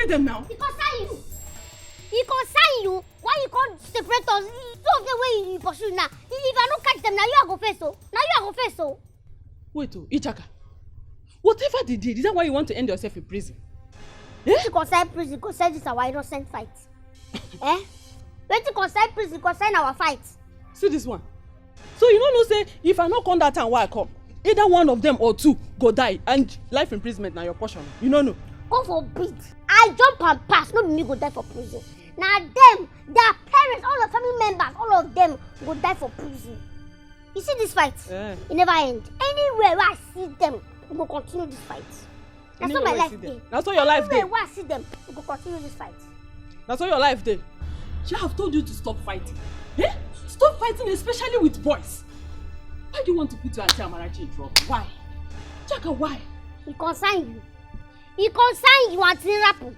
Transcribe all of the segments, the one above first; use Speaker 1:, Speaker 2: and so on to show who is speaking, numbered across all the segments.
Speaker 1: get them now?
Speaker 2: He concern you. He concern you. Why you can't separate us? Two of them way you pursue now. If I don't catch them, now you are go face so. Now you are go face so.
Speaker 1: Wait, Ichaka. Whatever they did, is that why you want to end yourself in prison?
Speaker 2: Eh? You concern prison, concern this our innocent fight. Eh? When you concern prison, concern our fight.
Speaker 1: See this one. So you don't know say if I not come that time, why I come? Either one of them or two go die and life imprisonment now your portion. You don't know.
Speaker 2: God forbid. I jump and pass, not me go die for prison. Now them, their parents, all the family members, all of them go die for prison. You see this fight? It never ends. Anywhere where I see them, we go continue this fight. That's what my life day.
Speaker 1: That's what your life day.
Speaker 2: Anywhere where I see them, we go continue this fight.
Speaker 1: That's what your life day. I have told you to stop fighting. Eh? Stop fighting, especially with boys. Why do you want to put your Auntie Amarachi in trouble? Why? Chaka, why?
Speaker 2: It concern you. It concern you, Auntie Rapu.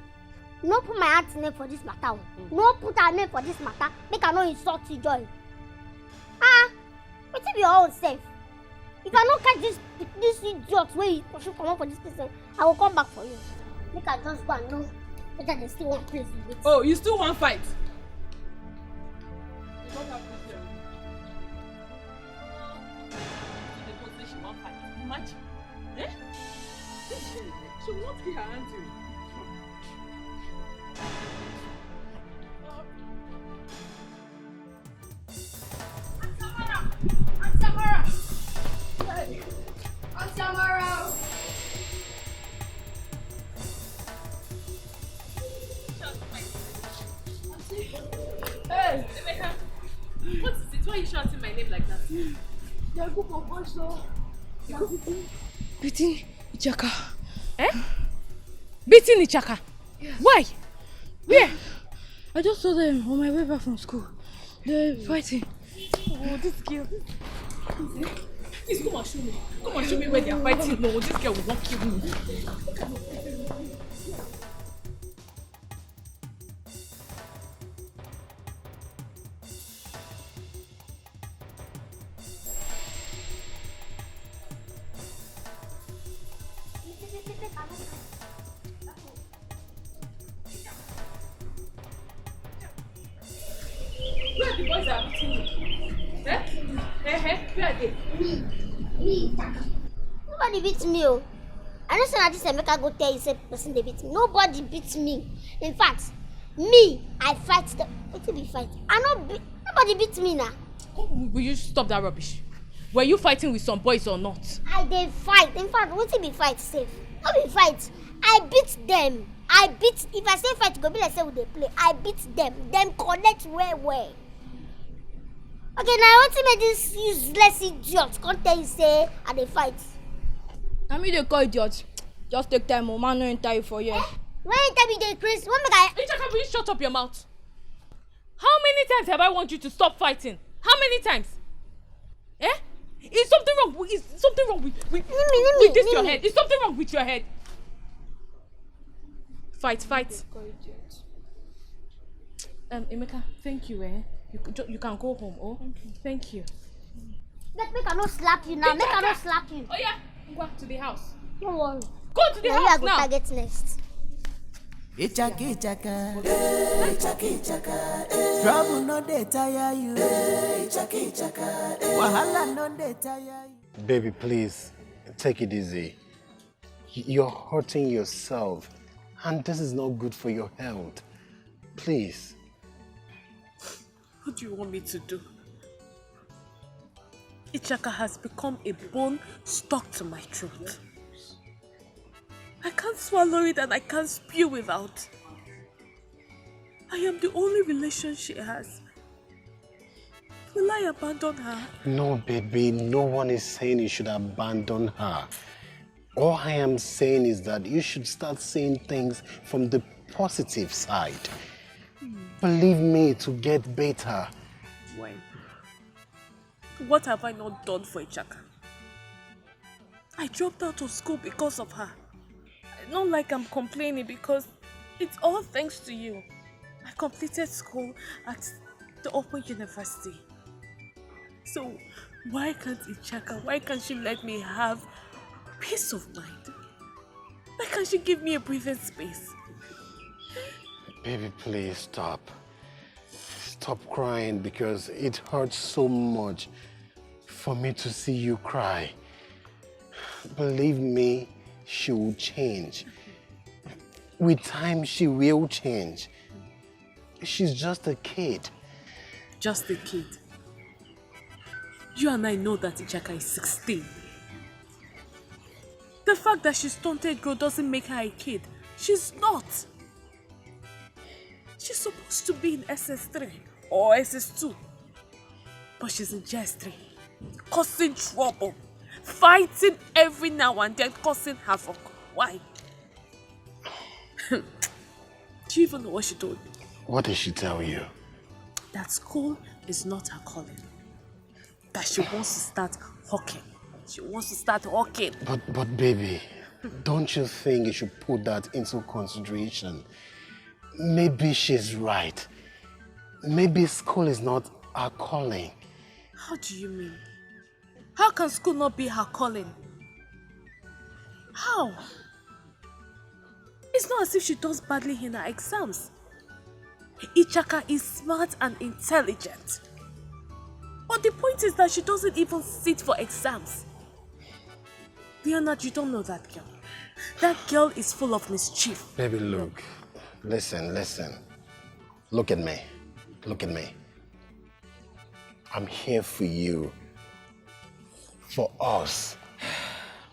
Speaker 2: No put my aunt's name for this matter. No put her name for this matter. Make her no insult you, Joy. But if your own safe. If I don't catch this idiot where you pursue come out for this person, I will come back for you. Make her just go and know that they still want place with.
Speaker 1: Oh, you still want fight? You don't have to tell me. She won't fight. Imagine. Eh? She will not kill her auntie.
Speaker 3: Auntie Amara! Hey. Auntie Amara! Hey!
Speaker 1: What is it? Why are you shouting my name like that?
Speaker 3: There are a group of boys though.
Speaker 4: Beating Ichaka. Eh? Beating Ichaka? Yes. Why? Where? I just saw them on my way back from school. They're fighting.
Speaker 1: Oh, this girl. Please come and show me. Come and show me where they are fighting. No, this girl will not kill me. Where are the boys that are beating you? Eh? Where are they?
Speaker 2: Me. Nobody beats me, oh. I don't say that this Emeka go tell you say person they beat me. Nobody beats me. In fact, me, I fight them. What did we fight? Nobody beats me now.
Speaker 4: Will you stop that rubbish? Were you fighting with some boys or not?
Speaker 2: I did fight. In fact, what did we fight safe? Not be fight. I beat them. If I say fight, go be like say we they play. I beat them. Them connect where. Okay, now I want to make this useless idiot come tell you say I dey fight.
Speaker 4: I mean they call idiot. Just take time, man, no enter you for you.
Speaker 2: When you tell me they crazy, what make I?
Speaker 4: Ichaka, will you shut up your mouth? How many times have I want you to stop fighting? How many times? Eh? Is something wrong? Is something wrong with this your head? Is something wrong with your head? Fight. Emeka, thank you, eh? You can go home, oh? Thank you.
Speaker 2: Make I not slap you now. Make I not slap you.
Speaker 4: Oh yeah, go to the house.
Speaker 2: Don't worry.
Speaker 4: Go to the house now.
Speaker 2: I go target next.
Speaker 5: Ichaka, trouble no dey tire you. Ichaka, wahala no dey tire you.
Speaker 6: Baby, please, take it easy. You're hurting yourself, and this is not good for your health. Please.
Speaker 1: What do you want me to do? Ichaka has become a bone stuck to my throat. I can't swallow it and I can't spew without. I am the only relation she has. Will I abandon her?
Speaker 6: No, baby, no one is saying you should abandon her. All I am saying is that you should start seeing things from the positive side. Believe me, to get better.
Speaker 1: When? What have I not done for Ichaka? I dropped out of school because of her. Not like I'm complaining because it's all thanks to you. I completed school at the Open University. So why can't Ichaka, why can't she let me have peace of mind? Why can't she give me a breathing space?
Speaker 6: Baby, please stop. Stop crying because it hurts so much for me to see you cry. Believe me, she will change. With time, she will change. She's just a kid.
Speaker 1: Just a kid. You and I know that Ichaka is 16. The fact that she's stunted girl doesn't make her a kid. She's not. She's supposed to be in SS3 or SS2. But she's in JS3, causing trouble, fighting every now and then, causing havoc. Why? Do you even know what she told me?
Speaker 6: What did she tell you?
Speaker 1: That school is not her calling. That she wants to start hawking. She wants to start hawking.
Speaker 6: But baby, don't you think you should put that into consideration? Maybe she's right. Maybe school is not her calling.
Speaker 1: How do you mean? How can school not be her calling? How? It's not as if she does badly in her exams. Ichaka is smart and intelligent. But the point is that she doesn't even sit for exams. Leonard, you don't know that girl. That girl is full of mischief.
Speaker 6: Baby, look. Listen. Look at me. I'm here for you. For us.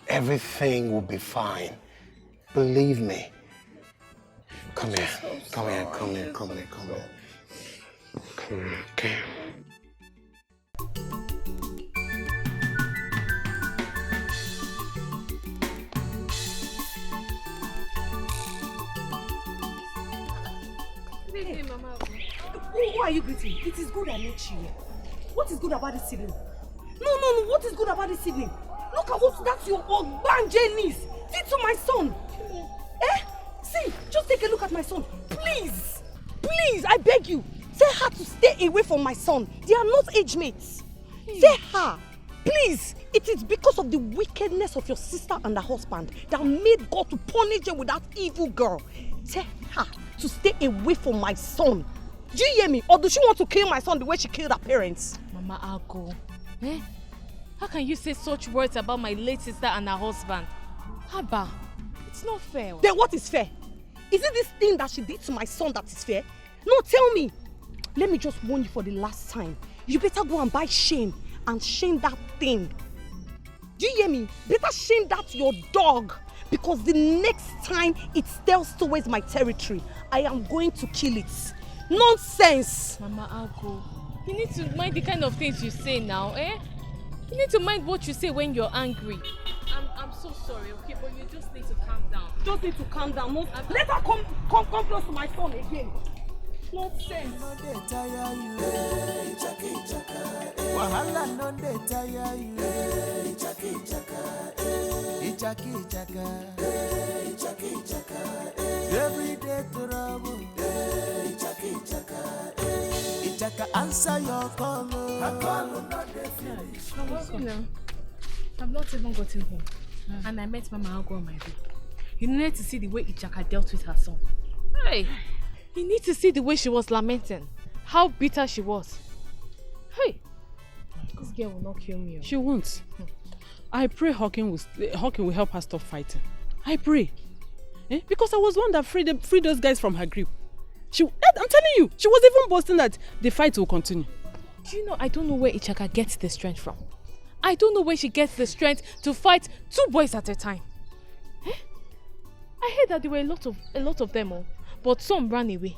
Speaker 6: Everything will be fine. Believe me. Come here, okay?
Speaker 3: Who are you greeting? It is good I met you. What is good about this evening? No. What is good about this evening? Look at what that's your Ogbanje niece did to my son. See, just take a look at my son. Please, I beg you. Tell her to stay away from my son. They are not age mates. Tell her, please. It is because of the wickedness of your sister and her husband that made God to punish them with that evil girl. Tell her to stay away from my son. Do you hear me? Or does she want to kill my son the way she killed her parents?
Speaker 4: Mama, I'll go. How can you say such words about my late sister and her husband? Haba, it's not fair.
Speaker 3: Then what is fair? Is it this thing that she did to my son that is fair? No, tell me. Let me just warn you for the last time. You better go and buy shame and shame that thing. Do you hear me? Better shame that your dog. Because the next time it steals towards my territory, I am going to kill it. Nonsense!
Speaker 4: Mama, I'll go. You need to mind the kind of things you say now, eh? You need to mind what you say when you're angry. I'm so sorry, okay? But you just need to calm down.
Speaker 3: Just need to calm down. No, let her come close to my son again. Nonsense.
Speaker 5: No dey tire you. Hey, chaka. Wahala no dey tire you. Hey, chaka. Hey, chaka. Every day trouble. Hey, chaka. Ichaka answer your call. Her call will not dey finish.
Speaker 4: I've not even gotten home. And I met Mama Ago on my way. You need to see the way Ichaka dealt with her son. Hey! You need to see the way she was lamenting. How bitter she was. Hey! This girl will not kill me.
Speaker 7: She won't. I pray Hawking will help her stop fighting. I pray. Because I was one that freed those guys from her grip. I'm telling you, she was even boasting that the fight will continue.
Speaker 4: Do you know, I don't know where Ichaka gets the strength from. I don't know where she gets the strength to fight 2 boys at a time. I heard that there were a lot of them, but some ran away.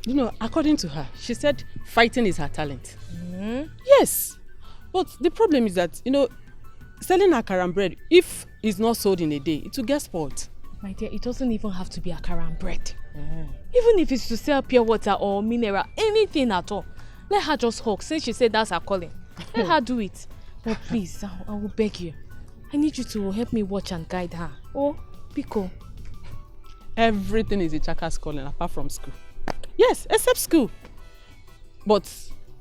Speaker 7: You know, according to her, she said fighting is her talent. Yes, but the problem is that, selling akara and bread, if it's not sold in a day, it will get spoiled.
Speaker 4: My dear, it doesn't even have to be akara and bread. Even if it's to sell pure water or mineral, anything at all, let her just hawk, since she said that's her calling. Let her do it. But please, I will beg you. I need you to help me watch and guide her. Oh, Pico.
Speaker 7: Everything is Ichaka's calling apart from school. Yes, except school. But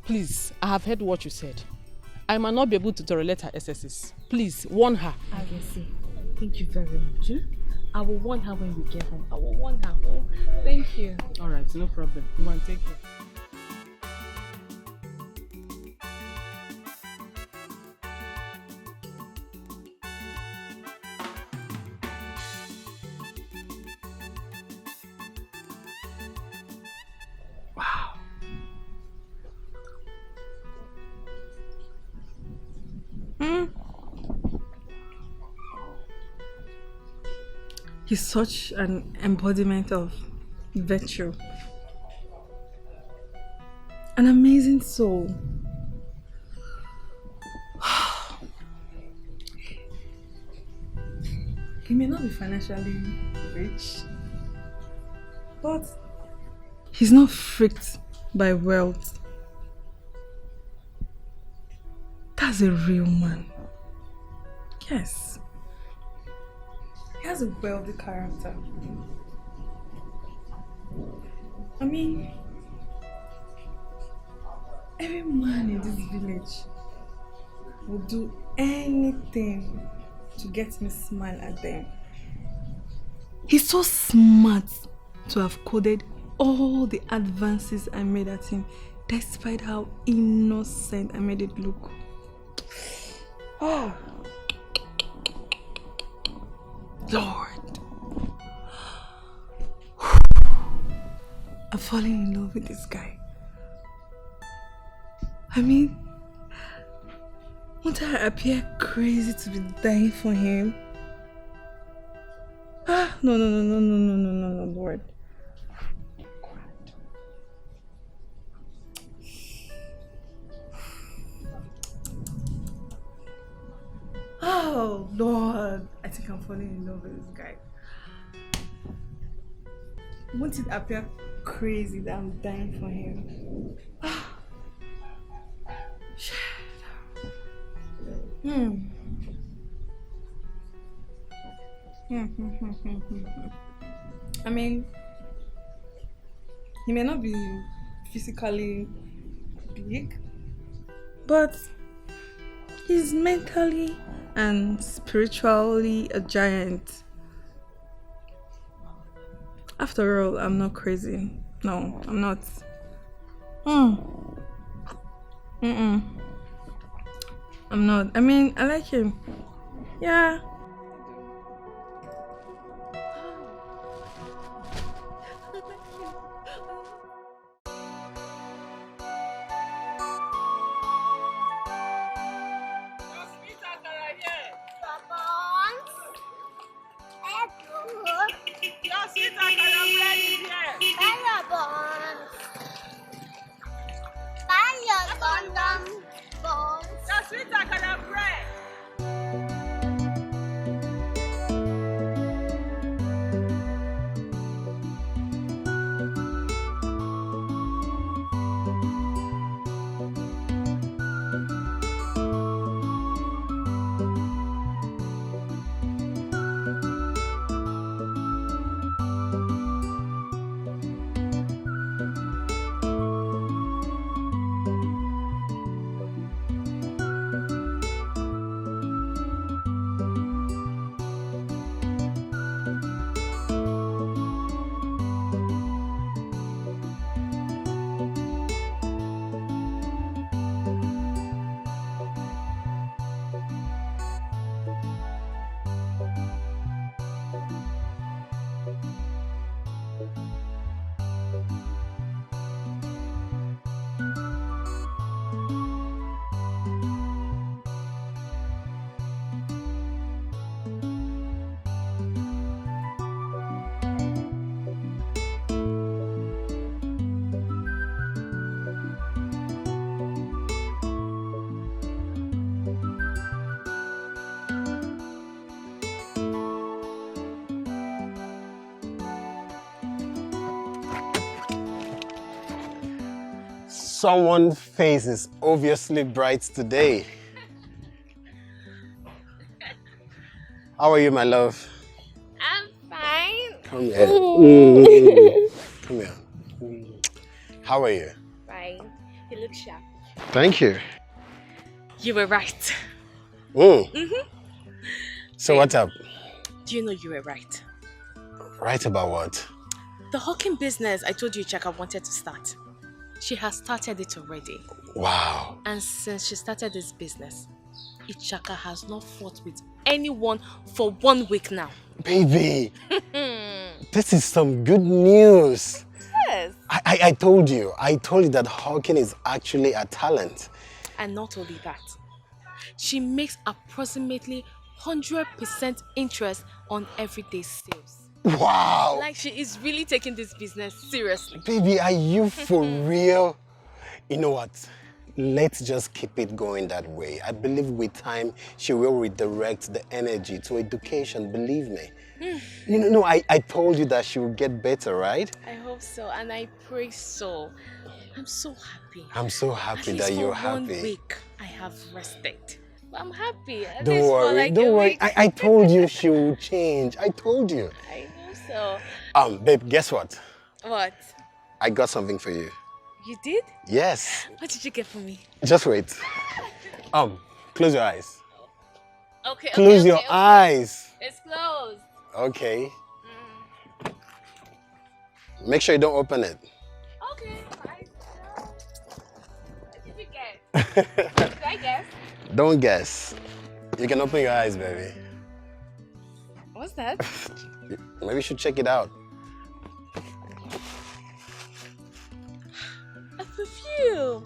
Speaker 7: please, I have heard what you said. I might not be able to tolerate her excesses. Please, warn her.
Speaker 4: I will see. Thank you very much. I will warn her when we get home. I will warn her. Oh, thank you.
Speaker 7: Alright, no problem. Go and take care.
Speaker 8: He's such an embodiment of virtue. An amazing soul. He may not be financially rich, but he's not freaked by wealth. That's a real man. Yes. He has a wealthy character. I mean, every man in this village will do anything to get me to smile at them. He's so smart to have coded all the advances I made at him, despite how innocent I made it look. Oh, Lord. I'm falling in love with this guy. I mean, won't I appear crazy to be dying for him? No, Lord. Oh, Lord. I think I'm falling in love with this guy. Won't it appear crazy that I'm dying for him? Shit. I mean, he may not be physically big, but he's mentally and spiritually a giant. After all, I'm not crazy. No, I'm not. I'm not. I mean, I like him. Yeah.
Speaker 6: Someone's face is obviously bright today. How are you, my love?
Speaker 1: I'm fine.
Speaker 6: Come here. Come here. How are you?
Speaker 1: Fine. You look sharp.
Speaker 6: Thank you.
Speaker 1: You were right.
Speaker 6: So what's up?
Speaker 1: Do you know you were right?
Speaker 6: Right about what?
Speaker 1: The hawking business I told you Chaka wanted to start. She has started it already.
Speaker 6: Wow.
Speaker 1: And since she started this business, Ichaka has not fought with anyone for 1 week now.
Speaker 6: Baby, this is some good news.
Speaker 1: Yes.
Speaker 6: I told you that hawking is actually a talent.
Speaker 1: And not only that, she makes approximately 100% interest on everyday sales.
Speaker 6: Wow.
Speaker 1: Like she is really taking this business seriously.
Speaker 6: Baby, are you for real? You know what? Let's just keep it going that way. I believe with time, she will redirect the energy to education, believe me. I told you that she will get better, right?
Speaker 1: I hope so, and I pray so. I'm so happy.
Speaker 6: I'm so happy that you're happy.
Speaker 1: For 1 week, I have rested. I'm happy.
Speaker 6: Don't worry, don't worry. I told you she will change. I told you.
Speaker 1: I know so.
Speaker 6: Babe, guess what?
Speaker 1: What?
Speaker 6: I got something for you.
Speaker 1: You did?
Speaker 6: Yes.
Speaker 1: What did you get for me?
Speaker 6: Just wait. Close your eyes.
Speaker 1: Okay.
Speaker 6: Close your eyes.
Speaker 1: It's closed.
Speaker 6: Okay. Make sure you don't open it.
Speaker 1: Okay. What did you get? Did I guess?
Speaker 6: Don't guess. You can open your eyes, baby.
Speaker 1: What's that?
Speaker 6: Maybe you should check it out.
Speaker 1: A perfume.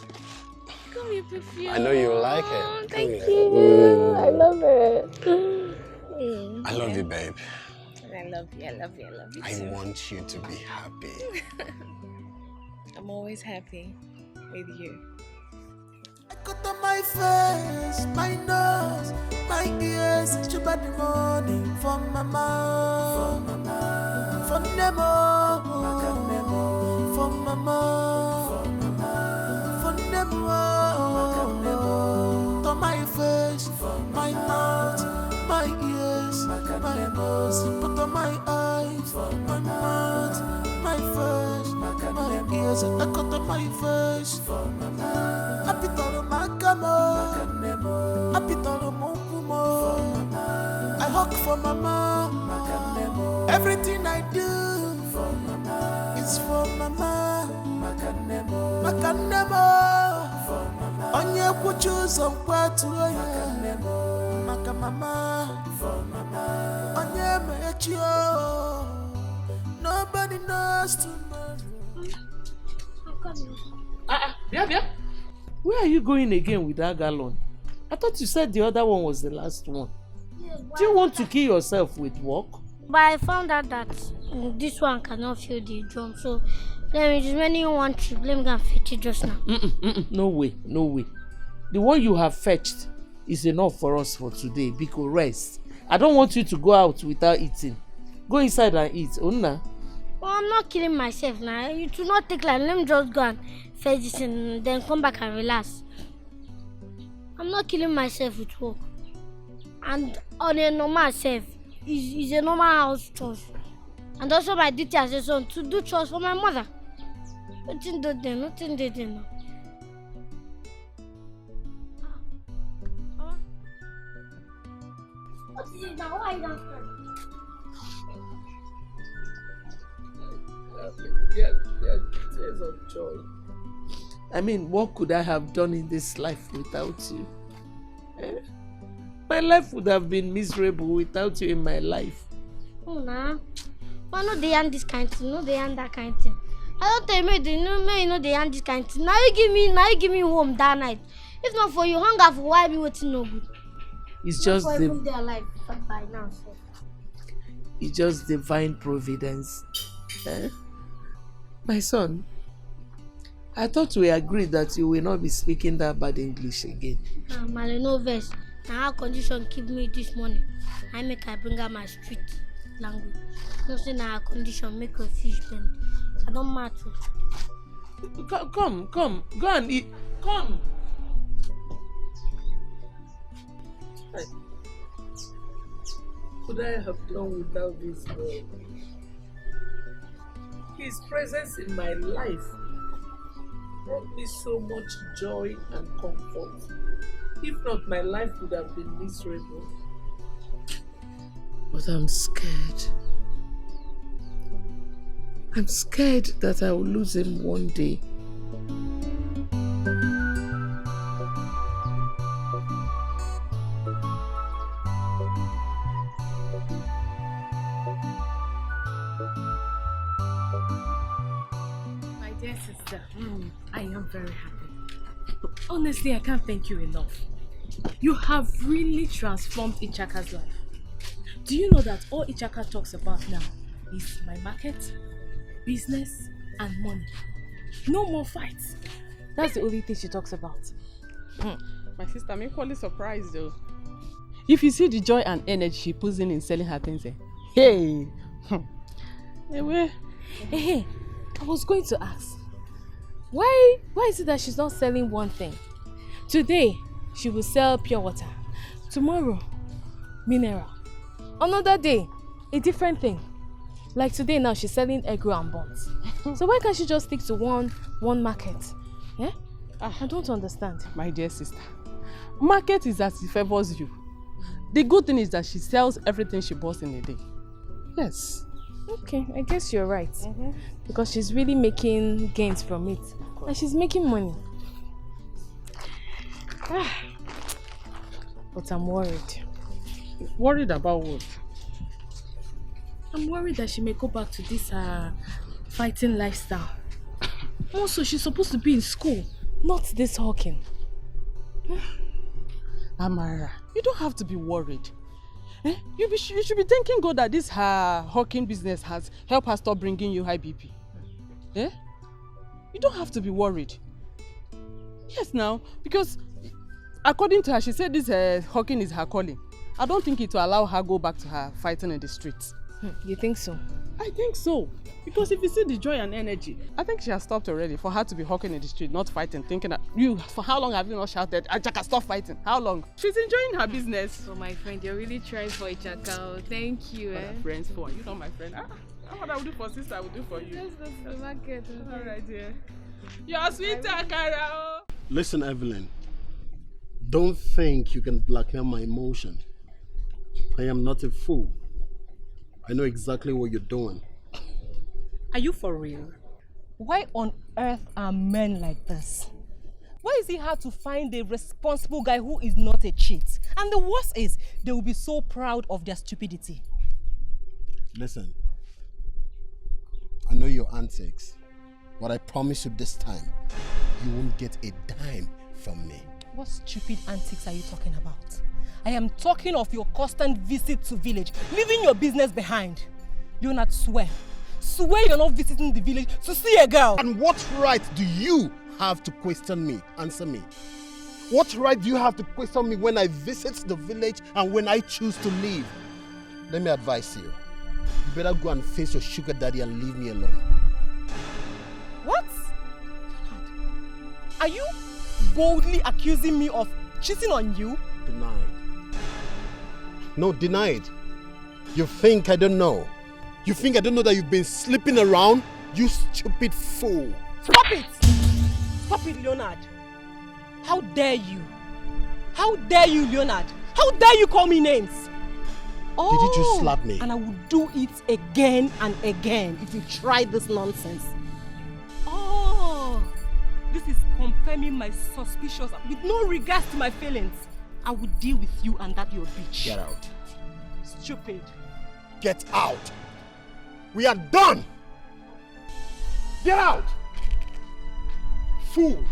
Speaker 1: Come here, perfume.
Speaker 6: I know you like it.
Speaker 1: Thank you. I love it.
Speaker 6: I love you, babe.
Speaker 1: I love you. I love you. I love you
Speaker 6: I
Speaker 1: too.
Speaker 6: want you to be happy.
Speaker 1: I'm always happy with you.
Speaker 5: I cut on my face, my nose, my ears, chuba the money from mama, from Nemo, from mama, from Nemo, to my face, my mouth, my ears, my nose, put on my eyes, my mouth, my face, my ears, I cut on my face, Apitoro Makamo, Apitoro Mokumo, I hawk for mama, everything I do is for mama, Makanemo, Onye kuchuzo mkwatu oye, Makamama, Onye mechio, nobody knows tomorrow.
Speaker 9: Yeah. Where are you going again with that gallon? I thought you said the other one was the last one.
Speaker 2: Yes,
Speaker 9: Do you want to kill yourself with work?
Speaker 2: But I found out that this one cannot fill the drum, so let me just when you want to let me go and fetch it just now.
Speaker 9: No way. The one you have fetched is enough for us for today. Because rest. I don't want you to go out without eating. Go inside and eat. Unna.
Speaker 2: Well, I'm not killing myself now. You do not take like let me just go and fetch this and then come back and relax. I'm not killing myself with work. And on a normal self is a normal house chores. And also my duty as a son to do chores for my mother. Nothing do them, nothing do them now. What is it now? Why are you downstairs?
Speaker 9: Tears of joy. I mean, what could I have done in this life without you? My life would have been miserable without you in my life.
Speaker 2: Oh, nah. Why not they end this kind of thing? No, they end that kind of thing. I don't tell you, you know they end this kind of thing. Now you give me home that night. If not for you, hunger for why be waiting no good.
Speaker 9: It's just
Speaker 2: even their life by now. So.
Speaker 9: It's just divine providence. My son, I thought we agreed that you will not be speaking that bad English again.
Speaker 2: Male no verse. Now how condition keep me this morning. I bring out my street language. No say now condition make a fish bend. I don't matter.
Speaker 9: Come, go and eat. Come. Could I have done without this boy? His presence in my life brought me so much joy and comfort. If not, my life would have been miserable. But I'm scared. I'm scared that I will lose him one day.
Speaker 1: My dear sister, I am very happy. Honestly, I can't thank you enough. You have really transformed Ichaka's life. Do you know that all Ichaka talks about now is my market, business, and money? No more fights. That's the only thing she talks about.
Speaker 7: My sister, I'm equally surprised though. If you see the joy and energy she puts in selling her things, hey! Anyway.
Speaker 1: Hey, I was going to ask, why is it that she's not selling one thing? Today, she will sell pure water. Tomorrow, mineral. Another day, a different thing. Like today now, she's selling egg roll and buns. So why can't she just stick to one market? Yeah? I don't understand.
Speaker 7: My dear sister, market is as it favors you. The good thing is that she sells everything she buys in a day. Yes.
Speaker 1: Okay, I guess you're right. Because she's really making gains from it. And she's making money. But I'm worried.
Speaker 7: Worried about what?
Speaker 1: I'm worried that she may go back to this fighting lifestyle. Also, she's supposed to be in school, not this hawking.
Speaker 7: Amara, you don't have to be worried. You should be thanking God that this her hawking business has helped her stop bringing you high BP. You don't have to be worried. Yes, now, because according to her, she said this hawking is her calling. I don't think it will allow her go back to her fighting in the streets.
Speaker 1: You think so?
Speaker 7: I think so. Because if you see the joy and energy, I think she has stopped already for her to be hawking in the street, not fighting, thinking that for how long have you not shouted, Ajaka, stop fighting? How long? She's enjoying her business.
Speaker 1: So my friend, you're really trying for Ichaka. Thank you.
Speaker 7: What are friends for? You know my friend. What I will do for sister, I will do for you.
Speaker 1: Let's go to the market.
Speaker 7: Alright, dear. You're sweet, Akara.
Speaker 6: Listen, Evelyn. Don't think you can blackmail my emotion. I am not a fool. I know exactly what you're doing.
Speaker 10: Are you for real? Why on earth are men like this? Why is it hard to find a responsible guy who is not a cheat? And the worst is, they will be so proud of their stupidity.
Speaker 6: Listen, I know your antics, but I promise you this time, you won't get a dime from me.
Speaker 10: What stupid antics are you talking about? I am talking of your constant visit to village, leaving your business behind. Leonard, swear you're not visiting the village to see a girl.
Speaker 6: And what right do you have to question me? Answer me. What right do you have to question me when I visit the village and when I choose to leave? Let me advise you. You better go and face your sugar daddy and leave me alone.
Speaker 10: What? Are you boldly accusing me of cheating on you?
Speaker 6: Denied. No, denied. You think I don't know? You think I don't know that you've been sleeping around? You stupid fool.
Speaker 10: Stop it! Stop it, Leonard. How dare you? How dare you, Leonard? How dare you call me names?
Speaker 6: Did you just slap me?
Speaker 10: And I will do it again and again if you try this nonsense. Oh, this is confirming my suspicions with no regards to my feelings. I will deal with you and that your bitch.
Speaker 6: Get out.
Speaker 10: Stupid.
Speaker 6: Get out. We are done. Get out. Fool.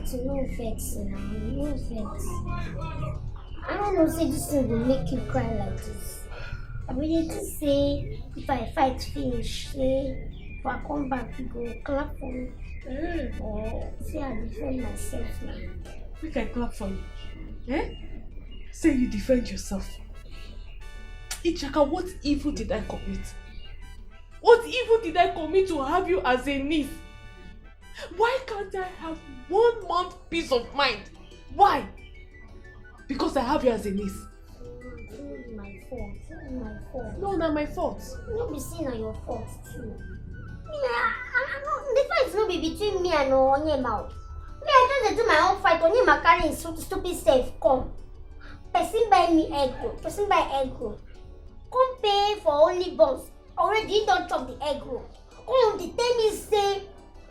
Speaker 2: fighting, no vex now, no vex. I don't know, say this thing will make you cry like this. I really to say, if I fight finish, say, if I come back, you go clap for me. Or say I defend myself now.
Speaker 1: We can clap for you. Eh? Say you defend yourself. Ichaka, what evil did I commit? What evil did I commit to have you as a niece? Why can't I have 1 month peace of mind? Why? Because I have you as a niece.
Speaker 2: It's my fault. It's my fault.
Speaker 1: No, not my fault.
Speaker 2: You'll be seen on your fault too. The fight will be between me and Onyema. Me, I just do my own fight. Onyema carrying stupid self. Come. Person buy me egg roll. Person buy egg roll. Come pay for only buns. Already you don't chop the egg roll. Come, the tell me say,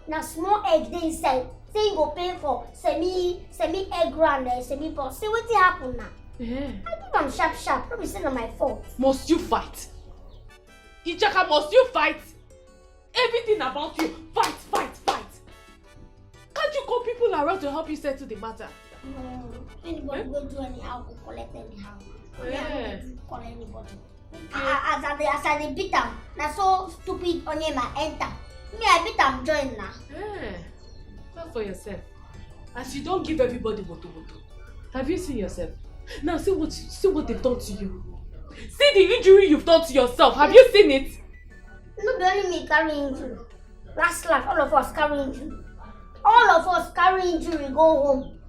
Speaker 2: na small egg dey inside. Say you go pay for semi egg roll and semi bun. Say what happen now?
Speaker 1: Yeah.
Speaker 2: I do am sharp. Don't be saying on my fault.
Speaker 1: Must you fight? Ichaka, must you fight? Everything about you, fight. Can't you call people around to help you settle the matter?
Speaker 2: No, anybody go do anyhow, go collect anyhow.
Speaker 1: Yeah.
Speaker 2: Call anybody. As I dey beat am, na so stupid Onyema enter. Me, I beat am join now.
Speaker 1: Yeah. Clap for yourself. As you don't give everybody woto. Have you seen yourself? Now see what they've done to you. See the injury you've done to yourself. Have you seen it?
Speaker 2: No be only me carry injury. Last, all of us carry injury. All of us carry injury, go home.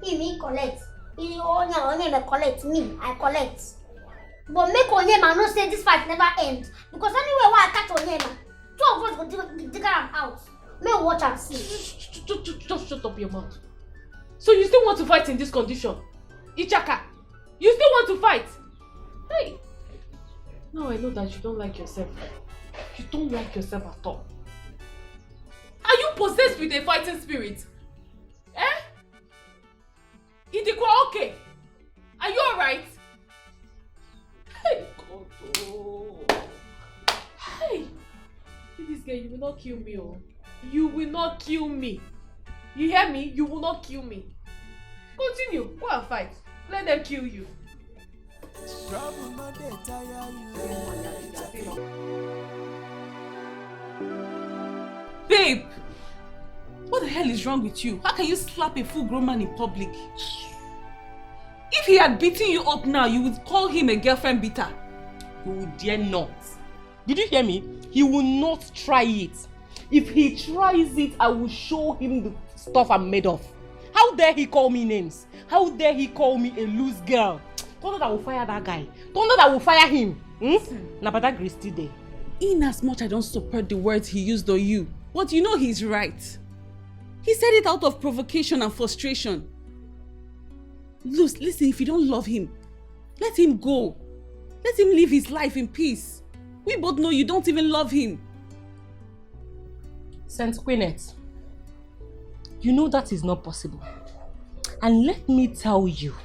Speaker 2: He collect. Onyema collect, me, I collect. But make Onyema no say this fight never ends. Because anyway, why I catch Onyema, 2 of us go dig am out. May we watch and see.
Speaker 1: Just shut up your mouth. So you still want to fight in this condition? Ichaka, you still want to fight? Hey! Now I know that you don't like yourself. You don't like yourself at all. Are you possessed with a fighting spirit? Eh? Idikwa, okay? Are you alright? Hey, God, oh. Hey! This girl, you will not kill me, oh. You will not kill me. You hear me? You will not kill me. Continue. Go and fight. Let them kill you.
Speaker 10: Babe! What the hell is wrong with you? How can you slap a full-grown man in public? If he had beaten you up now, you would call him a girlfriend beater.
Speaker 11: He would dare not. Did you hear me? He will not try it. If he tries it, I will show him the stuff I'm made of. How dare he call me names? How dare he call me a loose girl? Don't know that I will fire that guy. Don't know that I will fire him. Now, but that grace still there.
Speaker 10: In as much I don't support the words he used on you, but you know he's right. He said it out of provocation and frustration. Listen, if you don't love him, let him go. Let him live his life in peace. We both know you don't even love him.
Speaker 11: Saint Queenette, you know that is not possible. And let me tell you,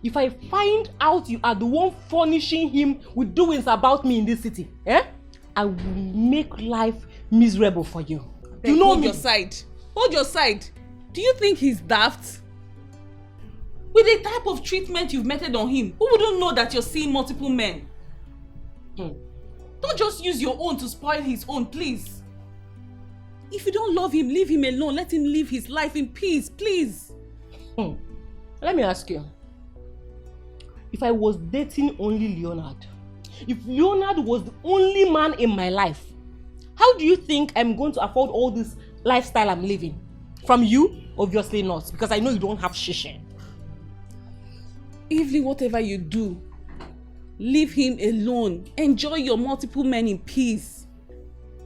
Speaker 11: if I find out you are the one furnishing him with doings about me in this city, I will make life miserable for you.
Speaker 10: You know me. Hold your side. Do you think he's daft? With the type of treatment you've meted on him, who wouldn't know that you're seeing multiple men? Don't just use your own to spoil his own, please. If you don't love him, leave him alone. Let him live his life in peace, please.
Speaker 11: Let me ask you. If I was dating only Leonard, if Leonard was the only man in my life, how do you think I'm going to afford all this lifestyle I'm living? From you? Obviously not, because I know you don't have shisha.
Speaker 10: Evelyn, whatever you do, leave him alone. Enjoy your multiple men in peace.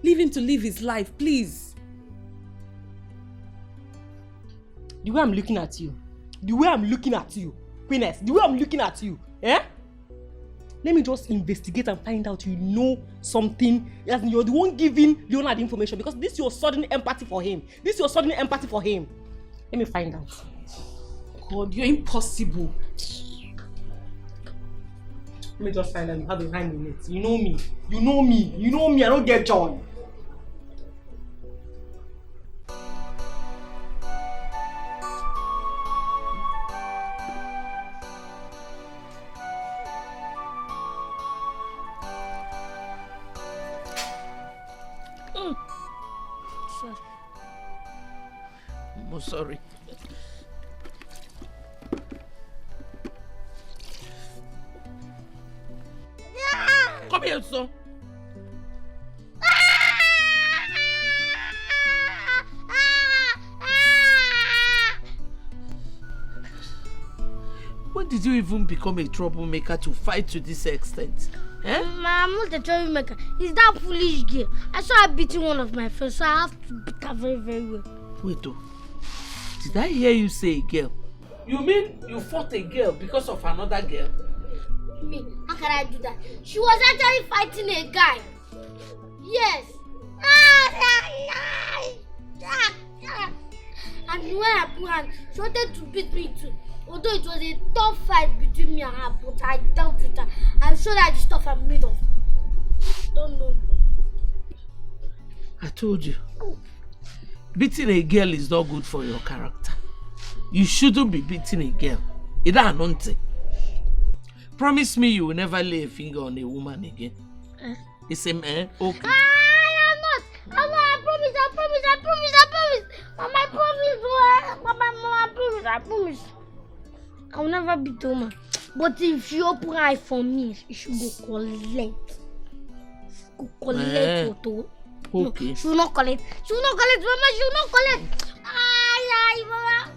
Speaker 10: Leave him to live his life, please.
Speaker 11: The way I'm looking at you, Queeness, the way I'm looking at you, let me just investigate and find out you know something, as you're the one giving Leonard information, because this is your sudden empathy for him. Let me find out.
Speaker 10: God, you're impossible.
Speaker 11: Let me just find out you have a hand in it. You know me, I don't get joy.
Speaker 9: sorry. Come here, son. When did you even become a troublemaker to fight to this extent? Eh?
Speaker 2: I'm not a troublemaker. It's that foolish girl. I saw her beating one of my friends, so I have to beat her very, very well.
Speaker 9: Wait, oh. Did I hear you say girl? You mean you fought a girl because of another girl?
Speaker 2: Me? How can I do that? She was actually fighting a guy. Yes. And when I put her, she wanted to beat me too. Although it was a tough fight between me and her, but I dealt with her. I'm sure that the stuff I'm made of. Don't know.
Speaker 9: I told you. Beating a girl is not good for your character. You shouldn't be beating a girl. It's not. Promise me you will never lay a finger on a woman again. It's a man. Okay.
Speaker 2: I'm not. I promise. Mama, I promise. I will never beat a woman. But if you open her eye for me, you should go collect. Photo.
Speaker 9: Okay.
Speaker 2: No, she will not collect. Mama. She will not collect. Ay, Mama.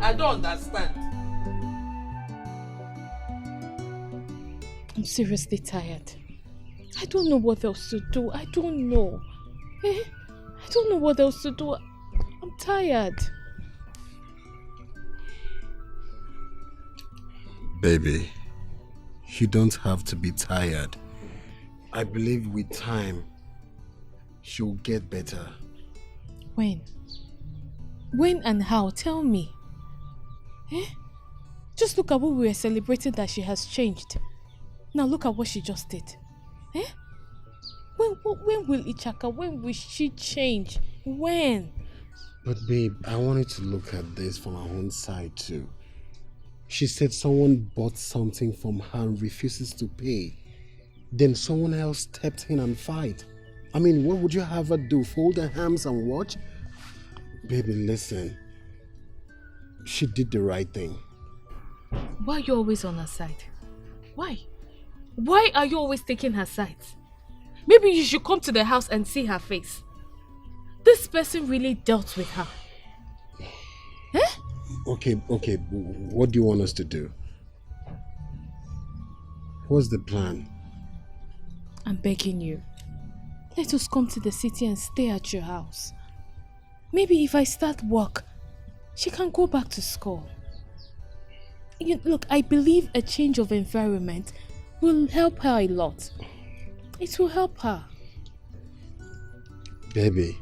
Speaker 9: I don't understand.
Speaker 1: I'm seriously tired. I don't know what else to do. I don't know. I don't know what else to do. I'm tired.
Speaker 6: Baby, you don't have to be tired. I believe with time, she'll get better.
Speaker 1: When? When and how? Tell me. Just look at what we were celebrating that she has changed. Now look at what she just did. When will Ichaka, when will she change? When?
Speaker 6: But babe, I wanted to look at this from her own side too. She said someone bought something from her and refuses to pay. Then someone else stepped in and fight. I mean, what would you have her do? Fold her hands and watch? Baby, listen. She did the right thing.
Speaker 1: Why are you always on her side? Why? Why are you always taking her sides? Maybe you should come to the house and see her face. This person really dealt with her.
Speaker 6: Okay, what do you want us to do? What's the plan?
Speaker 1: I'm begging you. Let us come to the city and stay at your house. Maybe if I start work, she can go back to school. Look, I believe a change of environment will help her a lot. It will help her.
Speaker 6: Baby,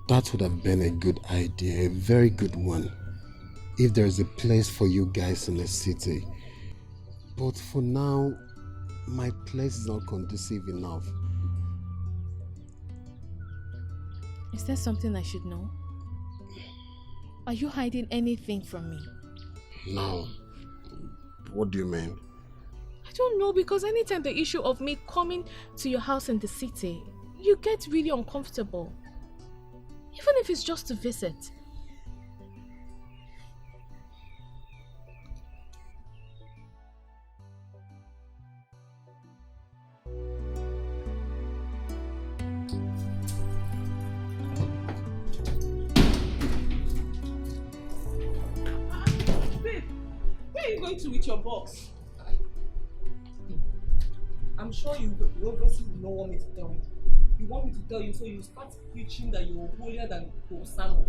Speaker 6: that would have been a good idea, a very good one, if there's a place for you guys in the city. But for now, my place is not conducive enough.
Speaker 1: Is there something I should know? Are you hiding anything from me?
Speaker 6: No. What do you mean?
Speaker 1: I don't know, because anytime the issue of me coming to your house in the city, you get really uncomfortable. Even if it's just to visit.
Speaker 3: Babe, where are you going to with your box? I'm sure you obviously don't want me to tell you. You want me to tell you, so you start preaching that you're holier than Osama.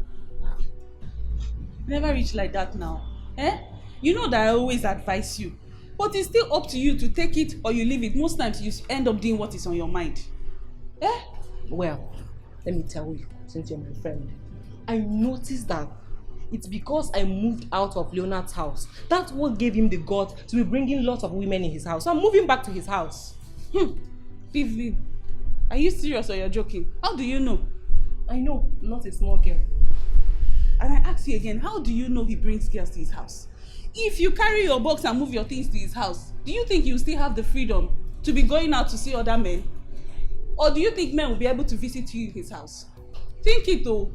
Speaker 3: Never reach like that now. You know that I always advise you. But it's still up to you to take it or you leave it. Most times you end up doing what is on your mind.
Speaker 11: Well, let me tell you, since you're my friend, I noticed that it's because I moved out of Leonard's house. That's what gave him the guts to be bringing lots of women in his house. So I'm moving back to his house.
Speaker 3: Vivi, are you serious or you're joking? How do you know?
Speaker 11: I know, I'm not a small girl.
Speaker 3: And I ask you again, how do you know he brings girls to his house? If you carry your box and move your things to his house, do you think you still have the freedom to be going out to see other men? Or do you think men will be able to visit you in his house? Think it though.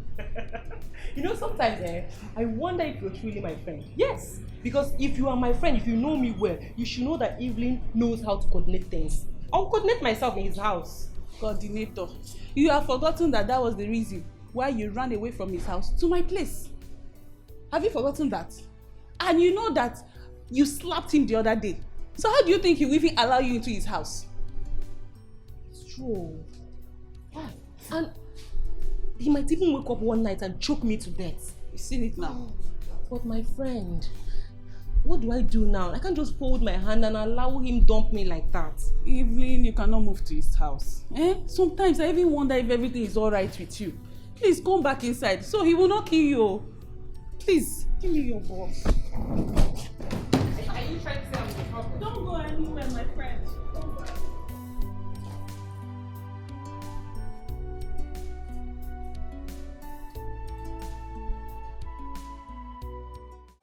Speaker 11: You know, sometimes I wonder if you're truly my friend. Yes, because if you are my friend, if you know me well, you should know that Evelyn knows how to coordinate things. I'll coordinate myself in his house.
Speaker 3: Coordinator, you have forgotten that was the reason why you ran away from his house to my place. Have you forgotten that? And you know that you slapped him the other day. So how do you think he will even allow you into his house?
Speaker 11: It's true. Yeah. And he might even wake up one night and choke me to death.
Speaker 3: You've seen it now.
Speaker 11: But my friend, what do I do now? I can't just fold my hand and allow him dump me like that.
Speaker 3: Evelyn, you cannot move to his house. Sometimes I even wonder if everything is alright with you. Please come back inside so he will not kill you. Please, give me your box.
Speaker 11: Are you trying to say I'm the problem?
Speaker 3: Don't go anywhere, my friend. Don't go.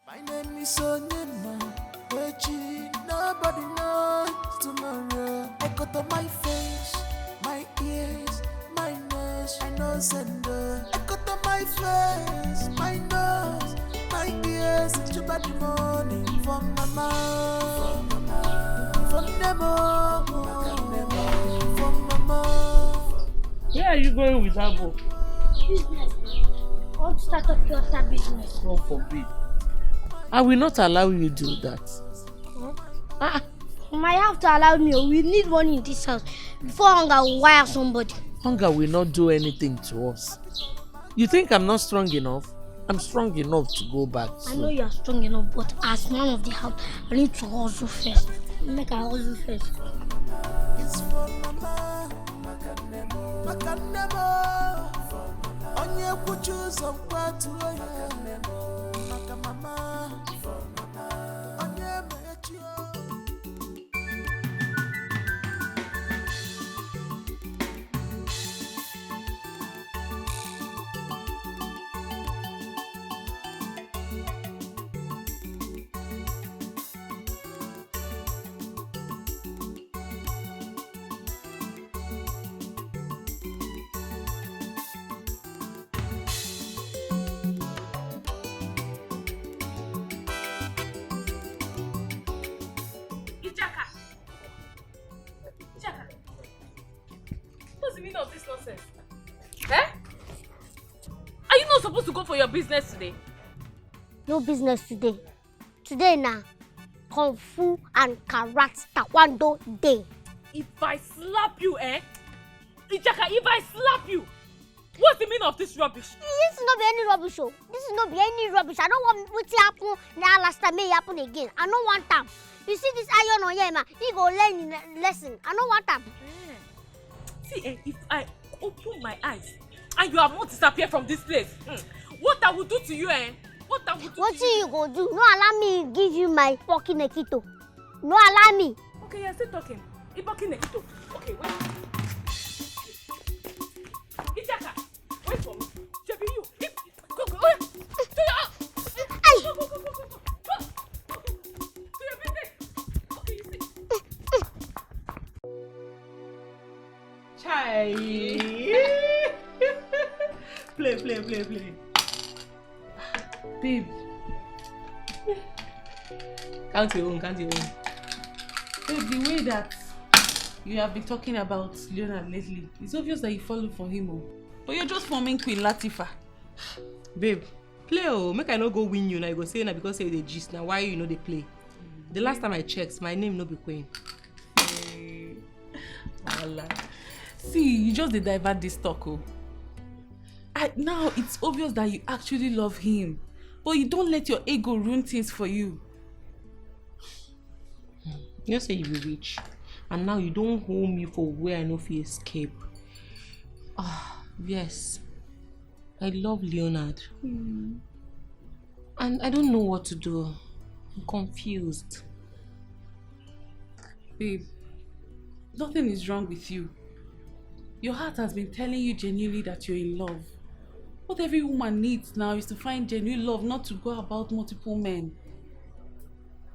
Speaker 5: My name is Onyema, Wechi, nobody knows tomorrow. I got on my face, my ears, my nose, I got on my face, my nose, my ears, it's about the money from mama, from Nemo, from mama.
Speaker 9: Where are you going with that book?
Speaker 2: Business. I want to start up your business.
Speaker 9: God forbid. I will not allow you to do that.
Speaker 2: Huh? You might have to allow me. We need money in this house before hunger will wire somebody.
Speaker 9: Hunger will not do anything to us. You think I'm not strong enough? I'm strong enough to go back.
Speaker 2: I know you are strong enough, but as man of the house, I need to hustle first. Make a hustle first.
Speaker 5: It's for mama, Makanemo, Onye kuchu some part to Makamama, Onye Mechio.
Speaker 4: Of this nonsense. Are you not supposed to go for your business today?
Speaker 2: No business today. Today now, Kung Fu and Karate Taekwondo day.
Speaker 4: If I slap you, Ijaka, if I slap you, what's the meaning of this rubbish?
Speaker 2: This is not be any rubbish. Oh. This is not be any rubbish. I don't want what happen now last time may happen again. I don't want them. You see this iron on here, man. He go learn lesson. I don't want them.
Speaker 4: See, if I open my eyes and you have not disappeared from this place, what I will do to you, What I will do
Speaker 2: what
Speaker 4: to you?
Speaker 2: you go do? No allow me give you my fucking nekito. No allow me.
Speaker 4: Okay, you're still talking. Ibaki nekito. Okay, wait. Ijaka, wait for me. Shebi you. Go. To your
Speaker 2: Ay.
Speaker 4: Go. To your business. Okay, you see.
Speaker 11: Chai. Play.
Speaker 3: Babe.
Speaker 11: Count your own.
Speaker 3: Babe, the way that you have been talking about Leonard lately, it's obvious that you follow for him. Oh. But you're just forming Queen Latifah.
Speaker 11: Babe, play make I not go win you now. You go say na because say the gist now. Why you know they play? The last time I checked, my name no be Queen.
Speaker 3: See, you just divert this talk. Oh. Now it's obvious that you actually love him. But you don't let your ego ruin things for you.
Speaker 11: You say you be rich. And now you don't hold me for where I know if you escape. Yes. I love Leonard. And I don't know what to do. I'm confused.
Speaker 3: Babe, nothing is wrong with you. Your heart has been telling you genuinely that you're in love. What every woman needs now is to find genuine love, not to go about multiple men.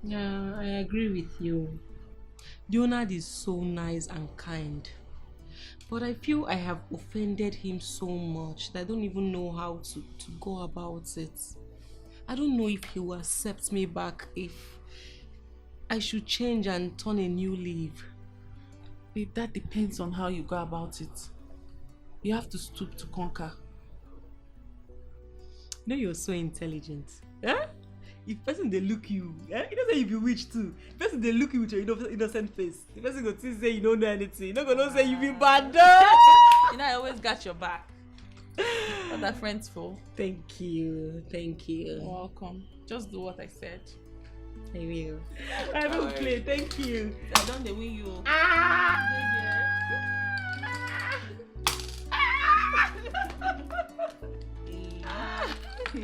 Speaker 11: Yeah, I agree with you. Leonard is so nice and kind. But I feel I have offended him so much that I don't even know how to go about it. I don't know if he will accept me back, if I should change and turn a new leaf.
Speaker 7: Babe, that depends on how you go about it. You have to stoop to conquer.
Speaker 11: You know you're so intelligent. Eh? If person they look you, eh? You know say you be witch too. If person they look you with your innocent face, the person go still say you don't know anything. You not gonna say you be bad.
Speaker 7: You know I always got your back. What are friends for?
Speaker 11: Thank you.
Speaker 7: You're welcome. Just do what I said.
Speaker 11: I will. I will play. Thank you.
Speaker 7: I don't they win you.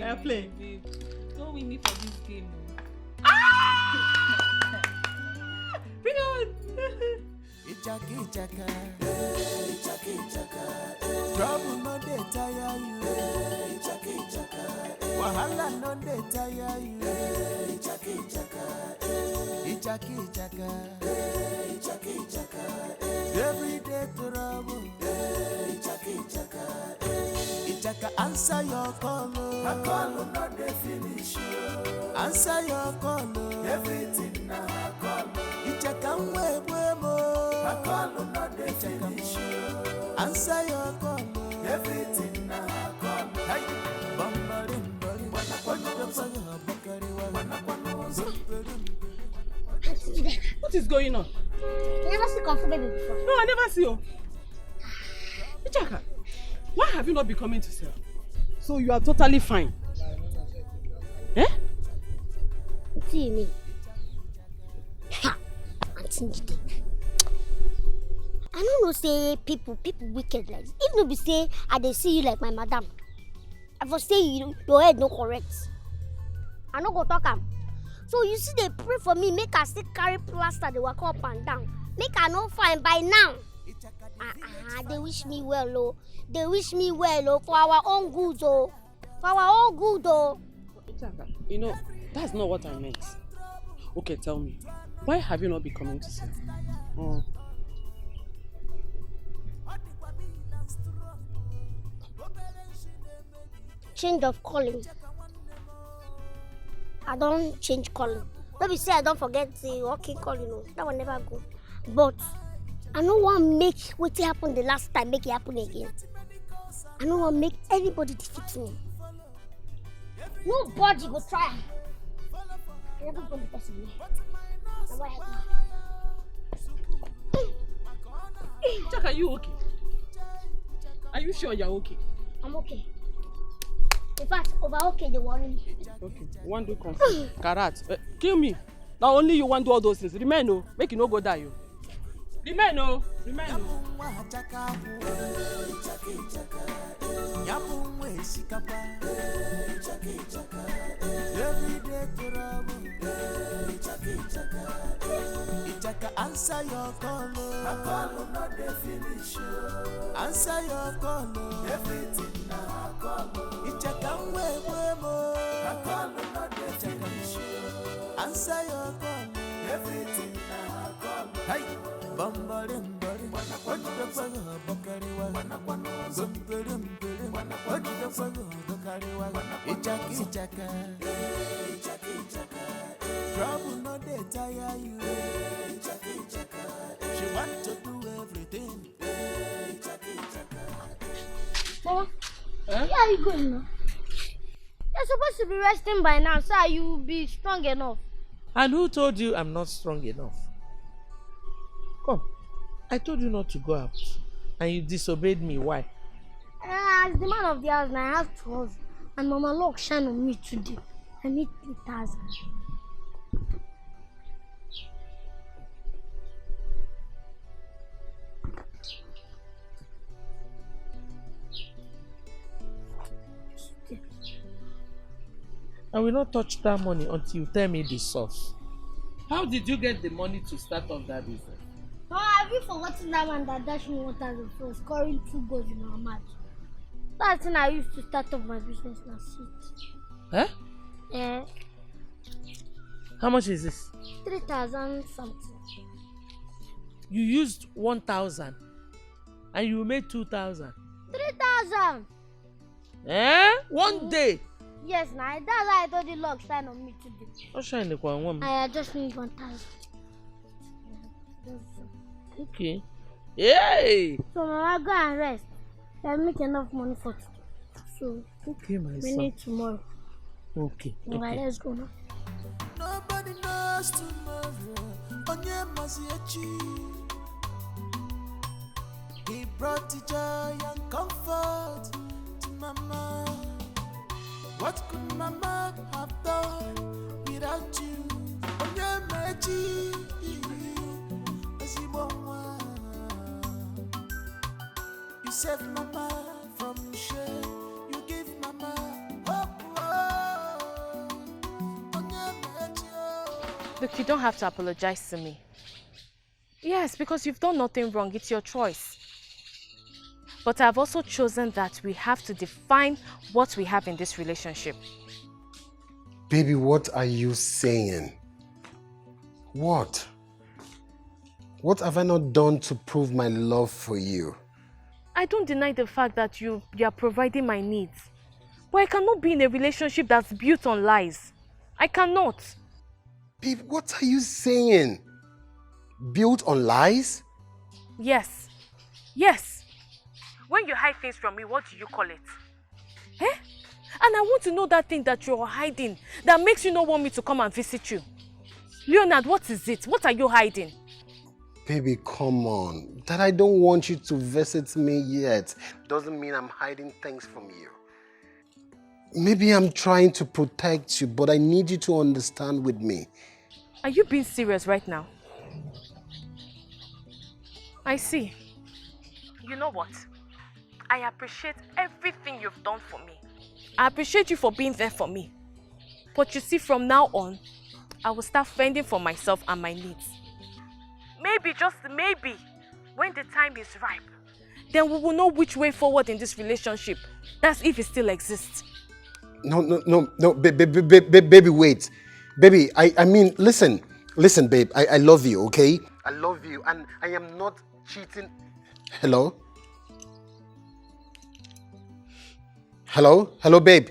Speaker 11: I play.
Speaker 7: Babe, don't win me for this game.
Speaker 11: Bring on.
Speaker 5: Ichaka, ichaka, ichaka, ichaka. Trouble no dey tire you. Ichaka, ichaka. Wahala no dey tire you. Ichaka, ichaka, ichaka, ichaka, ichaka, ichaka. Everyday trouble. Ichaka, ichaka. Ichaka answer your call. My call no dey finish. Answer your call. Everything na call. Ichaka mwemo. My call no dey finish. Answer your call. Everything na call. Hey,
Speaker 7: What is going on?
Speaker 2: You never see Comfort Baby before?
Speaker 7: No, I never see you. Ichaka, why have you not been coming to sell? So you are totally fine. Eh?
Speaker 2: What do you mean? Ha! Auntie Njide. I don't know say people wicked like this. If no be say I dey see you like my madam, I for say your head no correct. I no go talk am. So you see they pray for me, make I still carry plaster, they walk up and down. Make I no fine by now. They wish me well, oh. They wish me well, oh, for our own good, oh. For our own good, oh.
Speaker 7: You know, that's not what I meant. Okay, tell me, why have you not been coming to sell? Oh.
Speaker 2: Change of calling. I don't change calling. Don't be say I don't forget the working calling. No. That will never go. But I don't want to make what happened the last time make it happen again. I don't want to make anybody defeat me. Nobody will try. Everybody person me. Now what happened?
Speaker 7: Jack, are you okay? Are you sure you're okay?
Speaker 2: I'm okay. In fact, over okay, they worry me.
Speaker 7: Okay, one do confirm. Karat, kill me. Now only you want to do all those things. Remain, no. Make you no go die, you. Remain, no. Remain, no.
Speaker 5: Answer your call. My call will not dey finish. Answer your call. Everything na call. Ichaka mwemo. My call will not dey finish. Answer your call. Everything na call. Hey, bambarim bari. What the fuck bakariwa? Zumbirim birim. What the fuck bakariwa? Ichaka ichaka. Ichaka ichaka. Trouble no dey tire you. She want to do everything.
Speaker 2: Mama, where are you going now? You're supposed to be resting by now, so you'll be strong enough.
Speaker 9: And who told you I'm not strong enough? Come, I told you not to go out, and you disobeyed me. Why?
Speaker 2: As the man of the house, now I have to hustle. And Mama Luck shine on me today. I need 3,000.
Speaker 9: I will not touch that money until you tell me the source. How did you get the money to start off that business?
Speaker 2: Oh, have you forgotten that man that dashed me water for scoring 2 goals in our match? That's when I used to start off my business now.
Speaker 9: Eh?
Speaker 2: Yeah.
Speaker 9: How much is this?
Speaker 2: 3,000 something.
Speaker 9: You used 1,000 and you made 2,000.
Speaker 2: 3,000.
Speaker 9: Eh? One day?
Speaker 2: Yes, now that's why I told you log sign on me today.
Speaker 9: What's shine the one?
Speaker 2: I just need 1,000.
Speaker 9: Okay. Yay!
Speaker 2: So now I go and rest. I make enough money for today. So
Speaker 9: okay, my
Speaker 2: we
Speaker 9: son.
Speaker 2: need tomorrow.
Speaker 9: Okay.
Speaker 2: Alright, let's go now.
Speaker 5: Nobody knows tomorrow. Onye maziechi. He brought the joy and comfort to Mama. What could Mama have done without you? Onye mechi. You save Mama from shame. You give Mama hope.
Speaker 1: Look, you don't have to apologize to me. Yes, because you've done nothing wrong. It's your choice. But I've also chosen that we have to define what we have in this relationship.
Speaker 6: Baby, what are you saying? What? What have I not done to prove my love for you?
Speaker 1: I don't deny the fact that you are providing my needs. But I cannot be in a relationship that's built on lies. I cannot.
Speaker 6: Babe, what are you saying? Built on lies?
Speaker 1: Yes. Yes. When you hide things from me, what do you call it? Eh? And I want to know that thing that you're hiding that makes you not want me to come and visit you. Leonard, what is it? What are you hiding?
Speaker 6: Baby, come on. That I don't want you to visit me yet doesn't mean I'm hiding things from you. Maybe I'm trying to protect you, but I need you to understand with me.
Speaker 1: Are you being serious right now? I see. You know what? I appreciate everything you've done for me. I appreciate you for being there for me. But you see, from now on, I will start fending for myself and my needs. Maybe, just maybe, when the time is ripe, then we will know which way forward in this relationship. That's if it still exists.
Speaker 6: No, baby, wait. Baby, I mean, listen, babe, I love you, okay? I love you, and I am not cheating. Hello? Hello, babe.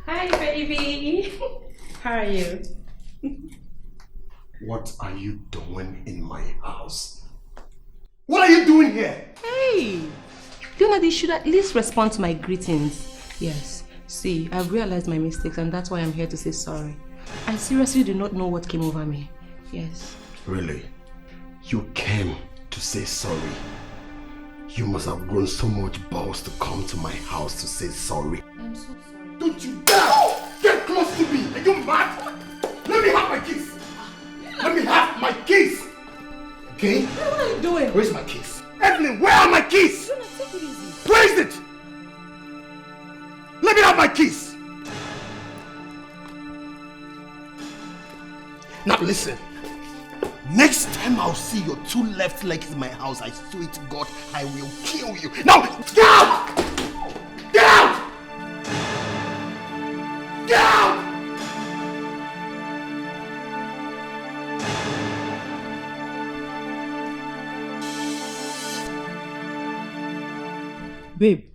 Speaker 11: Hi, baby. How are you?
Speaker 6: What are you doing in my house? What are you doing here?
Speaker 11: Hey! Leonard, you should at least respond to my greetings. Yes. See, I've realized my mistakes and that's why I'm here to say sorry. I seriously do not know what came over me. Yes.
Speaker 6: Really? You came to say sorry? You must have grown so much balls to come to my house to say sorry.
Speaker 11: I'm so sorry.
Speaker 6: Don't you dare get close to me! Are you mad? Let me have my keys! Let me have my keys! Okay?
Speaker 11: What are you doing?
Speaker 6: Where's my keys? Evelyn, where are my keys?
Speaker 11: Take it easy.
Speaker 6: Where is it? Let me have my keys! Now listen. Next time I'll see your two left legs in my house, I swear to God, I will kill you. Now, get out! Get out! Get out!
Speaker 11: Babe,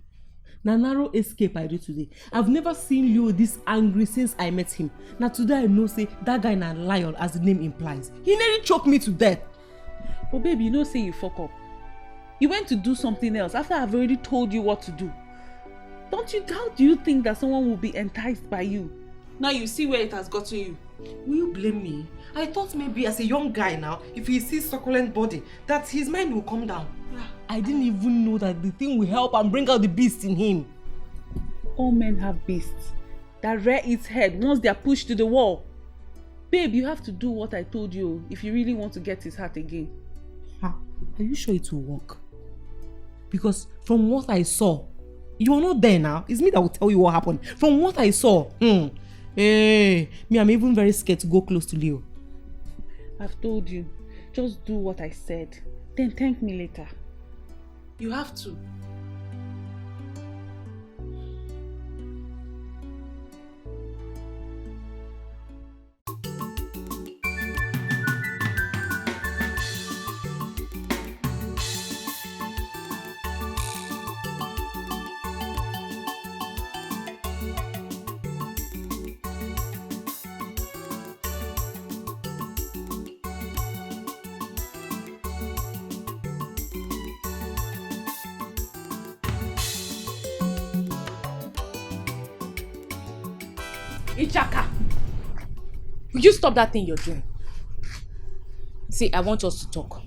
Speaker 11: na narrow escape I do today. I've never seen Leo this angry since I met him. Now today I know say that guy na lion as the name implies. He nearly choked me to death.
Speaker 7: But babe, you know say you fuck up. You went to do something else after I've already told you what to do. How do you think that someone will be enticed by you? Now you see where it has gotten you.
Speaker 11: Will you blame me? I thought maybe as a young guy now, if he sees succulent body, that his mind will come down. I didn't even know that the thing will help and bring out the beast in him.
Speaker 7: All men have beasts that rear its head once they are pushed to the wall. Babe, you have to do what I told you if you really want to get his heart again.
Speaker 11: Are you sure it will work? Because from what I saw, you are not there now. It's me that will tell you what happened. From what I saw, I'm even very scared to go close to Leo.
Speaker 7: I've told you, just do what I said. Then thank me later.
Speaker 9: You have to.
Speaker 4: Ichaka! Will you stop that thing you're doing? See, I want us to talk.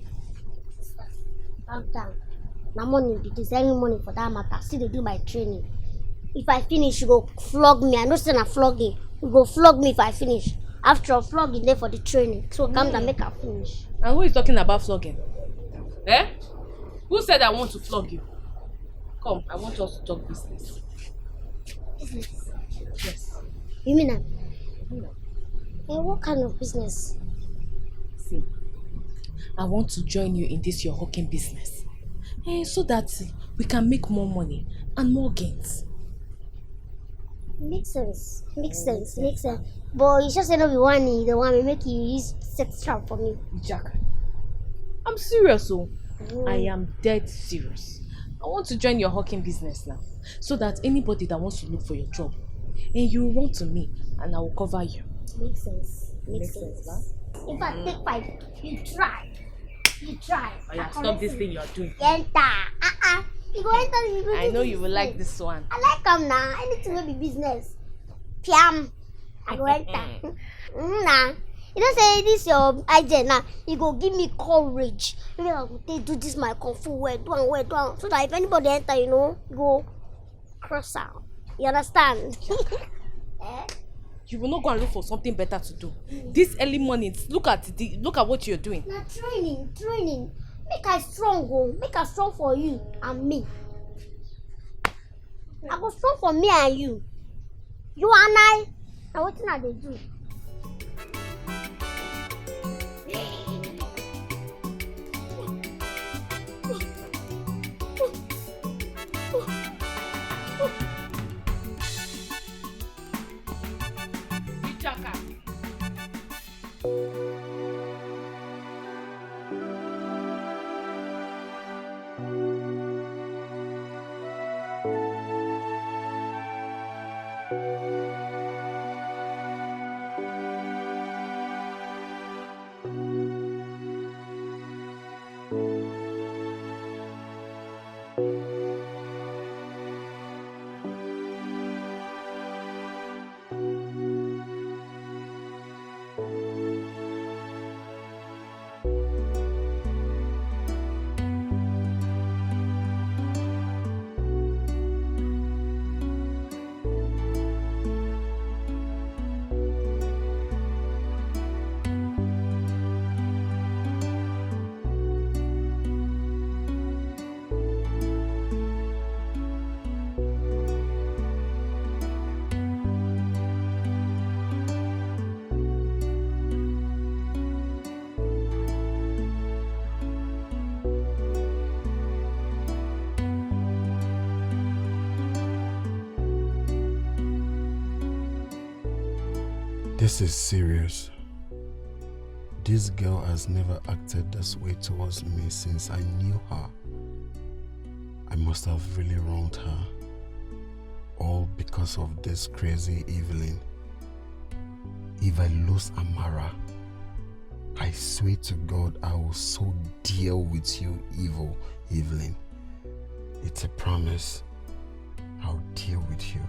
Speaker 2: Calm down. Now money be this, any money for that matter. See, they do my training. If I finish, you go flog me. I know saying I'm flogging. You go flog me if I finish. After all, flogging there for the training. So calm down, make her finish.
Speaker 4: And who is talking about flogging? Eh? Who said I want to flog you? Come, I want us to talk business.
Speaker 2: Business?
Speaker 4: Yes.
Speaker 2: You mean that? What kind of business?
Speaker 4: See, I want to join you in this your hawking business. So that we can make more money and more gains.
Speaker 2: Makes sense. Makes sense. But you just say no be one the one will make you use sex trap for me.
Speaker 4: Jack, I'm serious, I am dead serious. I want to join your hawking business now. So that anybody that wants to look for your job, and you run to me and I will cover you.
Speaker 2: Makes sense. Makes sense. If I take 5, you try.
Speaker 4: Oh yeah, stop this thing you're doing.
Speaker 2: Enter. You go enter.
Speaker 4: I know you will like this one.
Speaker 2: I like them now. Anything will be business. Piam. I go enter. Nah. You don't say this your agent now. You go give me courage. Maybe I go do this my kung fu way, do on. So that if anybody enter, go cross out. You understand?
Speaker 4: You will not go and look for something better to do. This early morning, look at what you're doing.
Speaker 2: Now training. Make her strong, make her strong for you and me. I go strong for me and you. You and I. Now what are they do?
Speaker 6: This is serious. This girl has never acted this way towards me since I knew her. I must have really wronged her. All because of this crazy Evelyn. If I lose Amara, I swear to God I will so deal with you, evil Evelyn. It's a promise. I'll deal with you.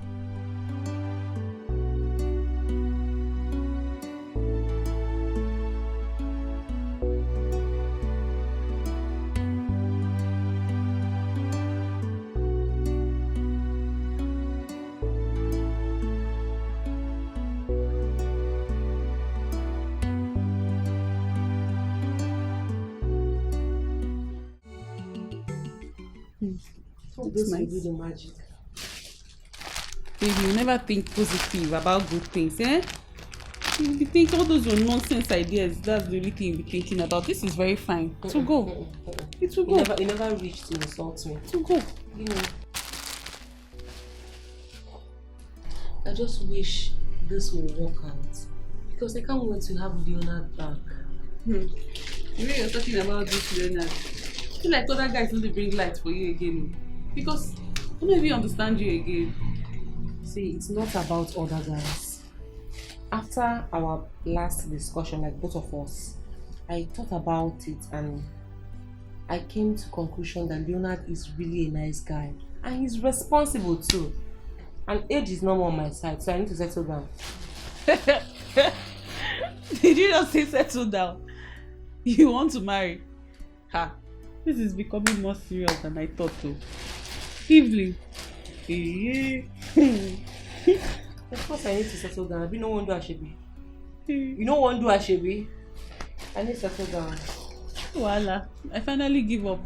Speaker 11: this will
Speaker 8: nice.
Speaker 11: do the magic.
Speaker 8: Baby, you never think positive about good things, eh? You be thinking all those your nonsense ideas. That's the only thing you be thinking about. This is very fine. To go. It will go.
Speaker 11: You never reached to insult me.
Speaker 8: To go.
Speaker 11: You know. I just wish this will work out. Because I can't wait to have Leonard back.
Speaker 8: The way you're talking about this, Leonard, I feel like other guys don't bring light for you again. Because I don't even understand you again.
Speaker 11: See, it's not about other guys. After our last discussion, like both of us, I thought about it and I came to conclusion that Leonard is really a nice guy. And he's responsible too. And age is not more on my side, so I need to settle down.
Speaker 8: Did you just say settle down? You want to marry? Ha! This is becoming more serious than I thought though. Evelyn.
Speaker 11: Of course I need to settle down. I no one do Ashebi. You know one do Ashebi? I need to settle down.
Speaker 8: Voila. I finally give up.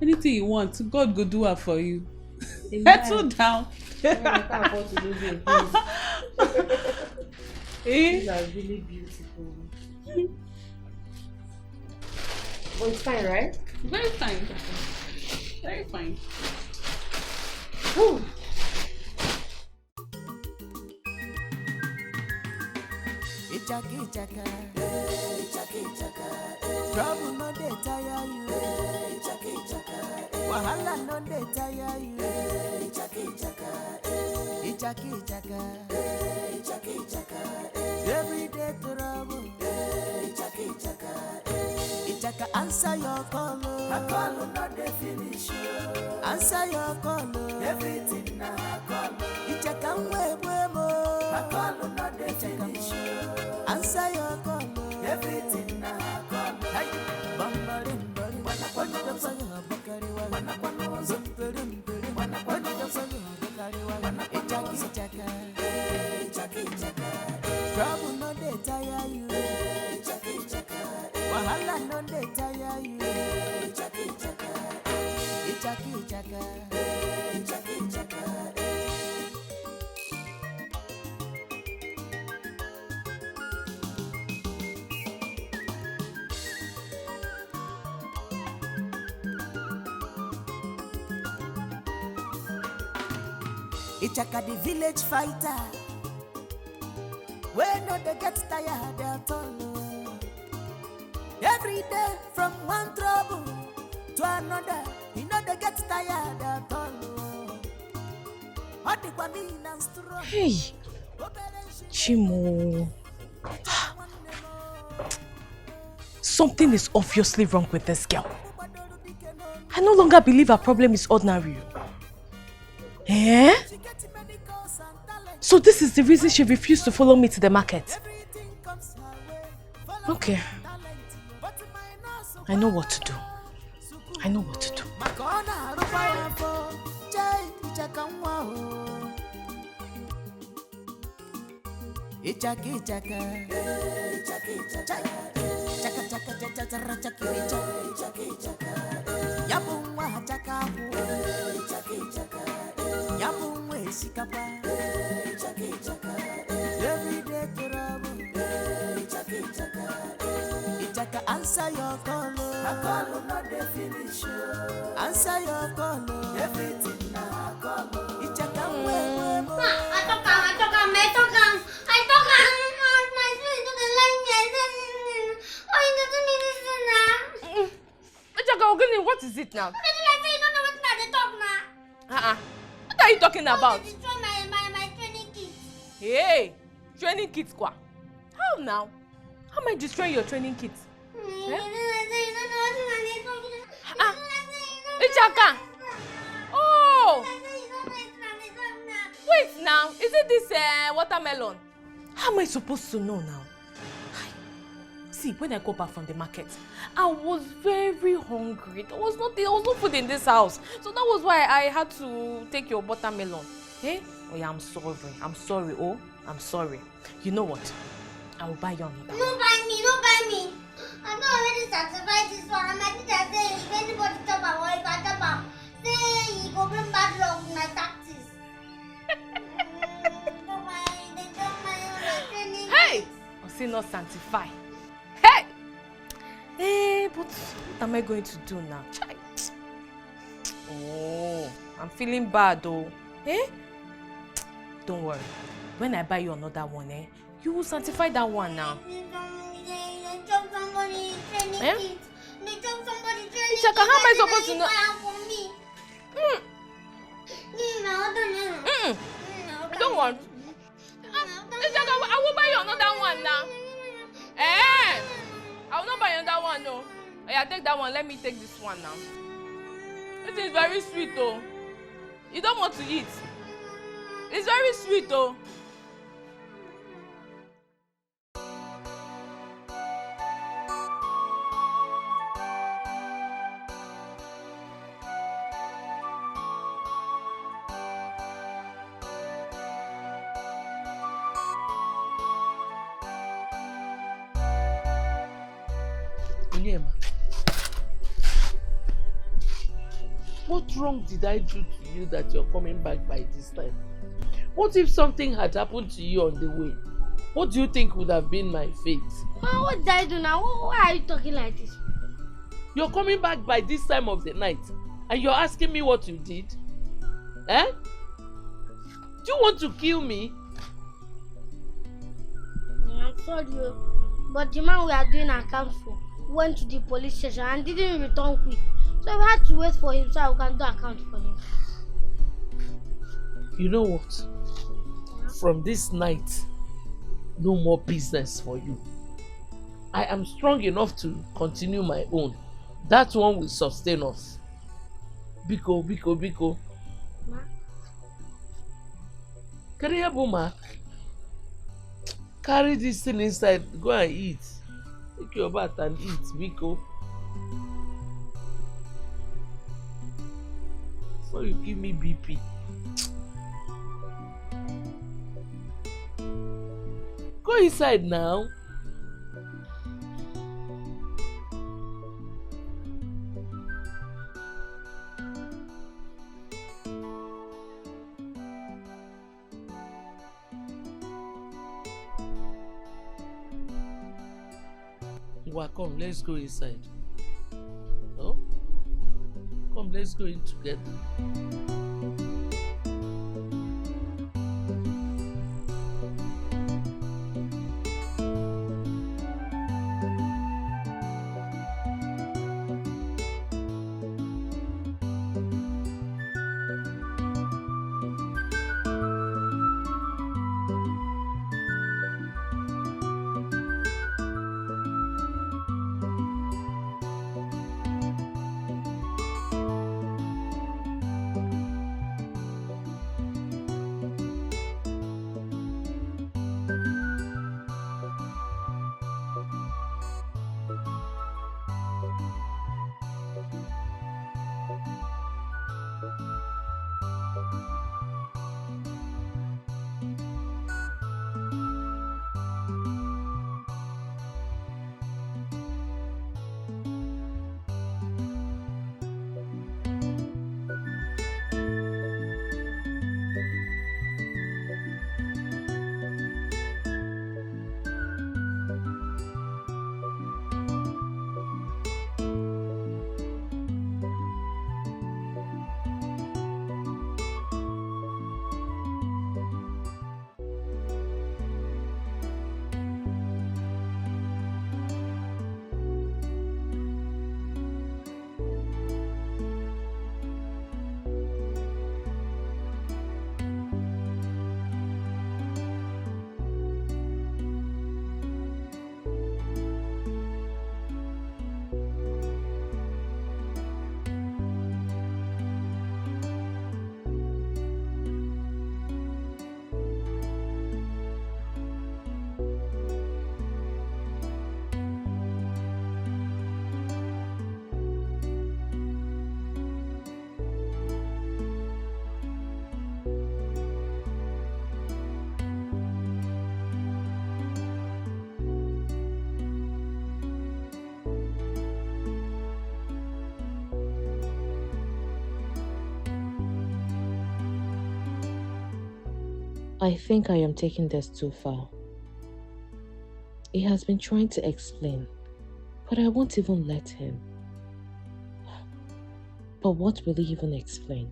Speaker 8: Anything you want, God go do it for you. Settle down.
Speaker 11: I can't afford to lose it. These are really beautiful. But it's fine, right?
Speaker 8: Very fine. Very fine.
Speaker 11: Whew.
Speaker 5: Ichaka, trouble no dey tire you. Wahala no dey tire you. Ichaka, every day trouble. Ichaka, answer your call. My call no dey finish. Answer your call. Everything na call. Ichaka mo. My call no dey finish. Answer your call. Everything na call. Hey, bambarim barim. Wanna bakari wa. Zumperim perim. Wanna bakari wa. Ichaka. Trouble no dey tire you. Wahala no dey tire you. Ichaka. Ichaka the village fighter. When no they get tired at all. Every day from one trouble to another, you know they get tired at all.
Speaker 4: Hey, Chimo. Something is obviously wrong with this girl. I no longer believe her problem is ordinary. Eh? So this is the reason she refused to follow me to the market. Okay. I know what to do.
Speaker 5: Answer your call. My call not the finish. Answer your call. Everything na call. Ichaka
Speaker 2: I talk. My spirit doesn't like me. Oh, he doesn't need this now.
Speaker 4: What is it now?
Speaker 2: You don't know what they talk now.
Speaker 4: What are you talking about?
Speaker 2: They destroy my training kit.
Speaker 4: Hey, training kit kwa? How now? How am I destroying your training kit? Ichaka! Oh! Wait now, is it this watermelon? How am I supposed to know now? See, when I go back from the market, I was very hungry. There was no food in this house. So that was why I had to take your watermelon. Hey? Oh yeah, I'm sorry. Oh, I'm sorry. You know what? I will buy you another.
Speaker 2: Don't buy me. I'm not already satisfied this one. I'm not just saying if anybody talk about what if I talk about say He go bring bad luck with my tactics. They don't mind training.
Speaker 4: Hey! I say not sanctify. Hey! Hey, but what am I going to do now? Chai. Oh, I'm feeling bad though. Eh? Don't worry. When I buy you another one, you will sanctify that one now.
Speaker 2: They chop somebody training
Speaker 4: Eh?
Speaker 2: kids. They chop somebody training
Speaker 4: Shaka, how am I
Speaker 2: kids
Speaker 4: supposed to know?
Speaker 2: for me.
Speaker 4: Don't worry. Shaka, I will buy you another one now. Eh? I will not buy another one, no. Yeah, take that one. Let me take this one now. It is very sweet, though. You don't want to eat. It's very sweet, though.
Speaker 9: Onyema, what wrong did I do to you that you're coming back by this time? What if something had happened to you on the way? What do you think would have been my fate?
Speaker 2: Ma, what did I do now? Why are you talking like this?
Speaker 9: You're coming back by this time of the night and you're asking me what you did? Eh? Do you want to kill me?
Speaker 2: I'm sorry, but the man we are doing account for went to the police station and didn't return quick. So we had to wait for him so I can do account for him.
Speaker 9: You know what? From this night, no more business for you. I am strong enough to continue my own. That one will sustain us. Biko, Biko, Biko.
Speaker 2: Ma?
Speaker 9: Buma. Carry this thing inside. Go and eat. Take your bath and eat, Biko. So you give me BP. Go inside now. Come, let's go inside. Oh? Come, let's go in together.
Speaker 12: I think I am taking this too far. He has been trying to explain, but I won't even let him. But what will he even explain?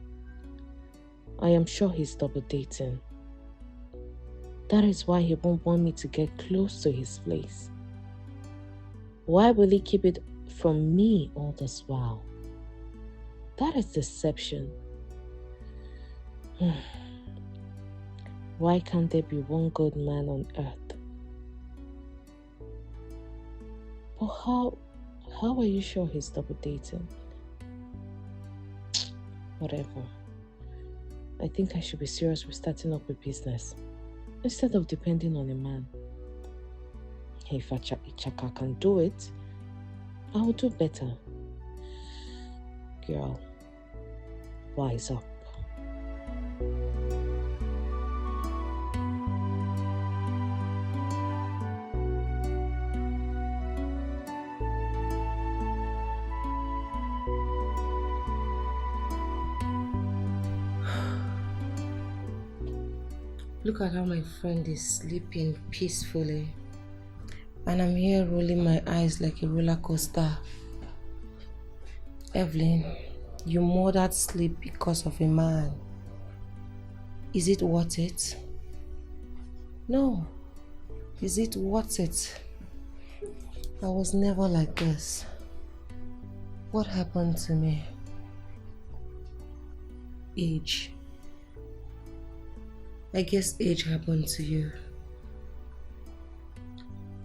Speaker 12: I am sure he's double dating. That is why he won't want me to get close to his place. Why will he keep it from me all this while? That is deception. Why can't there be one good man on earth? But how are you sure he's double dating? Whatever. I think I should be serious with starting up a business instead of depending on a man. If Ichaka can do it, I will do better. Girl, wise up.
Speaker 10: Look at how my friend is sleeping peacefully. And I'm here rolling my eyes like a roller coaster. Evelyn, you murdered sleep because of a man. Is it worth it? No. Is it worth it? I was never like this. What happened to me? Age. I guess age happened to you.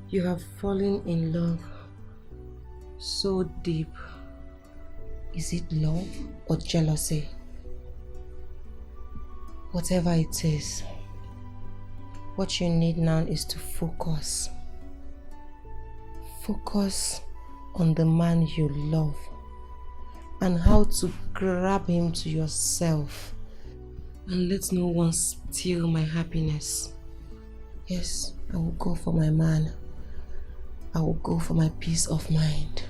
Speaker 10: You have fallen in love so deep. Is it love or jealousy? Whatever it is, what you need now is to focus. Focus on the man you love and how to grab him to yourself. And let no one steal my happiness. Yes, I will go for my man. I will go for my peace of mind.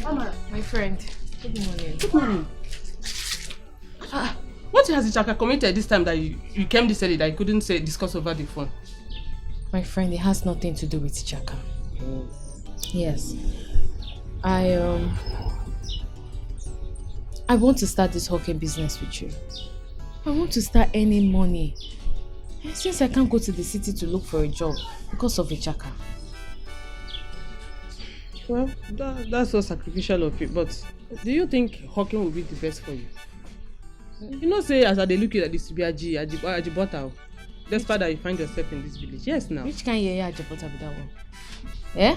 Speaker 7: Mama,
Speaker 4: my friend.
Speaker 7: Good morning. Good morning. What has Ichaka committed this time that you came this early that you couldn't discuss over the phone?
Speaker 4: My friend, it has nothing to do with Ichaka. Yes. I want to start this hockey business with you. I want to start earning money. Since I can't go to the city to look for a job because of Ichaka.
Speaker 7: Well, that's so sacrificial of you, but do you think hockey will be the best for you? You know, say as I look at this to be Ajibota, despite that you find yourself in this village. Yes, now.
Speaker 4: Which kind of Ajibota be that one? Eh?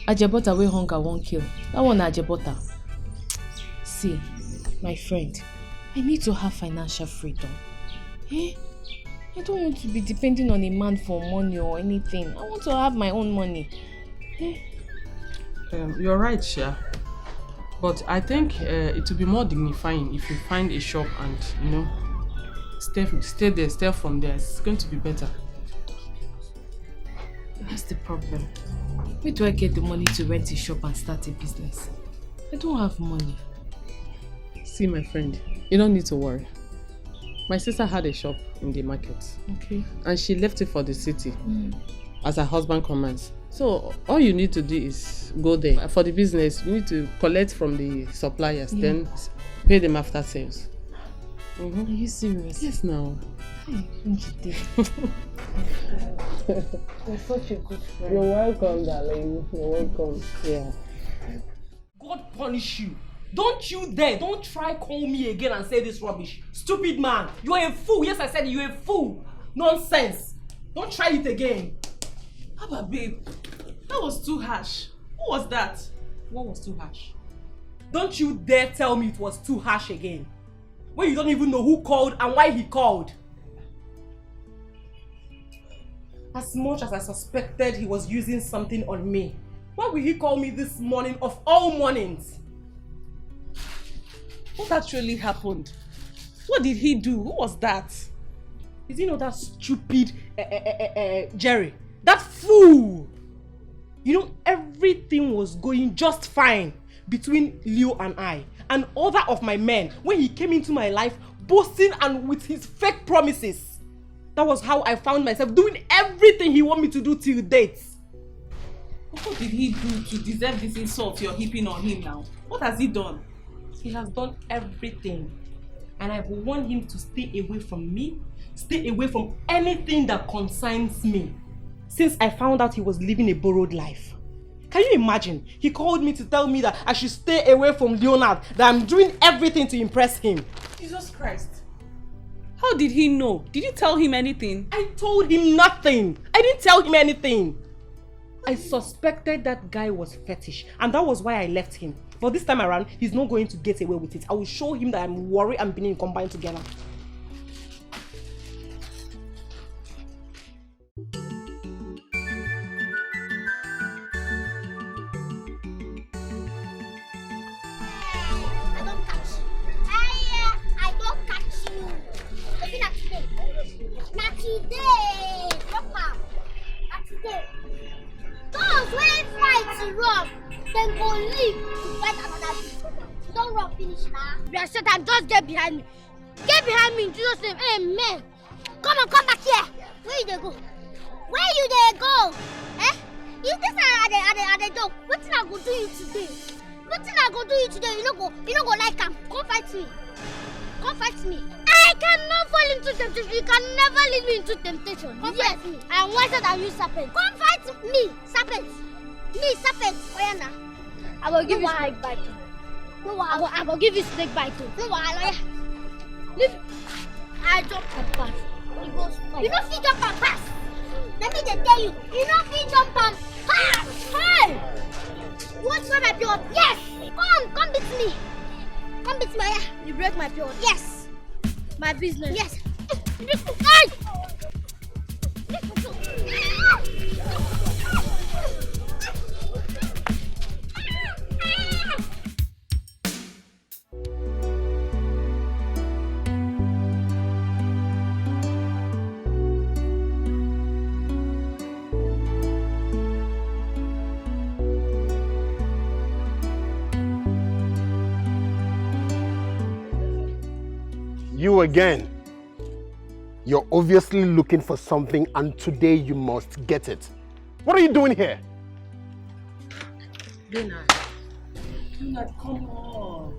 Speaker 4: Ajibota wey hunger won't kill. That one Ajibota. See, my friend, I need to have financial freedom. Eh? I don't want to be depending on a man for money or anything. I want to have my own money. Eh?
Speaker 7: You're right, Sha. But I think it will be more dignifying if you find a shop and, you know, stay there, stay from there. It's going to be better.
Speaker 4: That's the problem. Where do I get the money to rent a shop and start a business? I don't have money.
Speaker 7: See, my friend, you don't need to worry. My sister had a shop in the market.
Speaker 4: Okay.
Speaker 7: And she left it for the city as her husband commands. So all you need to do is go there. For the business, you need to collect from the suppliers, then pay them after sales.
Speaker 4: Are you serious?
Speaker 7: Yes, now.
Speaker 4: Hey, you're such a good friend.
Speaker 7: You're welcome, darling. You're welcome. Yeah.
Speaker 11: God punish you. Don't you dare. Don't try call me again and say this rubbish. Stupid man. You are a fool. Yes, I said you're a fool. Nonsense. Don't try it again.
Speaker 3: Haba, babe, that was too harsh.
Speaker 11: Who was that? What was too harsh? Don't you dare tell me it was too harsh again. When you don't even know who called and why he called. As much as I suspected he was using something on me, why will he call me this morning of all mornings?
Speaker 8: What actually happened? What did he do? Who was that?
Speaker 11: Is he not that stupid Jerry? That fool! You know, everything was going just fine between Leo and I and other of my men when he came into my life boasting and with his fake promises. That was how I found myself doing everything he wanted me to do till date.
Speaker 8: What did he do to deserve this insult you're heaping on him now? What has he done?
Speaker 11: He has done everything. And I've warned him to stay away from me, stay away from anything that concerns me. Since I found out he was living a borrowed life. Can you imagine? He called me to tell me that I should stay away from Leonard, that I'm doing everything to impress him.
Speaker 8: Jesus Christ. How did he know? Did you tell him anything?
Speaker 11: I told him nothing. I didn't tell him anything. I suspected that guy was fetish, and that was why I left him. But this time around, he's not going to get away with it. I will show him that I'm Worry and Benin combined together.
Speaker 2: Those when fight run, then go leave to fight another people. Don't run finish now. You are Satan, just get behind me. Get behind me in Jesus' name. Amen. Come on, come back here. Where you they go? Where you they go? Eh? If this are the dog, what thing I go do you today? What thing I go do you today? You don't go like him. Come fight me. Come fight me. I cannot fall into temptation. You can never lead me into temptation. Come fight me. I am wiser than you, serpent. Come fight me, serpent. Me, serpent. Oyana. I will give you snake bite too. No, I will give you snake bite too. No, leave. I jump and pass. You don't fit jump and pass. Let me just tell you. You don't fit jump and pass. Hey! What's my period? Yes! Come beat me. Come beat me. You break my period. Yes. My business. Yes. Hey!
Speaker 6: You again. You're obviously looking for something and today you must get it. What are you doing here?
Speaker 11: Leonard, come on.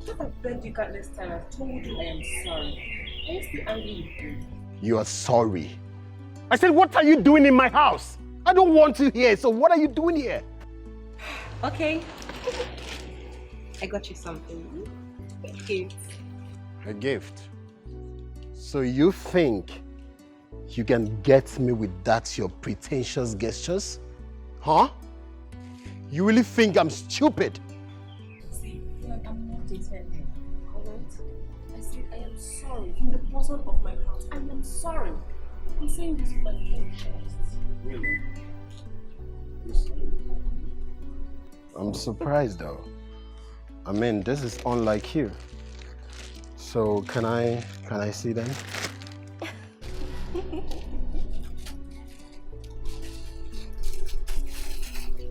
Speaker 11: Just I begged you countless times. I told you I am sorry. Are you still angry with me?
Speaker 6: You are sorry. I said, what are you doing in my house? I don't want you here, so what are you doing here?
Speaker 11: Okay. I got you something. A gift.
Speaker 6: A gift? So you think you can get me with that your pretentious gestures? Huh? You really think I'm stupid?
Speaker 11: See, I'm not intending, alright? I said I am sorry from the bottom of my heart. I am sorry. I'm saying this with my full chest.
Speaker 6: Really? I'm surprised though. I mean, this is unlike you. So can I see them?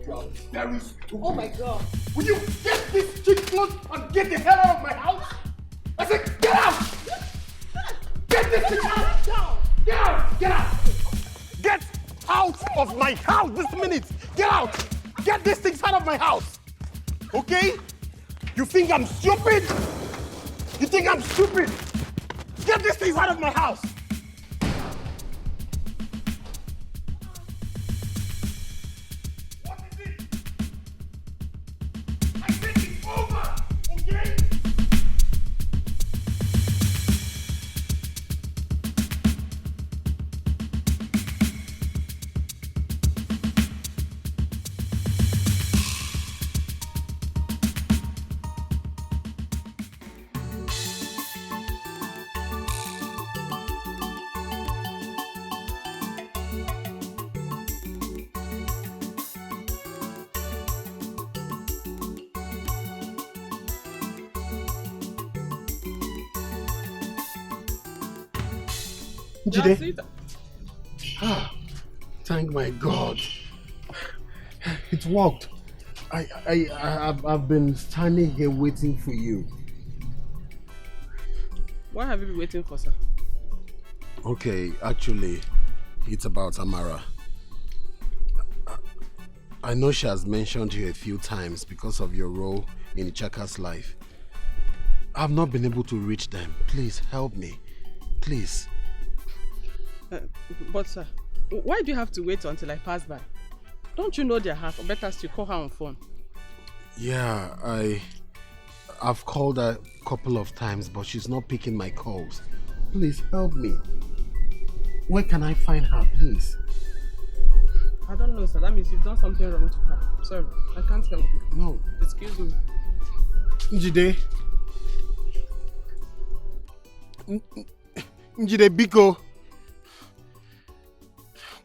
Speaker 13: You're very stupid.
Speaker 11: Oh my God.
Speaker 13: Will you get this cheap clothes and get the hell out of my house? I said, get out! Get this thing out! Get out! Get out!
Speaker 6: Get out of my house this minute! Get out! Get these things out of my house! Okay? You think I'm stupid? You think I'm stupid? Get these things out of my house!
Speaker 13: What is it? I said it's over! Okay?
Speaker 6: Jide. Thank my God. It worked. I've been standing here waiting for you.
Speaker 7: What have you been waiting for, sir?
Speaker 6: Okay, actually, it's about Amara. I know she has mentioned you a few times because of your role in Chaka's life. I've not been able to reach them. Please help me. Please.
Speaker 7: But sir, why do you have to wait until I pass by? Don't you know their heart, or better still call her on phone?
Speaker 6: Yeah, I've called her a couple of times, but she's not picking my calls. Please help me. Where can I find her, please?
Speaker 7: I don't know, sir. That means you've done something wrong to her. Sorry, I can't help you.
Speaker 6: No.
Speaker 7: Excuse me.
Speaker 6: Njide. Njide, Biko.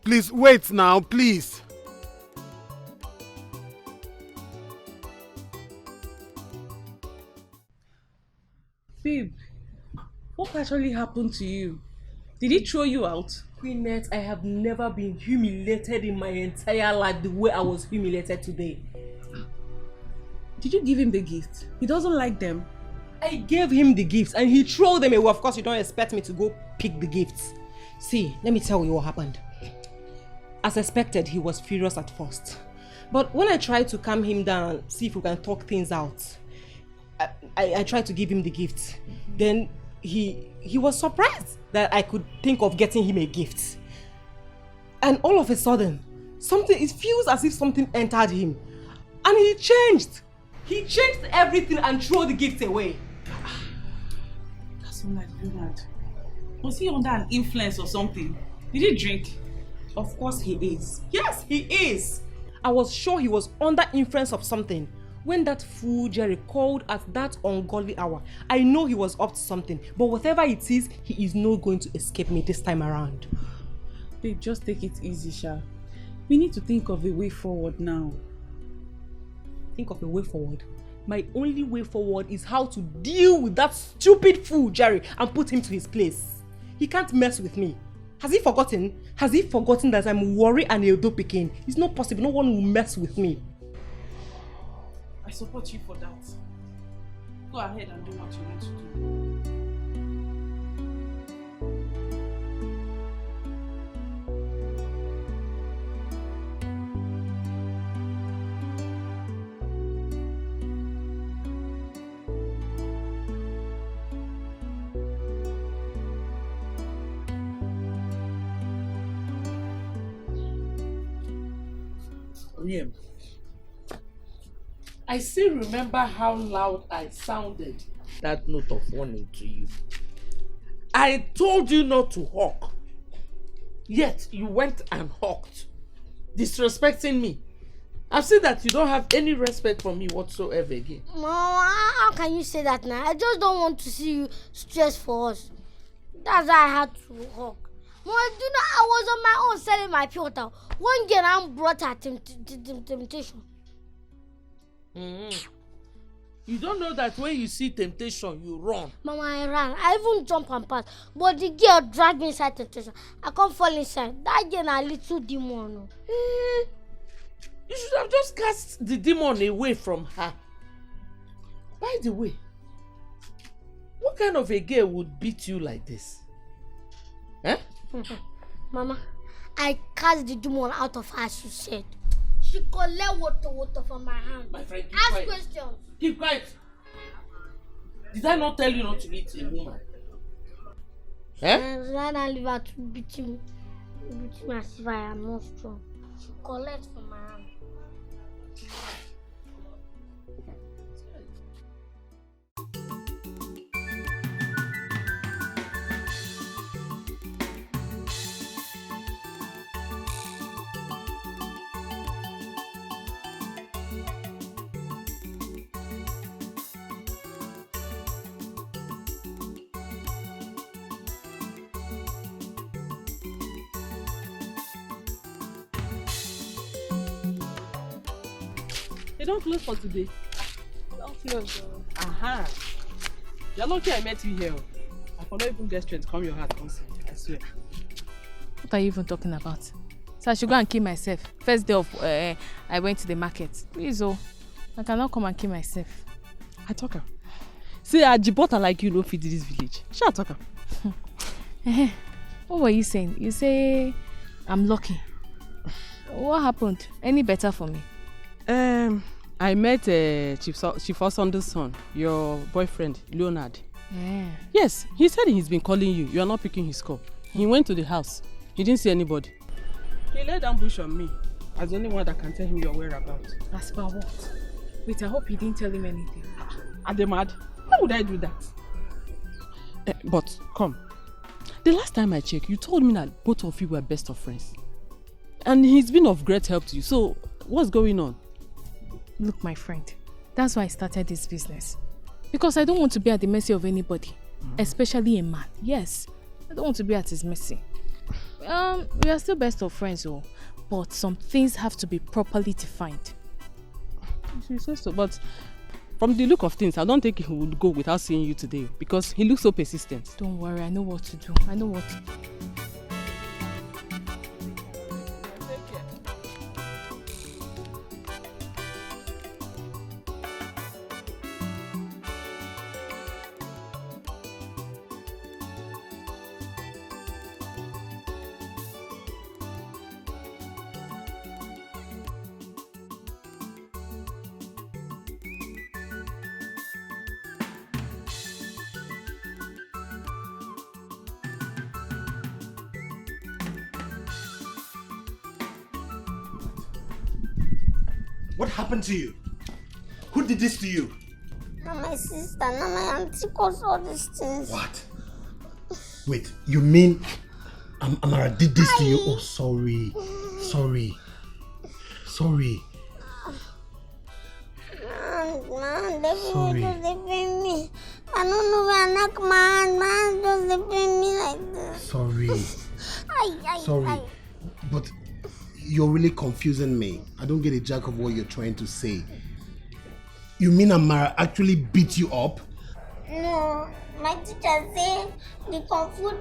Speaker 6: Please, wait now, please.
Speaker 4: Babe, what actually happened to you? Did he throw you out?
Speaker 11: Queenette, I have never been humiliated in my entire life the way I was humiliated today.
Speaker 4: Did you give him the gift? He doesn't like them.
Speaker 11: I gave him the gifts and he threw them away. Of course, you don't expect me to go pick the gifts. See, let me tell you what happened. As expected, he was furious at first. But when I tried to calm him down and see if we can talk things out, I tried to give him the gift. Then he was surprised that I could think of getting him a gift. And all of a sudden, it feels as if something entered him. And he changed. He changed everything and threw the gift away.
Speaker 4: That's not like Was he under an influence or something? Did he drink?
Speaker 11: Of course he is. Yes, he is. I was sure he was under influence of something. When that fool Jerry called at that ungodly hour, I know he was up to something. But whatever it is, he is not going to escape me this time around.
Speaker 4: Babe, just take it easy, Sha. We need to think of a way forward now.
Speaker 11: Think of a way forward? My only way forward is how to deal with that stupid fool Jerry and put him to his place. He can't mess with me. Has he forgotten? Has he forgotten that I'm Worry and Edo Pekin? It's not possible. No one will mess with me.
Speaker 4: I support you for that. Go ahead and do what you want to do.
Speaker 9: William, I still remember how loud I sounded that note of warning to you. I told you not to hawk, yet you went and hawked, disrespecting me. I've seen that you don't have any respect for me whatsoever again.
Speaker 2: Mama, how can you say that now? I just don't want to see you stress for us. That's why I had to hawk. Mama, do you know I was on my own selling my pure water. One girl I brought her temptation.
Speaker 9: You don't know that when you see temptation, you run.
Speaker 2: Mama, I ran. I even jump and pass. But the girl dragged me inside temptation. I can't fall inside. That girl a little demon.
Speaker 9: You should have just cast the demon away from her. By the way, what kind of a girl would beat you like this? Eh?
Speaker 2: Mama, I cast the demon out of her, she said. She collect water from my hand.
Speaker 9: My friend, keep
Speaker 2: Ask
Speaker 9: quiet.
Speaker 2: questions.
Speaker 9: Keep quiet. Did I not tell you not to eat a woman? Eh?
Speaker 2: Right now, leave her to beat me. Beat me as if I am not strong. She collect from my hand.
Speaker 7: They don't close for today.
Speaker 2: Don't close.
Speaker 7: Aha. You're lucky I met you here. I cannot even get strength to calm your heart, honestly. I swear.
Speaker 4: What are you even talking about? So I should go and kill myself. First day of I went to the market. Please, oh, I cannot come and kill myself.
Speaker 7: I talk her. See, a Jibota like you no fit this village. Shall I talk her?
Speaker 4: What were you saying? You say I'm lucky. What happened? Any better for me?
Speaker 7: I met Chief Osondo's son, your boyfriend, Leonard.
Speaker 4: Yeah.
Speaker 7: Yes, he said he's been calling you. You are not picking his call. He went to the house. He didn't see anybody. He laid ambush on me as the only one that can tell him your whereabouts.
Speaker 4: As per what? Wait, I hope you didn't tell him anything.
Speaker 7: Are they mad? Why would I do that? But come. The last time I checked, you told me that both of you were best of friends. And he's been of great help to you. So, what's going on?
Speaker 4: Look, my friend, that's why I started this business. Because I don't want to be at the mercy of anybody. Especially a man. Yes, I don't want to be at his mercy. We are still best of friends, oh, but some things have to be properly defined.
Speaker 7: She says so, but from the look of things, I don't think he would go without seeing you today because he looks so persistent.
Speaker 4: Don't worry, I know what to do. I know what to do.
Speaker 13: What happened to you? Who did this to you?
Speaker 2: Now my sister, now my auntie caused all these things.
Speaker 13: What? Wait, you mean Amara did this to you? Oh, sorry. Sorry.
Speaker 2: Man, they pay me. I don't know where I knock man just pay me like this.
Speaker 13: Sorry. Sorry. But you're really confusing me. I don't get a jack of what you're trying to say. You mean Amara actually beat you up?
Speaker 2: No, my teacher said the kung fu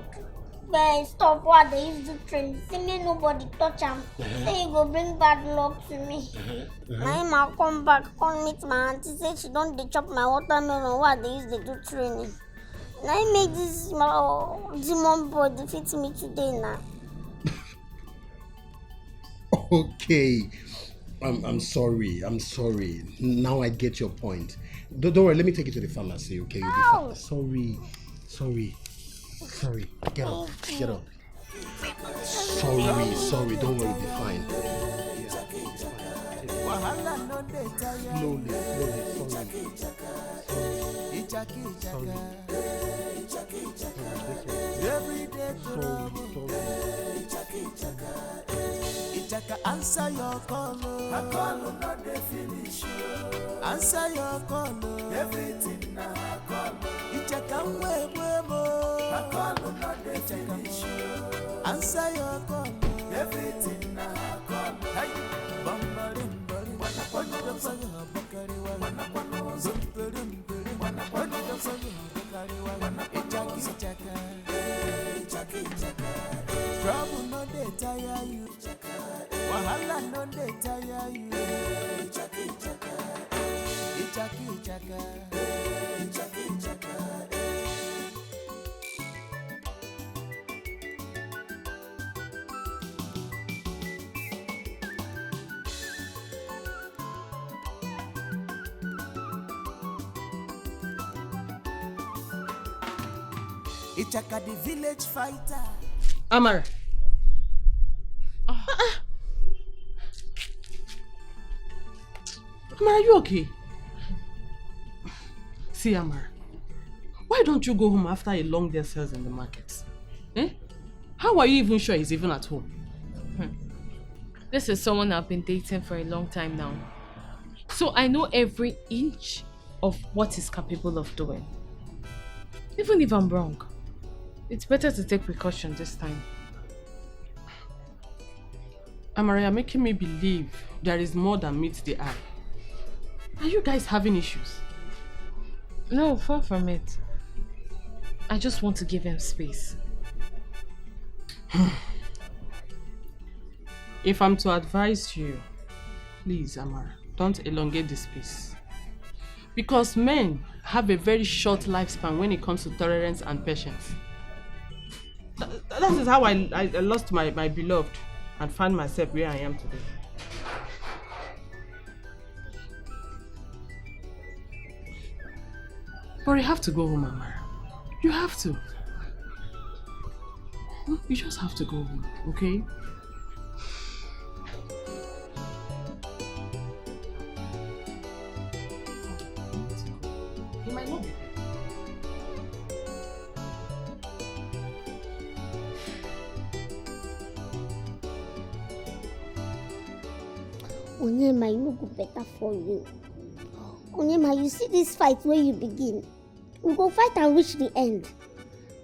Speaker 2: stuff what they used to train. Say me nobody touch him. Say you go bring bad luck to me. Now I come back, come meet my auntie. Say she don't chop my watermelon what they used to do training. Now I make this demon boy defeat me today now.
Speaker 13: Okay. I'm sorry. Now I get your point. Don't worry, let me take you to the pharmacy, okay? You'll be fine. Sorry. Get up. Sorry. Don't worry, you'll be fine. Slowly.
Speaker 5: Ichaka, answer your call. My call not the finish. Answer your call. Everything now I call. Ichaka, my call not the finish. Answer your call. Everything now I call. Hey, bambarim. Trouble no dey tire you, wahala no dey tire you. Ichaka. Ichaka the village fighter.
Speaker 7: Amara. Amara, are you okay? See, Amara, why don't you go home after a long day sales in the market? How are you even sure he's even at home?
Speaker 4: This is someone I've been dating for a long time now. So I know every inch of what he's capable of doing. Even if I'm wrong, it's better to take precaution this time.
Speaker 7: Amara, you're making me believe there is more than meets the eye. Are you guys having issues?
Speaker 4: No, far from it. I just want to give him space.
Speaker 7: If I'm to advise you, please, Amara, don't elongate this piece. Because men have a very short lifespan when it comes to tolerance and patience. That is how I lost my beloved and found myself where I am today. But you have to go home, Amara. You have to. You just have to go home, okay? You might not be.
Speaker 2: Onyema, you no go better for you. Onyema, you see this fight where you begin. We go fight and reach the end.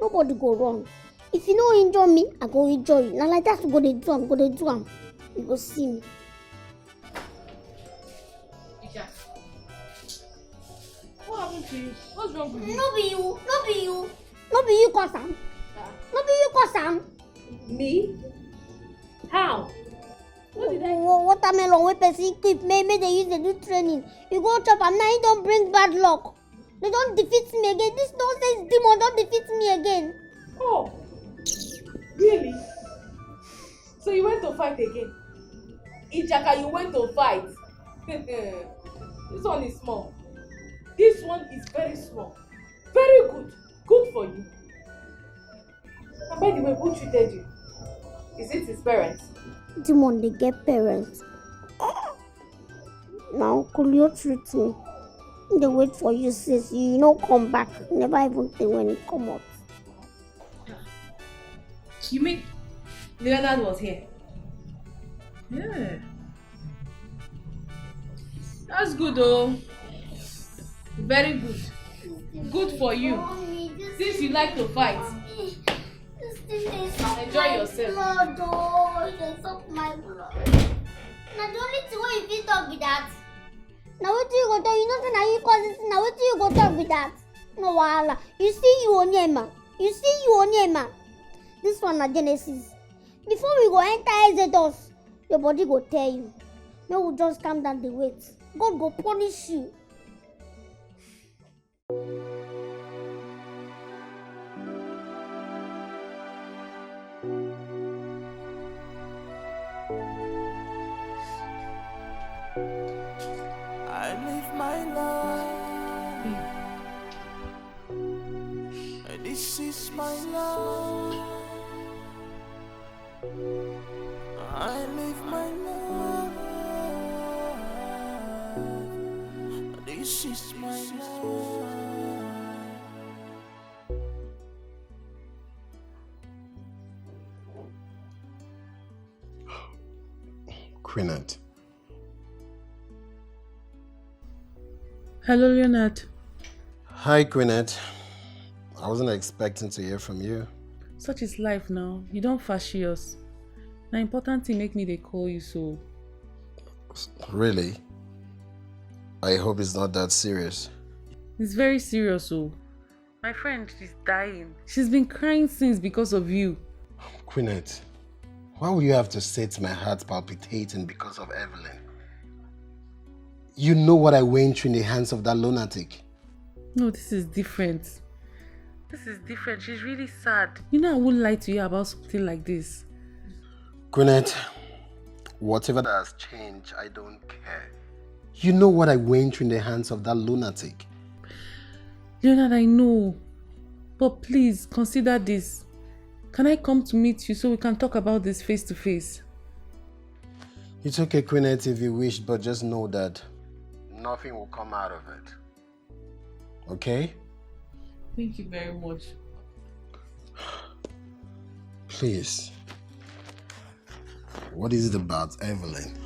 Speaker 2: Nobody go wrong. If you no injure me, I go injure you. Now like that, we go dey do am. You go see me.
Speaker 4: Isha, what happened to you? What's wrong with you?
Speaker 2: No be you cause am. No be you cause am.
Speaker 4: Me? How?
Speaker 2: Watermelon wey person keep, make they use dey do training. You go chop am now, you don bring bad luck. They don't defeat me again. This nonsense demon don't defeat me again.
Speaker 4: Oh, really? So you went to fight again? Ichaka, you went to fight? This one is small. This one is very small. Very good. Good for you. And by the way, who treated you? Is it his parents?
Speaker 2: Demon, they get parents. Now, could you treat me? They wait for you, sis. You no come back. Never even think when it come out.
Speaker 4: You mean Leonard was here? Yeah. That's good though. Very good. Good for you. Since you like to fight. Enjoy yourself.
Speaker 2: Blood, oh, they suck my blood. Now the only thing where you fit talk with that. Now what do you go talk? You know say now you cause this. Now what do you go talk with that? No wahala. You see you Onyema. This one na Genesis. Before we go enter Exodus, your body go tell you. No, we just calm down the weight. God go punish you.
Speaker 5: I live my life. This is my life. I live my life. This is my life.
Speaker 6: Quinette.
Speaker 7: Hello, Leonard.
Speaker 6: Hi, Quinette. I wasn't expecting to hear from you.
Speaker 7: Such is life now. You don't fashi us. Now important thing make me they call you so.
Speaker 6: Really? I hope it's not that serious.
Speaker 7: It's very serious, oh. My friend, she's dying. She's been crying since because of you.
Speaker 6: Quinette, why would you have to set my heart palpitating because of Evelyn? You know what I went through in the hands of that lunatic.
Speaker 7: No, this is different. This is different. She's really sad. You know I wouldn't lie to you about something like this.
Speaker 6: Quinette, whatever that has changed, I don't care. You know what I went through in the hands of that lunatic.
Speaker 7: Leonard, I know. But please, consider this. Can I come to meet you so we can talk about this face to face?
Speaker 6: It's okay, Quinette, if you wish, but just know that nothing will come out of it. Okay?
Speaker 7: Thank you very much.
Speaker 6: Please. What is it about Evelyn?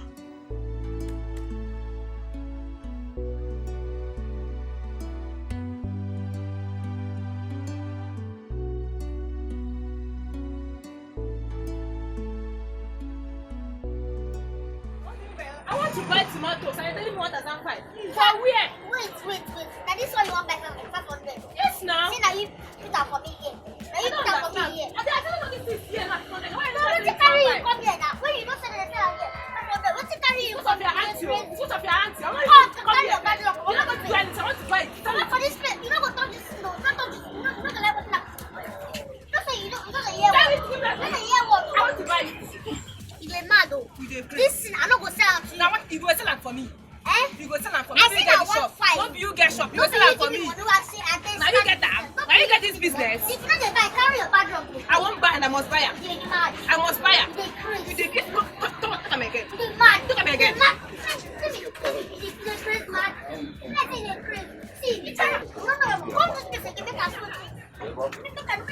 Speaker 4: I want to buy tomatoes and I tell him 1,500.
Speaker 2: For where? Wait. Now this one you want back from 500.
Speaker 4: Yes, now.
Speaker 2: See now you put that for me here. Now you put that for me here.
Speaker 4: I don't know this is here now.
Speaker 2: No, let's carry you come here now. When you don't say that
Speaker 3: it. I'm not
Speaker 2: Oh,
Speaker 3: even come
Speaker 2: carry
Speaker 3: here.
Speaker 2: your bad luck.
Speaker 3: You're not going to do anything. I want to buy it.
Speaker 2: Come for this place. You don't go touch this. No, don't touch this. You don't go let me. Don't say you don't hear
Speaker 3: Tell
Speaker 2: what.
Speaker 3: it to me.
Speaker 2: Don't hear what.
Speaker 3: I want to buy it.
Speaker 2: You dey mad oh.
Speaker 3: You dey crazy.
Speaker 2: This thing I no go sell am to you.
Speaker 3: Now what? You go sell am for me.
Speaker 2: Eh?
Speaker 3: You go sell am for me.
Speaker 2: I
Speaker 3: No be
Speaker 2: say
Speaker 3: you get
Speaker 2: I
Speaker 3: the
Speaker 2: want
Speaker 3: shop.
Speaker 2: fight.
Speaker 3: No be you get shop. You
Speaker 2: No
Speaker 3: go
Speaker 2: be
Speaker 3: sell am
Speaker 2: you
Speaker 3: for
Speaker 2: give me
Speaker 3: me.
Speaker 2: money wey I say I dey.
Speaker 3: Now you get that. Now you get this business.
Speaker 2: If you no dey buy, carry your bad luck.
Speaker 3: I won't buy and I must buy am.
Speaker 2: You dey mad.
Speaker 3: I must buy am.
Speaker 2: You dey crazy.
Speaker 3: You dey get look am again.
Speaker 2: You dey mad.
Speaker 3: Look at me again.
Speaker 2: You dey mad. You dey crazy mad. Let's say you dey crazy. See, you try to come this place again, make I show you. Make I know.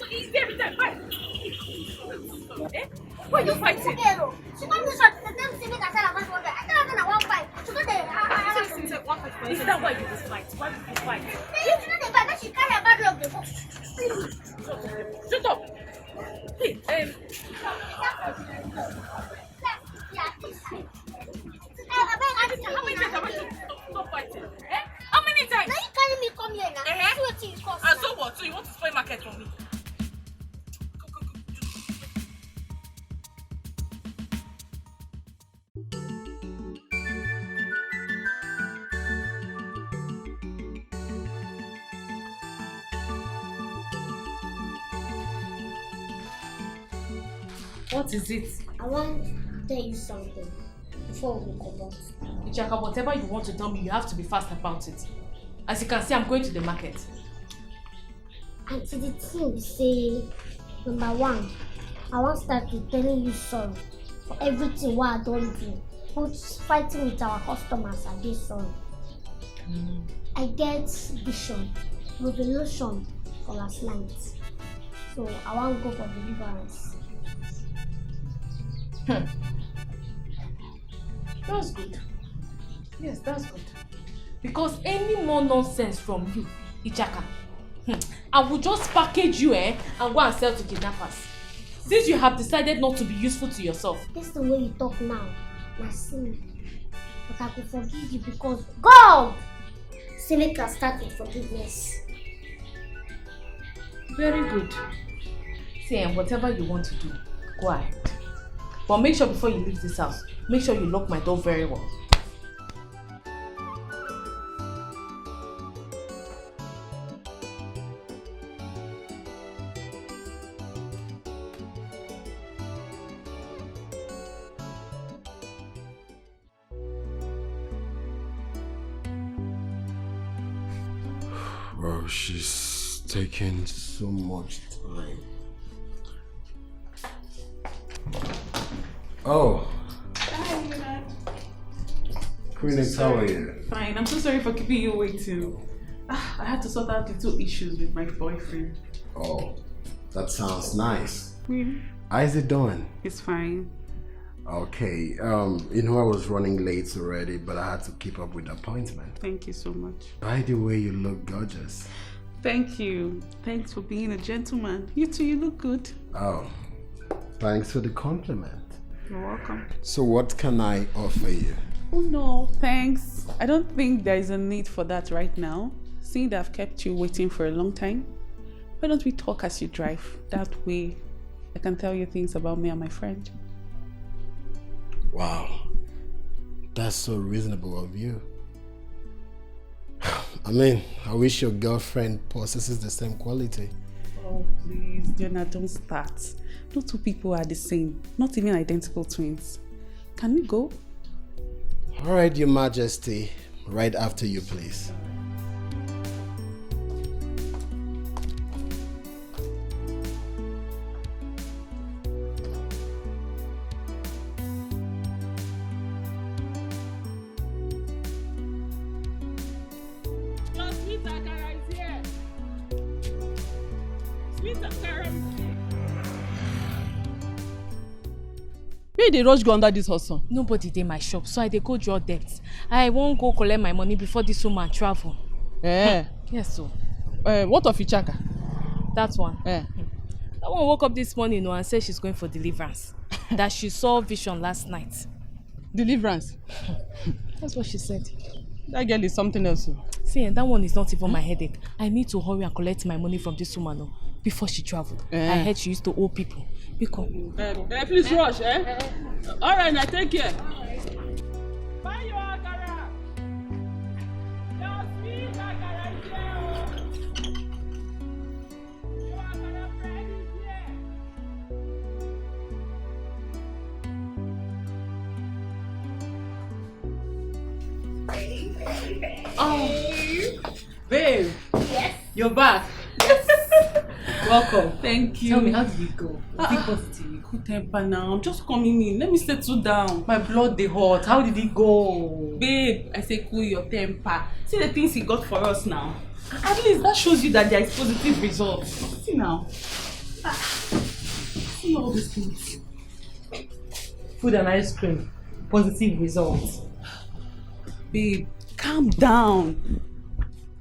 Speaker 3: He's there with that fight. Eh? Why are you fighting?
Speaker 2: She want me shot. The them say make I tell her 100. I tell her I want fight. She go there.
Speaker 3: Is that why you just fight? Why did you fight?
Speaker 2: She no dey fight. Make she carry her bad luck dey go.
Speaker 3: Shut up. Hey, how many times have I told you to stop fighting? Eh? How many times?
Speaker 2: Now you carry me come here now. See wetin you cause.
Speaker 3: And so what? So you want to spoil market for me? What is it?
Speaker 2: I want to tell you something before we come out.
Speaker 4: Ichaka, whatever you want to tell me, you have to be fast about it. As you can see, I'm going to the market.
Speaker 2: And to the thing say, number one, I want to start with telling you sorry for everything what I don't do. Both fighting with our customers and this sorry. I get vision, revelation for last night. So I want to go for deliverance.
Speaker 4: That's good. Yes, that's good. Because any more nonsense from you, Ichaka, I will just package you and go and sell to kidnappers. Since you have decided not to be useful to yourself.
Speaker 2: This is the way you talk now. Now sin. But I will forgive you because God say make us start with forgiveness.
Speaker 4: Very good. See, and whatever you want to do, go ahead. But make sure before you leave this house, make sure you lock my door very well.
Speaker 6: Bro, she's taking so much time. Oh.
Speaker 8: Hi,
Speaker 6: Queenix, how are you?
Speaker 8: fine. I'm so sorry for keeping you waiting. I had to sort out little issues with my boyfriend.
Speaker 6: Oh, that sounds nice.
Speaker 8: Really?
Speaker 6: How's it doing?
Speaker 8: It's fine.
Speaker 6: Okay, you know I was running late already, but I had to keep up with the appointment.
Speaker 8: Thank you so much.
Speaker 6: By the way, you look gorgeous.
Speaker 8: Thank you. Thanks for being a gentleman. You too, you look good.
Speaker 6: Oh, thanks for the compliment.
Speaker 8: You're welcome.
Speaker 6: So what can I offer you?
Speaker 8: Oh no, thanks. I don't think there is a need for that right now. Seeing that I've kept you waiting for a long time, why don't we talk as you drive? That way I can tell you things about me and my friend.
Speaker 6: Wow, that's so reasonable of you. I mean, I wish your girlfriend possesses the same quality.
Speaker 8: Oh please, Jonah, don't start. No two people are the same, not even identical twins. Can we go?
Speaker 6: All right, Your Majesty, right after you, please.
Speaker 4: Your sweet Akara is here. Sweet Akara is here.
Speaker 7: Where they rush go under this hustle?
Speaker 4: Nobody dey my shop, so I dey go draw debt. I won't go collect my money before this woman travel. Yes, so.
Speaker 7: What of Ichaka?
Speaker 4: That one. That one woke up this morning and said she's going for deliverance. That she saw vision last night.
Speaker 7: Deliverance?
Speaker 4: That's what she said.
Speaker 7: That girl is something else.
Speaker 4: See, that one is not even my headache. I need to hurry and collect my money from this woman. before she traveled. I heard she used to owe people. Because
Speaker 7: please rush, All right, now take care. Buy your akara. Your sweet akara is here. Your akara bread is here.
Speaker 11: Oh, babe.
Speaker 2: Yes.
Speaker 11: You're back. Welcome.
Speaker 7: Thank you.
Speaker 11: Tell me, how did it go? Was it positive?
Speaker 7: Good temper now. I'm just coming in. Let me settle down.
Speaker 11: My blood dey hot. How did it go?
Speaker 7: Babe, I say cool your temper. See the things he got for us now. At least that shows you that there is positive results. See now. See all these things.
Speaker 11: Food and ice cream. Positive results.
Speaker 7: Babe, calm down.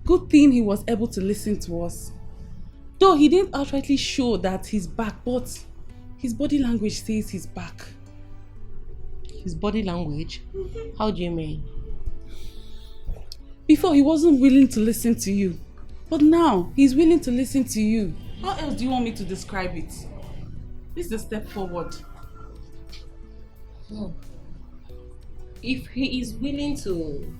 Speaker 7: Good thing he was able to listen to us. Though he didn't outrightly show that he's back, but his body language says he's back.
Speaker 11: His body language? How do you mean?
Speaker 7: Before he wasn't willing to listen to you, but now he's willing to listen to you. How else do you want me to describe it? This is a step forward.
Speaker 11: If he is willing to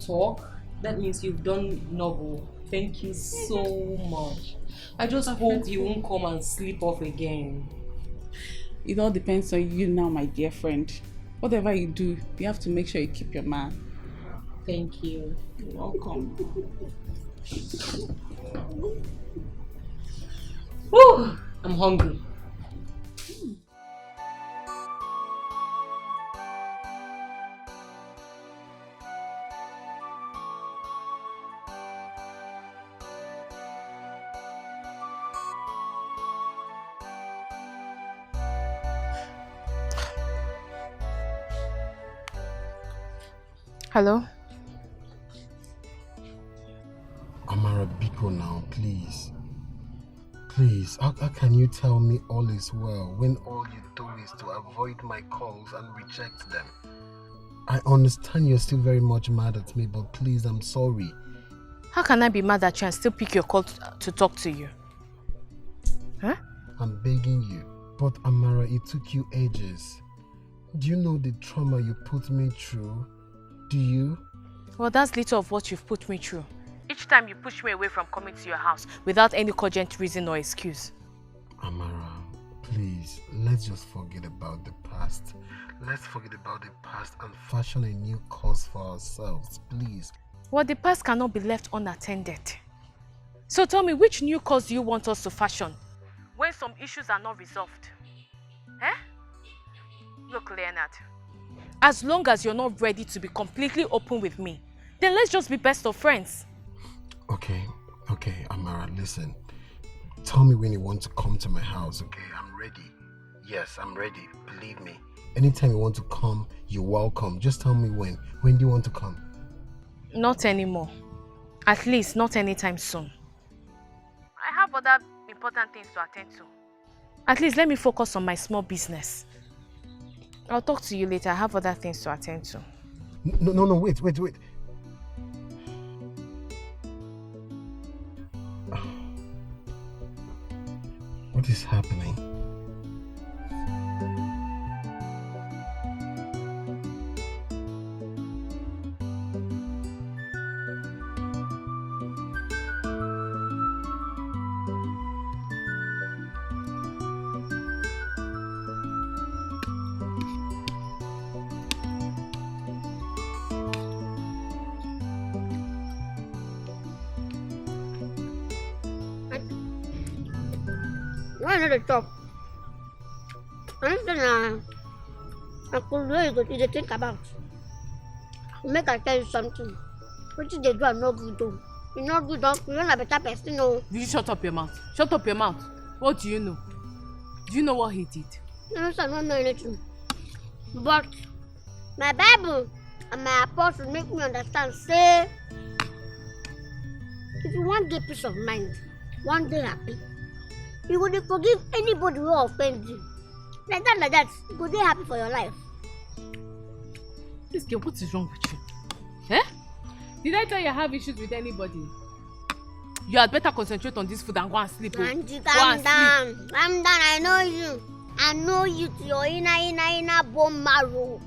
Speaker 11: talk, that means you've done noble. Thank you so much. I just hope you won't come and sleep off again.
Speaker 7: It all depends on you now, my dear friend. Whatever you do, you have to make sure you keep your man.
Speaker 11: Thank you.
Speaker 7: You're welcome.
Speaker 11: Woo! I'm hungry.
Speaker 12: Hello?
Speaker 6: Amara, Biko now, please. Please, how can you tell me all is well when all you do is to avoid my calls and reject them? I understand you're still very much mad at me, but please, I'm sorry.
Speaker 12: How can I be mad at you and still pick your call to talk to you? Huh?
Speaker 6: I'm begging you. But Amara, it took you ages. Do you know the trauma you put me through? Do you?
Speaker 12: Well, that's little of what you've put me through. Each time you push me away from coming to your house without any cogent reason or excuse.
Speaker 6: Amara, please, let's just forget about the past. Let's forget about the past and fashion a new course for ourselves, please.
Speaker 12: Well, the past cannot be left unattended. So tell me, which new course do you want us to fashion when some issues are not resolved? Eh? Look, Leonard, as long as you're not ready to be completely open with me, then let's just be best of friends.
Speaker 6: Okay, Amara, listen. Tell me when you want to come to my house, okay? I'm ready. Yes, I'm ready, believe me. Anytime you want to come, you're welcome. Just tell me when. When do you want to come?
Speaker 12: Not anymore. At least not anytime soon. I have other important things to attend to. At least let me focus on my small business. I'll talk to you later. I have other things to attend to.
Speaker 6: No, wait. What is happening?
Speaker 2: Why not the top? Anything I could really go to think about. Make I tell you something. What did they do? I'm not good though. You're not good, don't you? You're not a better person, no.
Speaker 4: You shut up your mouth. Shut up your mouth. What do you know? Do you know what he did?
Speaker 2: No, I don't know anything. But my Bible and my apostle make me understand, say, if you want get peace of mind, one day happy, you will forgive anybody who offends you. Like that, you will be happy for your life.
Speaker 4: This girl, what is wrong with you? Eh? Did I tell you I have issues with anybody? You had better concentrate on this food and go and sleep.
Speaker 2: Auntie, calm down. Calm down. I know you. I know you to your inner bone marrow.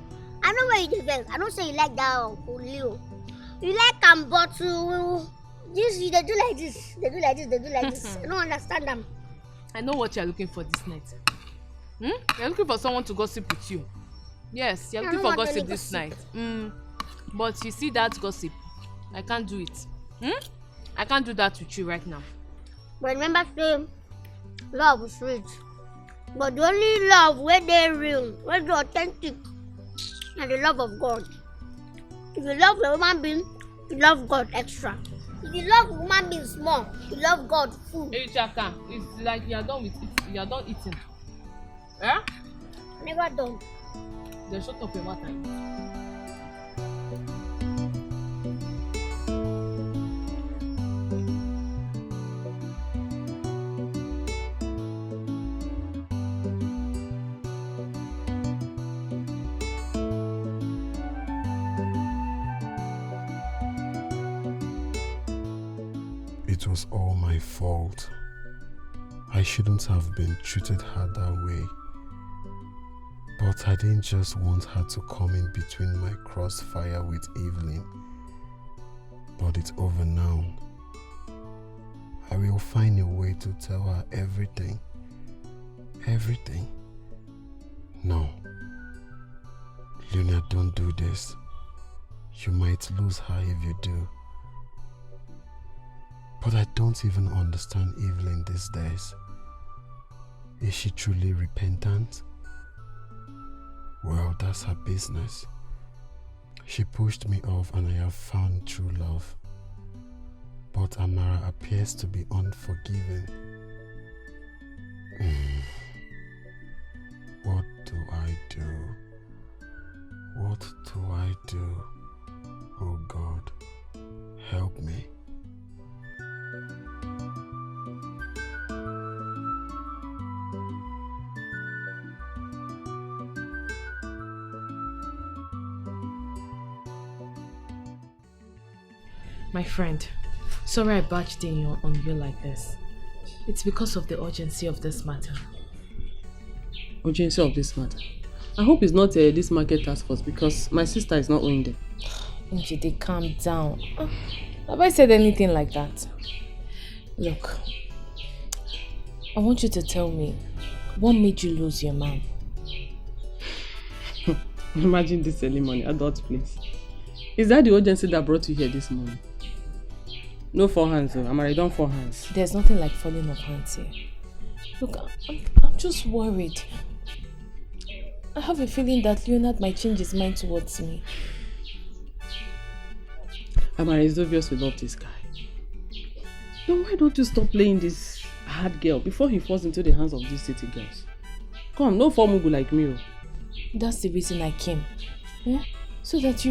Speaker 2: I know where you defend. I don't say you like that Leo. You like bottle. This they do like this. They do like this. They do like this. I don't understand them.
Speaker 4: I know what you're looking for this night. You're looking for someone to gossip with you. Yes, you're looking for gossip this night. But you see that gossip, I can't do it. I can't do that with you right now.
Speaker 2: But remember, say, love is sweet. But the only love where they real, where they authentic, and the love of God. If you love a human being, you love God extra. If you love a human being small, you love God full.
Speaker 4: Hey Chaka, it's like you're done with it. You're done eating. Yeah?
Speaker 2: Never done.
Speaker 4: Then shut up your mouth and eat.
Speaker 6: It was all my fault. I shouldn't have been treated her that way. But I didn't just want her to come in between my crossfire with Evelyn. But it's over now. I will find a way to tell her everything. Everything. No. Luna, don't do this. You might lose her if you do. But I don't even understand Evelyn these days. Is she truly repentant? Well, that's her business. She pushed me off and I have found true love. But Amara appears to be unforgiving. What do I do? What do I do? Oh God, help me.
Speaker 12: My friend, sorry I barged in on you like this. It's because of the urgency of this matter.
Speaker 7: Urgency of this matter? I hope it's not this market task force because my sister is not owing them.
Speaker 12: Njide, calm down. Have I said anything like that? Look, I want you to tell me, what made you lose your man?
Speaker 7: Imagine this early morning, adult place. Is that the urgency that brought you here this morning? No four hands, though. I'm already done 4 hands.
Speaker 12: There's nothing like falling of hands here. Look, I'm just worried. I have a feeling that Leonard might change his mind towards me.
Speaker 7: Amara, it's obvious we love this guy. Then why don't you stop playing this hard girl before he falls into the hands of these city girls? Come, no formugu like me.
Speaker 12: That's the reason I came. Yeah? So that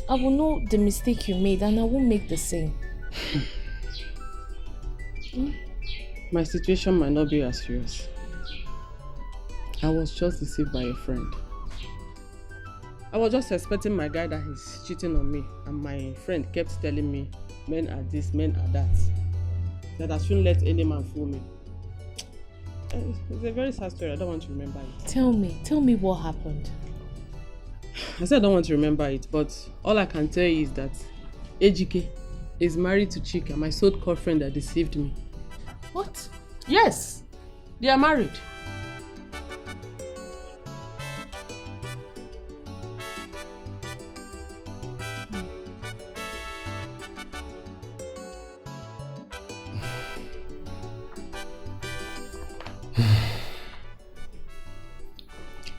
Speaker 12: I will know the mistake you made and I won't make the same.
Speaker 7: My situation might not be as serious. I was just deceived by a friend. I was just expecting my guy that he's cheating on me, and my friend kept telling me men are this, men are that. That I shouldn't let any man fool me. It's a very sad story. I don't want to remember it.
Speaker 12: Tell me what happened.
Speaker 7: I said I don't want to remember it, but all I can tell you is that Ejike is married to Chika, my so-called friend that deceived me.
Speaker 12: What?
Speaker 7: Yes, they are married.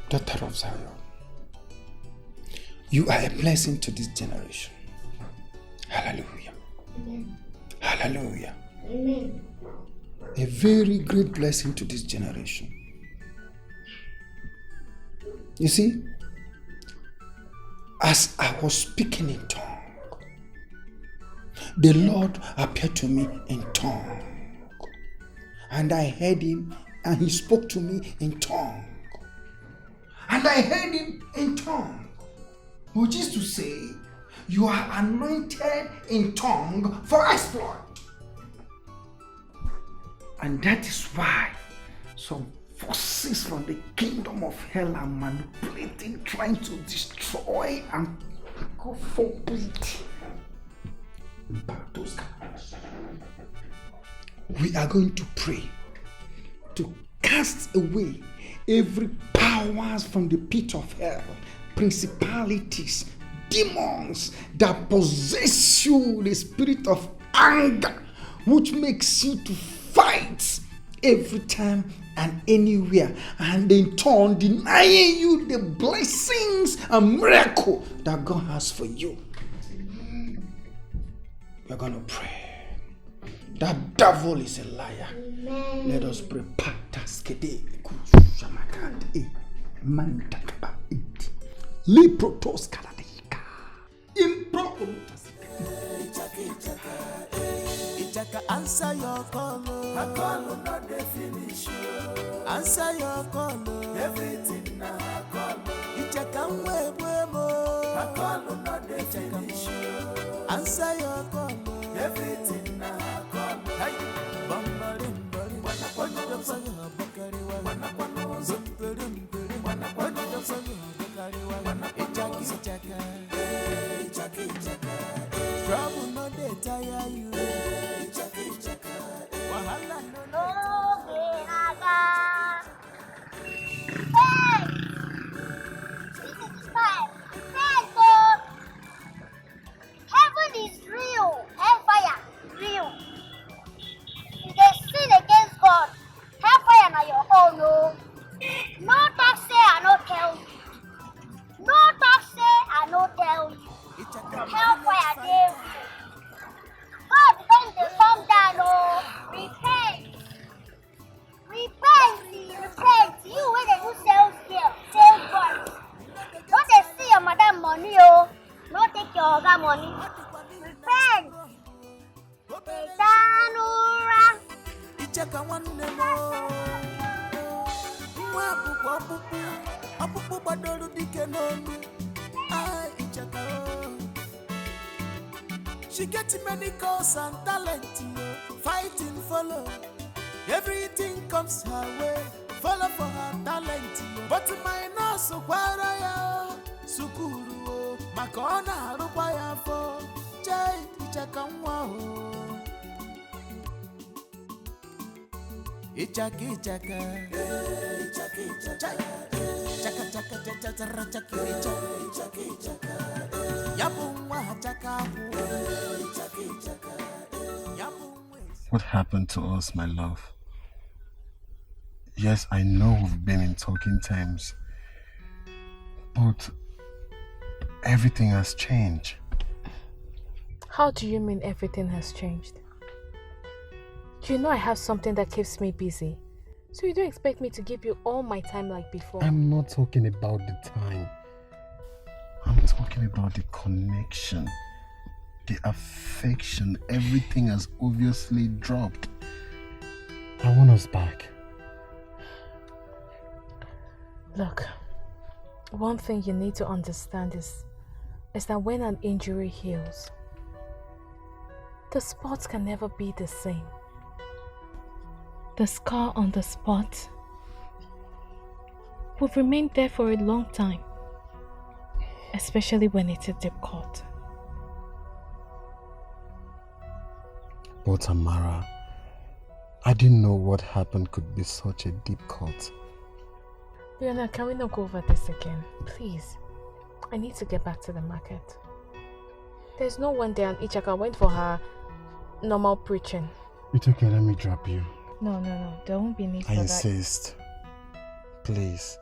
Speaker 14: Daughter of Zion, you are a blessing to this generation. Hallelujah.
Speaker 2: Amen.
Speaker 14: Hallelujah.
Speaker 2: Amen.
Speaker 14: A very great blessing to this generation. You see, as I was speaking in tongue, the Lord appeared to me in tongue. And I heard him and he spoke to me in tongue. And I heard him in tongue, which is to say, you are anointed in tongue for exploit. And that is why some forces from the kingdom of hell are manipulating, trying to destroy and God forbid. We are going to pray to cast away every powers from the pit of hell, principalities, demons that possess you, the spirit of anger, which makes you to fight every time and anywhere, and in turn denying you the blessings and miracle that God has for you. We're going to pray. That devil is a liar. Amen. Let us pray.
Speaker 5: Answer your call, I call not the finish. Answer your call, everything now I call. Ichaka I call not the finish. Answer your call, everything now I call. Hey, bambarim barim, wana the song of Bakari, wana zumperim perim, wana the song of Bakari, Ichaka, trouble not they tire you.
Speaker 2: Heaven is real, hellfire real. If they sin against God, hellfire na your own. No talk say I no tell you. No talk say I no tell you. Hellfire there. God don't they come down. Repent. Repent. You when they do sales here, sales boys. Don't they see your madam money, oh. Don't take your other money. Repent. Etanura.
Speaker 5: Ichaka one nemo. Apupu badolu dikenomi. Ah, Ichaka. She gets many calls and talent, fighting follow. Everything comes her way, follow for her talent. But my nurse, Waraya, Sukuru, Makona, Rupaya for Jay, Ichaka. Ichaki, Chaka,
Speaker 6: What happened to us, my love? Yes, I know we've been in talking terms, but everything has changed.
Speaker 12: How do you mean everything has changed? You know I have something that keeps me busy, so you don't expect me to give you all my time like before.
Speaker 6: I'm not talking about the time. I'm talking about the connection, the affection. Everything has obviously dropped. I want us back.
Speaker 12: Look, one thing you need to understand is that when an injury heals, the spot can never be the same. The scar on the spot will remain there for a long time, especially when it's a deep cut.
Speaker 6: But Tamara, I didn't know what happened could be such a deep cut.
Speaker 12: Leona, can we not go over this again? Please. I need to get back to the market. There's no one there and Ichaka went for her normal preaching.
Speaker 6: It's okay, let me drop you.
Speaker 12: No. There won't be need for that.
Speaker 6: I insist. Please.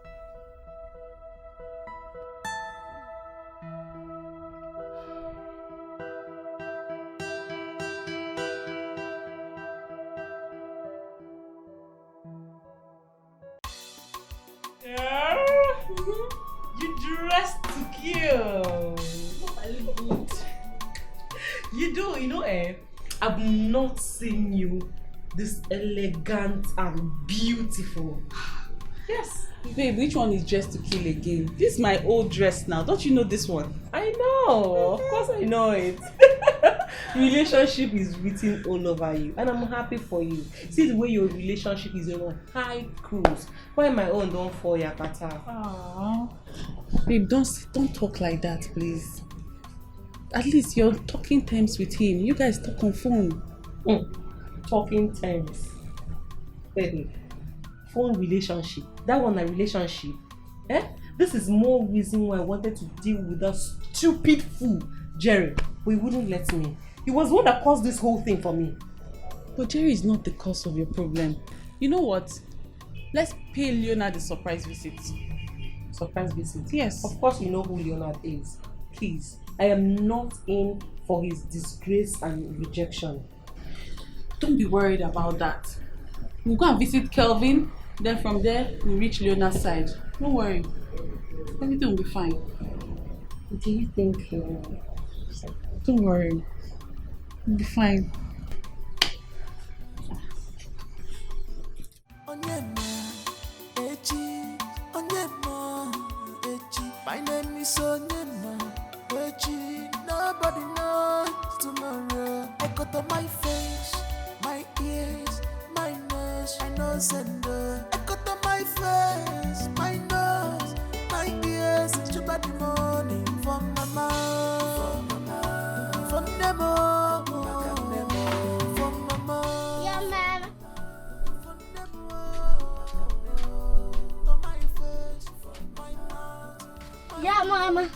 Speaker 9: You dressed to kill. I look good. You do, I've not seen you this elegant and beautiful.
Speaker 3: Yes. Babe, which one is dressed to kill again? This is my old dress now. Don't you know this one?
Speaker 9: I know. Of course I know it.
Speaker 11: Relationship is written all over you, and I'm happy for you. See the way your relationship is on a high cruise. Why my own don't fall yakata?
Speaker 7: Aww. Babe, don't talk like that, please. At least you're talking terms with him. You guys talk on phone.
Speaker 11: Talking terms. Baby, phone relationship. That one a relationship. This is more reason why I wanted to deal with that stupid fool, Jerry. But he wouldn't let me. He was the one that caused this whole thing for me.
Speaker 7: But Jerry is not the cause of your problem. You know what? Let's pay Leonard a surprise visit.
Speaker 11: Surprise visit?
Speaker 7: Yes.
Speaker 11: Of course you know who Leonard is. Please. I am not in for his disgrace and rejection.
Speaker 7: Don't be worried about that. We'll go and visit Kelvin. Then from there, we'll reach Leonard's side. Don't worry. Everything will be fine.
Speaker 11: Do you think...
Speaker 7: Don't worry. We'll be fine.
Speaker 5: My name is Onyema. Nobody knows tomorrow. I got on my face, my ears, my nose, and I got on my face, my nose, my ears. It's about the money from my mouth, from the mom, from my mom.
Speaker 2: Yeah, man. Yeah, Mama.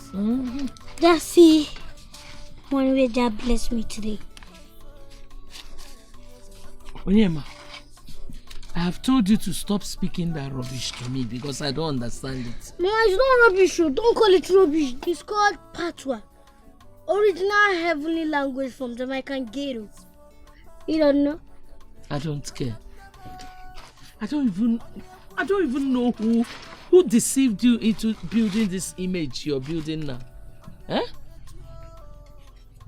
Speaker 2: Just see one way God bless me today.
Speaker 9: Onyema, I have told you to stop speaking that rubbish to me because I don't understand it.
Speaker 2: Mama, it's not rubbish. Don't call it rubbish. It's called Patois. Original heavenly language from Jamaican ghetto. You don't know?
Speaker 9: I don't care. I don't even know who deceived you into building this image you're building now.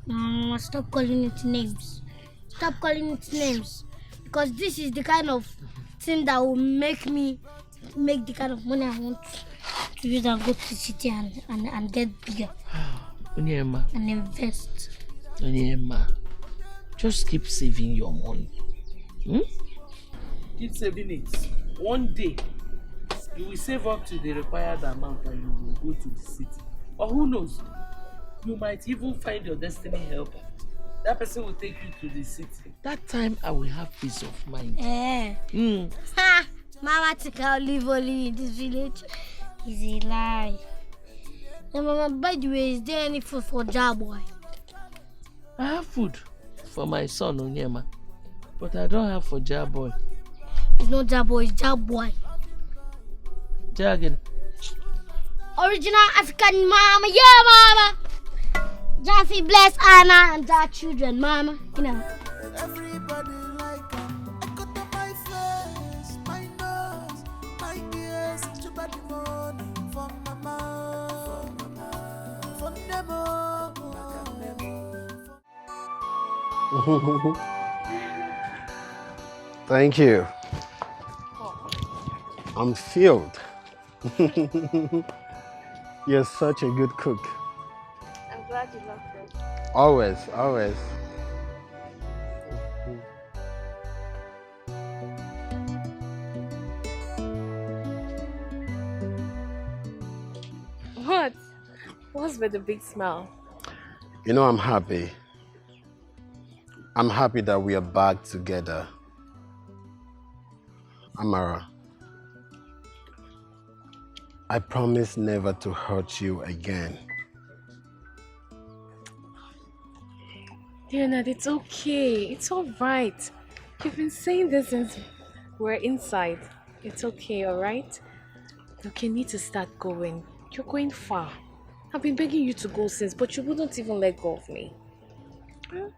Speaker 2: Mama, stop calling it names. Stop calling it names. Because this is the kind of thing that will make the kind of money I want to use and go to the city and get bigger.
Speaker 9: Onyema.
Speaker 2: And invest.
Speaker 9: Onyema, just keep saving your money. Keep saving it. One day, you will save up to the required amount and you will go to the city. Or who knows, you might even find your destiny helper. That person will take you to the city. That time I will have peace of mind.
Speaker 2: Ha! Mama think I'll live only in this village. Is a lie. And Mama, by the way, is there any food for Jaboy?
Speaker 9: I have food for my son Onyema, but I don't have for Jaboy.
Speaker 2: It's not Jaboy, it's Jaboy.
Speaker 9: Jagged.
Speaker 2: Original African Mama, yeah, Mama. Jaffe bless Anna and their children, Mama. You know.
Speaker 5: Everybody like I got on my face, my nose, my ears. It's about the money from my mouth, from the mom.
Speaker 6: Thank you. I'm filled. You're such a good cook.
Speaker 1: I'm glad you loved it.
Speaker 6: Always, always.
Speaker 1: What? What's with the big smile?
Speaker 6: You know, I'm happy. I'm happy that we are back together. Amara, I promise never to hurt you again.
Speaker 1: Leonard, it's okay. It's all right. You've been saying this since we're inside. It's okay, all right? Look, you need to start going. You're going far. I've been begging you to go since, but you wouldn't even let go of me. Huh?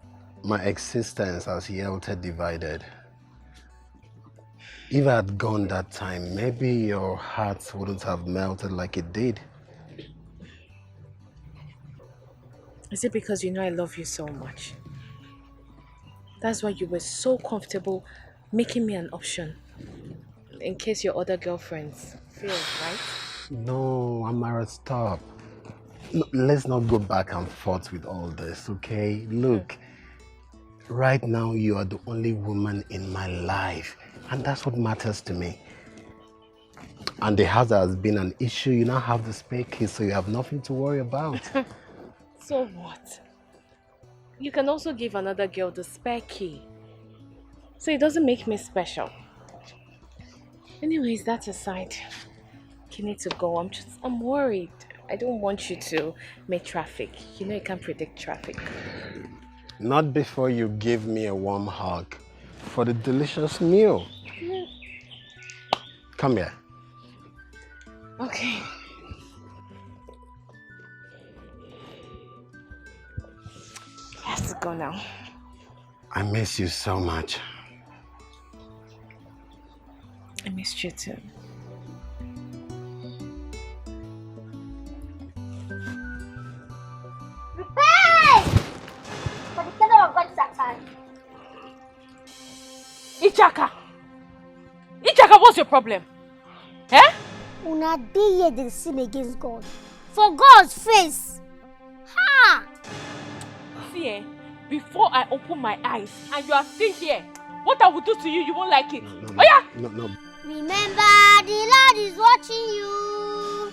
Speaker 6: My existence has yielded divided. If I had gone that time, maybe your heart wouldn't have melted like it did.
Speaker 1: Is it because you know I love you so much? That's why you were so comfortable making me an option in case your other girlfriends failed, right?
Speaker 6: No, Amara, stop. No, let's not go back and forth with all this, okay? Look, Right now, you are the only woman in my life, and that's what matters to me. And the house has been an issue. You now have the spare key, so you have nothing to worry about.
Speaker 1: So what? You can also give another girl the spare key. So it doesn't make me special. Anyways, that aside, you need to go. I'm worried. I don't want you to make traffic. You know you can't predict traffic.
Speaker 6: Not before you give me a warm hug for the delicious meal. Come here.
Speaker 1: Okay. I have to go now.
Speaker 6: I miss you so much.
Speaker 1: I missed you too. Ichaka! Ichaka, what's your problem? Eh?
Speaker 2: Una dey here dey sin against God. For God's face. Ha!
Speaker 1: See, before I open my eyes and you are still here, what I will do to you, you won't like it.
Speaker 6: No.
Speaker 1: Oh yeah?
Speaker 6: No.
Speaker 2: Remember, the Lord is watching you.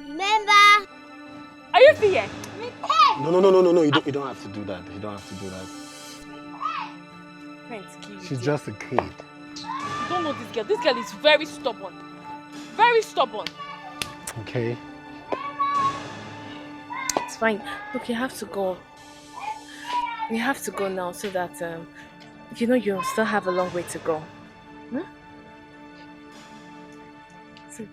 Speaker 2: Remember.
Speaker 1: Are you still here?
Speaker 6: No. You don't have to do that. You don't have to do that. She's just a kid.
Speaker 1: You don't know this girl. This girl is very stubborn. Very stubborn.
Speaker 6: Okay.
Speaker 1: It's fine. Look, you have to go. You have to go now so that, you know, you still have a long way to go. Huh? So.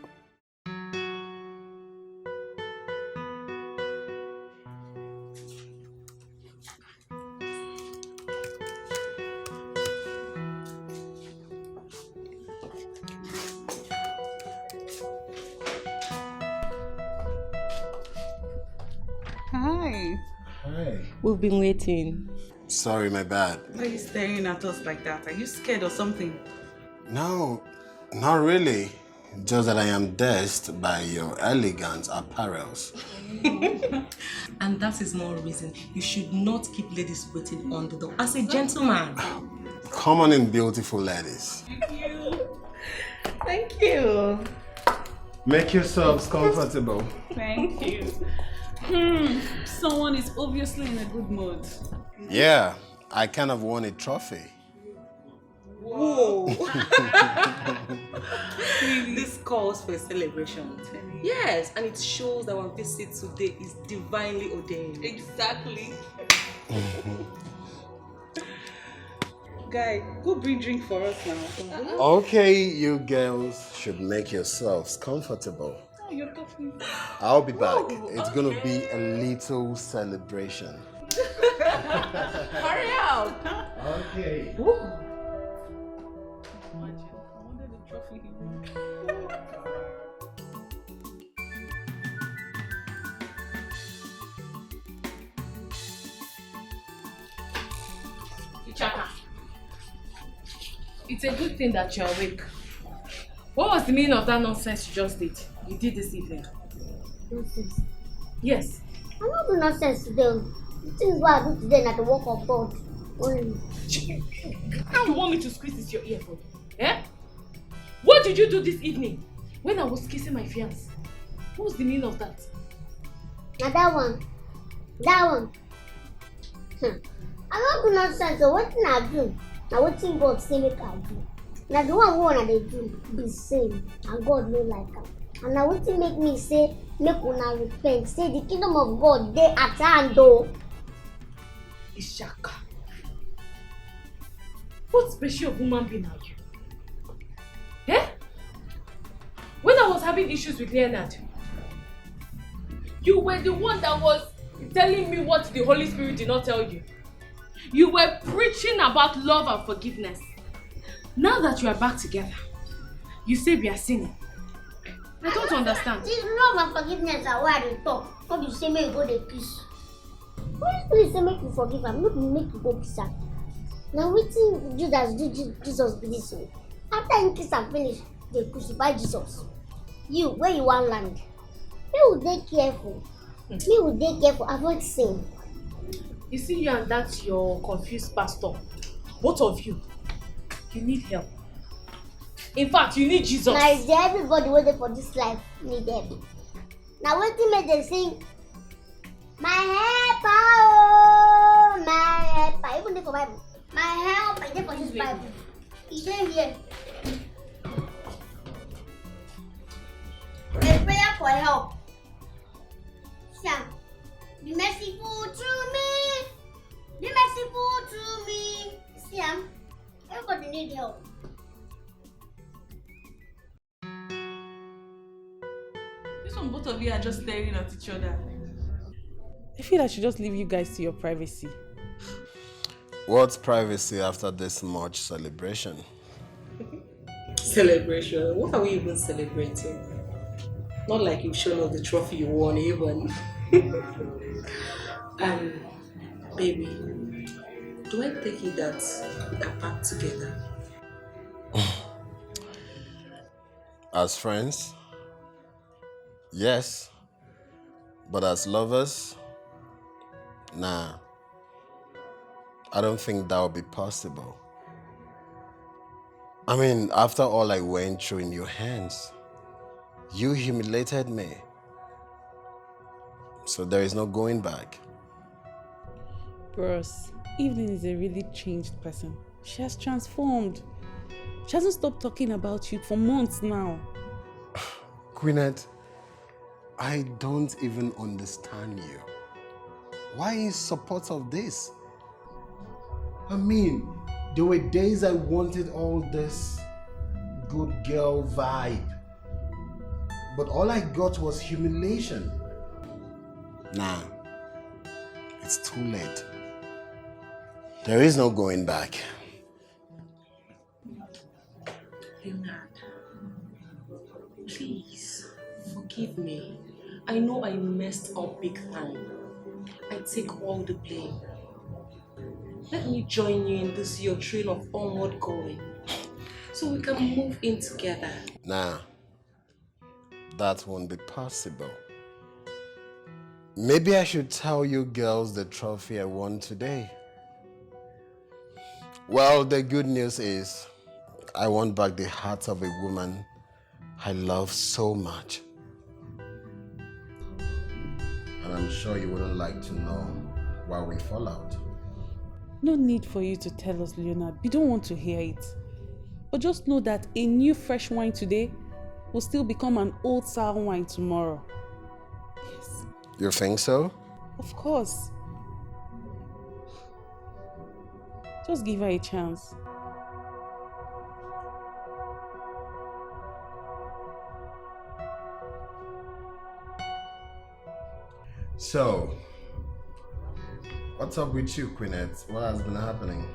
Speaker 8: Hi.
Speaker 6: Hi.
Speaker 11: We've been waiting.
Speaker 6: Sorry, my bad.
Speaker 8: Why are you staring at us like that? Are you scared or something?
Speaker 6: No, not really. Just that I am dazzled by your elegant apparels.
Speaker 11: And that is more reason you should not keep ladies waiting on the door. As a gentleman.
Speaker 6: Come on in, beautiful ladies.
Speaker 8: Thank you.
Speaker 6: Make yourselves comfortable.
Speaker 8: Thank you. Someone is obviously in a good mood.
Speaker 6: Yeah, I kind of won a trophy.
Speaker 11: Whoa. This calls for a celebration. Yes, and it shows that our visit today is divinely ordained.
Speaker 8: Exactly. Guy, go bring drink for us now.
Speaker 6: Okay, you girls should make yourselves comfortable.
Speaker 8: Oh, you're talking.
Speaker 6: I'll be back. It's gonna be a little celebration.
Speaker 8: Hurry up.
Speaker 6: Okay.
Speaker 1: Ichaka, it's a good thing that you're awake. What was the meaning of that nonsense you just did? You did this evening.
Speaker 2: Nonsense.
Speaker 1: Yes.
Speaker 2: I'm not doing nonsense today. This is what I do today, not the work of God. Only.
Speaker 1: You want me to squeeze this your ear for you? Eh? What did you do this evening when I was kissing my fiancé? What was the meaning of that?
Speaker 2: Now that one. I'm not doing nonsense. So what I do? Now what thing God say make I do? Now the one who wanna they do be same, and God no like am. And now what thing make me say make una repent? Say the kingdom of God they at hand though.
Speaker 1: Ishaka. What special human being are you? Eh? When I was having issues with Leonard, you were the one that was telling me what the Holy Spirit did not tell you. You were preaching about love and forgiveness. Now that you are back together, you say we are sinning. I don't understand.
Speaker 2: This love and forgiveness are why they talk. Not you say make you go dey kiss. Holy Spirit say make you forgive am, not make you go kiss am. Now wetin Judas do Jesus be this way? After him kiss am finish, they crucify Jesus. You, where you wan land? Make we dey careful. Make we dey careful, avoid sin.
Speaker 4: You see you and that your confused pastor. Both of you need help. In fact, you need Jesus.
Speaker 2: Now is there everybody waiting for this life need help? Now wetin make them sing my helper, oh, my helper. Even dey for Bible. My helper, e dey for this Bible. E dey here. A prayer for help. Sam, be merciful to me. Be merciful to me. Sam, everybody need help.
Speaker 8: This one, both of you are just staring at each other.
Speaker 7: I feel I should just leave you guys to your privacy.
Speaker 6: What's privacy after this much celebration?
Speaker 11: Celebration? What are we even celebrating? Not like you've shown us the trophy you won even. Baby, do I take it that we are back together?
Speaker 6: As friends? Yes. But as lovers? Nah. I don't think that would be possible. I mean, after all I went through in your hands, you humiliated me. So there is no going back.
Speaker 7: Bros, Evelyn is a really changed person. She has transformed. She hasn't stopped talking about you for months now.
Speaker 6: Queenette, I don't even understand you. Why in support of this? I mean, there were days I wanted all this good girl vibe. But all I got was humiliation. Nah, it's too late. There is no going back.
Speaker 11: Leonard, please forgive me. I know I messed up big time. I take all the blame. Let me join you in this your train of onward going, so we can move in together.
Speaker 6: Nah, that won't be possible. Maybe I should tell you girls the trophy I won today. Well, the good news is I won back the heart of a woman I love so much. And I'm sure you wouldn't like to know why we fall out.
Speaker 7: No need for you to tell us, Leonard. We don't want to hear it. But just know that a new fresh wine today will still become an old sour wine tomorrow. Yes.
Speaker 6: You think so?
Speaker 7: Of course. Just give her a chance.
Speaker 6: So, what's up with you, Queenette? What has been happening?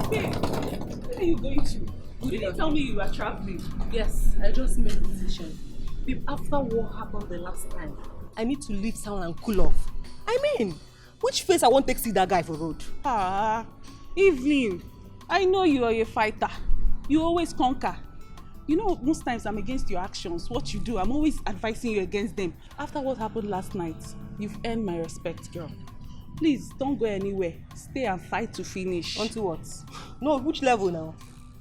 Speaker 8: Where are you going to? You didn't tell me you were traveling.
Speaker 11: Yes, I just made a decision. Babe, after what happened the last time, I need to leave town and cool off. I mean, which face I won't take see that guy for road?
Speaker 7: Evelyn, I know you are a fighter. You always conquer. You know, most times I'm against your actions. What you do, I'm always advising you against them. After what happened last night, you've earned my respect, girl. Please, don't go anywhere. Stay and fight to finish.
Speaker 11: Until what? No, which level now?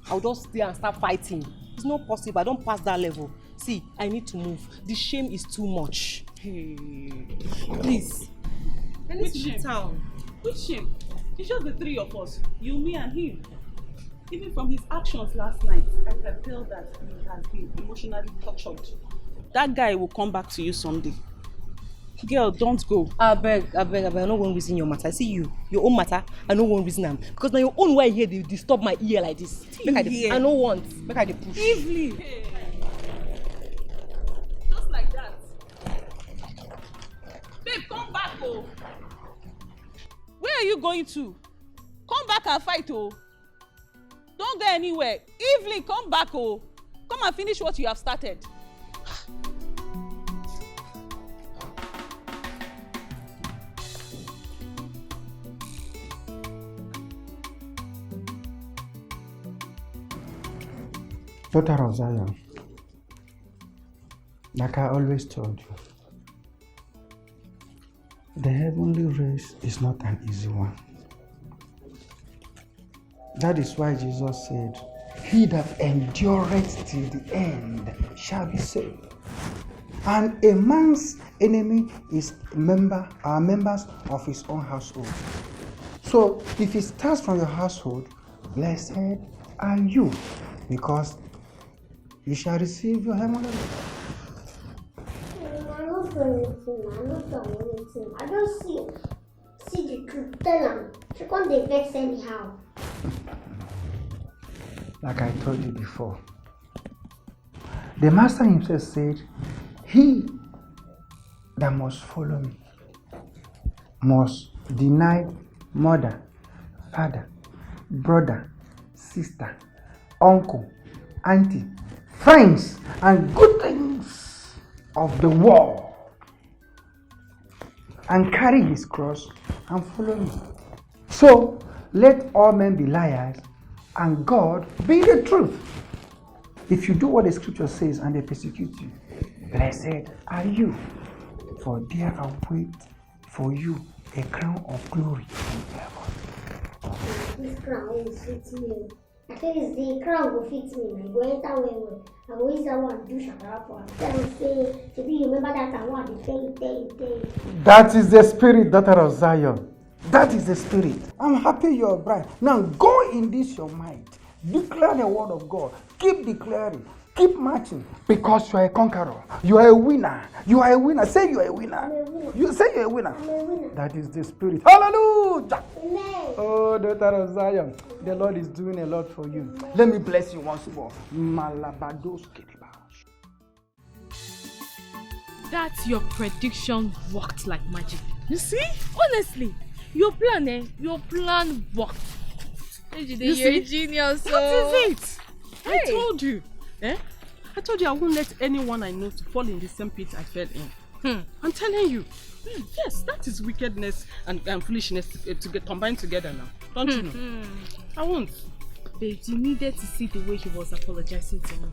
Speaker 11: I'll just stay and start fighting. It's not possible. I don't pass that level. See, I need to move. The shame is too much.
Speaker 7: Hey, please.
Speaker 11: Which shame? Town.
Speaker 7: Which shame? It's just the three of us. You, me, and him. Even from his actions last night, I can tell that he has been emotionally tortured. That guy will come back to you someday. Girl, don't go.
Speaker 11: I beg. I no one reason your matter. I see you. Your own matter, I no one reason them. Because now your own way here, they disturb my ear like this. I no want. Make I push.
Speaker 7: Evelyn. Just like that. Babe, come back, oh. Where are you going to? Come back and fight, oh. Don't go anywhere. Evelyn, come back, oh. Come and finish what you have started.
Speaker 14: Daughter of Zion, like I always told you, the heavenly race is not an easy one. That is why Jesus said, he that endureth till the end shall be saved. And a man's enemy is members of his own household. So if it starts from your household, blessed are you, because you shall receive your heavenly race.
Speaker 2: I'm not doing anything. I'm not doing anything. I don't see the truth. Tell him. She can't dey vex anyhow.
Speaker 14: Like I told you before, the master himself said, he that must follow me must deny mother, father, brother, sister, uncle, auntie, friends, and good things of the world, and carry his cross and follow me. So let all men be liars and God be the truth. If you do what the scripture says and they persecute you, blessed are you, for there awaits for you a crown of glory in heaven.
Speaker 2: This crown will fit me. At least the crown will fit me. I go enter well. I go use that one do shakara for. Tell him say, do you remember that I want to tell.
Speaker 14: That is the spirit, daughter of Zion. That is the spirit. I'm happy you're a bride. Now go in this your mind. Declare the word of God. Keep declaring. Keep marching. Because you are a conqueror. You are a winner. You are a winner. Say you are a winner. You say you're a winner. That is the spirit. Hallelujah.
Speaker 2: Amen.
Speaker 14: Oh, daughter of Zion. The Lord is doing a lot for you. Let me bless you once more.
Speaker 4: That your prediction worked like magic. You see? Honestly, your plan worked.
Speaker 1: You're a genius.
Speaker 7: What is it? I told you. I told you I won't let anyone I know to fall in the same pit I fell in. I'm telling you. Yes, that is wickedness and foolishness to get combined together now. Don't you know? I won't.
Speaker 4: Babe, you needed to see the way he was apologizing to me.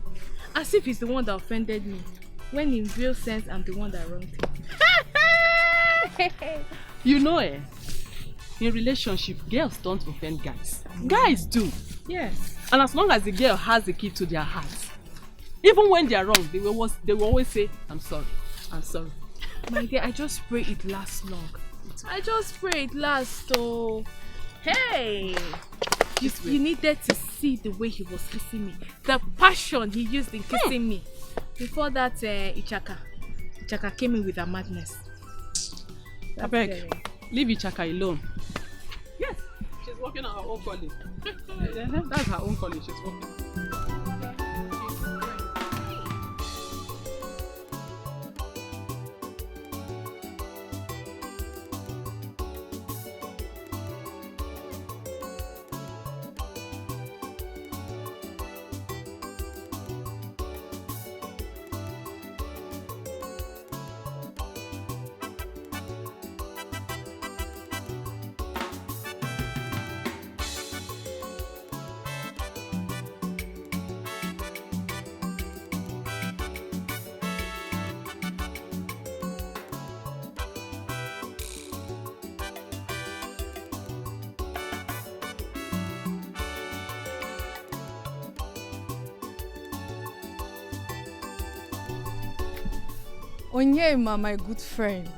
Speaker 4: As if he's the one that offended me. When in real sense, I'm the one that wronged him.
Speaker 7: You know, in relationship, girls don't offend guys. Guys do.
Speaker 4: Yes.
Speaker 7: And as long as the girl has the key to their hearts, even when they are wrong, they will always say, I'm sorry. I'm sorry.
Speaker 4: My dear, I just pray it lasts long. I just pray it lasts, oh. Hey! You needed to see the way he was kissing me. The passion he used in kissing me. Before that, Ichaka came in with a madness.
Speaker 7: I beg, leave Ichaka alone. Yes, she's working on her own calling. That's her own calling, she's working.
Speaker 1: Onyema, my good friend.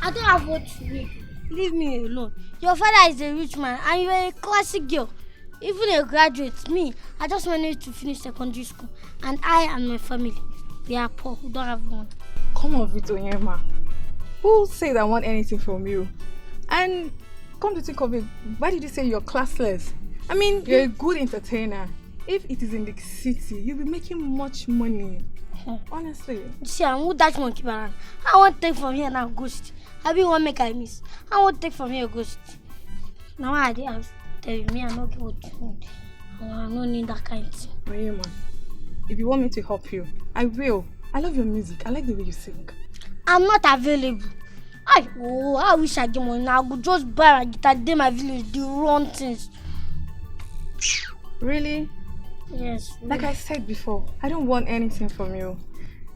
Speaker 2: I don't have what to read. Leave me alone. Your father is a rich man and you are a classic girl. Even a graduate, me, I just managed to finish secondary school. And I and my family, we are poor, who don't have one.
Speaker 1: Come on, Onyema. Who said I want anything from you? And
Speaker 8: come to think of it, why did you say you're classless? I mean, you're a good entertainer. If it is in the city, you'll be making much money. Honestly.
Speaker 2: See, I won't dash monkey around. I won't take from here now ghost. I be one make I miss. I won't take from here ghost. Now I did tell me I not get what you need. I don't need that kind of thing.
Speaker 8: Oh, yeah, man. If you want me to help you, I will. I love your music. I like the way you sing.
Speaker 2: I'm not available. I wish I get money now. I could just buy a guitar, do my village, the wrong things.
Speaker 8: Really?
Speaker 2: Yes.
Speaker 8: Like I said before, I don't want anything from you.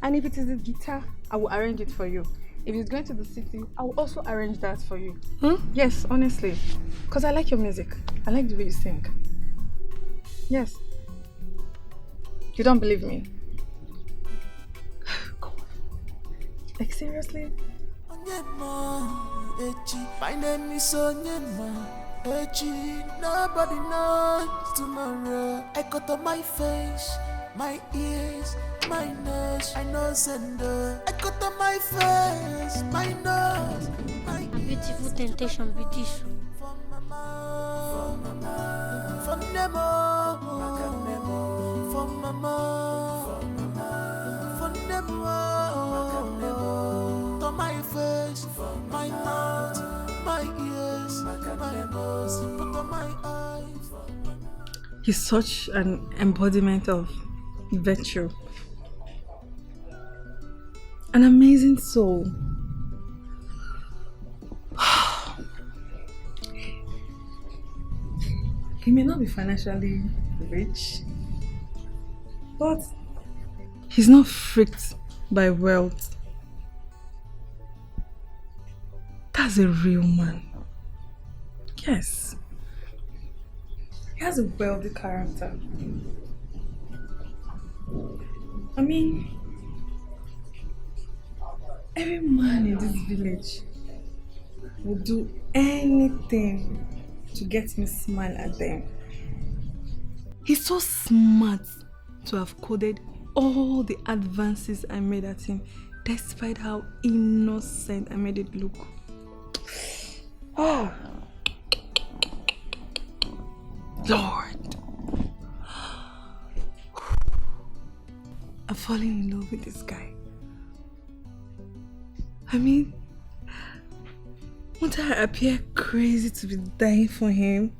Speaker 8: And if it is a guitar, I will arrange it for you. If it's going to the city, I will also arrange that for you. Yes, honestly. Because I like your music. I like the way you sing. Yes. You don't believe me? Like seriously?
Speaker 5: My name is Onyema. Nobody knows tomorrow. I cut on my face, my ears, my nose, I nose and I cut on my face, my nose, my
Speaker 2: beautiful temptation be this.
Speaker 5: To my face, my mouth, my ears, my nose, put on my eyes.
Speaker 8: He's such an embodiment of virtue. An amazing soul. He may not be financially rich, but he's not freaked by wealth. That's a real man. Yes. He has a wealthy character. I mean, every man in this village would do anything to get me smile at them. He's so smart to have coded all the advances I made at him, despite how innocent I made it look. Oh, Lord. I'm falling in love with this guy. I mean, won't I appear crazy to be dying for him?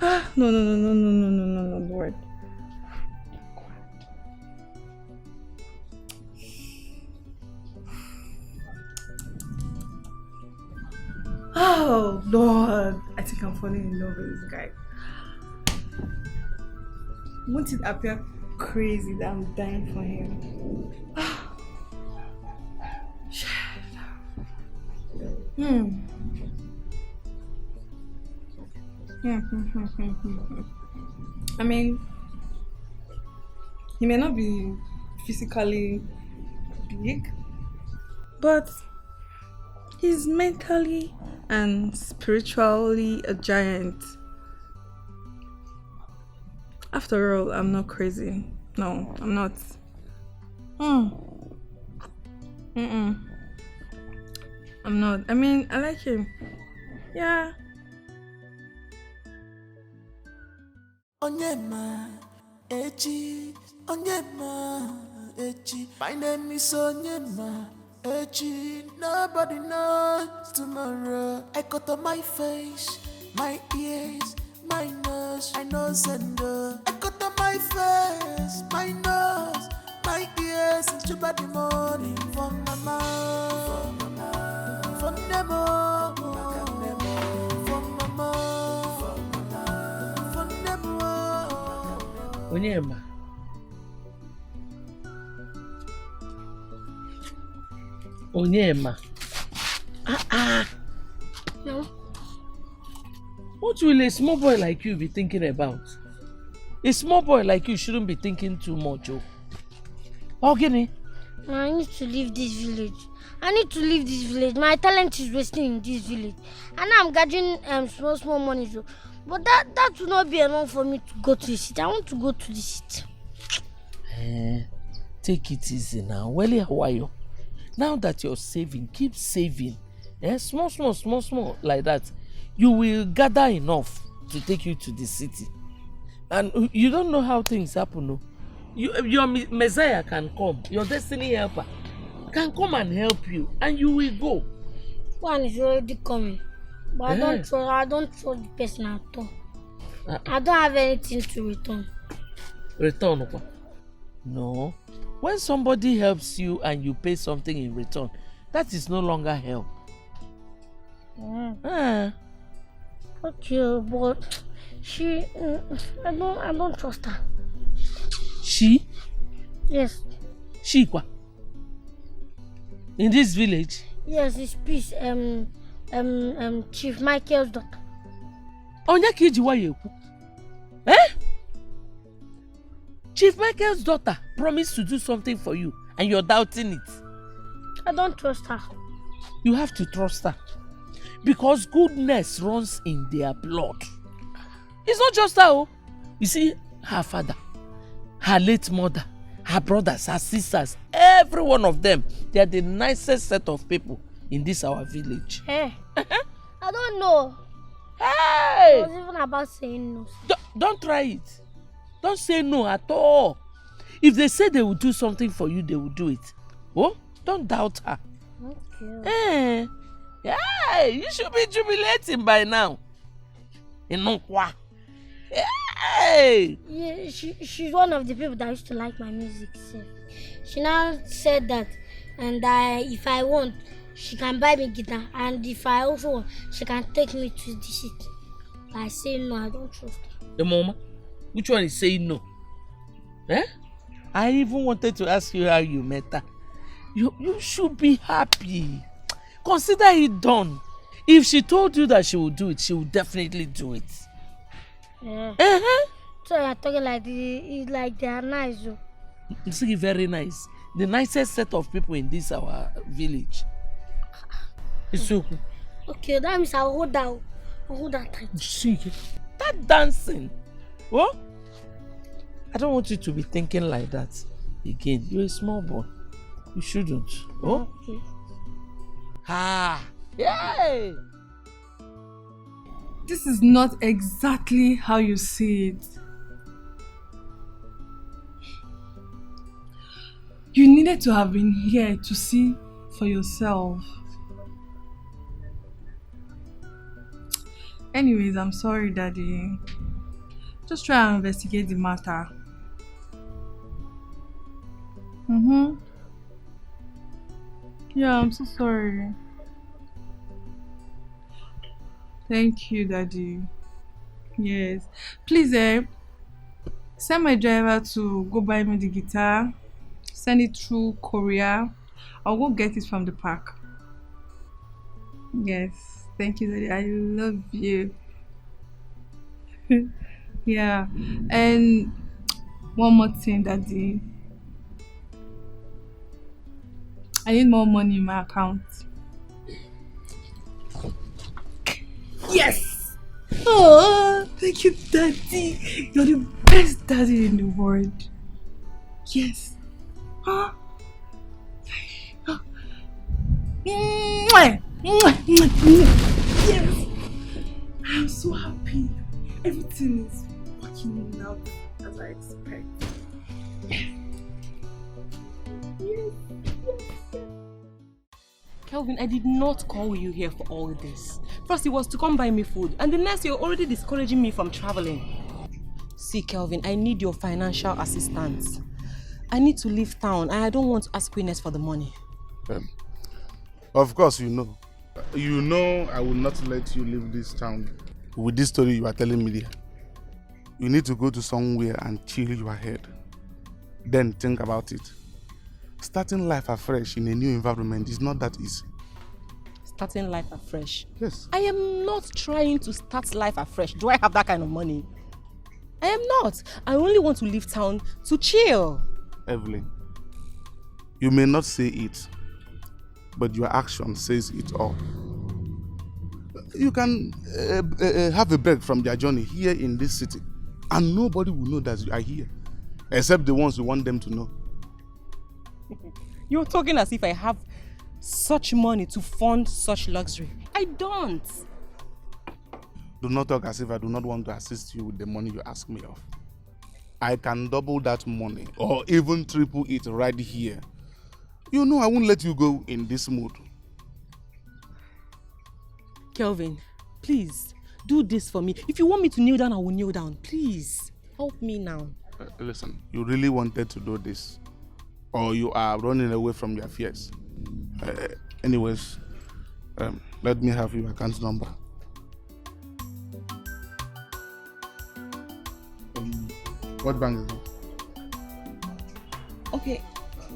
Speaker 8: No, Lord. Oh, Lord. I think I'm falling in love with this guy. Won't it appear crazy that I'm dying for him? I mean, he may not be physically big, but he's mentally and spiritually a giant. After all, I'm not crazy. No, I'm not. I'm not. I mean, I like him. Yeah.
Speaker 5: Onyema, Echi, Onyema, Echi. My name is Onyema, Echi. Nobody knows tomorrow. I cut on my face, my ears, my nose, I nose and I cut on my face, my nose, my ears, and you body money from my mouth, from them all, from my mouth, from them all.
Speaker 9: Onyema. Onyema.
Speaker 2: No.
Speaker 9: What will a small boy like you be thinking about? A small boy like you shouldn't be thinking too much, oh. Ogini?
Speaker 2: I need to leave this village. My talent is wasting in this village. And now I'm gathering small money. So. But that will not be enough for me to go to the city. I want to go to the city.
Speaker 9: Take it easy now. Well, how are you? Now that you're saving, keep saving. Small, like that, you will gather enough to take you to the city. And you don't know how things happen, no? Your Messiah can come, your destiny helper can come and help you, and you will go.
Speaker 2: One is already coming, but I don't trust the person at all. I don't have anything to return.
Speaker 9: Return? No. When somebody helps you and you pay something in return, that is no longer help.
Speaker 2: Okay, but I don't trust her.
Speaker 9: She?
Speaker 2: Yes.
Speaker 9: She kwa? In this village?
Speaker 2: Yes, it's peace. Chief Michael's daughter.
Speaker 9: Onya kiji wa yeku? Chief Michael's daughter promised to do something for you and you're doubting it.
Speaker 2: I don't trust her.
Speaker 9: You have to trust her. Because goodness runs in their blood. It's not just her. You see, her father, her late mother, her brothers, her sisters, every one of them, they are the nicest set of people in this our village.
Speaker 2: Hey, I don't know.
Speaker 9: Hey!
Speaker 2: It was even about saying no.
Speaker 9: Don't try it. Don't say no at all. If they say they will do something for you, they will do it. Oh, don't doubt her.
Speaker 2: Okay.
Speaker 9: Hey, you should be jubilating by now. Hey!
Speaker 2: Yeah, she's one of the people that used to like my music. So she now said that, and if I want, she can buy me guitar, and if I also want, she can take me to the city. I say no, I don't trust her.
Speaker 9: The mama, which one is saying no? I even wanted to ask you how you met her. You should be happy. Consider it done. If she told you that she will do it, she will definitely do it.
Speaker 2: Yeah. So you're talking like they are nice.
Speaker 9: It's very nice. The nicest set of people in this our village. It's so cool.
Speaker 2: Okay, that means I'll hold that tight.
Speaker 9: See, that dancing. What? I don't want you to be thinking like that again. You're a small boy. You shouldn't. Oh?
Speaker 2: Okay.
Speaker 9: Yay!
Speaker 8: This is not exactly how you see it. You needed to have been here to see for yourself. Anyways, I'm sorry, Daddy. Just try and investigate the matter. Yeah, I'm so sorry. Thank you, Daddy. Yes. Please, send my driver to go buy me the guitar. Send it through courier. I'll go get it from the park. Yes. Thank you, Daddy. I love you. Yeah. And one more thing, Daddy. I need more money in my account. Yes! Oh, thank you, Daddy. You're the best daddy in the world. Yes. Yes. I'm so happy. Everything is working out as I expect. Yes.
Speaker 11: Kelvin, I did not call you here for all this. First, it was to come buy me food, and the next, you're already discouraging me from traveling. See, Kelvin, I need your financial assistance. I need to leave town, and I don't want to ask Queeness for the money.
Speaker 15: Of course, you know. You know I will not let you leave this town with this story you are telling me there. You need to go to somewhere and chill your head. Then think about it. Starting life afresh in a new environment is not that easy.
Speaker 11: Starting life afresh?
Speaker 15: Yes.
Speaker 11: I am not trying to start life afresh. Do I have that kind of money? I am not. I only want to leave town to chill.
Speaker 15: Evelyn, you may not say it, but your action says it all. You can have a break from their journey here in this city, and nobody will know that you are here, except the ones you want them to know.
Speaker 11: You're talking as if I have
Speaker 10: such money to fund such luxury. I don't.
Speaker 15: Do not talk as if I do not want to assist you with the money you ask me of. I can double that money or even triple it right here. You know I won't let you go in this mood.
Speaker 10: Kelvin, please, do this for me. If you want me to kneel down, I will kneel down. Please, help me now.
Speaker 15: Listen, you really wanted to do this? Or you are running away from your fears? Anyways, let me have your account number. What bank is it?
Speaker 10: Okay.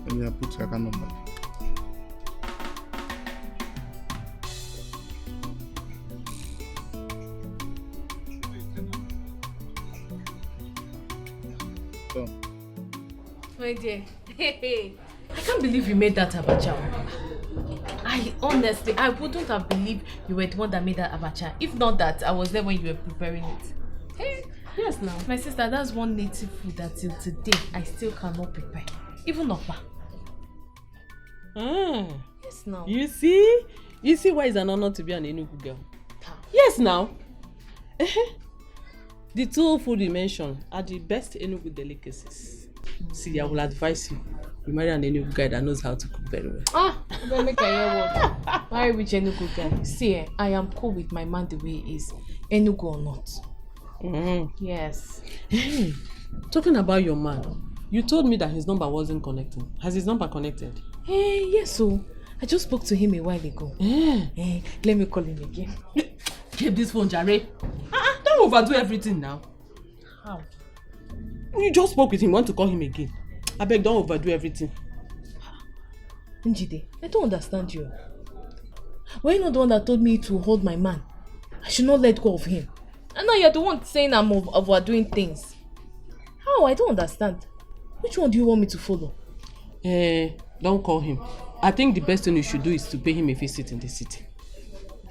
Speaker 15: Let me put your account number.
Speaker 4: Oh. My dear, I can't believe you made that abacha. I wouldn't have believed you were the one that made that abacha. If not that, I was there when you were preparing it. Hey, yes, now. My sister, that's one native food that till today I still cannot prepare. Even Okpa. Yes, now.
Speaker 7: You see? You see why it's an honor to be an Enugu girl? Yes, now. The two food you mentioned are the best Enugu delicacies. See, I will advise you. You marry an Enugu guy that knows how to cook very well.
Speaker 4: Don't make a hear what. Marry which Enugu guy? See, I am cool with my man the way he is. Enugu or not. Yes.
Speaker 7: Hey, talking about your man, you told me that his number wasn't connecting. Has his number connected?
Speaker 4: Yes, so I just spoke to him a while ago. Let me call him again.
Speaker 7: Keep this phone, Jare. Don't overdo everything now.
Speaker 4: How?
Speaker 7: You just spoke with him, want to call him again. I beg, don't overdo everything.
Speaker 4: Njide, I don't understand you. Were you not the one that told me to hold my man? I should not let go of him. And now you're the one saying I'm overdoing things. How? I don't understand. Which one do you want me to follow?
Speaker 7: Don't call him. I think the best thing you should do is to pay him a visit in the city.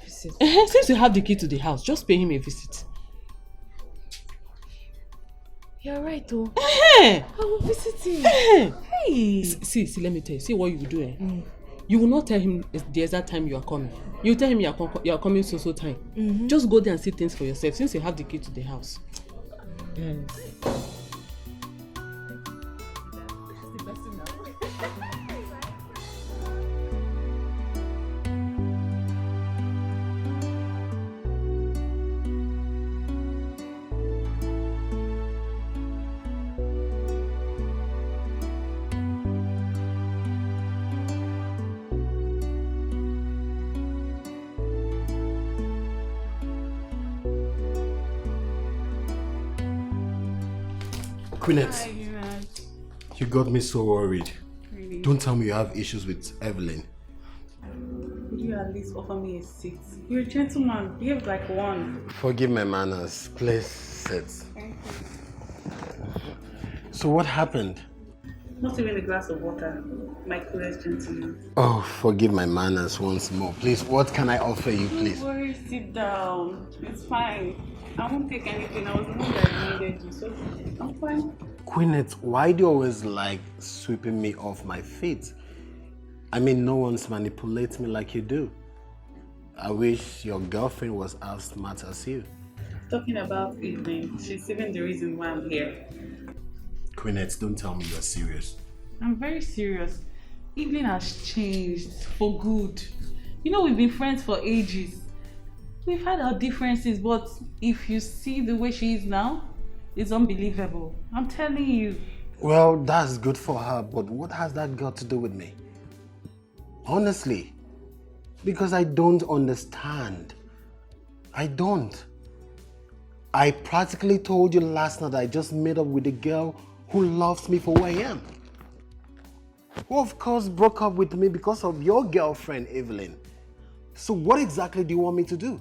Speaker 4: Visit?
Speaker 7: Since you have the key to the house, just pay him a visit.
Speaker 4: You're right, though.
Speaker 7: I
Speaker 4: will visit him. Hey!
Speaker 7: See, let me tell you. See what you will do. You will not tell him the exact time you are coming. You tell him you are coming so time. Just go there and see things for yourself since you have the key to the house.
Speaker 6: Quinette, you got me so worried.
Speaker 8: Really?
Speaker 6: Don't tell me you have issues with Evelyn.
Speaker 8: Could you at least offer me a seat? You're a gentleman. Behave like one.
Speaker 6: Forgive my manners. Please sit.
Speaker 8: Thank you.
Speaker 6: So what happened?
Speaker 8: Not even a glass of water. My coolest gentleman.
Speaker 6: Oh, forgive my manners once more. Please, what can I offer you, please?
Speaker 8: Don't worry, sit down. It's fine. I won't take anything. I was the one that needed you, so I'm fine.
Speaker 6: Quinette, why do you always like sweeping me off my feet? I mean, no one's manipulates me like you do. I wish your girlfriend was as smart as you.
Speaker 8: Talking about Evelyn, she's even the reason why I'm here.
Speaker 6: Quinette, don't tell me you're serious.
Speaker 8: I'm very serious. Evelyn has changed for good. You know, we've been friends for ages. We've had our differences, but if you see the way she is now, it's unbelievable. I'm telling you.
Speaker 6: Well, that's good for her, but what has that got to do with me? Honestly, because I don't understand. I don't. I practically told you last night I just made up with a girl who loves me for who I am. Who of course broke up with me because of your girlfriend, Evelyn. So what exactly do you want me to do?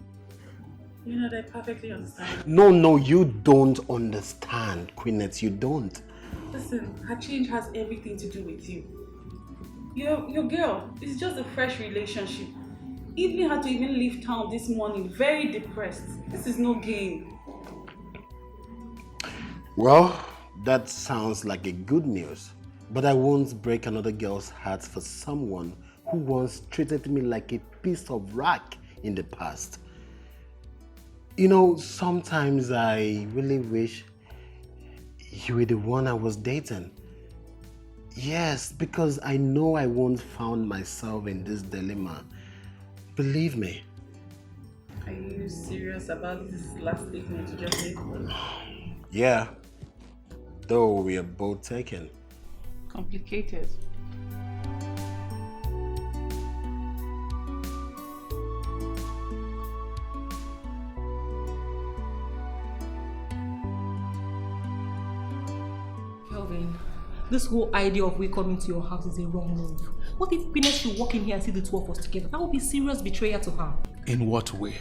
Speaker 8: You know, they perfectly understand.
Speaker 6: No, you don't understand, Quinette, you don't.
Speaker 8: Listen, her change has everything to do with you. Your girl, it's just a fresh relationship. Evelyn had to even leave town this morning, very depressed. This is no game.
Speaker 6: Well, that sounds like a good news. But I won't break another girl's heart for someone who once treated me like a piece of rock in the past. You know, sometimes I really wish you were the one I was dating. Yes, because I know I won't find myself in this dilemma. Believe me.
Speaker 8: Are you serious about this last statement you just made?
Speaker 6: Yeah, though we are both taken.
Speaker 8: Complicated.
Speaker 11: Kelvin, this whole idea of we coming to your house is a wrong move. What if Gwyneth should walk in here and see the two of us together? That would be serious betrayal to her.
Speaker 15: In what way?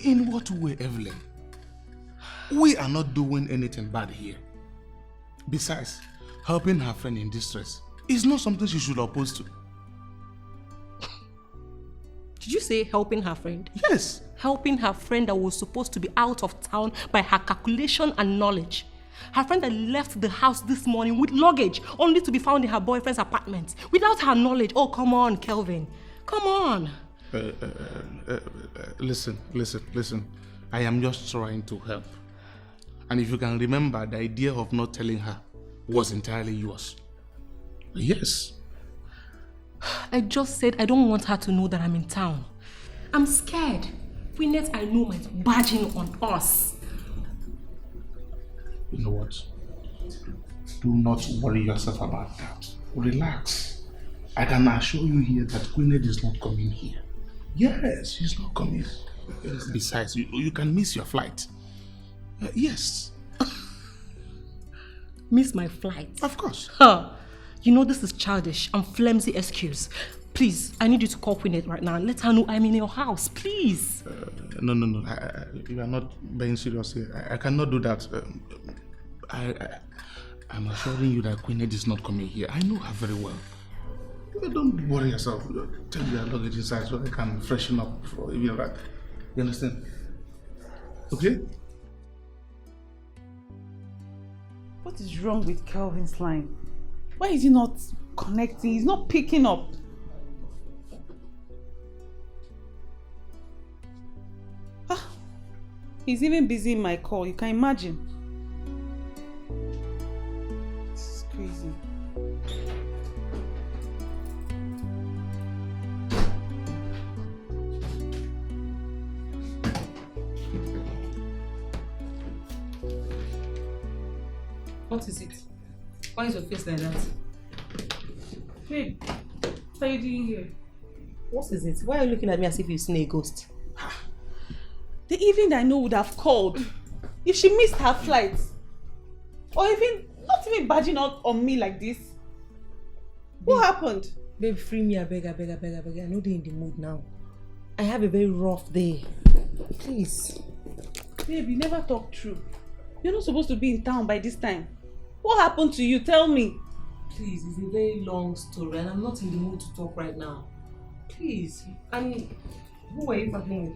Speaker 15: In what way, Evelyn? We are not doing anything bad here. Besides, helping her friend in distress is not something she should oppose to.
Speaker 11: Did you say helping her friend?
Speaker 15: Yes.
Speaker 11: Helping her friend that was supposed to be out of town by her calculation and knowledge. Her friend that left the house this morning with luggage only to be found in her boyfriend's apartment without her knowledge. Oh, come on, Kelvin. Come on.
Speaker 15: Listen. I am just trying to help. And if you can remember, the idea of not telling her was entirely yours. Yes.
Speaker 11: I just said I don't want her to know that I'm in town. I'm scared. Gwyneth, I know, might barge in on us.
Speaker 15: You know what? Do not worry yourself about that. Relax. I can assure you here that Gwyneth is not coming here. Yes, she's not coming. Besides, you can miss your flight. Yes.
Speaker 11: Miss my flight?
Speaker 15: Of course.
Speaker 11: You know this is childish and flimsy excuse. Please, I need you to call Gwyneth right now and let her know I'm in your house, please.
Speaker 15: No. You are not being serious here. I cannot do that. I'm assuring you that Gwyneth is not coming here. I know her very well. Don't worry yourself. Take your luggage inside so I can freshen up before you arrive. You understand? Okay?
Speaker 8: What is wrong with Kelvin's line? Why is he not connecting? He's not picking up. He's even busy in my call. You can imagine. This is crazy.
Speaker 11: What is it? Why is your face like that?
Speaker 8: Babe, what are you doing here?
Speaker 11: What is it? Why are you looking at me as if you've seen a ghost?
Speaker 8: The evening I know would have called if she missed her flight. Or even, not even barging out on me like this. What happened?
Speaker 11: Babe, free me, I beg. I know they're in the mood now. I have a very rough day. Please.
Speaker 8: Babe, you never talk true. You're not supposed to be in town by this time. What happened to you? Tell me.
Speaker 11: Please, it's a very long story and I'm not in the mood to talk right now. Please. And who were you talking with?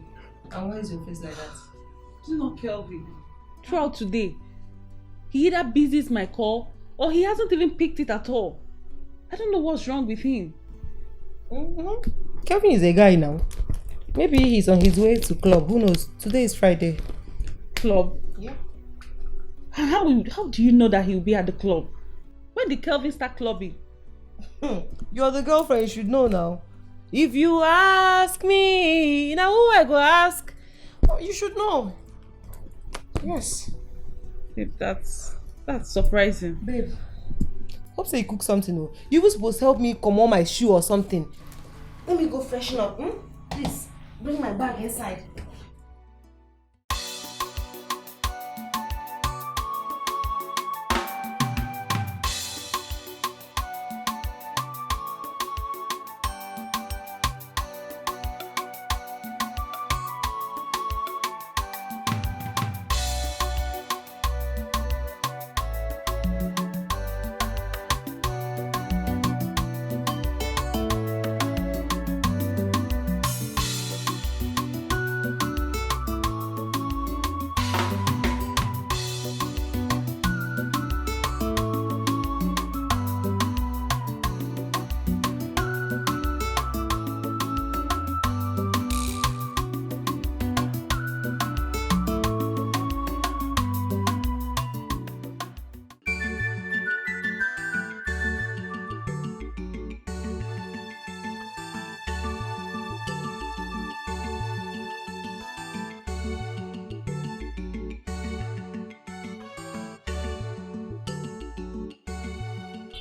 Speaker 11: And why is your face like that?
Speaker 8: It's not Kelvin. Throughout today, he either busies my call or he hasn't even picked it at all. I don't know what's wrong with him.
Speaker 11: Kelvin is a guy now. Maybe he's on his way to club. Who knows? Today is Friday.
Speaker 8: Club?
Speaker 11: Yeah.
Speaker 8: How do you know that he'll be at the club? When did Kelvin start clubbing?
Speaker 11: You're the girlfriend, you should know now. If you ask me, now who I go ask? Oh, you should know. Yes.
Speaker 8: Babe, that's surprising.
Speaker 11: Babe, hope so you cook something. Oh. You were supposed to help me come on my shoe or something. Let me go freshen up. Please, bring my bag inside.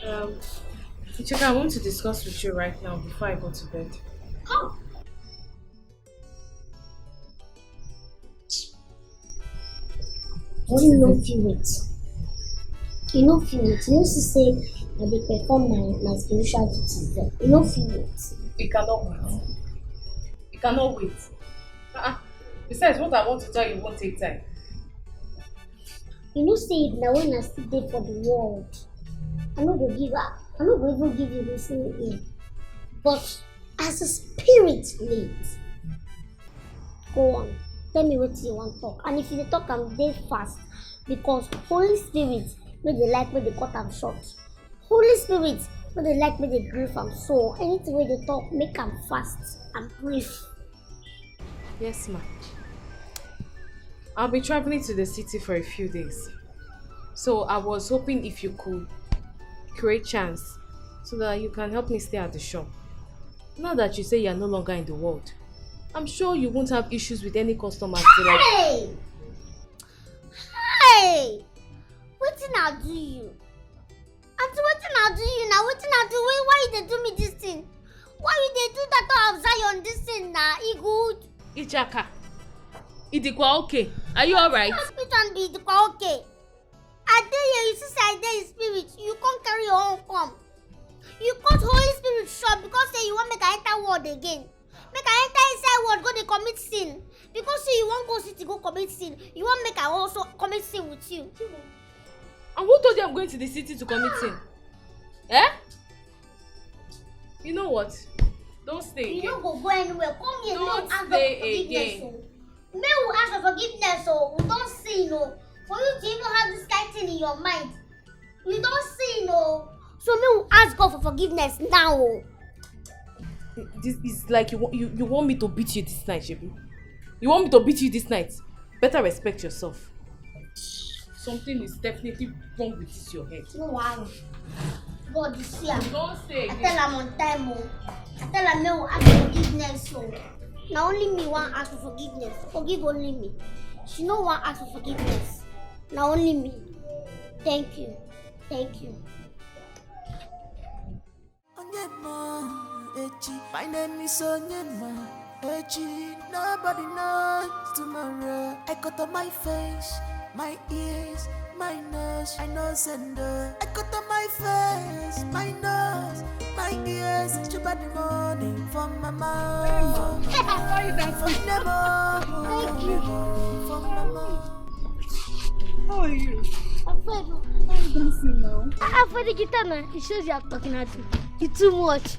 Speaker 1: Chika, I want to discuss with you right now before I go to bed.
Speaker 2: Come. You know feel it. You know feel it. You know to say that they perform my spiritual duties there. You know feel it.
Speaker 1: It cannot wait. It cannot wait. Besides, what I want to tell you won't take time.
Speaker 2: You know say it now when I sit there for the world. I'm not gonna give up. I'm not going to give you this in. But as a spirit leads, go on. Tell me what you want to talk. And if you talk, I'm very fast. Because Holy Spirit, may they like, may they cut them short. Holy Spirit, may they like, may they grieve them. So anything where they talk, make them fast and brief.
Speaker 1: Yes, ma'am. I'll be traveling to the city for a few days. So I was hoping if you could create chance so that you can help me stay at the shop. Now that you say you're no longer in the world, I'm sure you won't have issues with any customers to like...
Speaker 2: Hey! Hey! What did I do you? Auntie, what did I do you now? What did I do? Why you they do me this thing? Why you they do that to observe on this thing now? It good?
Speaker 1: Ichaka, Idikwa okay? Are you alright?
Speaker 2: Which one be Idikwa okay? I tell you, you see I there in spirit. You can't carry your own come. You cut Holy Spirit short because say you want make I enter world again. Make I enter inside world, go they commit sin. Because say you want go city go commit sin. You want make I also commit sin with you.
Speaker 1: And who told you I'm going to the city to commit sin? Eh? You know what? Don't stay again.
Speaker 2: You don't go anywhere. Come here,
Speaker 1: don't
Speaker 2: ask
Speaker 1: stay
Speaker 2: for forgiveness.
Speaker 1: again.
Speaker 2: May we ask for forgiveness, so we don't sin, no. For you to even have this kind of thing in your mind, you don't sin, no. So may we ask God for forgiveness now.
Speaker 1: This is like you want me to beat you this night, Shebu. You want me to beat you this night? Better respect yourself. Something is definitely wrong with this your head.
Speaker 2: No worry. God is here.
Speaker 1: Don't stay
Speaker 2: I
Speaker 1: again.
Speaker 2: tell him on time, oh. I tell him may we ask for forgiveness, so. Now only me want ask for forgiveness. Forgive only me. She no want ask for forgiveness. Now only me. Thank you. Thank you.
Speaker 5: My name is Onyema Echi. Nobody knows tomorrow. I cut on my face, my ears, my nose. I know sender. I cut on my face, my nose, my ears. Chuba the morning from my mouth.
Speaker 8: Why you dancing?
Speaker 2: Thank you.
Speaker 5: From my mouth.
Speaker 8: How are you?
Speaker 2: I'm fine.
Speaker 8: Why are you dancing now?
Speaker 2: I'm for the guitar now. It shows you are talking at me. It's too much.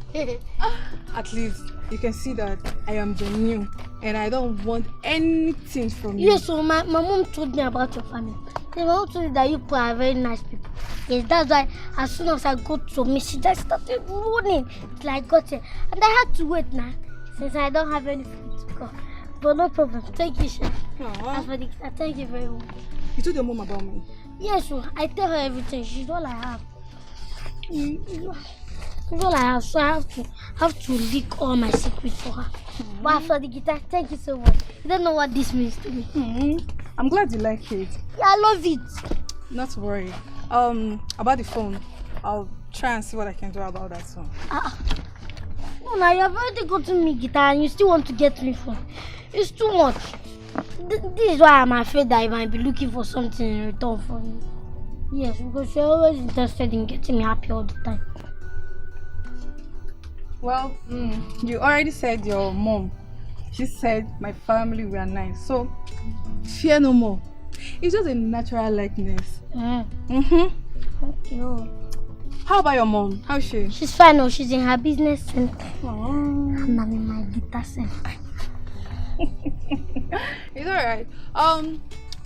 Speaker 8: At least you can see that I am genuine and I don't want anything from you.
Speaker 2: Yes, so my mom told me about your family. My mom told me that you people are very nice people. Yes, that's why as soon as I got to me, she just started running till I got here. And I had to wait now since I don't have any food to go. But no problem. Thank you, Chef. As for the guitar, thank you very much.
Speaker 8: You told your mom about me?
Speaker 2: Yes, so I tell her everything. She's all I have. She's all I have, so I have to leak all my secrets for her. But for the guitar, thank you so much. You don't know what this means to me.
Speaker 8: I'm glad you like it.
Speaker 2: Yeah, I love it.
Speaker 8: Not to worry. About the phone, I'll try and see what I can do about that phone.
Speaker 2: No, now you have already gotten me guitar and you still want to get me phone. It's too much. This is why I'm afraid that you might be looking for something in return from me. Yes, because you're always interested in getting me happy all the time.
Speaker 8: Well, you already said your mom. She said my family were nice. So, fear no more. It's just a natural likeness.
Speaker 2: Okay.
Speaker 8: How about your mom? How's she?
Speaker 2: She's fine. Oh, she's in her business center. And I'm in my guitar center.
Speaker 8: It's alright.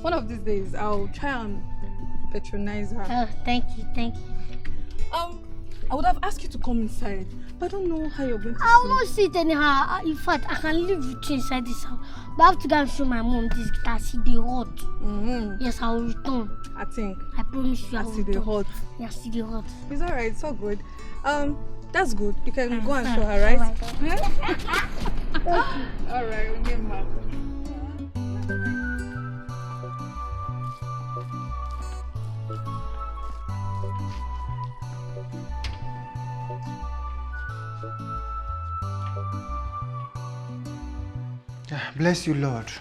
Speaker 8: One of these days I'll try and patronize her.
Speaker 2: Oh, thank you.
Speaker 8: I would have asked you to come inside, but I don't know how you're going to
Speaker 2: I will not sit anyhow. In fact, I can live with you inside this house. But I have to go and show my mom this guitar. See the hot. Yes, I will return.
Speaker 8: I think.
Speaker 2: I promise you I will
Speaker 8: see the hot.
Speaker 2: Yeah, see the hot.
Speaker 8: It's alright, it's all good. That's good. You can go and show her, right? Alright, we'll get mad.
Speaker 14: Bless you, Lord,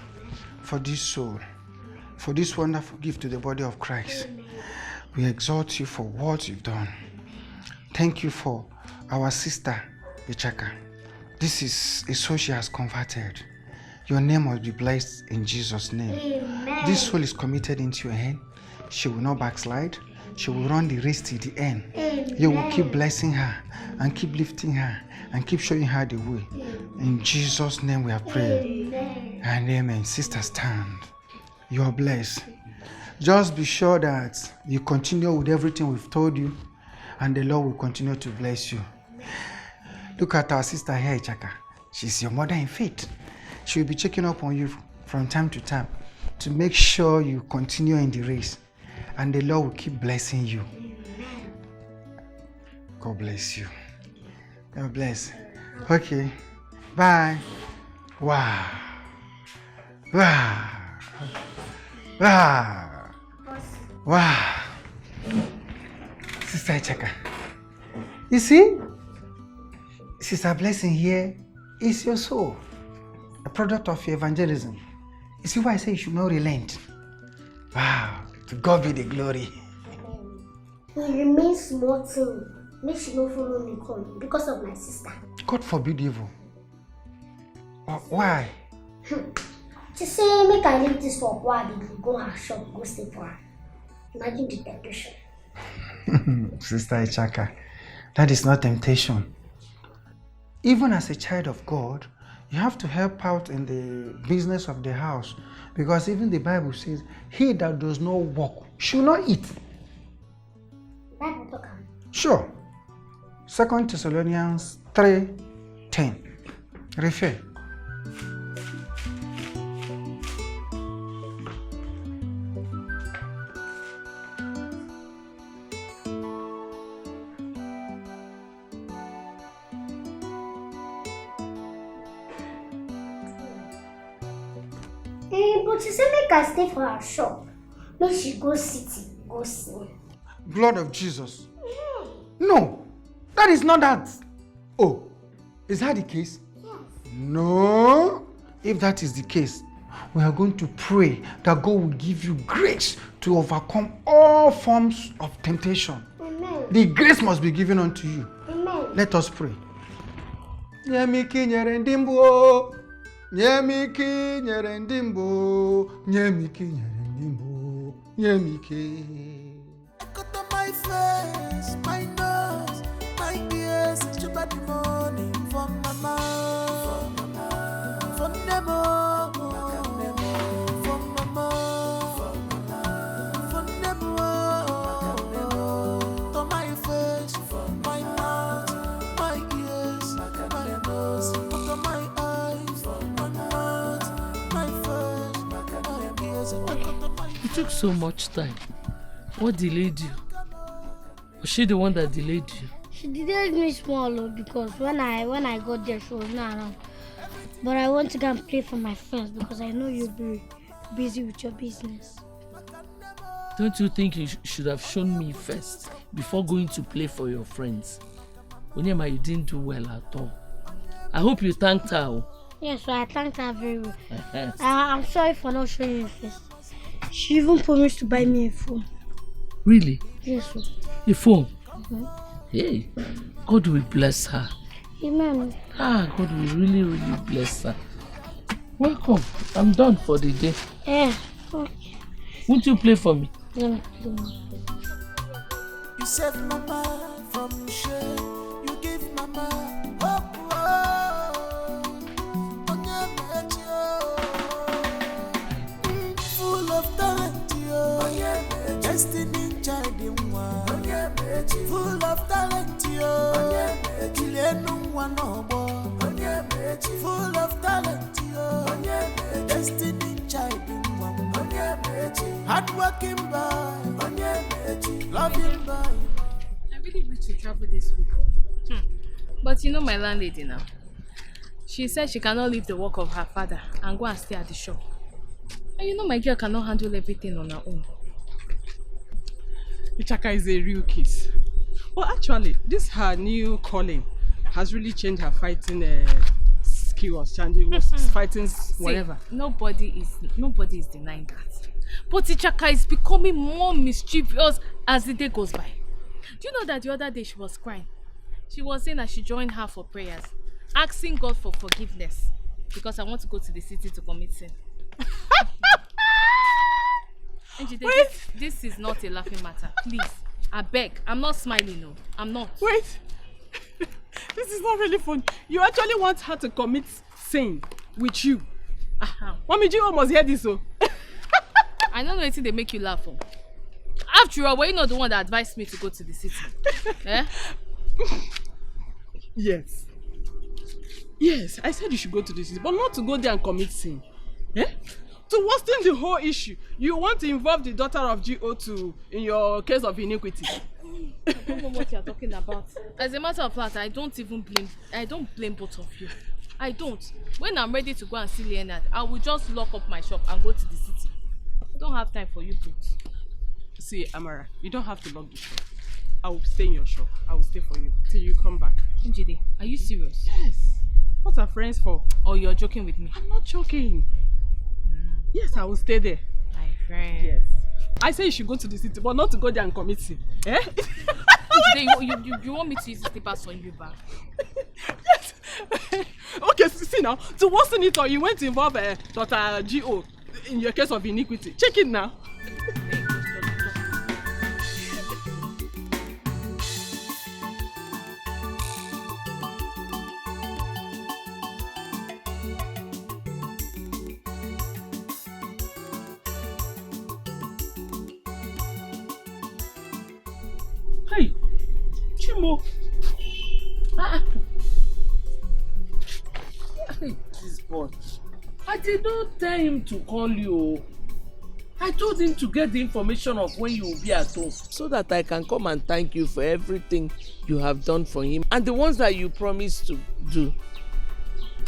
Speaker 14: for this soul, for this wonderful gift to the body of Christ. We exalt you for what you've done. Thank you for our sister, Ichaka. This is a soul she has converted. Your name must be blessed in Jesus' name.
Speaker 2: Amen.
Speaker 14: This soul is committed into your hand. She will not backslide. She will run the race to the end.
Speaker 2: Amen.
Speaker 14: You will keep blessing her and keep lifting her and keep showing her the way. In Jesus' name we have prayed.
Speaker 2: Amen.
Speaker 14: And amen. Sister, stand. You are blessed. Just be sure that you continue with everything we've told you, and the Lord will continue to bless you. Look at our sister here, Chaka. She's your mother in faith. She will be checking up on you from time to time to make sure you continue in the race, and the Lord will keep blessing you. God bless you. God bless. Okay. Bye. Wow. Wow. Wow. Wow. Sister Chaka. You see? Sister Blessing here is your soul. A product of your evangelism. You see why I say you should not relent? Wow. To God be the glory.
Speaker 2: He remains small thing. Make she not follow me come because of my sister.
Speaker 14: God forbid evil. Why?
Speaker 2: She say make I leave this for a while, go her shop, go stay for her. Imagine the temptation.
Speaker 14: Sister Ichaka, that is not temptation. Even as a child of God, you have to help out in the business of the house, because even the Bible says, he that does not work should not eat.
Speaker 2: Bible talk.
Speaker 14: Sure. 2 Thessalonians 3:10. Refer.
Speaker 2: But she said make I stay for her shop. Make she go city, go see.
Speaker 14: Blood of Jesus. No, that is not that. Oh, is that the case?
Speaker 2: Yes.
Speaker 14: No. If that is the case, we are going to pray that God will give you grace to overcome all forms of temptation.
Speaker 2: Amen.
Speaker 14: The grace must be given unto you.
Speaker 2: Amen.
Speaker 14: Let us pray. Nyemiki nyerendimbo, nyemiki nyerendimbo, nyemiki nyerendimbo, nyemiki.
Speaker 5: My face, my nose, my ears, you got the money from mama, from Nemo, from mama, from Nemo, to my face, my mouth, my ears, my nose, to my eyes, my mouth, my face, my ears,
Speaker 9: It took so much time. What delayed you? Was she the one that delayed you?
Speaker 2: She delayed me small because when I got there she was not around. But I want to go and play for my friends because I know you'll be busy with your business.
Speaker 9: Don't you think you should have shown me first before going to play for your friends? Onyema, you didn't do well at all. I hope you thanked her.
Speaker 2: Yes, so I thanked her very well. I'm sorry for not showing you first. She even promised to buy me a phone.
Speaker 9: Really?
Speaker 2: Yes, sir.
Speaker 9: A phone?
Speaker 2: Mm-hmm.
Speaker 9: Hey, God will bless her.
Speaker 2: Amen.
Speaker 9: God will really, really bless her. Welcome. I'm done for the day.
Speaker 2: Yeah. Okay.
Speaker 9: Won't you play for me?
Speaker 2: Let me play.
Speaker 5: You save mama from shame. You give mama hope. Full of talent, destiny child in one. Full of talent, full of talent, destiny child in one. Hardworking boy, loving boy.
Speaker 4: I really wish to travel this week. But you know my landlady now. She said she cannot leave the work of her father and go and stay at the shop. And you know my girl cannot handle everything on her own.
Speaker 7: Ichaka is a real kiss. Well, actually, this her new calling has really changed her fighting skills and he was fighting whatever.
Speaker 4: See, nobody is denying that. But Ichaka is becoming more mischievous as the day goes by. Do you know that the other day she was crying? She was saying that she joined her for prayers, asking God for forgiveness because I want to go to the city to commit sin. This is not a laughing matter. Please, I beg. I'm not smiling, no. I'm not.
Speaker 7: Wait. This is not really fun. You actually want her to commit sin with you. Mommy, you almost hear this, so.
Speaker 4: I don't know anything they make you laugh for. After all, were you not the one that advised me to go to the city? Eh?
Speaker 7: Yes. Yes, I said you should go to the city, but not to go there and commit sin. Eh? To worsen the whole issue, you want to involve the daughter of GO2 in your case of iniquity.
Speaker 4: I don't know what you're talking about. As a matter of fact, I don't blame both of you. I don't. When I'm ready to go and see Leonard, I will just lock up my shop and go to the city. I don't have time for you both.
Speaker 7: See, Amara, you don't have to lock the shop. I will stay in your shop. I will stay for you till you come back.
Speaker 4: Njide, are you serious?
Speaker 7: Yes. What are friends for?
Speaker 4: Or you're joking with me?
Speaker 7: I'm not joking. Yes, I will stay there.
Speaker 4: My friend.
Speaker 7: Yes. I say you should go to the city, but not to go there and commit sin. Eh?
Speaker 4: you want me to use the slippers on you back?
Speaker 7: Yes. Okay, see now. To worsen it all, you went to involve Dr. G.O. in your case of iniquity. Check it now.
Speaker 9: Hey, Chimo. Hey, this boy. I did not tell him to call you. I told him to get the information of when you will be at home so that I can come and thank you for everything you have done for him and the ones that you promised to do.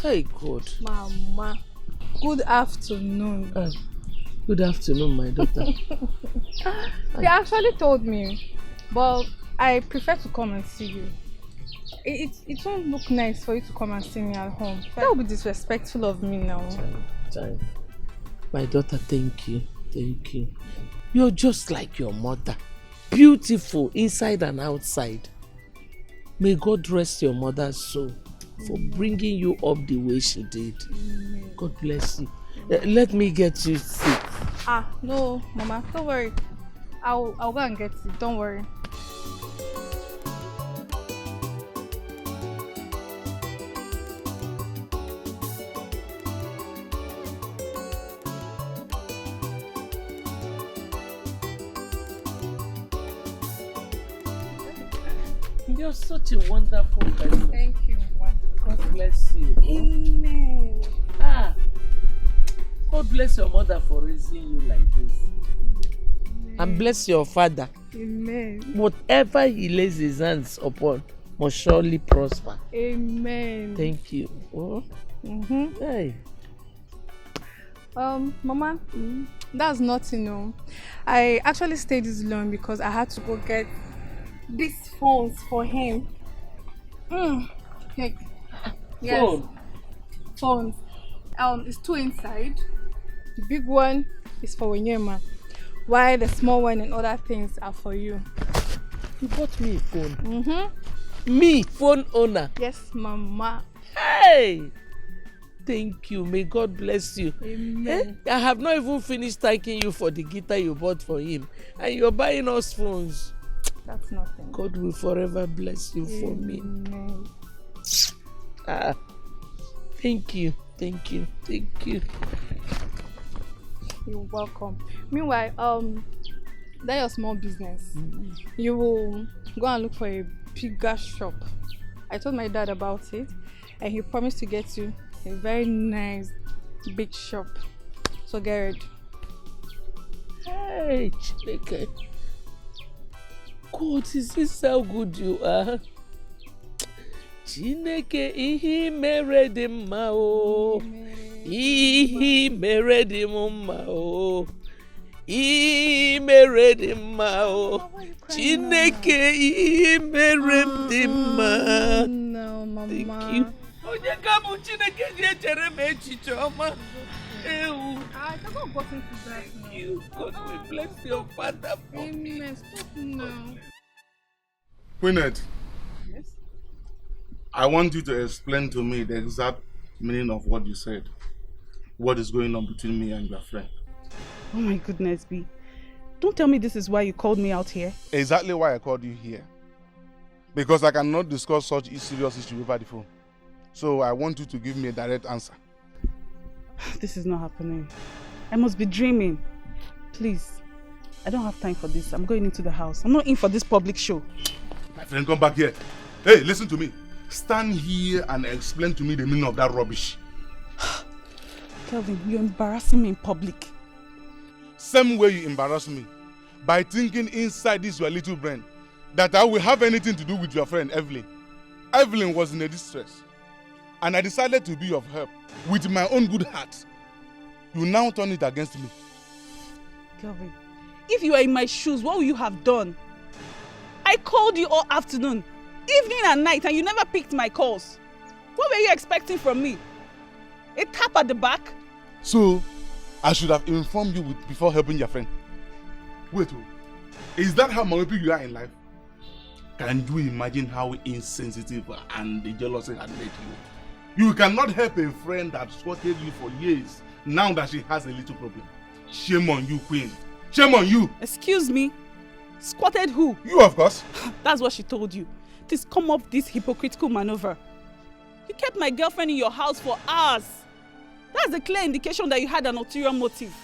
Speaker 9: Hey, God.
Speaker 8: Mama, good afternoon.
Speaker 9: Good afternoon, my daughter.
Speaker 8: They actually told me, but I prefer to come and see you. It won't look nice for you to come and see me at home. That would be disrespectful of me now.
Speaker 9: Child. My daughter, thank you. Thank you. You're just like your mother. Beautiful inside and outside. May God rest your mother's soul for bringing you up the way she did. God bless you. Let me get you sick.
Speaker 8: No, Mama, don't worry. I'll go and get it. Don't worry.
Speaker 9: You're such a wonderful person.
Speaker 8: Thank you, Mama.
Speaker 9: God bless you.
Speaker 8: Amen.
Speaker 9: God bless your mother for raising you like this. Amen. And bless your father.
Speaker 8: Amen.
Speaker 9: Whatever he lays his hands upon must surely prosper.
Speaker 8: Amen.
Speaker 9: Thank you. Oh. Hey.
Speaker 8: Mama, that's nothing, no. I actually stayed this long because I had to go get these phones for him. Like, yes. Phones. It's two inside. The big one is for Wenyema, while the small one and other things are for you.
Speaker 9: You bought me a phone? Me, phone owner?
Speaker 8: Yes, Mama.
Speaker 9: Hey! Thank you. May God bless you.
Speaker 8: Amen.
Speaker 9: I have not even finished thanking you for the guitar you bought for him. And you're buying us phones.
Speaker 8: That's nothing.
Speaker 9: God will forever bless you for me. Thank you. Thank you. Thank you.
Speaker 8: You're welcome. Meanwhile, that's your small business. You will go and look for a bigger shop. I told my dad about it, and he promised to get you a very nice big shop. So get ready.
Speaker 9: Hey, Chineke. God, is this how good you are? Chineke, ihe mere dị mma o. Ihe mere dị mma o. Ihe mere dị mma o. Chineke, ihe mere dị mma.
Speaker 8: No, Mama.
Speaker 9: Thank you. Onye kamu Chineke echere m echiche ọma.
Speaker 8: I cannot go into that now.
Speaker 9: You God will bless your father for me.
Speaker 8: Amen. Stop now.
Speaker 15: Queenette,
Speaker 8: Yes?
Speaker 15: I want you to explain to me the exact meaning of what you said. What is going on between me and your friend?
Speaker 7: Oh my goodness, B. Don't tell me this is why you called me out here.
Speaker 15: Exactly why I called you here. Because I cannot discuss such serious issue over the phone. So I want you to give me a direct answer.
Speaker 7: This is not happening. I must be dreaming. Please, I don't have time for this. I'm going into the house. I'm not in for this public show.
Speaker 15: My friend, come back here. Hey, listen to me. Stand here and explain to me the meaning of that rubbish.
Speaker 7: Kelvin, you're embarrassing me in public.
Speaker 15: Same way you embarrass me. By thinking inside this your little brain that I will have anything to do with your friend Evelyn. Evelyn was in a distress. And I decided to be of help with my own good heart. You now turn it against me.
Speaker 7: Kelvin, if you were in my shoes, what would you have done? I called you all afternoon, evening and night, and you never picked my calls. What were you expecting from me? A tap at the back?
Speaker 15: So, I should have informed you before helping your friend. Wait, is that how myopic you are in life? Can you imagine how insensitive and jealous had made you? You cannot help a friend that squatted you for years now that she has a little problem. Shame on you, Queen. Shame on you.
Speaker 7: Excuse me? Squatted who?
Speaker 15: You, of course.
Speaker 7: That's what she told you. Please come up this hypocritical maneuver. You kept my girlfriend in your house for hours. That's a clear indication that you had an ulterior motive.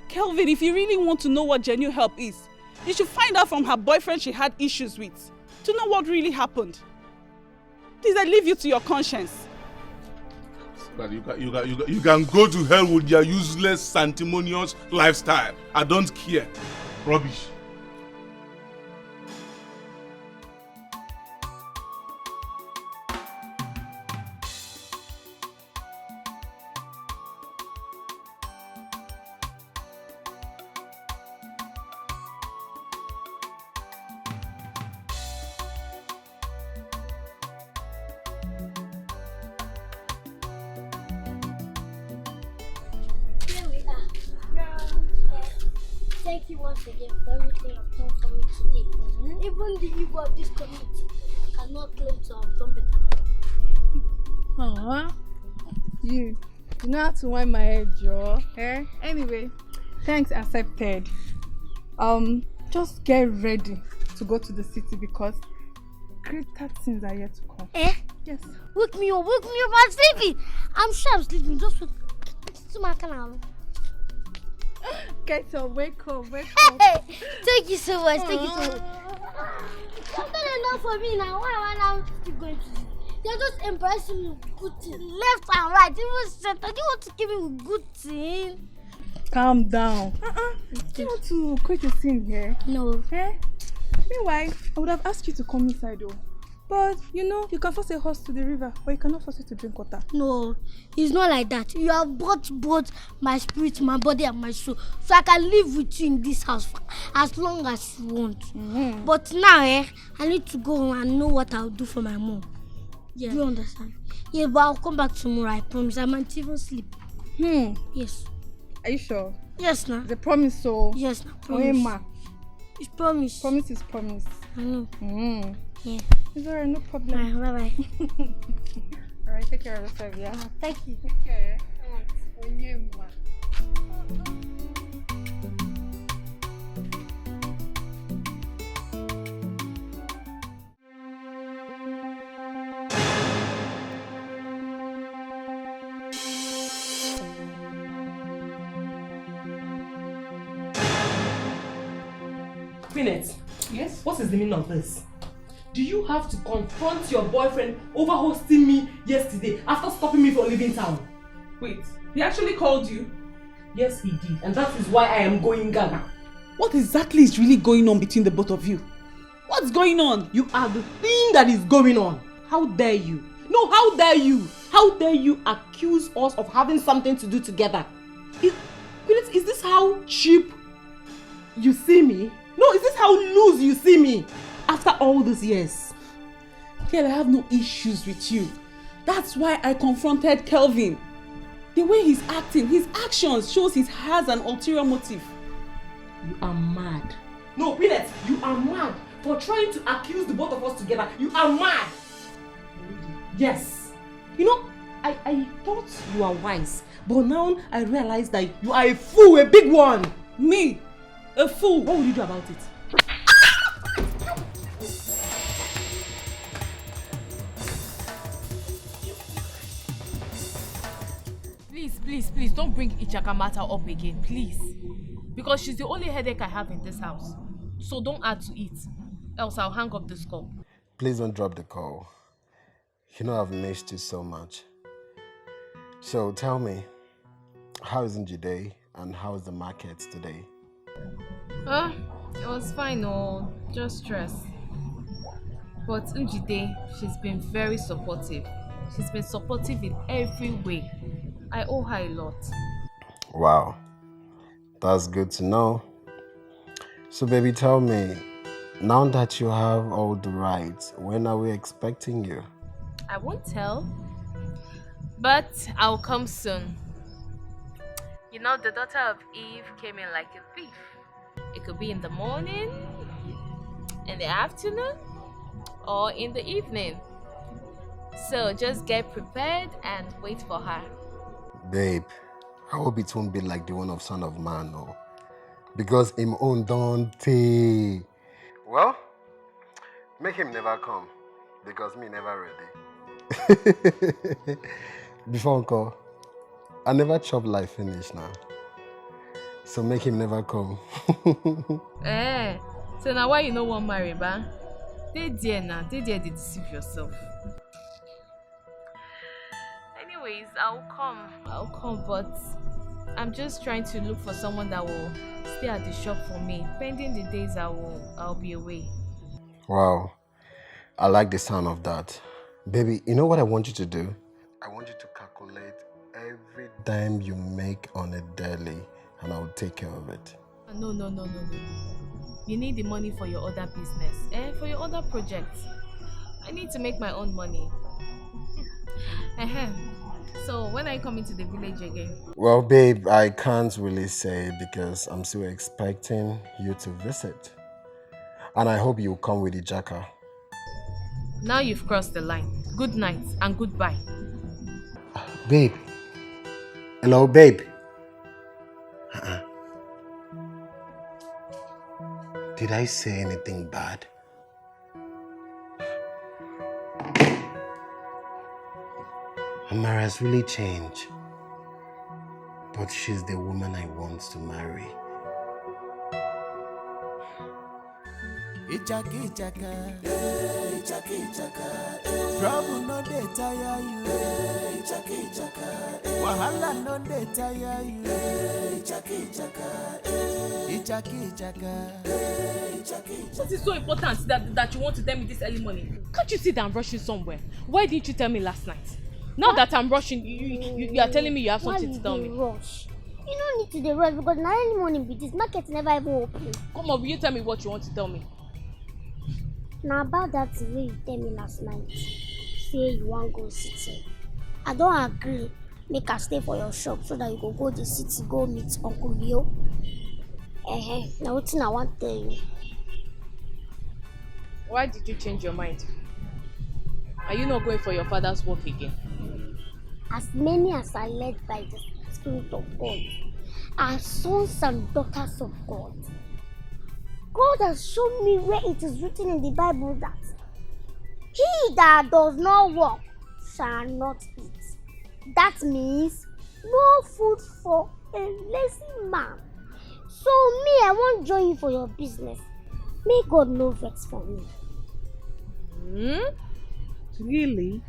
Speaker 7: Kelvin, if you really want to know what genuine help is, you should find out from her boyfriend she had issues with to know what really happened. Please, I leave you to your conscience.
Speaker 15: But you can go to hell with your useless, sanctimonious lifestyle. I don't care. Rubbish.
Speaker 2: Thank you once again for everything you've done for me today. Even the evil of this community cannot claim to have done better than
Speaker 8: You know how to wind my head, Joe. Anyway, thanks accepted. Just get ready to go to the city because greater things are yet to come. Yes.
Speaker 2: Wake me up, I'm sleeping. I'm sure I'm sleeping. Just wake to my canal.
Speaker 8: Get up, wake up.
Speaker 2: Thank you so much. Thank you so much. You've done enough for me now. Why am I now keep going to you? You're just embarrassing me with good things. Left and right. Even center. Do you want to give me with good things?
Speaker 8: Calm down. Do you want to quit the scene here?
Speaker 2: No.
Speaker 8: Meanwhile, I would have asked you to come inside though. But you know, you can force a horse to the river, but you cannot force it to drink water.
Speaker 2: No, it's not like that. You have bought both my spirit, my body, and my soul. So I can live with you in this house for as long as you want. But now, I need to go home and know what I'll do for my mom. Yeah. Do you understand? Yeah, but I'll come back tomorrow, I promise. I might even sleep. Yes.
Speaker 8: Are you sure?
Speaker 2: Yes, now.
Speaker 8: The promise, so.
Speaker 2: Yes, now. Promise. It's promise.
Speaker 8: Promise is promise.
Speaker 2: I know. Yeah.
Speaker 8: It's alright, no problem.
Speaker 2: Bye.
Speaker 8: Alright, take care of yourself, yeah?
Speaker 2: Thank you.
Speaker 8: Take care.
Speaker 11: Queenette.
Speaker 8: Yes?
Speaker 11: What is the meaning of this? Do you have to confront your boyfriend over hosting me yesterday after stopping me from leaving town?
Speaker 7: Wait, he actually called you?
Speaker 11: Yes, he did. And that is why I am going Ghana.
Speaker 7: What exactly is really going on between the both of you? What's going on?
Speaker 11: You are the thing that is going on. How dare you? No, how dare you? How dare you accuse us of having something to do together? Is this how cheap you see me? No, is this how loose you see me? After all these years.
Speaker 7: Girl, I have no issues with you.
Speaker 8: That's why I confronted Kelvin. The way he's acting, his actions shows he has an ulterior motive.
Speaker 11: You are mad. No, Peanut, you are mad for trying to accuse the both of us together. You are mad. Yes. You know, I thought you were wise, but now I realize that you are a fool, a big one.
Speaker 8: Me? A fool?
Speaker 11: What will you do about it?
Speaker 4: Please, don't bring Ichaka matter up again, please. Because she's the only headache I have in this house. So don't add to it, else I'll hang up this call.
Speaker 6: Please don't drop the call. You know I've missed you so much. So tell me, how is Njide and how is the market today?
Speaker 4: It was fine, just stress. But Njide, she's been very supportive. She's been supportive in every way. I owe her a lot.
Speaker 6: Wow, that's good to know. So baby, tell me, now that you have all the rights, when are we expecting you?
Speaker 4: I won't tell, but I'll come soon. You know, the daughter of Eve came in like a thief. It could be in the morning, in the afternoon, or in the evening. So just get prepared and wait for her.
Speaker 6: Babe, I hope it won't be like the one of Son of Man, no. Because him own don't take. Well, make him never come, because me never ready. Before uncle, I never chop life finish now. So make him never come.
Speaker 4: So now why you no want marry, ba? They dare to deceive yourself. Anyways, I'll come, but I'm just trying to look for someone that will stay at the shop for me, pending the days I'll be away.
Speaker 6: Wow, I like the sound of that. Baby, you know what I want you to do? I want you to calculate every dime you make on a daily, and I'll take care of it.
Speaker 4: No. You need the money for your other business, for your other projects. I need to make my own money. So when are you coming to the village again?
Speaker 6: Well, babe, I can't really say because I'm still expecting you to visit. And I hope you'll come with the jacker.
Speaker 4: Now you've crossed the line. Good night and goodbye.
Speaker 6: Babe. Hello, babe. Did I say anything bad? Amara's really changed. But she's the woman I want to marry.
Speaker 5: Ichaka, trouble no dey tire you. Ichaka, wahala no dey tire you. Ichaka.
Speaker 4: What is so important that you want to tell me this early morning? Can't you see that I'm rushing somewhere? Why didn't you tell me last night? Now that I'm rushing, you are telling me you have something to tell me.
Speaker 2: Rush? You don't need to rush because now early morning be this market never even open.
Speaker 4: Come on, will you tell me what you want to tell me?
Speaker 2: Now about that way you tell me last night, say you want go city. I don't agree. Make her stay for your shop so that you go the city, go meet Uncle Leo. Now what I want to tell you.
Speaker 4: Why did you change your mind? Are you not going for your father's work again?
Speaker 2: As many as are led by the Spirit of God are sons and daughters of God. God has shown me where it is written in the Bible that he that does not work shall not eat. That means no food for a lazy man. So me, I won't join you for your business. May God no vex for me.
Speaker 4: Really?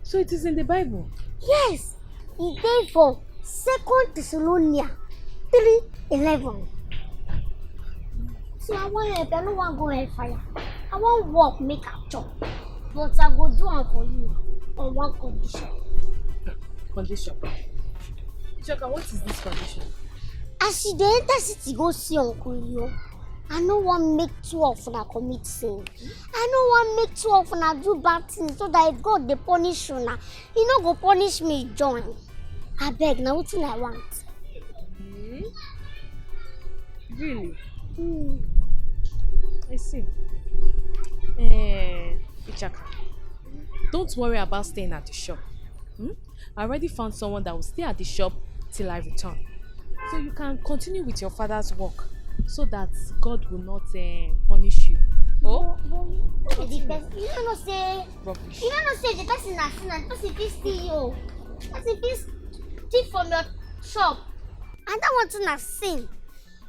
Speaker 4: So it is in the Bible?
Speaker 2: Yes, it is for 2 Thessalonians 3:11. See, I want help. I don't want to go hellfire. I want work, make a chop. But I go do it for you on one condition.
Speaker 4: Condition? Chaka, what is this condition?
Speaker 2: As she dey enter city go see Uncle Leo, I no wan make two of una commit sin. I no wan make two of una do bad things so that if God dey punish una, He no go punish me join. Abeg, na wetin I want.
Speaker 1: Really?
Speaker 2: Mm.
Speaker 1: I see. Ichaka, don't worry about staying at the shop. I already found someone that will stay at the shop till I return. So you can continue with your father's work so that God will not punish you. Oh?
Speaker 2: You don't know say
Speaker 1: Rubbish.
Speaker 2: you don't know say the person na sin and the person fit steal you. Person fit thief from your shop. And that one too na sin.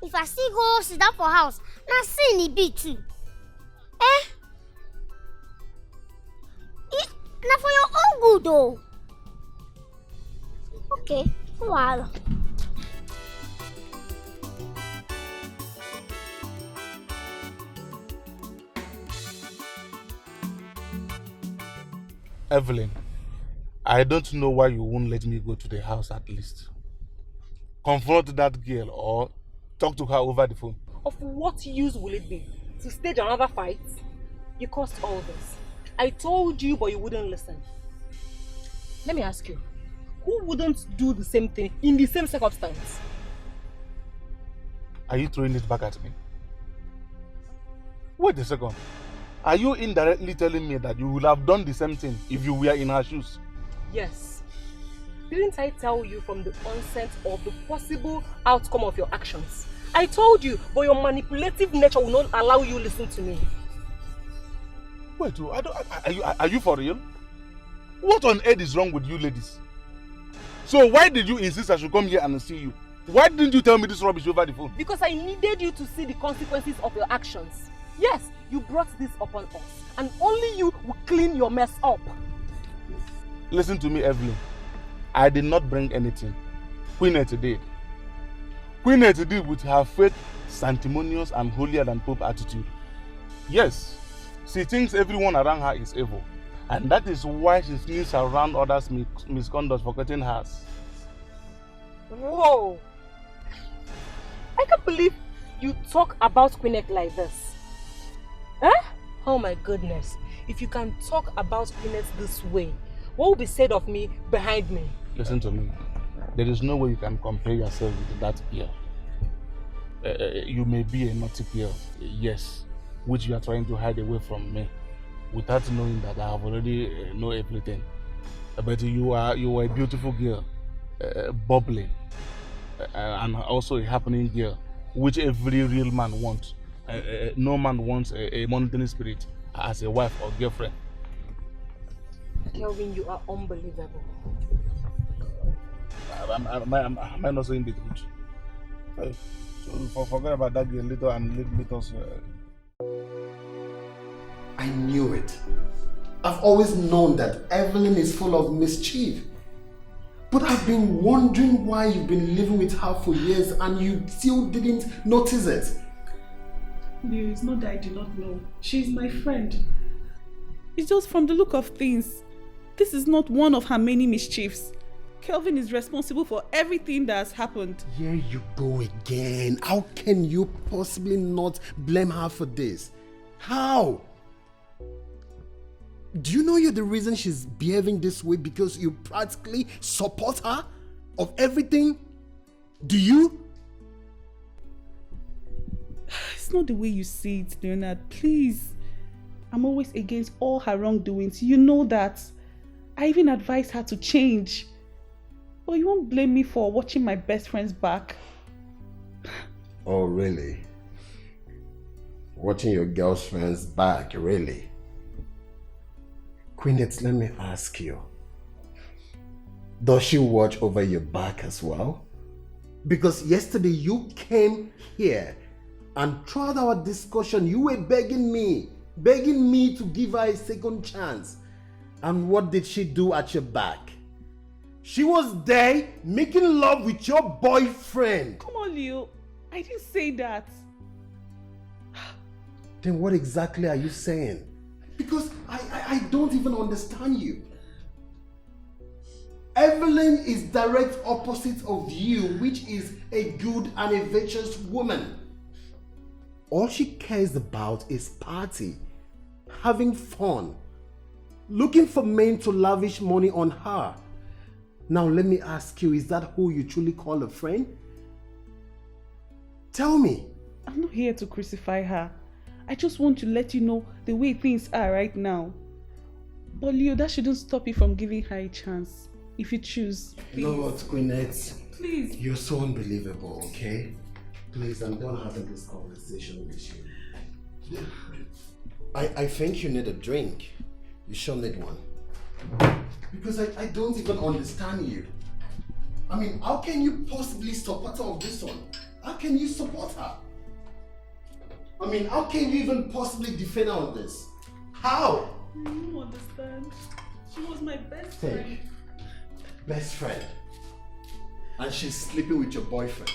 Speaker 2: If I still go sit down for house, na sin e be too. Na for your own good though. Okay, no wahala.
Speaker 15: Evelyn, I don't know why you won't let me go to the house at least. Confront that girl or talk to her over the phone.
Speaker 11: Of what use will it be? To stage another fight? You caused all this. I told you, but you wouldn't listen. Let me ask you, who wouldn't do the same thing in the same circumstance?
Speaker 15: Are you throwing it back at me? Wait a second. Are you indirectly telling me that you would have done the same thing if you were in her shoes?
Speaker 11: Yes. Didn't I tell you from the onset of the possible outcome of your actions? I told you, but your manipulative nature will not allow you to listen to me.
Speaker 15: Wait, are you for real? What on earth is wrong with you ladies? So why did you insist I should come here and see you? Why didn't you tell me this rubbish over the phone?
Speaker 11: Because I needed you to see the consequences of your actions. Yes, you brought this upon us, and only you will clean your mess up.
Speaker 15: Listen to me, Evelyn. I did not bring anything. Queenette did. Queenette did with her fake, sanctimonious and holier than Pope attitude. Yes, she thinks everyone around her is evil, and that is why she sneaks around others' misconduct, forgetting hers.
Speaker 11: Whoa! I can't believe you talk about Queenette like this. Huh? Oh my goodness. If you can talk about Queenette this way, what will be said of me behind me?
Speaker 15: Listen to me. There is no way you can compare yourself with that girl. You may be a naughty girl, yes, which you are trying to hide away from me, without knowing that I have already know everything. But you are a beautiful girl, bubbling, and also a happening girl, which every real man wants. No man wants a monitoring spirit as a wife or girlfriend.
Speaker 11: Kelvin, you are unbelievable.
Speaker 15: Am I not saying the truth? So forget about that girl later and let us...
Speaker 13: I knew it. I've always known that Evelyn is full of mischief. But I've been wondering why you've been living with her for years and you still didn't notice it.
Speaker 8: It's not that I do not know. She's my friend. It's just from the look of things. This is not one of her many mischiefs. Kelvin is responsible for everything that has happened.
Speaker 13: Here you go again. How can you possibly not blame her for this? How? Do you know you're the reason she's behaving this way because you practically support her of everything? Do you?
Speaker 8: It's not the way you see it, Leonard. Please. I'm always against all her wrongdoings. You know that. I even advised her to change. But you won't blame me for watching my best friend's back.
Speaker 13: Oh, really? Watching your girlfriend's back, really? Queenette, let me ask you. Does she watch over your back as well? Because yesterday you came here and throughout our discussion you were begging me to give her a second chance. And what did she do at your back? She was there making love with your boyfriend.
Speaker 8: Come on, Leo. I didn't say that.
Speaker 13: Then what exactly are you saying? Because I don't even understand you. Evelyn is direct opposite of you, which is a good and a virtuous woman. All she cares about is party, having fun, looking for men to lavish money on her. Now let me ask you, is that who you truly call a friend? Tell me.
Speaker 8: I'm not here to crucify her. I just want to let you know the way things are right now. But Leo, that shouldn't stop you from giving her a chance. If you choose.
Speaker 13: Please. You know what, Gwyneth?
Speaker 8: Please.
Speaker 13: You're so unbelievable, okay? Please, I'm done having this conversation with you. I think you need a drink. You sure need one. Because I don't even understand you. I mean, how can you possibly support her on this one? How can you support her? I mean, how can you even possibly defend her on this? How?
Speaker 8: You don't understand. She was my best friend.
Speaker 13: Best friend. And she's sleeping with your boyfriend.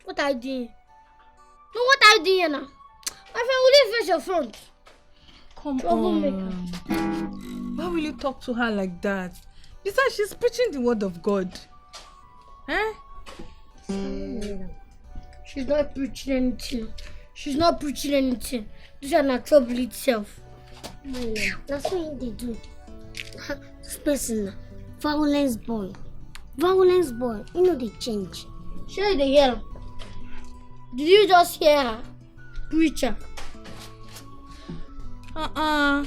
Speaker 2: What are you doing? No, what are you doing now? My friend, will you face your front?
Speaker 8: Come on. Why will you talk to her like that? Besides, she's preaching the word of God. Eh?
Speaker 2: She's not preaching anything. She's not preaching anything. This is not trouble itself. That's what they do. This person, violence boy. Violence boy. You know they change. Sure they hear. Did you just hear her? Preacher.
Speaker 8: But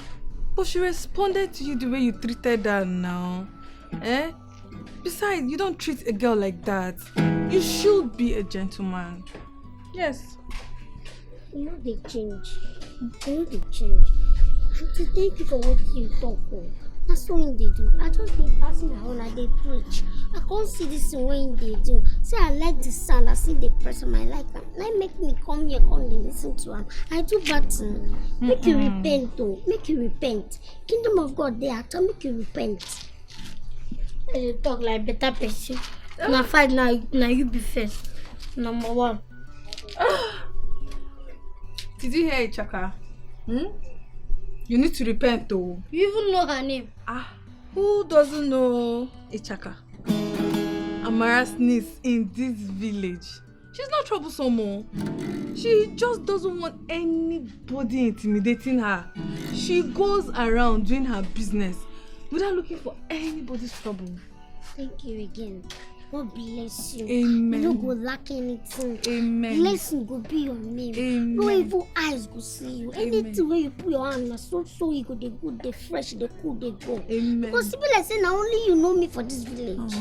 Speaker 8: she responded to you the way you treated her now. Eh? Besides, you don't treat a girl like that. You should be a gentleman. Yes.
Speaker 2: You know they change. You know they change. And to thank you for what you talk for. That's what they do. I just been passing around and they preach. I can't see this way they do. Say I like the sound, I see the person, I like them. Like make me come here, come and listen to them. I do bad things. Make you repent though. Make you repent. Kingdom of God there, I make you repent. You talk like better person. Now fight now you be first. Number one.
Speaker 8: Did you hear Ichaka? You need to repent though.
Speaker 2: You even know her name.
Speaker 8: Who doesn't know Ichaka? Amara's niece in this village. She's not troublesome. She just doesn't want anybody intimidating her. She goes around doing her business without looking for anybody's trouble.
Speaker 2: Thank you again. God bless you.
Speaker 8: Amen.
Speaker 2: You no go lack anything.
Speaker 8: Amen.
Speaker 2: Blessing go be your name.
Speaker 8: Amen.
Speaker 2: No evil eyes go see you. Anything where you put your hand na so you go dey good, dey fresh, dey cool, dey go.
Speaker 8: Amen.
Speaker 2: Because people like say na only you know me for this village.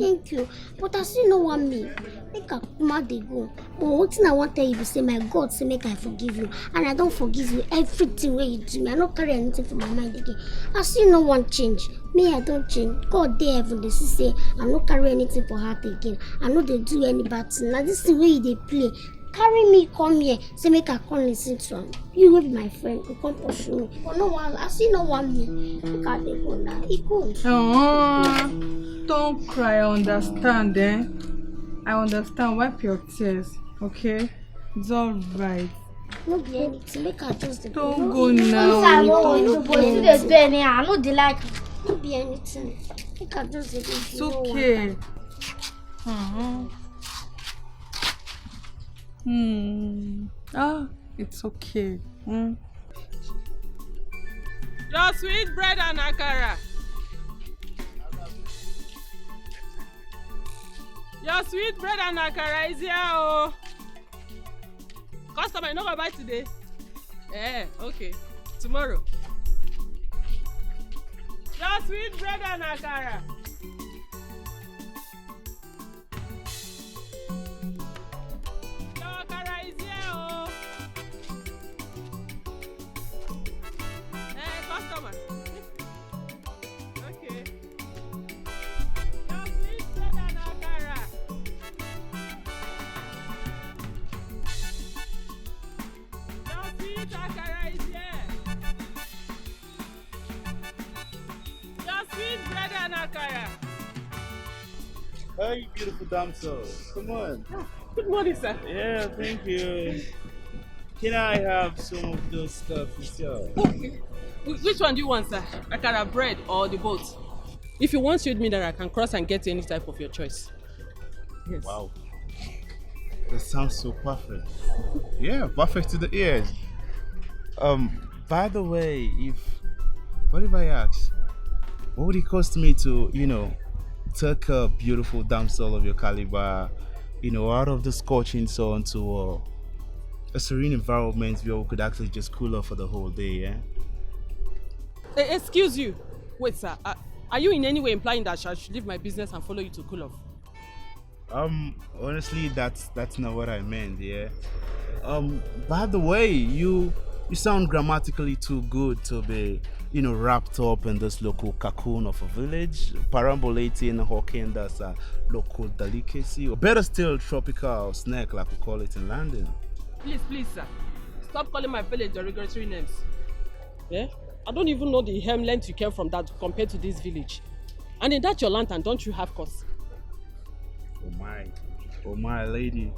Speaker 2: Thank you. But I still no want me. Make I come dey go. But one thing I want tell you be say my God say make I forgive you. And I don't forgive you everything where you do me. I don't carry anything from my mind again. I still no want change. Me, I don't change. God there heaven, they say I no carry anything for heart again. I know they do any bad thing. Now this is the way they play. Carry me, come here. Say make I come listen to him. You will be my friend. You come pursue me. But no one, I see no one me. Look at they go now. He goes.
Speaker 8: Don't cry. I understand, eh? I understand. Wipe your tears, okay? It's all right.
Speaker 2: No be anything. Make I just
Speaker 8: don't go now.
Speaker 2: I know they like. No be anything. Make I just
Speaker 8: it's okay. It's okay.
Speaker 7: Your sweet bread and akara. Your sweet bread and akara is here, oh. Customer, you no go buy today? Okay. Tomorrow. Your sweet bread and akara. Your akara is here, oh.
Speaker 16: Hey, beautiful damsel. Come on.
Speaker 7: Good morning, sir.
Speaker 16: Yeah, thank you. Can I have some of those stuff yourself?
Speaker 7: Which one do you want, sir? I can have bread or the boat. If you want to me that I can cross and get any type of your choice. Yes.
Speaker 16: Wow. That sounds so perfect. Yeah, perfect to the ears. By the way, what if I ask, what would it cost me to, take a beautiful damsel of your caliber, out of the scorching sun to a serene environment where we could actually just cool off for the whole day, yeah?
Speaker 7: Excuse you. Wait, sir. Are you in any way implying that I should leave my business and follow you to cool off?
Speaker 16: Honestly, that's not what I meant, yeah. By the way, you sound grammatically too good to be, wrapped up in this local cocoon of a village, perambulating, hawking that's a local delicacy, or better still, tropical snack like we call it in London.
Speaker 7: Please, sir. Stop calling my village derogatory names. Yeah? I don't even know the hem length you came from that compared to this village. And in that your lantern, don't you have cause?
Speaker 16: Oh my lady.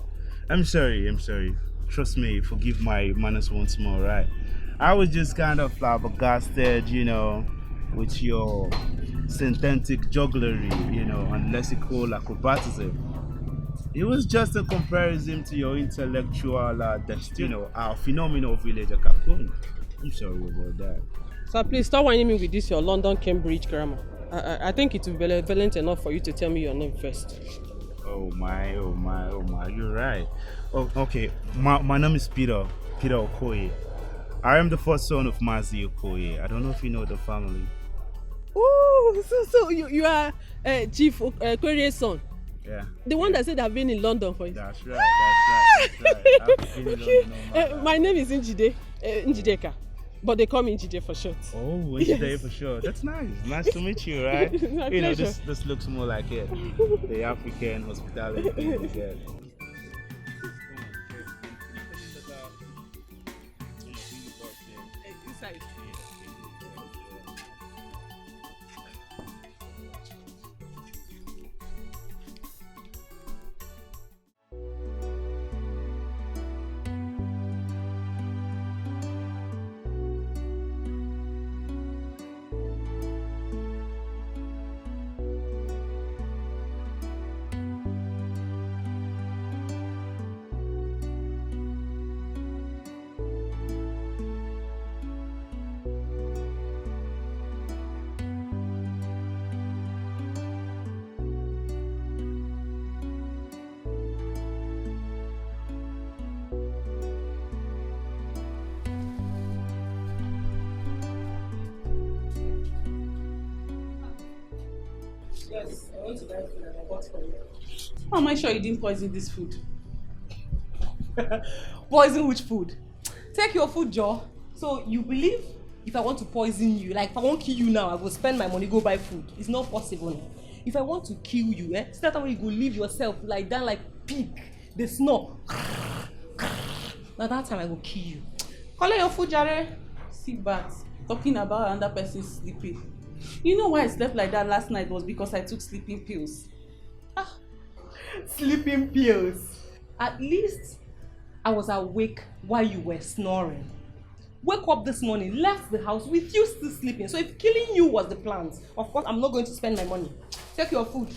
Speaker 16: I'm sorry. Trust me, forgive my manners once more, right? I was just kind of flabbergasted, with your synthetic jugglery, and lexical acrobatism. It was just a comparison to your intellectual destiny, our phenomenal village of Kakun. I'm sorry about that.
Speaker 7: Sir, please stop whining me with this your London Cambridge grammar. I think it will be relevant enough for you to tell me your name first.
Speaker 16: Oh my, you're right. Oh, okay, my name is Peter Okoye. I am the first son of Mazi Okoye. I don't know if you know the family.
Speaker 7: Oh, so you are Chief Okoye's son?
Speaker 16: Yeah.
Speaker 7: The one that said I've been in London for you.
Speaker 16: That's right. I've been in London.
Speaker 7: My name is Njideka, but they call me Njide for short.
Speaker 16: Oh, Njide for sure. That's nice. Nice to meet you, right?
Speaker 7: My pleasure.
Speaker 16: This looks more like it. The African hospitality thing, yeah.
Speaker 8: Yes, I want to buy food and I bought for you. How am I sure you didn't poison this food?
Speaker 11: Poison which food? Take your food, Joe. So you believe if I want to poison you, like if I want to kill you now, I will spend my money, go buy food. It's not possible. If I want to kill you, it's that time when you go leave yourself like down like pig, they snore. Now that time I will kill you.
Speaker 8: Collect your food, Jare. Sit back. Talking about another person sleeping. You know why I slept like that last night was because I took sleeping pills.
Speaker 11: Sleeping pills. At least I was awake while you were snoring. Wake up this morning, left the house with you still sleeping. So if killing you was the plan, of course I'm not going to spend my money. Take your food.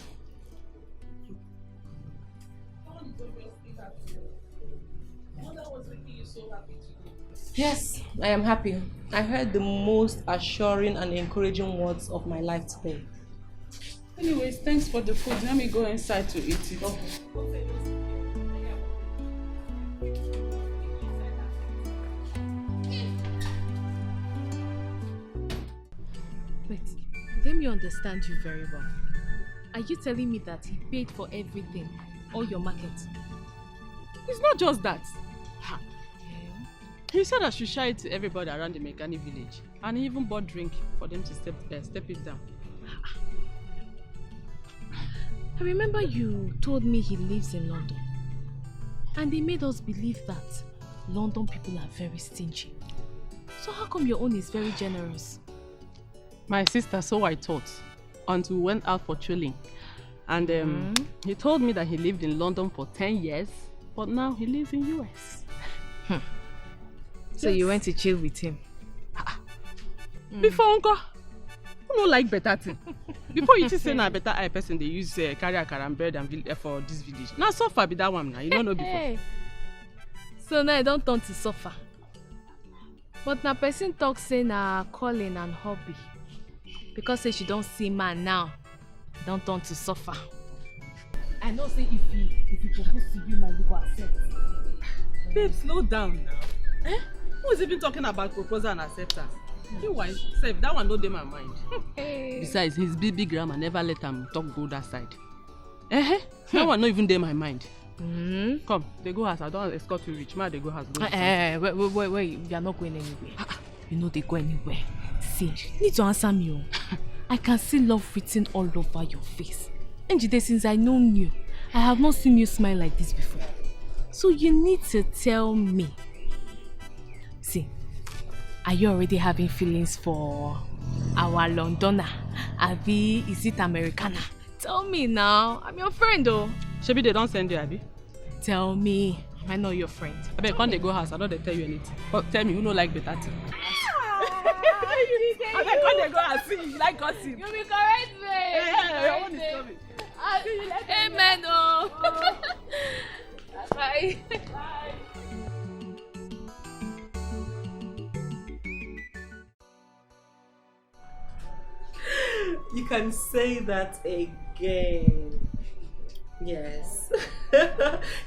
Speaker 11: Yes, I am happy. I heard the most assuring and encouraging words of my life today.
Speaker 8: Anyways, thanks for the food. Let me go inside to eat it.
Speaker 4: Wait, let me understand you very well. Are you telling me that he paid for everything, all your market?
Speaker 7: It's not just that. He said I should share it to everybody around the Megani village. And he even bought drink for them to step it down.
Speaker 4: I remember you told me he lives in London. And they made us believe that London people are very stingy. So how come your own is very generous?
Speaker 7: My sister, so I thought, until we went out for chilling. And he told me that he lived in London for 10 years, but now he lives in US.
Speaker 4: So you went to chill with him?
Speaker 7: Before, uncle. Who no like better thing? Before you just say na better eye person, they use carry akara and bread and for this village. Now so far be that one now. You don't know before.
Speaker 4: Hey. So now I don't turn to suffer. But na person talk say na calling and hobby. Because say she don't see man now, don't turn to suffer.
Speaker 3: I know say if he propose to you now, you go accept.
Speaker 7: Babe, slow down now. Who is even talking about proposal and acceptance? You wise, save that one no dey my mind. Besides, his big grandma never let him talk go that side. That one no even dey my mind. Come, they go house. I don't escort you reach. Ma, they go house.
Speaker 4: Wait, you are not going anywhere. You know they go anywhere. See, you need to answer me. I can see love written all over your face. And Jide, since I know you, I have not seen you smile like this before. So you need to tell me. See, are you already having feelings for our Londoner? Abi, is it Americana? Tell me now. I'm your friend, though.
Speaker 7: Shebi, they don't send you, Abi?
Speaker 4: Tell me. Am I not your friend?
Speaker 7: I bet when they go house, I don't tell you anything. But tell me, who no like better thing? I bet when they go house, see, you like gossip.
Speaker 4: You be correct, babe.
Speaker 7: Yeah, one is coming.
Speaker 4: Amen, oh. Bye.
Speaker 7: Bye.
Speaker 11: You can say that again. Yes.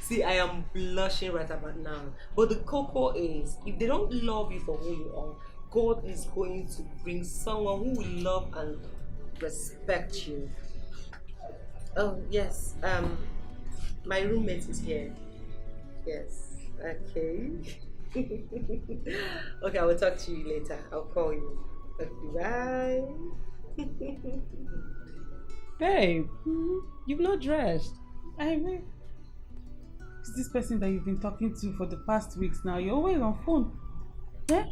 Speaker 11: See, I am blushing right about now. But the cocoa is, if they don't love you for who you are, God is going to bring someone who will love and respect you. Oh, yes. My roommate is here. Yes. Okay. Okay, I will talk to you later. I'll call you. Okay, bye.
Speaker 3: Babe, you've not dressed. I mean, it's this person that you've been talking to for the past weeks now. You're always on phone.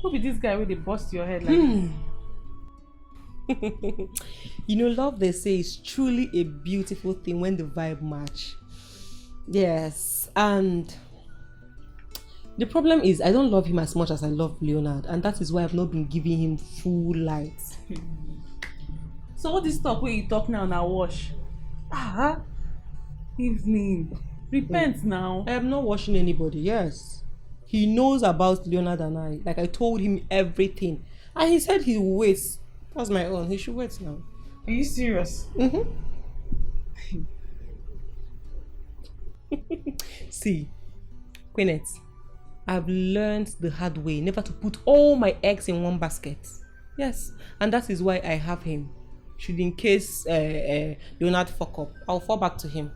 Speaker 3: Who be this guy where they bust your head like
Speaker 11: You know, love, they say, is truly a beautiful thing when the vibe match. Yes, and the problem is I don't love him as much as I love Leonard, and that is why I've not been giving him full light.
Speaker 3: So all this talk where you talk now wash. Evening. Repent now.
Speaker 11: I am not washing anybody, yes. He knows about Leonard and I. Like, I told him everything. And he said he will wait. That's my own. He should wait now.
Speaker 3: Are you serious?
Speaker 11: See, Queenette, I've learned the hard way never to put all my eggs in one basket. Yes, and that is why I have him. Should in case Leonard fuck up, I'll fall back to him.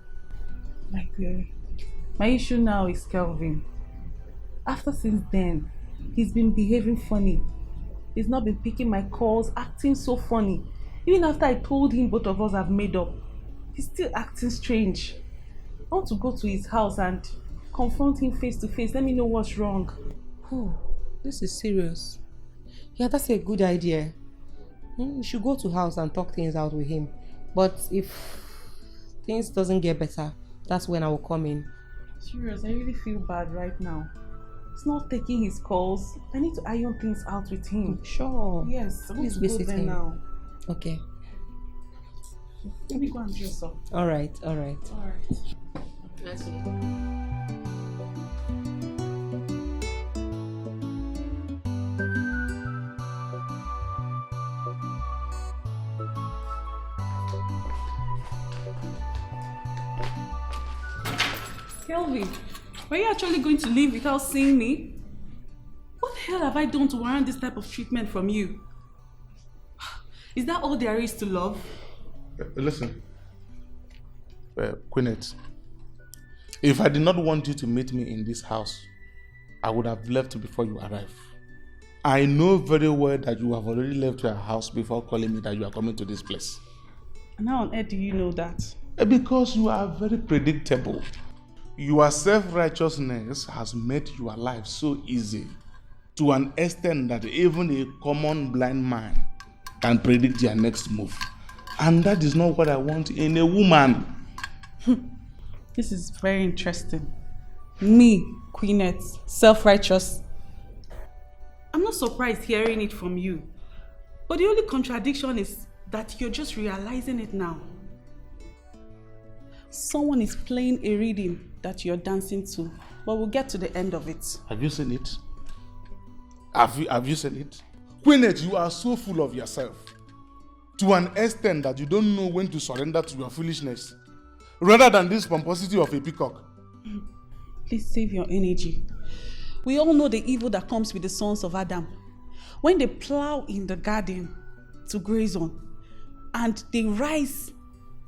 Speaker 3: My issue now is Kelvin. Since then, he's been behaving funny. He's not been picking my calls, acting so funny. Even after I told him both of us have made up, he's still acting strange. I want to go to his house and confront him face to face. Let me know what's wrong.
Speaker 11: Oh, this is serious. Yeah, that's a good idea. You should go to house and talk things out with him. But if things doesn't get better, that's when I will come in.
Speaker 3: Serious, I really feel bad right now. He's not taking his calls. I need to iron things out with him.
Speaker 11: Sure.
Speaker 3: Yes, I want to go there now.
Speaker 11: Okay.
Speaker 3: Let me go and dress up.
Speaker 11: All right.
Speaker 3: Let's Kelvin, were you actually going to leave without seeing me? What the hell have I done to warrant this type of treatment from you? Is that all there is to love?
Speaker 15: Listen, Queenette, if I did not want you to meet me in this house, I would have left before you arrived. I know very well that you have already left your house before calling me that you are coming to this place.
Speaker 3: And how on earth do you know that?
Speaker 15: Because you are very predictable. Your self-righteousness has made your life so easy to an extent that even a common blind man can predict your next move. And that is not what I want in a woman.
Speaker 8: This is very interesting. Me, Queenette, self-righteous. I'm not surprised hearing it from you. But the only contradiction is that you're just realizing it now. Someone is playing a reading that you're dancing to, but we'll get to the end of it.
Speaker 15: Have you seen it? Have you seen it? Queenette, you are so full of yourself to an extent that you don't know when to surrender to your foolishness, rather than this pomposity of a peacock.
Speaker 8: Please save your energy. We all know the evil that comes with the sons of Adam. When they plow in the garden to graze on, and they rise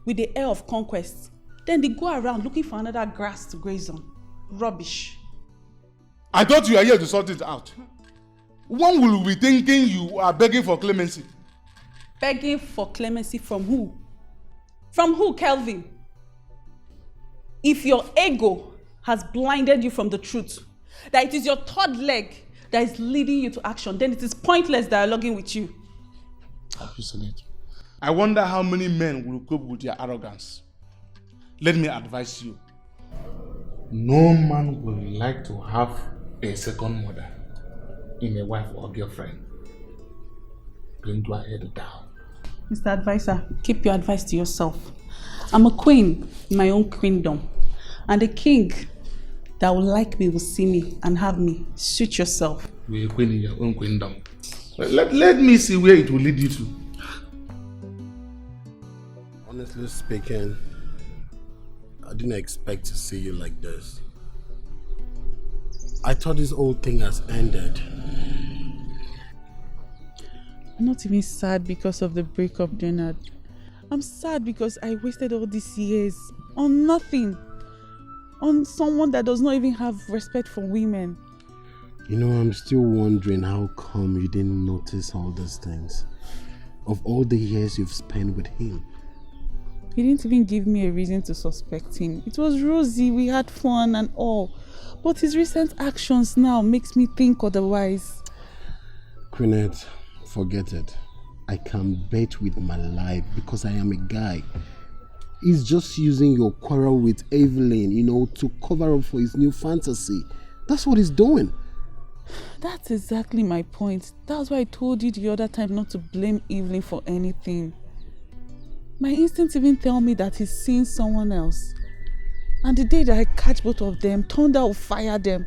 Speaker 8: with the air of conquest, then they go around looking for another grass to graze on. Rubbish.
Speaker 15: I thought you were here to sort it out. One will be thinking you are begging for clemency.
Speaker 8: Begging for clemency from who? From who, Kelvin? If your ego has blinded you from the truth, that it is your third leg that is leading you to action, then it is pointless dialoguing with you.
Speaker 15: Have you seen it? I wonder how many men will cope with your arrogance. Let me advise you. No man will like to have a second mother in a wife or girlfriend. Bring your head down.
Speaker 8: Mr. Advisor, keep your advice to yourself. I'm a queen in my own queendom. And the king that will like me will see me and have me. Suit yourself.
Speaker 15: You're a queen in your own queendom. Let me see where it will lead you to.
Speaker 6: Honestly speaking, I didn't expect to see you like this. I thought this whole thing has ended.
Speaker 7: I'm not even sad because of the breakup, Leonard. I'm sad because I wasted all these years on nothing. On someone that does not even have respect for women.
Speaker 6: You know, I'm still wondering how come you didn't notice all these things. Of all the years you've spent with him.
Speaker 7: He didn't even give me a reason to suspect him. It was rosy, we had fun and all. But his recent actions now makes me think otherwise.
Speaker 6: Queenette, forget it. I can bet with my life because I am a guy. He's just using your quarrel with Evelyn, to cover up for his new fantasy. That's what he's doing.
Speaker 7: That's exactly my point. That's why I told you the other time not to blame Evelyn for anything. My instincts even tell me that he's seeing someone else. And the day that I catch both of them, Thunder will fire them.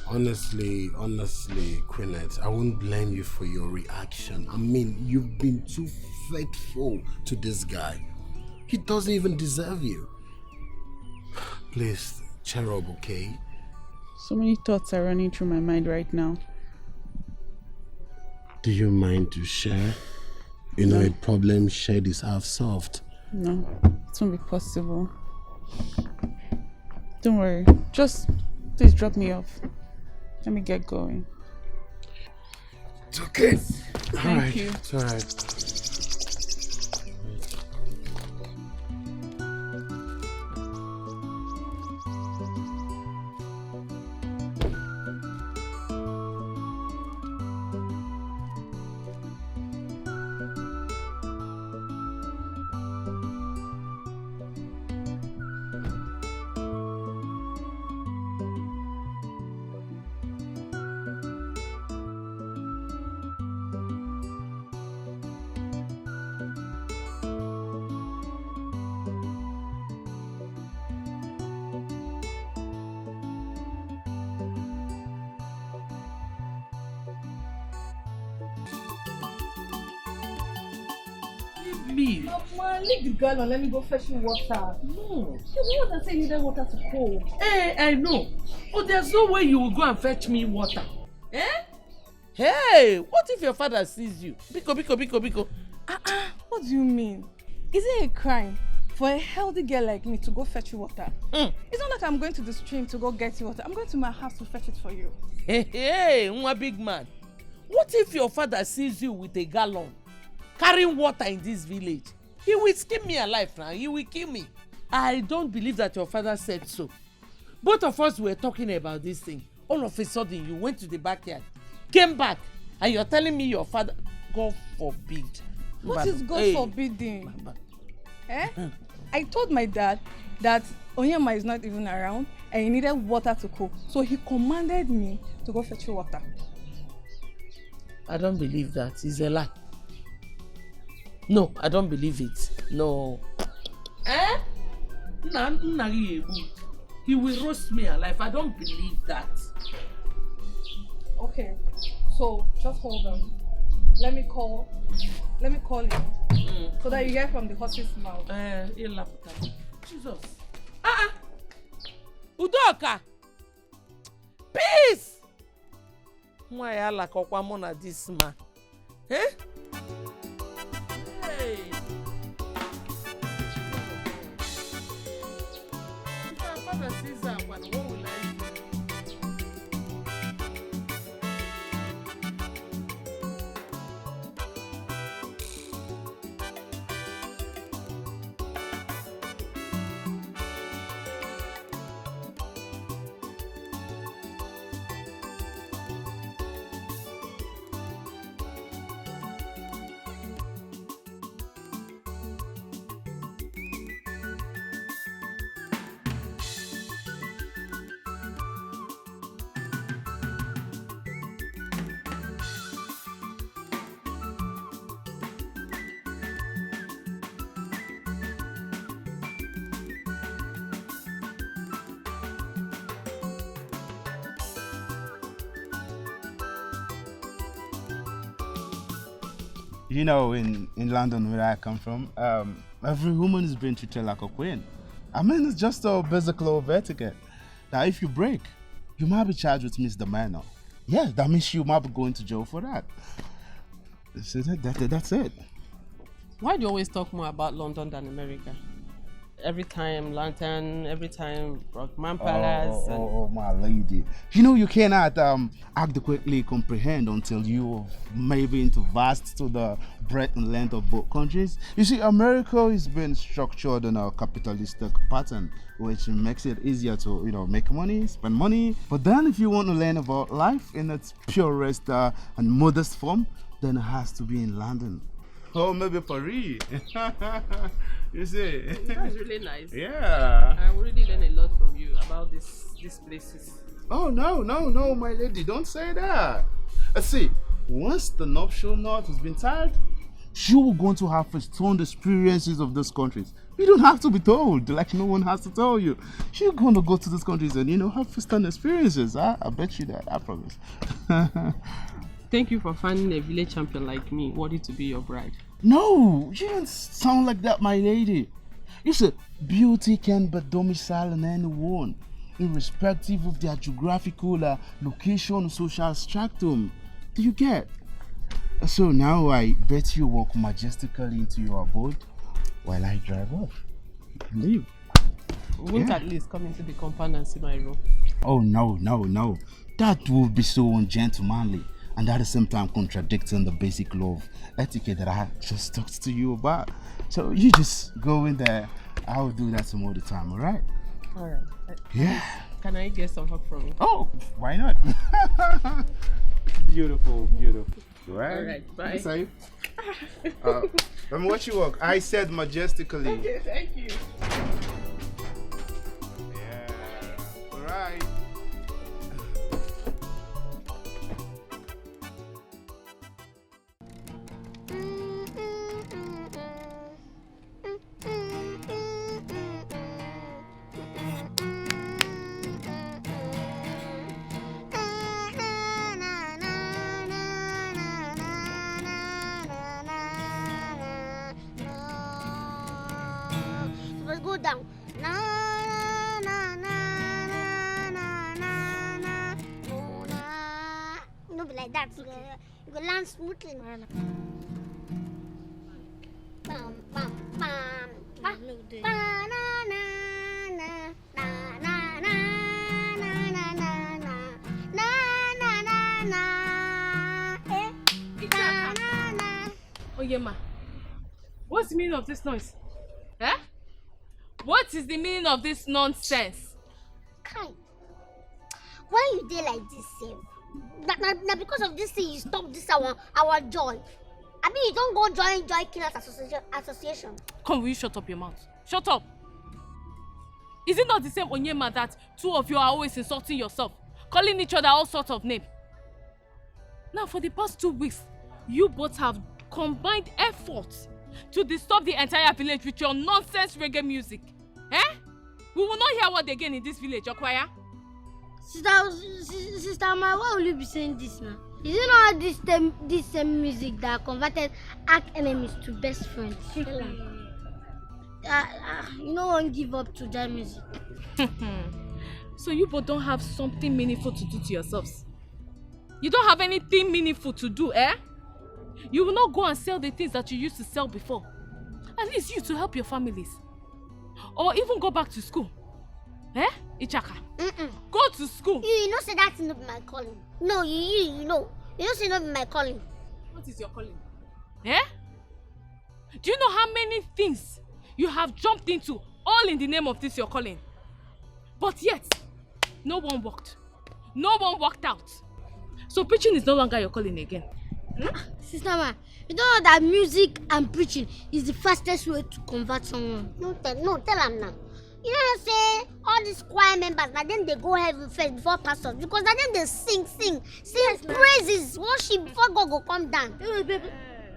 Speaker 6: Honestly, Queenette, I won't blame you for your reaction. I mean, you've been too faithful to this guy. He doesn't even deserve you. Please, cheer up, okay?
Speaker 7: So many thoughts are running through my mind right now.
Speaker 6: Do you mind to share?
Speaker 7: No.
Speaker 6: A problem shared is half solved.
Speaker 7: No, it won't be possible. Don't worry. Just please drop me off. Let me get going.
Speaker 6: It's okay.
Speaker 7: Thank you.
Speaker 6: It's alright.
Speaker 9: Me.
Speaker 3: Man, leave the girl and let me go fetch you water.
Speaker 9: No.
Speaker 3: You're the one that said you needed water to cool.
Speaker 9: I know. But there's no way you will go and fetch me water. Hey, what if your father sees you? Biko.
Speaker 8: What do you mean? Is it a crime for a healthy girl like me to go fetch you water? It's not like I'm going to the stream to go get you water. I'm going to my house to fetch it for you.
Speaker 9: Hey, one big man. What if your father sees you with a gallon carrying water in this village? He will skin me alive now. He will kill me. I don't believe that your father said so. Both of us were talking about this thing. All of a sudden, you went to the backyard, came back, and you're telling me your father... God forbid.
Speaker 8: What is God forbidding? I told my dad that Onyema is not even around and he needed water to cook. So he commanded me to go fetch water.
Speaker 9: I don't believe that. It's a lie. No, I don't believe it. No. Eh? He will roast me alive. I don't believe that.
Speaker 8: Okay, so just hold on. Let me call him. So that you hear from the horse's mouth.
Speaker 9: Jesus. Udoka! Peace! Why I like Okwamona this man? Eh? Hey! If my father sees that one, what will I do?
Speaker 16: You know, in London, where I come from, every woman is being treated like a queen. I mean, it's just a basic law of etiquette. Now, if you break, you might be charged with misdemeanor. Yeah, that means you might be going to jail for that. So that's it.
Speaker 7: Why do you always talk more about London than America? Every time Lantern, every time Rockman Palace.
Speaker 16: Oh, my lady. You know, you cannot adequately comprehend until you maybe into vast to the breadth and length of both countries. You see, America is being structured in a capitalistic pattern, which makes it easier to, make money, spend money. But then if you want to learn about life in its purest and modest form, then it has to be in London. Oh, maybe Paris. You see?
Speaker 7: That's really nice.
Speaker 16: Yeah.
Speaker 7: I really learn a lot from you about these places.
Speaker 16: Oh, no, my lady. Don't say that. See, once the nuptial knot has been tied, you're going to have first-hand experiences of those countries. You don't have to be told. Like, no one has to tell you. You're going to go to those countries and, have first-hand experiences. I bet you that. I promise.
Speaker 7: Thank you for finding a village champion like me worthy to be your bride.
Speaker 16: No, you don't sound like that, my lady. You said beauty can but domicile in anyone, irrespective of their geographical location or social stratum. Do you get? So now I bet you walk majestically into your abode while I drive off. Leave.
Speaker 7: Won't at least come into the compound and see my room?
Speaker 16: Oh, no. That would be so ungentlemanly. And at the same time contradicting the basic law of etiquette that I just talked to you about. So you just go in there. I'll do that some other time, alright?
Speaker 7: Alright.
Speaker 16: Yeah.
Speaker 7: Can I get some help from you?
Speaker 16: Oh, why not? Beautiful. Right?
Speaker 7: Alright, bye.
Speaker 16: Safe. Let me watch you walk. I said majestically.
Speaker 7: Okay, thank you.
Speaker 16: Yeah. Alright.
Speaker 2: Let's go down. Na na na na na na na. No, be like that. You go land smoothly. Bam bam bam. Na na na na na na na na na na na. Eh? Na na na.
Speaker 4: Oyema, what's the meaning of this noise? Eh? What is the meaning of this nonsense?
Speaker 2: Kai, why you dey like this, sef? Na because of this thing you stop this our joy. I mean, you don't go join Joy Killers Association.
Speaker 4: Come, will you shut up your mouth? Shut up. Is it not the same Onyema that two of you are always insulting yourself, calling each other all sorts of names? Now, for the past 2 weeks, you both have combined efforts to disturb the entire village with your nonsense reggae music. Eh? We will not hear word again in this village, Okwaya.
Speaker 2: Sister Ma, why will you be saying this now? Is it not this same music that converted arch enemies to best friends? You know, won't give up to that music.
Speaker 4: So you both don't have something meaningful to do to yourselves? You don't have anything meaningful to do, eh? You will not go and sell the things that you used to sell before. At least you to help your families. Or even go back to school. Eh? Ichaka. Go to school.
Speaker 2: You know, say that's not my calling. No, you know. You know, say not my calling.
Speaker 4: What is your calling? Eh? Do you know how many things you have jumped into all in the name of this your calling? But yet, no one worked. No one worked out. So preaching is no longer your calling again.
Speaker 2: Sister Ma, you don't know that music and preaching is the fastest way to convert someone. No, tell them now. You know, say all these choir members, now then they go heaven first before pastors, because now then they sing praises, worship before God go come down.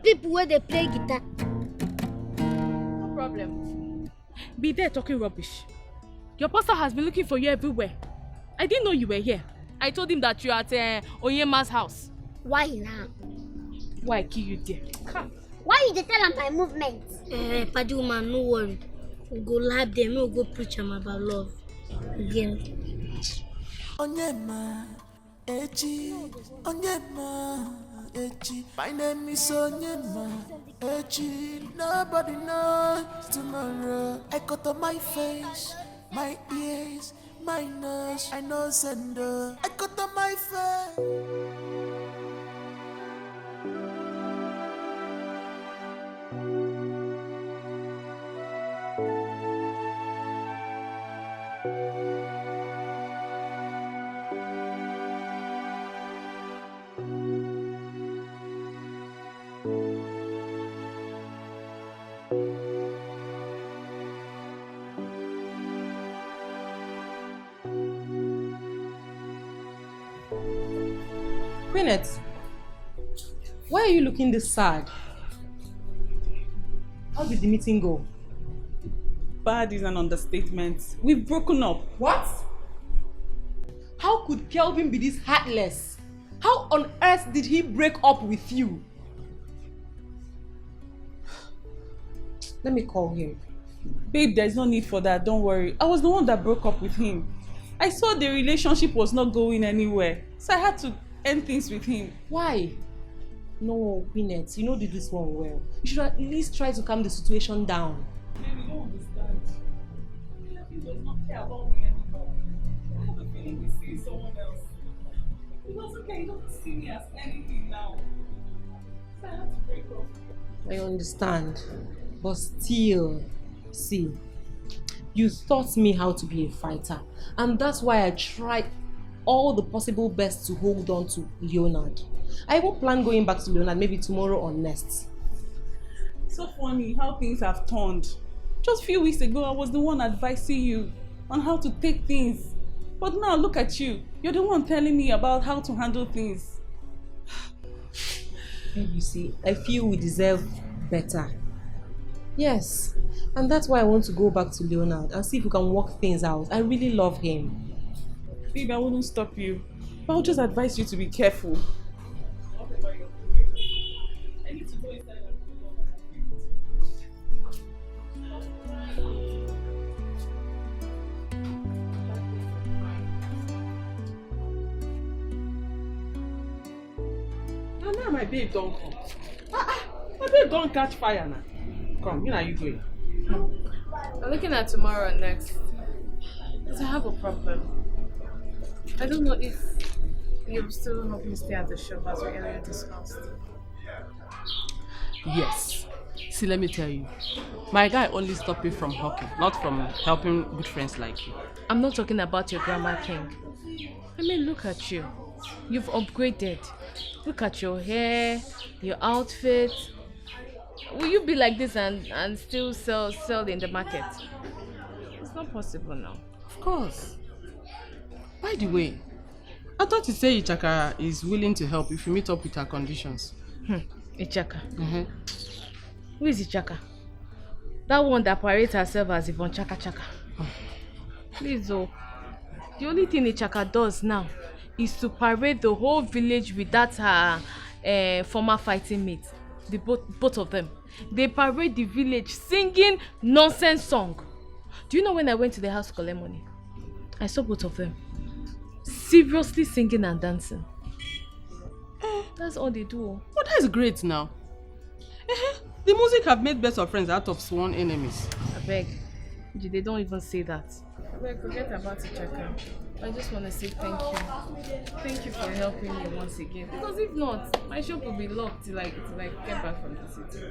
Speaker 2: People where they play guitar.
Speaker 4: No problem. Be there talking rubbish. Your pastor has been looking for you everywhere. I didn't know you were here. I told him that you are at Onyema's house.
Speaker 2: Why now?
Speaker 4: Why kill you there?
Speaker 2: Why you tell him my movement? Paddy woman, no worry. We'll go lab them, we'll go preach them about love. Again.
Speaker 5: Onyema, Echi, Onyema, Echi. My name is Onyema, Echi. Nobody knows tomorrow. I cut on my face, my ears, my nose. I know sender. I cut on my face.
Speaker 11: Queenette, why are you looking this sad? How did the meeting go?
Speaker 8: Bad is an understatement. We've broken up.
Speaker 11: What? How could Kelvin be this heartless? How on earth did he break up with you? Let me call him.
Speaker 8: Babe, there's no need for that. Don't worry. I was the one that broke up with him. I saw the relationship was not going anywhere, so I had to end things with him.
Speaker 11: Why? No, Queenette, you know you do this one well. You should at least try to calm the situation down.
Speaker 8: Baby, you don't understand. He does not care about me anymore. I have a feeling he's seeing someone else. He doesn't care. He doesn't see me as anything now. So I had to break up.
Speaker 11: I understand. But still, see, you taught me how to be a fighter. And that's why I tried all the possible best to hold on to Leonard. I even plan going back to Leonard maybe tomorrow or next.
Speaker 8: So funny how things have turned. Just a few weeks ago, I was the one advising you on how to take things. But now look at you. You're the one telling me about how to handle things.
Speaker 11: You see, I feel we deserve better. Yes, and that's why I want to go back to Leonard and see if we can work things out. I really love him.
Speaker 8: Babe, I wouldn't stop you. But I'll just advise you to be careful. I need to go inside and now my babe don't come. My babe don't catch fire now. Come, where are you going?
Speaker 1: I'm looking at tomorrow and next. Because I have a problem. I don't know if you'll still help me stay at the shop as we earlier discussed.
Speaker 7: Yes. See, let me tell you. My guy only stopped me from hawking, not from helping good friends like you.
Speaker 1: I'm not talking about your grandma king. I mean, look at you. You've upgraded. Look at your hair, your outfit.
Speaker 4: Will you be like this and still sell in the market? It's not possible now.
Speaker 7: Of course. By the way, I thought you said Ichaka is willing to help if you meet up with her conditions.
Speaker 4: Ichaka? Who is Ichaka? That one that parades herself as Yvonne Chaka Chaka. Please, oh. The only thing Ichaka does now is to parade the whole village with that her former fighting mate. Both of them. They parade the village singing nonsense song. Do you know when I went to the house to collect money? I saw both of them seriously singing and dancing. That's all they do.
Speaker 7: Oh, that's great now. The music have made best of friends out of sworn enemies.
Speaker 4: I beg. They don't even say that. Well, forget about it, Chaka. I just want to say thank you. Thank you for helping me once again. Because if not, my shop will be locked till I get back from the city.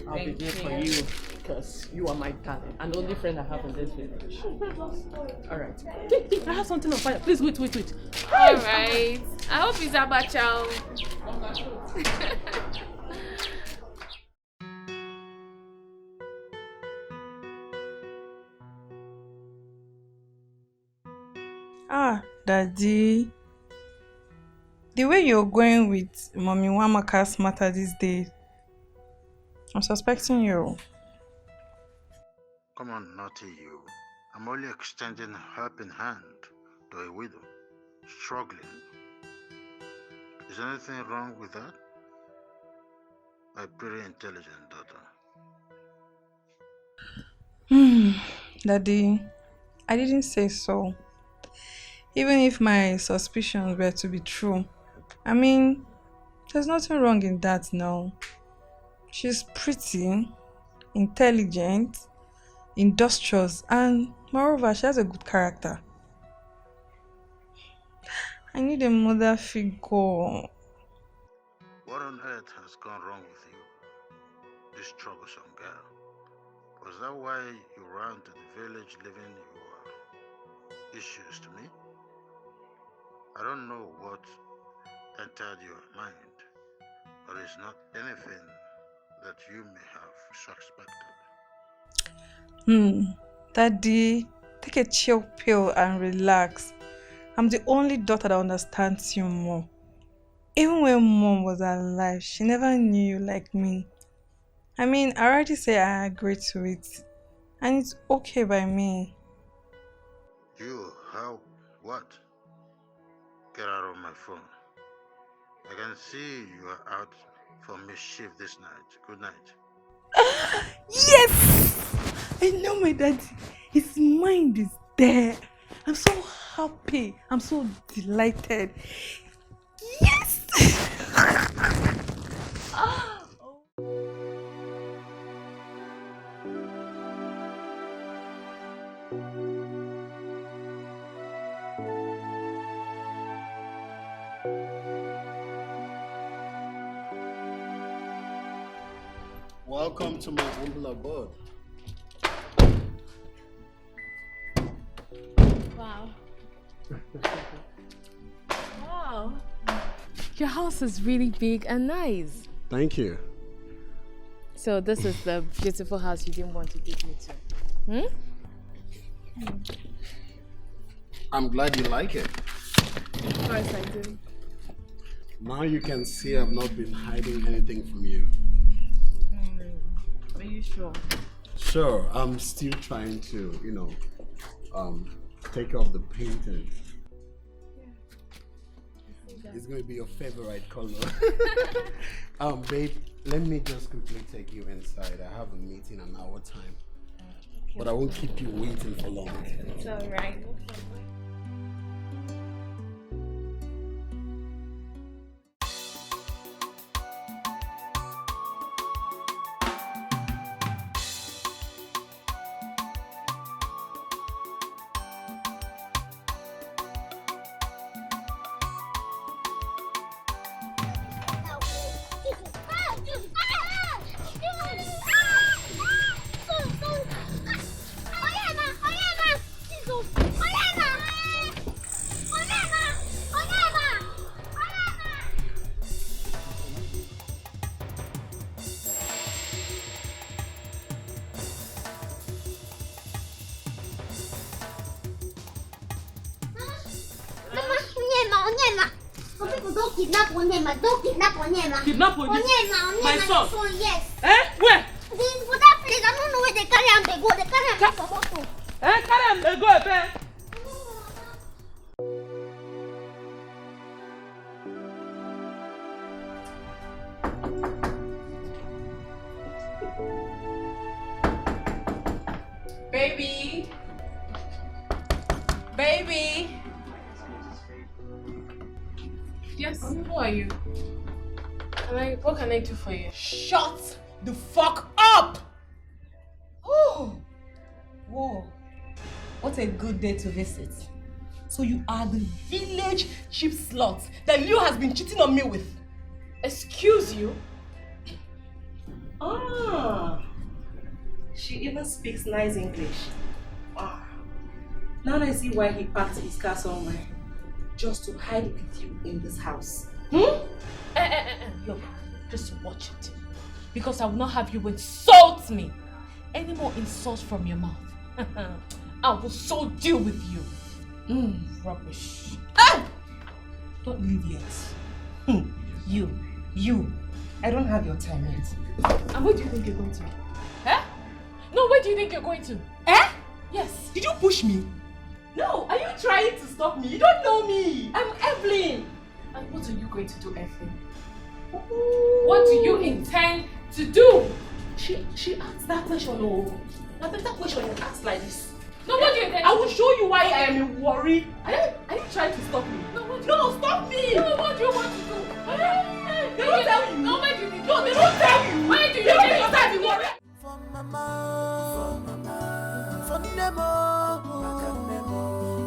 Speaker 7: I'll be there for you because you are my darling and the only friend I have in this village. Alright. I have something on fire. Please wait.
Speaker 4: Alright. I hope it's abacha.
Speaker 8: Ah, Daddy. The way you're going with Mommy Wamaka's matter these days, I'm suspecting you.
Speaker 6: Come on, naughty you. I'm only extending a helping hand to a widow, struggling. Is anything wrong with that? My pretty intelligent daughter.
Speaker 8: Daddy, I didn't say so. Even if my suspicions were to be true, I mean, there's nothing wrong in that now. She's pretty, intelligent, industrious, and moreover, she has a good character. I need a mother figure.
Speaker 6: What on earth has gone wrong with you, this troublesome girl? Was that why you ran to the village leaving your issues to me? I don't know what entered your mind, but it's not anything that you may have suspected.
Speaker 8: Daddy, take a chill pill and relax. I'm the only daughter that understands you more. Even when Mom was alive, she never knew you like me. I mean, I already said I agree to it, and it's okay by me.
Speaker 6: You, how, what? Get out of my phone. I can see you are out for mischief this night. Good night.
Speaker 8: Yes! I know my daddy. His mind is there. I'm so happy. I'm so delighted. Yes!
Speaker 6: Welcome to my humble abode.
Speaker 4: Wow. Wow. Your house is really big and nice.
Speaker 6: Thank you.
Speaker 4: So this is the beautiful house you didn't want to take me to.
Speaker 6: I'm glad you like it.
Speaker 4: Of course I do.
Speaker 6: Now you can see I've not been hiding anything from you.
Speaker 4: Are you sure?
Speaker 6: Sure, I'm still trying to, take off the painting. It's going to be your favorite color. Babe, let me just quickly take you inside. I have a meeting in an hour time. Okay. But I won't keep you waiting for long.
Speaker 4: It's alright.
Speaker 2: Onyema. Some people don't kidnap Onyema. Don't kidnap Onyema.
Speaker 11: Kidnap Onyema?
Speaker 2: Onyema.
Speaker 11: My son?
Speaker 2: Yes.
Speaker 11: Where?
Speaker 2: For that place, I don't know where they carry him. They go. They carry him for motor.
Speaker 11: Carry him. They go, Ebe.
Speaker 4: Baby. Baby. Yes, who are you? What can I do for you?
Speaker 11: Shut the fuck up! Oh, whoa. What a good day to visit. So you are the village cheap slut that Leo has been cheating on me with.
Speaker 4: Excuse you?
Speaker 11: Ah. She even speaks nice English. Wow. Now I see why he packed his car somewhere. Just to hide with you in this house.
Speaker 4: Look, just watch it. Because I will not have you insult me. Any more insults from your mouth, I will so deal with you. Rubbish.
Speaker 11: Ah! Don't leave yet. You. I don't have your time yet.
Speaker 4: And where do you think you're going to? Eh? No, where do you think you're going to?
Speaker 11: Eh?
Speaker 4: Yes.
Speaker 11: Did you push me? No, are you trying to stop me? You don't know me. I'm Evelyn.
Speaker 4: And what are you going to do, Evelyn? What do you intend to do?
Speaker 11: She asked that question. Oh, that question you asked like this.
Speaker 4: No, what do you intend?
Speaker 11: I will show you why I am worried. Are you trying to stop me? No, stop me.
Speaker 4: No, what do you want to do?
Speaker 11: They don't tell you.
Speaker 4: No, where do you think?
Speaker 11: No, they don't tell you.
Speaker 4: Where do you
Speaker 11: They don't
Speaker 4: think?
Speaker 11: tell you. Worry.
Speaker 5: For mama, for Nemo,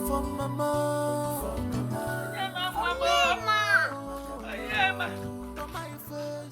Speaker 5: for mama, for my face,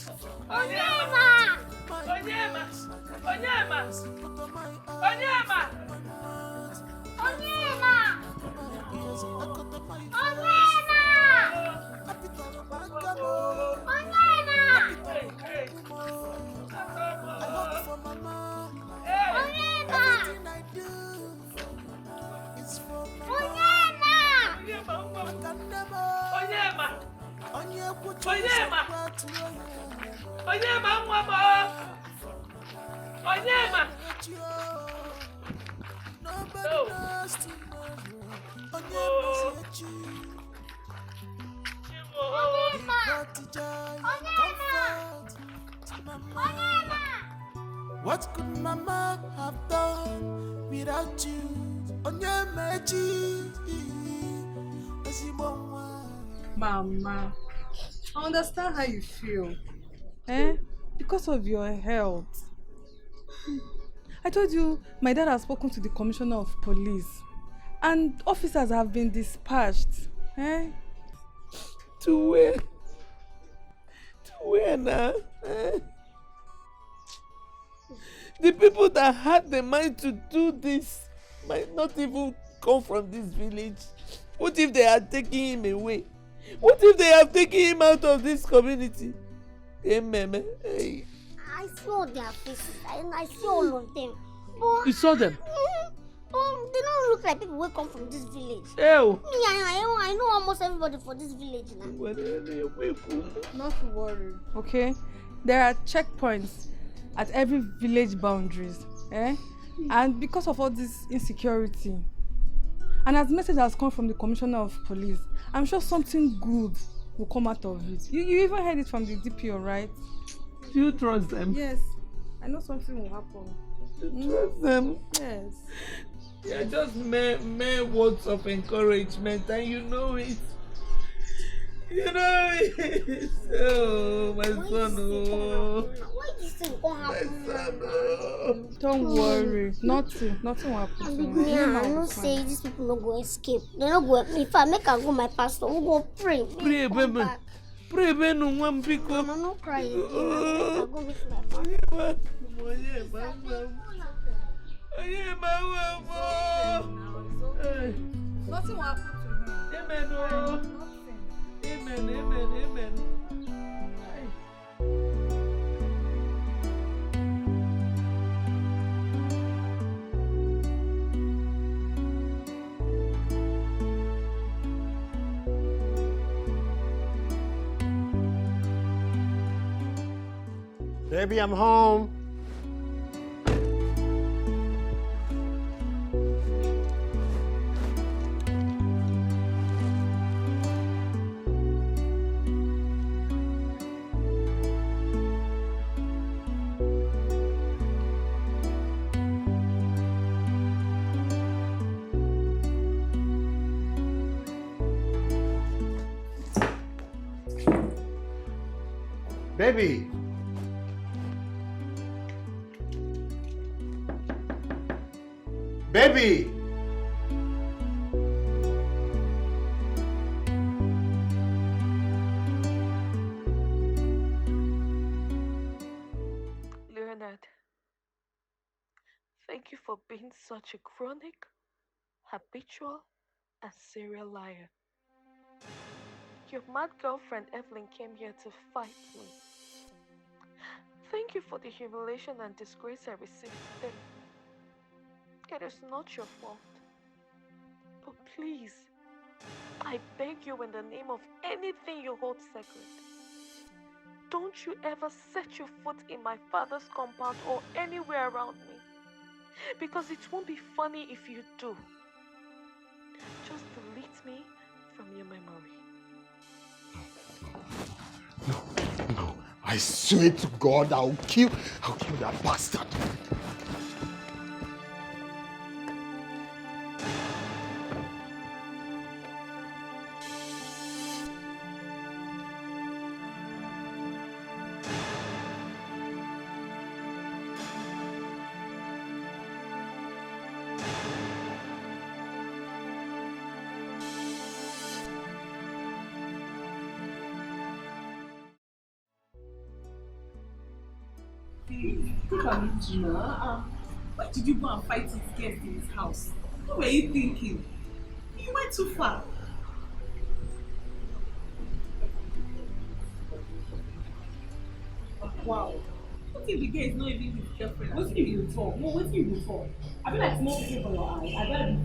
Speaker 5: what could mama have done without you?
Speaker 8: Mama, I understand how you feel. Because of your health. I told you my dad has spoken to the commissioner of police and officers have been dispatched.
Speaker 9: To where? To where now? The people that had the mind to do this might not even come from this village. What if they are taking him away? What if they have taken him out of this community? Hey.
Speaker 2: I saw their faces. I see all of them. But
Speaker 9: You saw them?
Speaker 2: they don't look like people who come from this village.
Speaker 9: Ew.
Speaker 2: I know almost everybody for this village now.
Speaker 8: Not to worry. Okay? There are checkpoints at every village boundaries. And because of all this insecurity, and as message has come from the commissioner of police, I'm sure something good will come out of it. You even heard it from the DPO, right?
Speaker 9: Do you trust them?
Speaker 8: Yes. I know something will happen.
Speaker 9: You trust them?
Speaker 8: Yes.
Speaker 9: Yeah, just mere words of encouragement, and you know it. You know it. Oh, my son. Oh.
Speaker 2: Why this thing won't happen?
Speaker 9: My son. Oh.
Speaker 8: Don't worry. Nothing will happen to me.
Speaker 2: I know say these people don't go escape. They don't go. If I make I go my pastor, we go pray.
Speaker 9: Pray, baby. Pray, baby. No one pick up.
Speaker 2: I'm not crying. I go meet my pastor.
Speaker 8: Nothing will happen to him.
Speaker 9: Amen. Oh. Amen.
Speaker 6: Baby, I'm home. Baby. Baby.
Speaker 1: Leonard, thank you for being such a chronic, habitual, and serial liar. Your mad girlfriend Evelyn came here to fight me. Thank you for the humiliation and disgrace I received today. It is not your fault. But please, I beg you in the name of anything you hold sacred, don't you ever set your foot in my father's compound or anywhere around me. Because it won't be funny if you do. Just delete me from your memory.
Speaker 6: No. I swear to God, I'll kill that bastard.
Speaker 8: Look at me, Gina. Why did you go and fight his guest in his house? What were you thinking? You went too far. Wow. What if the guy is not even his girlfriend? What if you talk? No, what if you talk? I feel like small people for your eye. I gotta be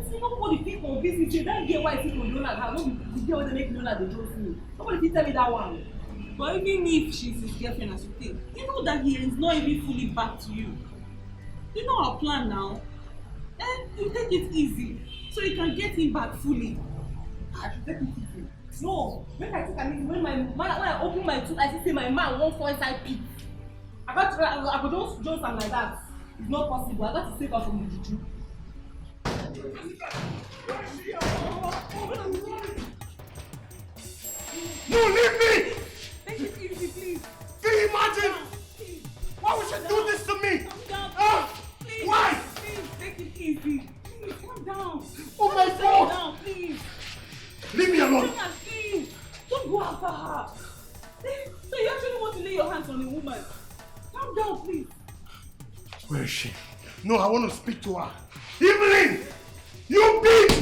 Speaker 8: free. Nobody think of this. You say that girl why people don't like her. The girl they make know that they don't see. Nobody can tell me that one. But even if she's his girlfriend as you think, you know that he is not even fully back to you. You know our plan now. And you take it easy so you can get him back fully. I should take it easy. No, when I take an easy, when I open my tooth, I see my man won't fall inside pit. I could just do something like that. It's not possible. I got to save her from the juju.
Speaker 6: No, leave me!
Speaker 8: Take it easy, please.
Speaker 6: Can you imagine? Why would you do this to me?
Speaker 8: Please.
Speaker 6: Why?
Speaker 8: Please, take it easy. Please, calm down.
Speaker 6: Oh my God!
Speaker 8: Calm down, please.
Speaker 6: Leave me alone.
Speaker 8: Please. Don't go after her. So you actually want to lay your hands on a woman? Calm down, please.
Speaker 6: Where is she? No, I want to speak to her. Evelyn! You bitch!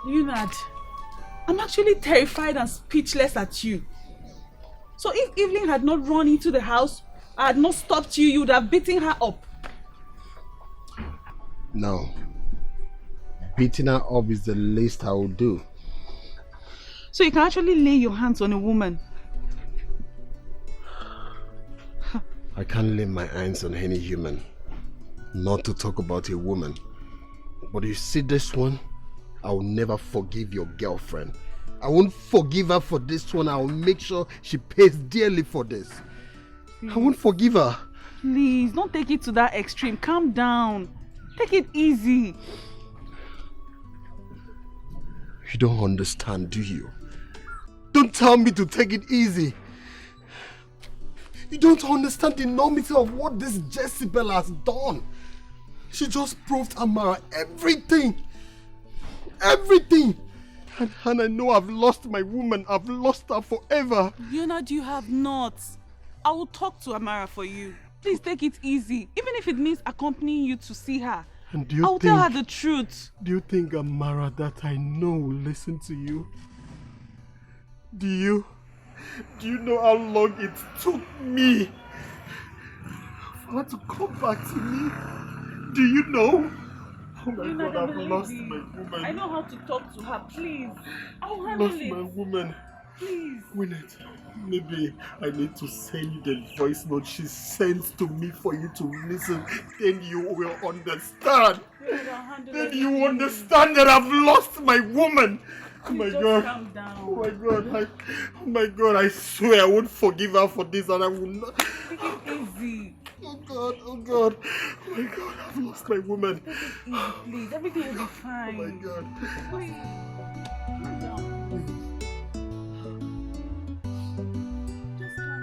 Speaker 8: Leonard, I'm actually terrified and speechless at you. So if Evelyn had not run into the house, I had not stopped you, you would have beaten her up.
Speaker 6: No. Beating her up is the least I will do.
Speaker 8: So you can actually lay your hands on a woman.
Speaker 6: I can't lay my hands on any human. Not to talk about a woman. But you see this one? I will never forgive your girlfriend. I won't forgive her for this one. I will make sure she pays dearly for this. I won't forgive her.
Speaker 8: Please, don't take it to that extreme. Calm down. Take it easy.
Speaker 6: You don't understand, do you? Don't tell me to take it easy. You don't understand the enormity of what this Jezebel has done. She just proved Amara everything. Everything. And I know I've lost my woman. I've lost her forever.
Speaker 8: Leonard, you have not. I will talk to Amara for you. Please take it easy. Even if it means accompanying you to see her.
Speaker 6: And do you
Speaker 8: I'll tell her the truth.
Speaker 6: Do you think Amara that I know will listen to you? Do you know how long it took me for her to come back to me? Do you know?
Speaker 15: Oh my God, I've lost my woman.
Speaker 1: I know how to talk to her, please. I'll
Speaker 15: I've
Speaker 1: handle
Speaker 15: lost
Speaker 1: it.
Speaker 15: my woman.
Speaker 1: Please.
Speaker 15: Winnet, maybe I need to send the voice note she sends to me for you to listen. Then you will understand. Then you will understand that I've lost my woman. Oh my God.
Speaker 1: Calm down.
Speaker 15: Oh my God. Oh my God, I swear I won't forgive her for this and I will not.
Speaker 1: Take it easy.
Speaker 15: Oh God, oh God. Oh my God, I've lost my woman.
Speaker 1: Take it easy, please. Everything will be fine.
Speaker 15: Oh my God.
Speaker 1: Please. Calm down. Just calm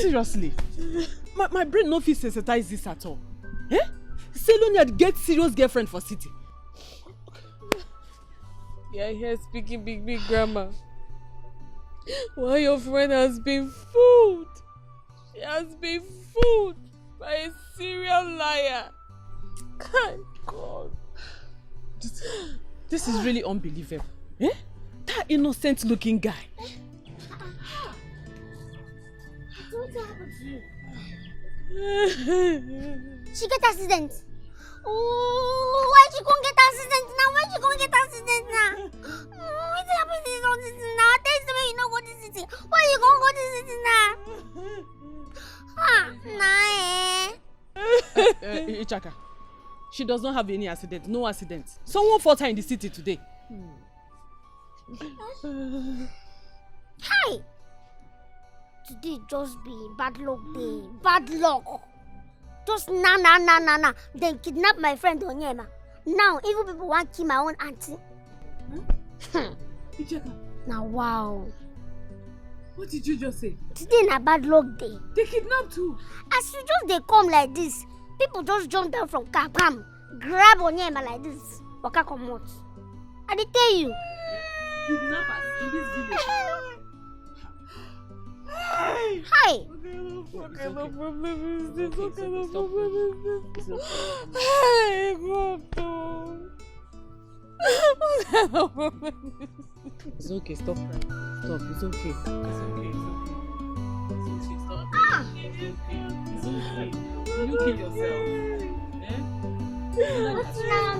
Speaker 7: Seriously, my brain no fit sensitize this at all. Eh? Selonia get serious girlfriend for city.
Speaker 1: Yeah, here speaking big grammar. Why your friend has been fooled? She has been fooled by a serial liar. God.
Speaker 7: This is really unbelievable. Eh? That innocent looking guy.
Speaker 2: What happened to you? She get accident. Oh, why she can't get accident now? Why she can't get accident now? What's happening to all this now? Tell me you know go to city. Why you can't go to city now?
Speaker 7: Ichaka, she does not have any accident. No accident. Someone fought her in the city today.
Speaker 2: Hi. Today just be bad luck day. Bad luck. Just nah. Then kidnap my friend Onyema. Now evil people want to kill my own auntie. Now wow.
Speaker 1: What did you just say?
Speaker 2: Today na bad luck day.
Speaker 1: They kidnapped who?
Speaker 2: As you just they come like this, people just jump down from car, bam, grab Onyema like this. Waka comot. I dey tell you.
Speaker 1: Kidnappers in this village.
Speaker 2: Hi.
Speaker 1: What kind of problem is this? What kind of problem is this? Hey, God. What kind of problem is this?
Speaker 7: It's okay, stop crying. Stop, it's okay. It's okay.
Speaker 1: Stop. It's okay. You kill yourself. Eh?
Speaker 2: What's now?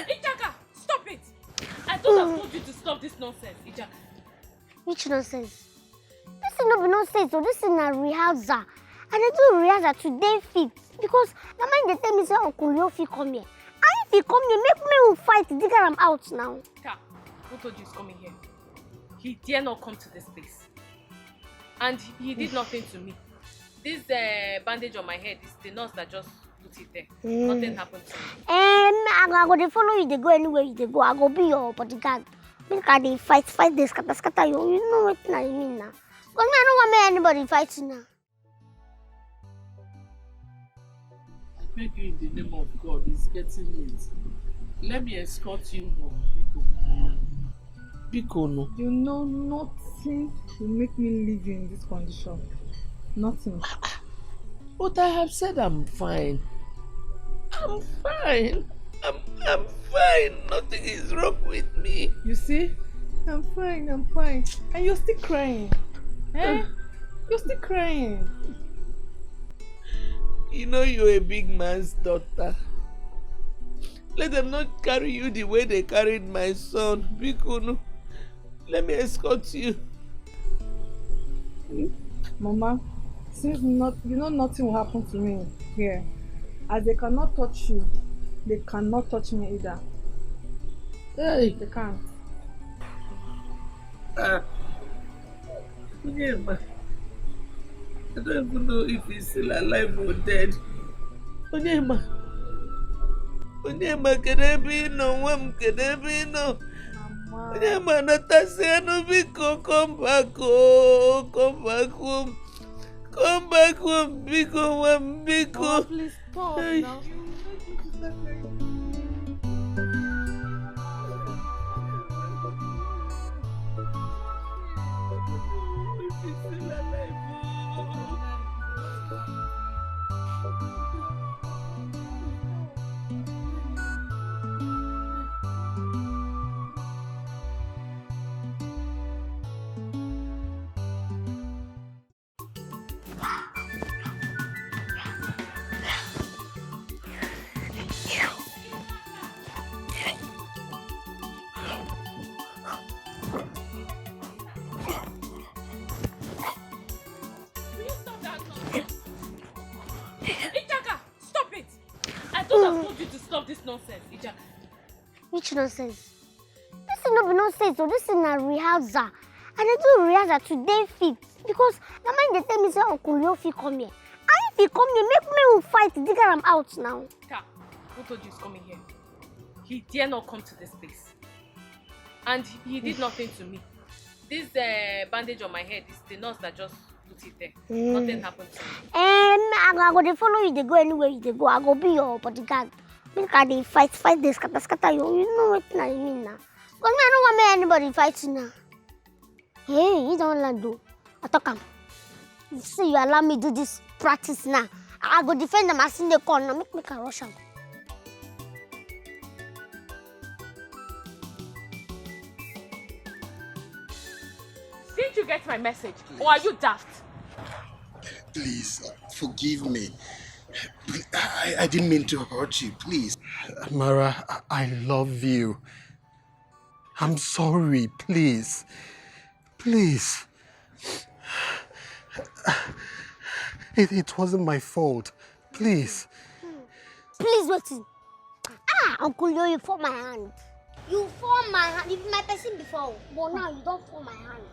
Speaker 1: Ichaka, stop it! I thought I told you to stop this nonsense, Ichaka.
Speaker 2: Which nonsense? This is not nonsense, so this is a rehearsal. And I do rehearsal today fit because the man they tell me say Uncle Yofi come here. And if he come here, make me will fight to get him out now.
Speaker 1: Ka, who told you he's coming here? He dare not come to this place. And he did nothing to me. This bandage on my head is the nurse that just put it there. Nothing happened to me.
Speaker 2: I go to follow you, they go anywhere you they go. I go be your bodyguard. Make I dey fight this scatter you. You know what I mean now. Because I don't want me anybody fighting now.
Speaker 9: I beg you in the name of God, it's getting late. Let me escort you home, Biko no.
Speaker 8: You know nothing will make me leave you in this condition. Nothing.
Speaker 9: But I have said I'm fine. I'm fine. I'm fine. Nothing is wrong with me.
Speaker 8: You see? I'm fine. And you're still crying. Eh? You're still crying.
Speaker 9: You know you're a big man's daughter. Let them not carry you the way they carried my son. Biko, let me escort you.
Speaker 8: Mama, since nothing will happen to me here. As they cannot touch you, they cannot touch me either.
Speaker 9: Hey.
Speaker 8: They can't.
Speaker 9: Onyema, I don't even know if he's still alive or dead. Onyema, Kedebino, Kedebino. Onyema, Natasiano, Biko, come back home. Come back home, Biko.
Speaker 1: Please stop now.
Speaker 4: told you to stop this nonsense, Ija.
Speaker 2: Which nonsense? This is not nonsense, so this is a rehearsal. And I do rehearsal today fit because the man they tell me say Uncle Leo fit come here. And if he come here, make me will fight dig am out now.
Speaker 4: Ta, who told you he's coming here? He dare not come to this place. And he did nothing to me. This bandage on my head is the nurse that just put it there. Nothing happened to me.
Speaker 2: I go dey follow you, they go anywhere you dey go. I go be your bodyguard. Make I dey fight dey scatter you. You know what I mean now. Because I don't want anybody fighting now. Hey, you don't land though. I talk am. You see, you allow me do this practice now. I go defend them as in the corner. Make a rush am.
Speaker 4: Didn't you get my message? Please. Or are you daft?
Speaker 13: Please, forgive me. I didn't mean to hurt you, please. Mara, I love you. I'm sorry, please. Please. It wasn't my fault. Please.
Speaker 2: Please, wait. Uncle Leo, you form my hand. You form my hand. If my person before, but now you don't form my hand.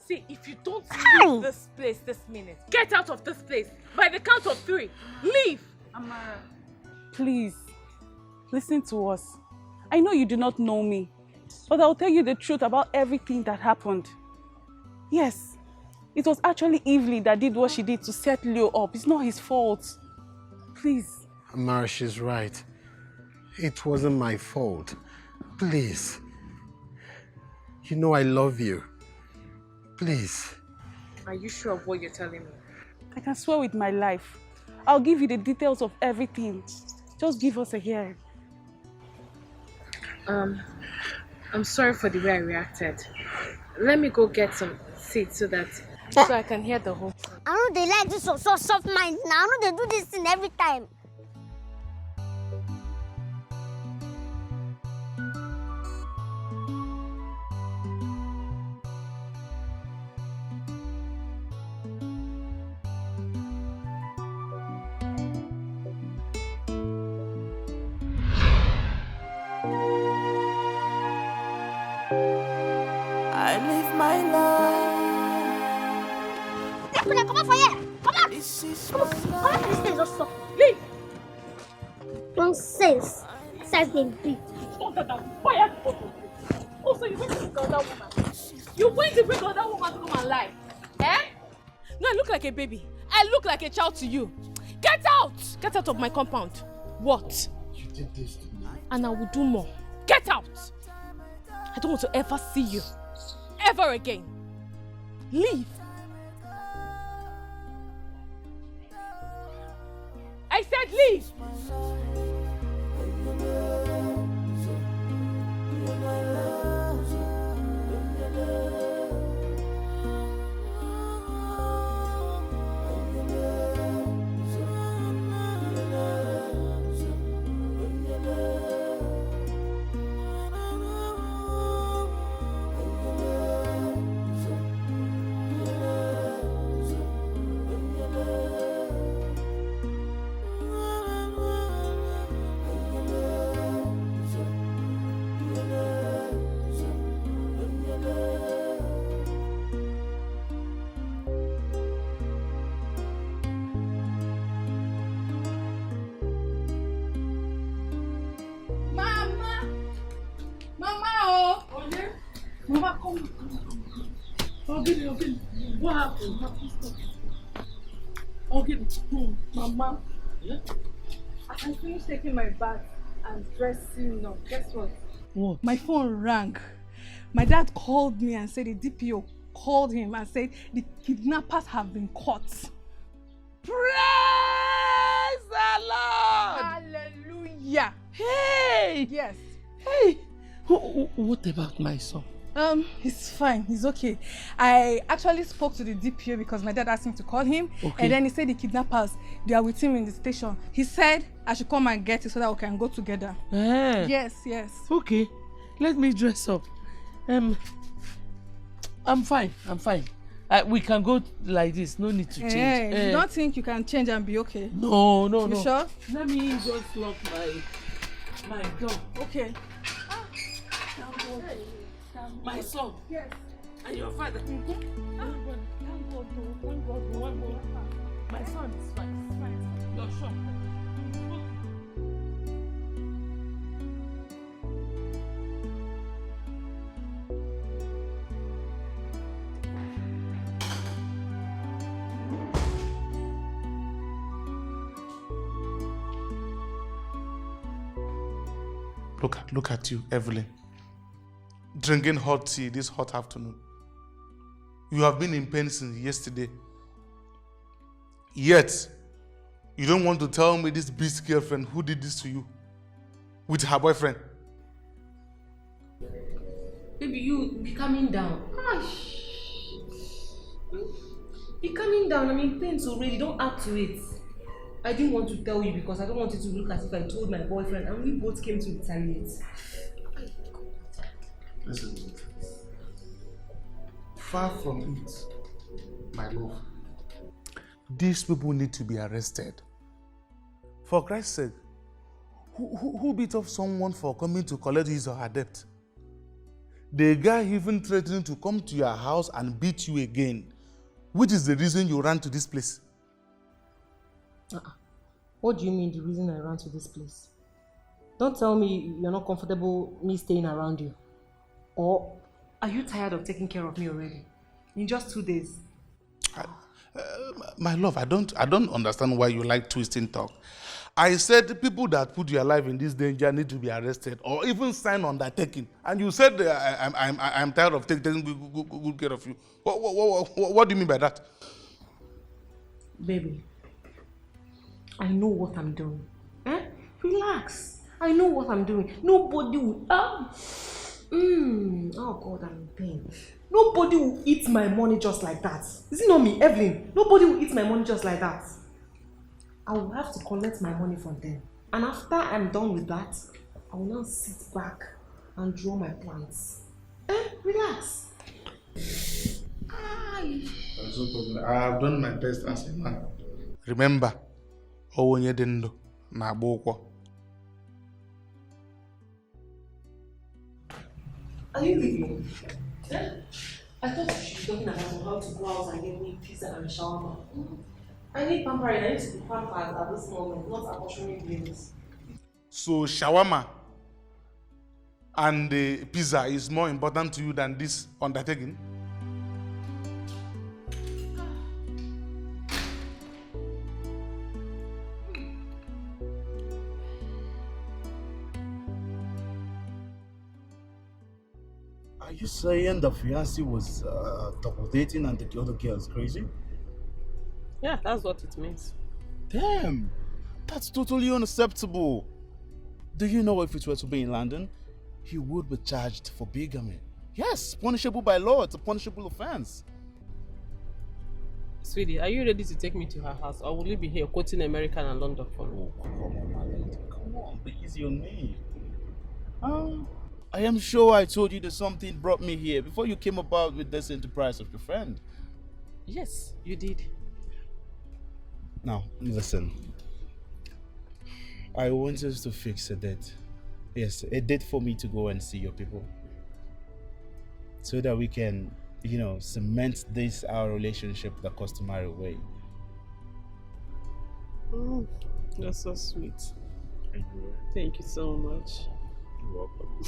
Speaker 4: See, if you don't leave this place this minute, get out of this place. By the count of 3, leave.
Speaker 7: Amara, please, listen to us. I know you do not know me, but I'll tell you the truth about everything that happened. Yes, it was actually Evelyn that did what she did to set Leo up. It's not his fault. Please.
Speaker 6: Amara, she's right. It wasn't my fault. Please. You know I love you. Please.
Speaker 4: Are you sure of what you're telling me?
Speaker 7: I can swear with my life. I'll give you the details of everything. Just give us a hearing.
Speaker 4: I'm sorry for the way I reacted. Let me go get some seeds so I can hear the whole thing.
Speaker 2: I know they like this so soft mind now. I know they do this thing every time.
Speaker 5: I live my life.
Speaker 2: Come on for here. Come on. Come on. This thing just stop.
Speaker 4: Leave.
Speaker 2: Nonsense. Size them big.
Speaker 4: Also, you went to bring another woman. You went to bring another woman to come and lie. Eh? No, I look like a baby. I look like a child to you. Get out! Get out of my compound. What?
Speaker 13: You did this to me.
Speaker 4: And I will do more. Get out! I don't want to ever see you. Ever again. Leave. I said leave!
Speaker 3: Mama, come. Okay. What happened? Okay, Mama. Yeah? I finished taking my bath and dressing now. Guess what?
Speaker 8: What? My phone rang. My dad called me and said the DPO called him and said the kidnappers have been caught.
Speaker 9: Praise the Lord!
Speaker 8: Hallelujah!
Speaker 9: Hey!
Speaker 8: Yes.
Speaker 9: Hey! What about my son?
Speaker 8: He's fine. He's okay. I actually spoke to the DPO because my dad asked me to call him. Okay. And then he said the kidnappers, they are with him in the station. He said I should come and get it so that we can go together. Yes.
Speaker 9: Okay. Let me dress up. I'm fine. We can go like this. No need to change.
Speaker 8: You don't think you can change and be okay?
Speaker 9: No.
Speaker 8: You sure?
Speaker 9: Let me just lock my door.
Speaker 8: Okay.
Speaker 9: My son.
Speaker 8: Yes.
Speaker 9: And your father. Thank God. My son is fine. You're sure?
Speaker 15: Look at you, Evelyn. Drinking hot tea this hot afternoon. You have been in pain since yesterday. Yet, you don't want to tell me this beast girlfriend who did this to you with her boyfriend.
Speaker 11: Baby, you be calming down. Gosh. Be calming down. I'm in pain already. Don't add to it. I didn't want to tell you because I don't want it to look as if I told my boyfriend and we both came to retaliate.
Speaker 15: Listen, far from it, my love. These people need to be arrested. For Christ's sake, who beat up someone for coming to collect his or her debt? The guy even threatened to come to your house and beat you again, which is the reason you ran to this place.
Speaker 11: What do you mean the reason I ran to this place? Don't tell me you're not comfortable me staying around you. Or are you tired of taking care of me already? In just 2 days?
Speaker 15: My love, I don't understand why you like twisting talk. I said people that put your life in this danger need to be arrested or even sign undertaking. And you said I'm tired of taking good care of you. What do you mean by that?
Speaker 11: Baby, I know what I'm doing. Relax. I know what I'm doing. Nobody will... Oh God, I'm in pain. Nobody will eat my money just like that. Is it not me, Evelyn? Nobody will eat my money just like that. I will have to collect my money from them. And after I'm done with that, I will now sit back and draw my plans. Relax.
Speaker 15: There's no problem. I have done my best as a man. Remember, Owenye Dendo, Nabokwa.
Speaker 11: Are you leaving? I thought you should be talking about how to go out and get me pizza and shawarma. I need pampering. I need to be pampered at this moment, not apportioning dreams.
Speaker 15: So shawarma and the pizza is more important to you than this undertaking?
Speaker 16: Are you saying the fiancé was double dating and the other girl is crazy?
Speaker 10: Yeah, that's what it means.
Speaker 16: Damn, that's totally unacceptable. Do you know if it were to be in London, he would be charged for bigamy? Yes, punishable by law. It's a punishable offense.
Speaker 10: Sweetie, are you ready to take me to her house, or will you be here quoting American and London for me?
Speaker 16: Oh, come on, my lady. Come on, be easy on me. I am sure I told you that something brought me here before you came about with this enterprise of your friend.
Speaker 10: Yes, you did.
Speaker 16: Now, listen. I want us to fix a date. Yes, a date for me to go and see your people. So that we can, cement this, our relationship the customary way.
Speaker 10: Oh, you're so sweet. Thank you so much.
Speaker 16: You're welcome.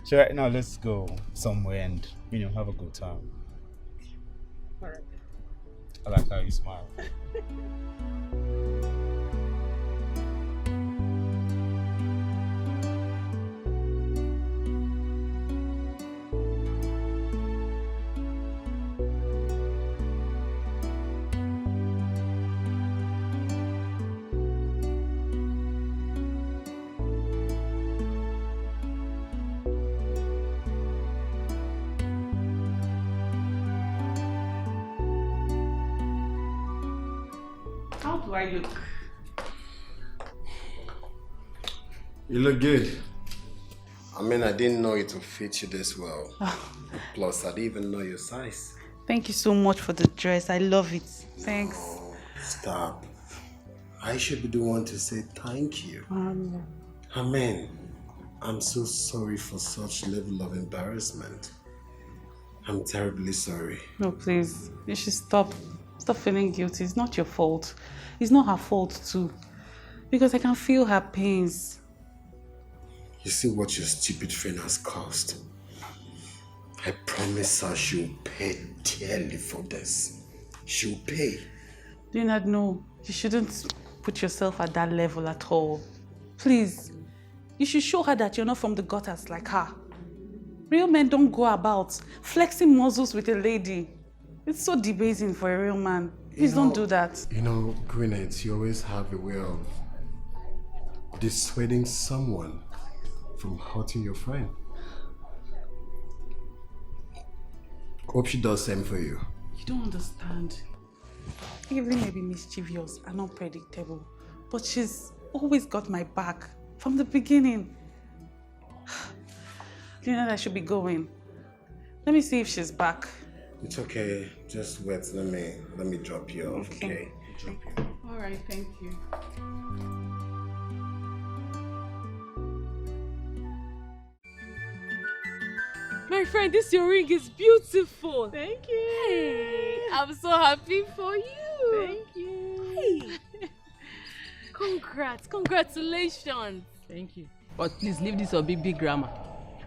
Speaker 16: So right now, let's go somewhere and, have a good time.
Speaker 10: All right.
Speaker 16: I like how you smile.
Speaker 10: How do I look?
Speaker 13: You look good. I mean, I didn't know it would fit you this well. Plus, I didn't even know your size.
Speaker 8: Thank you so much for the dress. I love it. Thanks.
Speaker 13: Oh, stop. I should be the one to say thank you. I mean, I'm so sorry for such level of embarrassment. I'm terribly sorry.
Speaker 8: No, please. You should stop. Stop feeling guilty. It's not your fault. It's not her fault too. Because I can feel her pains.
Speaker 13: You see what your stupid friend has caused? I promise her she'll pay dearly for this. She'll pay.
Speaker 8: Do you not know? You shouldn't put yourself at that level at all. Please. You should show her that you're not from the gutters like her. Real men don't go about flexing muscles with a lady. It's so debasing for a real man. Please don't do that.
Speaker 13: You know, Gwyneth, you always have a way of dissuading someone from hurting your friend. Hope she does same for you.
Speaker 8: You don't understand. Evelyn may be mischievous and unpredictable, but she's always got my back from the beginning. Do you know that I should be going? Let me see if she's back.
Speaker 13: It's okay. Just wait. Let me drop you off. Okay. Drop you.
Speaker 8: All right. Thank you.
Speaker 4: My friend, this your ring is beautiful.
Speaker 1: Thank you.
Speaker 4: Hey, I'm so happy for you.
Speaker 1: Thank you.
Speaker 4: Hey. Congratulations.
Speaker 7: Thank you. But please leave this for big grammar.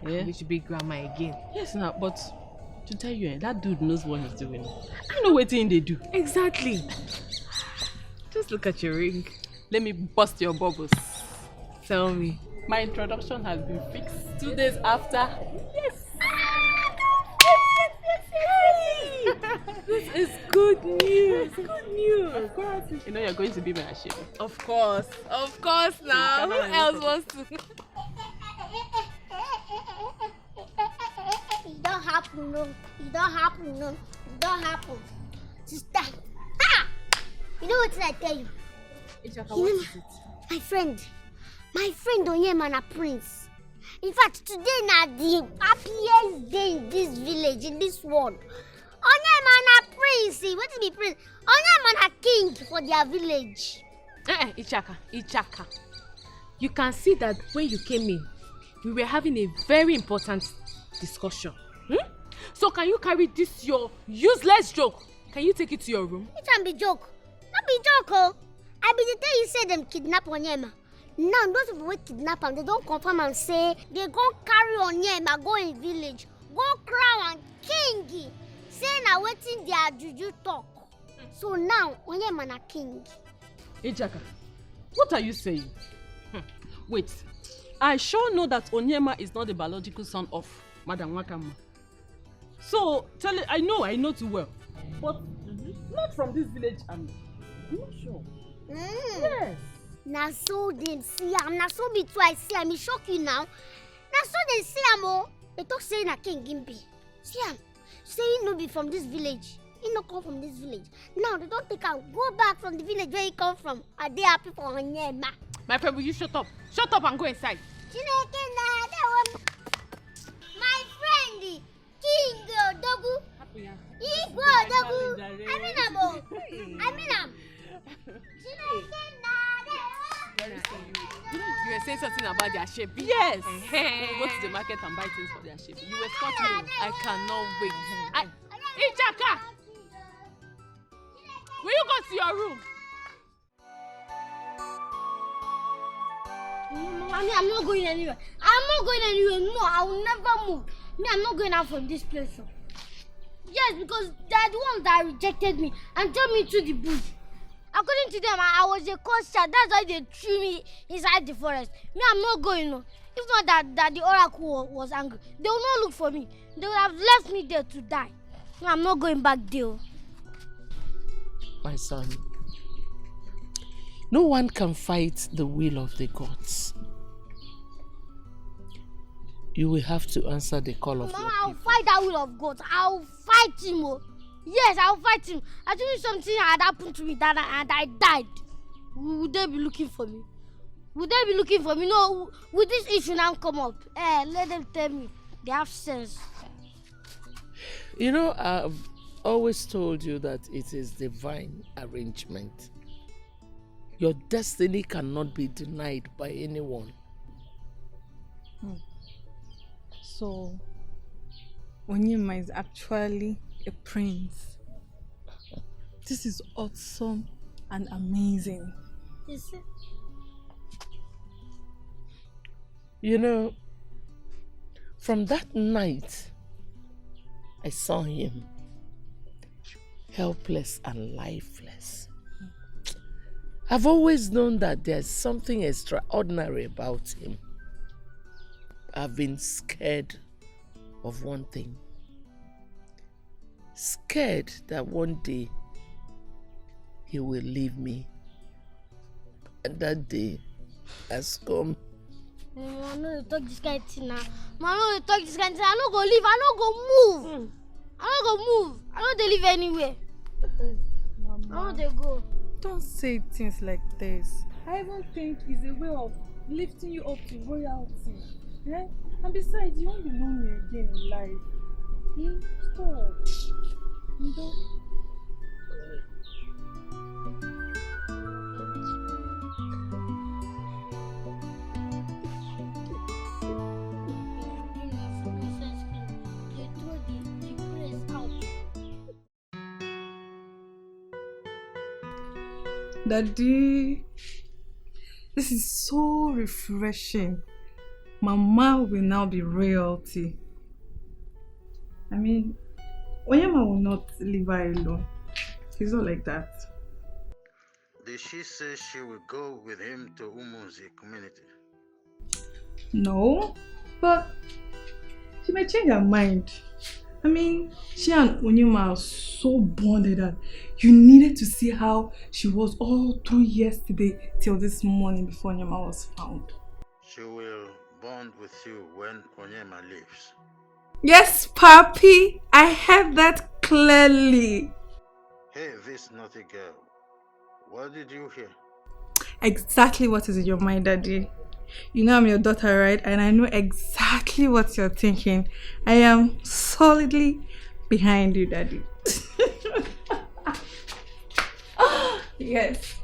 Speaker 7: Yeah?
Speaker 11: Which big grammar again?
Speaker 7: Yes, now, but to tell you, that dude knows what he's doing. I know what thing they do.
Speaker 11: Exactly. Just look at your ring.
Speaker 7: Let me bust your bubbles.
Speaker 11: Tell me.
Speaker 7: My introduction has been fixed 2 days after. Yes.
Speaker 4: This is good news. Good news.
Speaker 7: Of course. You know you're going to be my Ashebe.
Speaker 4: Of course now. Who else wants to?
Speaker 2: It don't happen, no. It don't happen, no. It don't happen. Sister. Ah! You know what I tell you?
Speaker 4: What is it?
Speaker 2: My friend Onyema Prince. In fact, today na the happiest day in this village, in this world. Onyema Prince. What is the prince? Onyema king for their village.
Speaker 11: Ichaka. You can see that when you came in, we were having a very important discussion. So can you carry this your useless joke? Can you take it to your room?
Speaker 2: It can be joke. Not be joke, oh. I be the tell you say them kidnap Onyema. Now those people will kidnap him. They don't confirm and say they go carry Onyema, go in village, go crown and king. Say na waiting their juju talk. So now Onyema na king.
Speaker 7: Ejaka, what are you saying? Wait, I sure know that Onyema is not the biological son of Madam Wakama. So tell it, I know too well. But not from this village, I'm not sure. Yes.
Speaker 2: Now so they see am. Now so be too I see am. It shock you now. Now so they see am. Oh, they talk say na king Gimbi. See am. Say he no be from this village. He no come from this village. Now they don't take am. Go back from the village where he come from. Are they happy for Onyema?
Speaker 4: My friend, will you shut up? Shut up and go inside.
Speaker 2: My friend, King Dogu. Igbo Dogu. I mean am.
Speaker 4: You were saying something about their shape.
Speaker 7: Yes. Go to the market and buy things for their shape. You were spotting me.
Speaker 4: I cannot wait. Ichaka! Will you go to your room?
Speaker 2: Mommy, I'm not going anywhere. No, I will never move. Me, I'm not going out from this place. Yes, because they are the ones that rejected me and threw me to the bush. According to them, I was a cursed child. That's why they threw me inside the forest. Me, I'm not going. No. If not that the oracle was angry, they will not look for me. They would have left me there to die. No, I'm not going back there.
Speaker 9: My son, no one can fight the will of the gods. You will have to answer the call of
Speaker 2: Mama,
Speaker 9: your
Speaker 2: I'll
Speaker 9: people.
Speaker 2: fight that will of God. I'll fight him. Oh. Yes, I'll fight him. Actually, something had happened to me and I died. Would they be looking for me? Would they be looking for me? No, would this issue now come up? Let them tell me. They have sense.
Speaker 9: You know, I've always told you that it is divine arrangement. Your destiny cannot be denied by anyone.
Speaker 8: So, Onyema is actually a prince. This is awesome and amazing.
Speaker 2: Is it?
Speaker 9: You know, from that night, I saw him helpless and lifeless. I've always known that there's something extraordinary about him. I've been scared of one thing. Scared that one day he will leave me. And that day has come.
Speaker 2: I know they talk this kind of thing now. I know they talk this kind of thing. I don't go leave. I don't go move. I don't go move. I don't they live anywhere. I don't they go.
Speaker 8: Don't say things like this. I even think it's a way of lifting you up to royalty. Eh? And besides, you won't be lonely again in life. Stop. You don't. Daddy, this is so refreshing. Mama will now be royalty. I mean, Onyema will not leave her alone. He's not like that.
Speaker 6: Did she say she will go with him to Umuzi community?
Speaker 8: No, but she may change her mind. I mean, she and Onyema are so bonded that you needed to see how she was all through yesterday till this morning before Onyema was found.
Speaker 6: She will bond with you when Onyema leaves.
Speaker 8: Yes, Papi, I heard that clearly.
Speaker 6: Hey, this naughty girl. What did you hear?
Speaker 8: Exactly what is in your mind, Daddy. You know I'm your daughter, right? And I know exactly what you're thinking. I am solidly behind you, Daddy. Yes.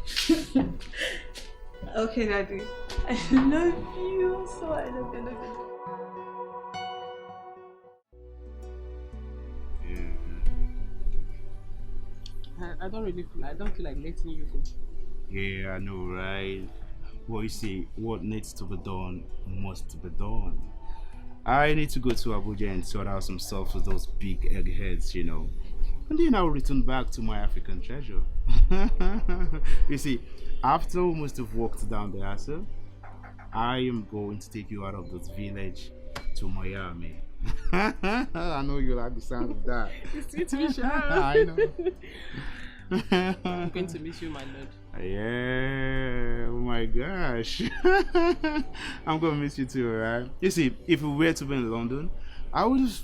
Speaker 8: Okay, Daddy. I love you so. I love you.
Speaker 11: I don't feel like letting you go.
Speaker 16: Yeah, I know, right? Well, you see, what needs to be done must be done. I need to go to Abuja and sort out some stuff with those big eggheads, you know. And then I'll return back to my African treasure. You see, after we must have walked down the hassle, I am going to take you out of this village to Miami. I know you like the sound of that.
Speaker 11: It's sweet to miss you.
Speaker 16: I know.
Speaker 11: I'm going to miss you, my lord.
Speaker 16: Yeah, oh my gosh. I'm gonna miss you too, right? You see, if we were to be in London, I would have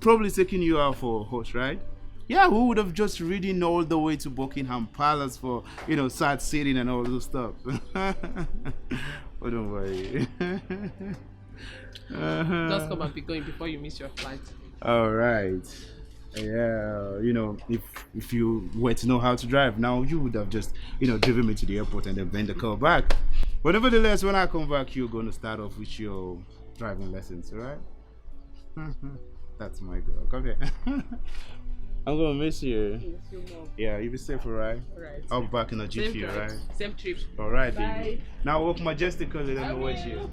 Speaker 16: probably taken you out for a horse ride. Yeah, we would have just ridden all the way to Buckingham Palace for, you know, sightseeing and all those stuff. Oh, don't worry.
Speaker 11: Just come and be going before you miss your flight.
Speaker 16: All right. Yeah, you know, if you were to know how to drive now, you would have just, you know, driven me to the airport and then bring the car back. But nevertheless, when I come back, you're going to start off with your driving lessons, right? That's my girl. Come here. I'm going to miss you.
Speaker 11: Miss you more.
Speaker 16: Yeah, you be safe, alright?
Speaker 11: Alright.
Speaker 16: I'll be back in a jiffy, alright?
Speaker 11: Same trip.
Speaker 16: Alright,
Speaker 11: Bye.
Speaker 16: baby. Now walk majestically, let me watch you.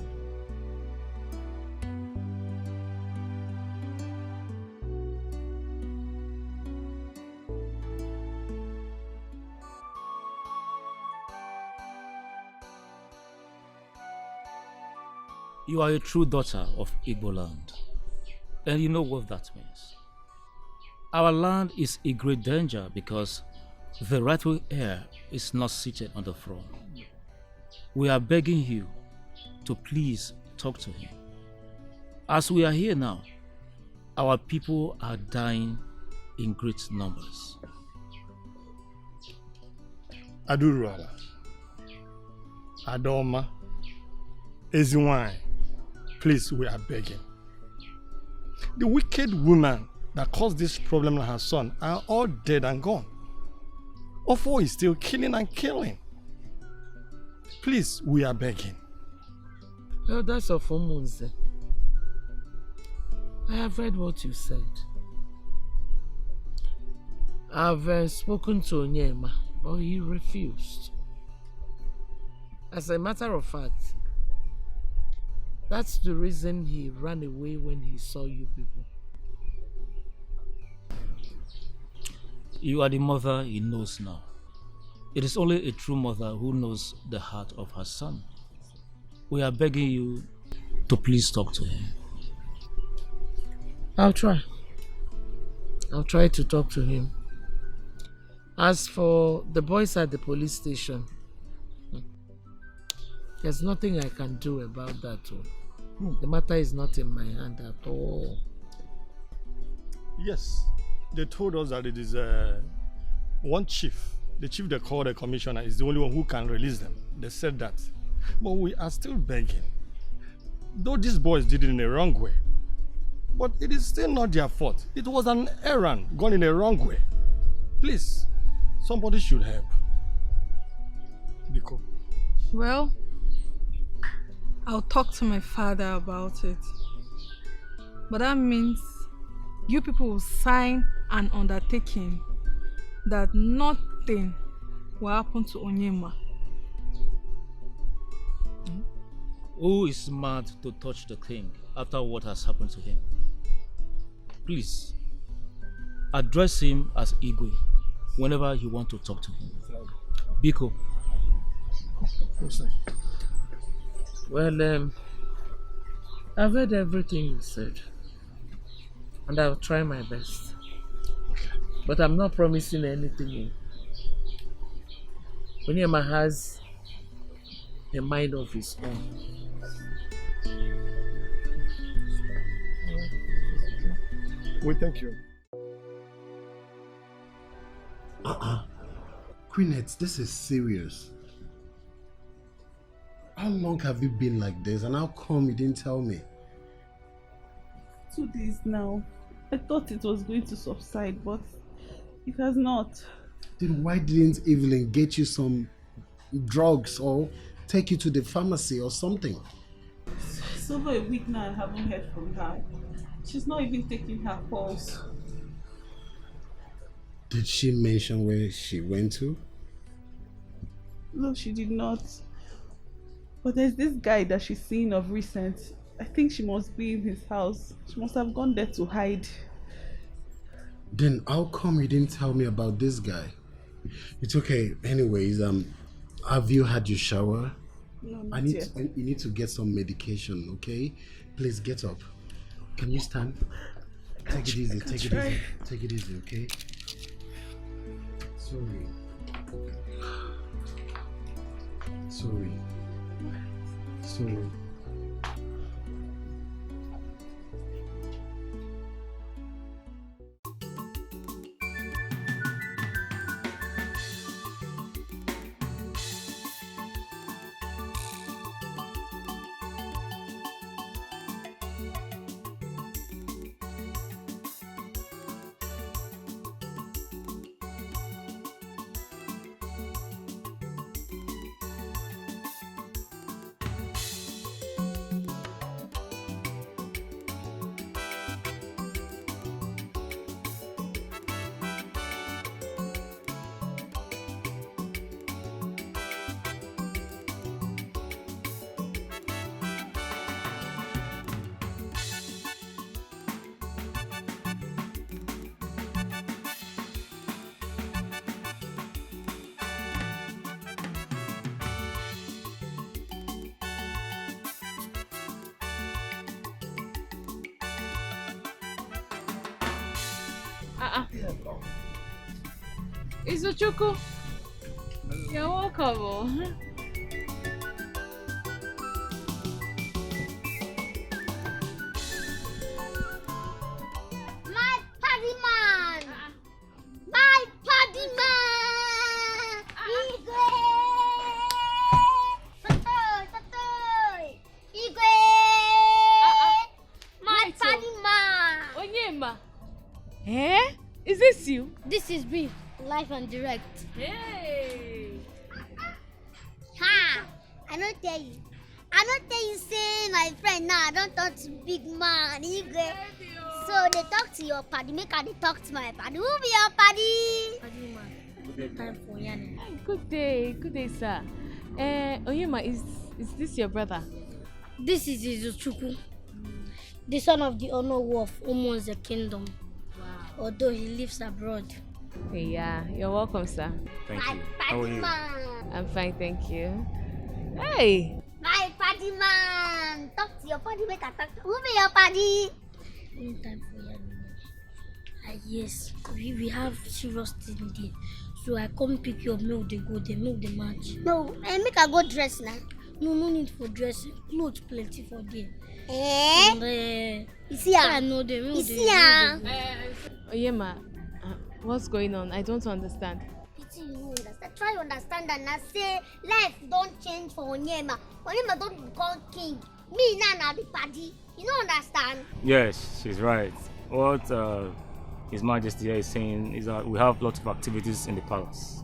Speaker 17: You are a true daughter of Igbo land, and you know what that means. Our land is in great danger because the rightful heir is not seated on the throne. We are begging you to please talk to him. As we are here now, our people are dying in great numbers.
Speaker 6: Aduruala, Adoma,
Speaker 18: Eziwine, please, we are begging. The wicked woman that caused this problem to her son are all dead and gone. Ofo is still killing and killing. Please, we are begging.
Speaker 9: Well, that's of Omunze. I have read what you said. I've spoken to Onyema, but he refused. As a matter of fact, that's the reason he ran away when he saw you people.
Speaker 17: You are the mother he knows now. It is only a true mother who knows the heart of her son. We are begging you to please talk to him.
Speaker 9: I'll try. I'll try to talk to him. As for the boys at the police station, there's nothing I can do about that. The matter is not in my hand at all.
Speaker 18: Yes, they told us that it is one chief. The chief they called the commissioner is the only one who can release them. They said that. But we are still begging. Though these boys did it in a wrong way, but it is still not their fault. It was an errand gone in a wrong way. Please, somebody should help. Biko.
Speaker 8: Well, I'll talk to my father about it. But that means you people will sign an undertaking that nothing will happen to Onyema.
Speaker 17: Who is mad to touch the king after what has happened to him? Please, address him as Igwe whenever you want to talk to him. Biko.
Speaker 9: Well, I've heard everything you said, and I'll try my best. But I'm not promising anything. Onyema has a mind of his own.
Speaker 18: We thank you.
Speaker 6: Queenette, this is serious. How long have you been like this, and how come you didn't tell me?
Speaker 1: 2 days now. I thought it was going to subside, but it has not.
Speaker 6: Then why didn't Evelyn get you some drugs or take you to the pharmacy or something?
Speaker 1: It's over a week now I haven't heard from her. She's not even taking her calls.
Speaker 6: Did she mention where she went to?
Speaker 1: No, she did not. But there's this guy that she's seen of recent. I think she must be in his house. She must have gone there to hide.
Speaker 6: Then how come you didn't tell me about this guy? It's okay. Anyways, have you had your shower?
Speaker 1: No,
Speaker 6: you need to get some medication, okay? Please get up. Can you stand? Take it easy, take it easy. Take it easy, okay? Sorry. Sorry.
Speaker 4: Izuchukwu, you're welcome.
Speaker 2: My paddy man! My paddy man! Igwe! Satoy! This is B, live and direct.
Speaker 4: Hey!
Speaker 2: Ha! I don't tell you. Say my friend now. I don't talk to big man. So they talk to your party. Make her they talk to my party. Who be your party? Party man. Time for Yanni.
Speaker 4: Good day, sir. Oyema, is this your brother?
Speaker 2: This is Izuchukwu, the son of the Onowu of Umon's kingdom. Wow. Although he lives abroad.
Speaker 4: Yeah, you're welcome, sir.
Speaker 17: Thank you. How are you?
Speaker 4: I'm fine, thank you. Hey!
Speaker 2: My party man! Talk to your party, make her talk. Who be your party? No time for Yanni. Yes, we have serious thing there. So I come pick you up, milk they go, they milk the match. No, make her go dress now. No need for dressing. Clothes plenty for there. And, you see her? I know them. You see her?
Speaker 4: Oyema, what's going on? I don't understand.
Speaker 2: Pity you know understand. Try to understand and I say life don't change for Onyema. Onyema don't become king. Me now the party. You don't understand?
Speaker 17: Yes, she's right. What His Majesty here is saying is that we have lots of activities in the palace.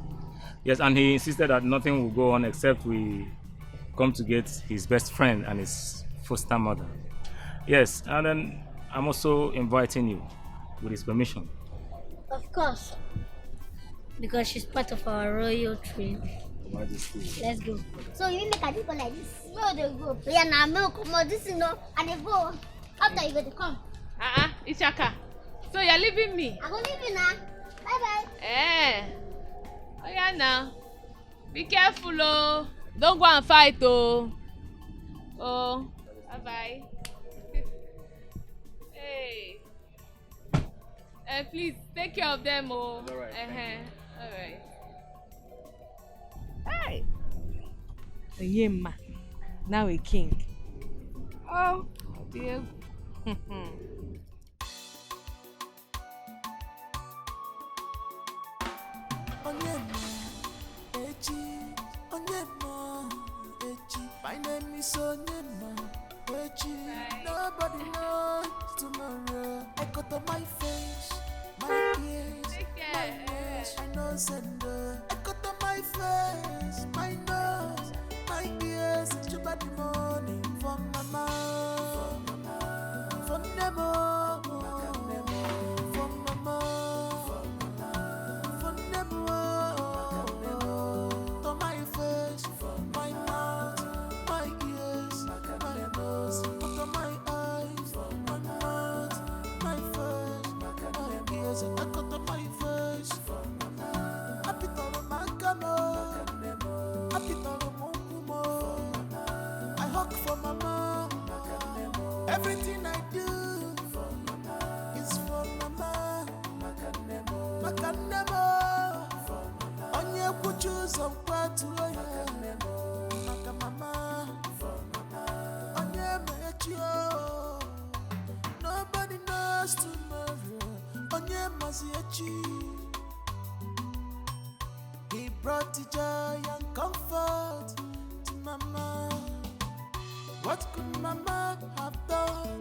Speaker 17: Yes, and he insisted that nothing will go on except we come to get his best friend and his foster mother. Yes, and then I'm also inviting you with his permission.
Speaker 2: Of course. Because she's part of our royal train.
Speaker 17: Majesty.
Speaker 2: Let's go. So you make a people like this. No, they go. Yeah, now milk come on. This is no, and they go. After you go to come.
Speaker 4: Ichaka. So you're leaving me?
Speaker 2: I'm gonna leave you now. Bye bye.
Speaker 4: Oh yeah, now. Be careful, oh. Don't go and fight, oh. Oh, bye bye. Hey. Please take care of them, oh.
Speaker 17: All right.
Speaker 4: All right.
Speaker 1: Hey. Oyema, now a king. Oh, dear.
Speaker 5: My name is Onyema, nobody knows tomorrow. I cut on my face, my ears, my nose, my nose and I cut on my face, my nose, my ears. It's about the money from mama, from Nemo, from mama, from Nemo. To my face, my mouth, my ears, my nose, put on my eyes, my mouth, my face, my ears, and I cut on my face. I put on my camo, I put on my kumo. I hug for mama. Everything I do is for mama. Makanemo, onye kuchuzo mkwatu oye. Makamama, onye mechio. Nobody knows tomorrow. Onye maziechi. He brought the joy and comfort to mama. What could mama have done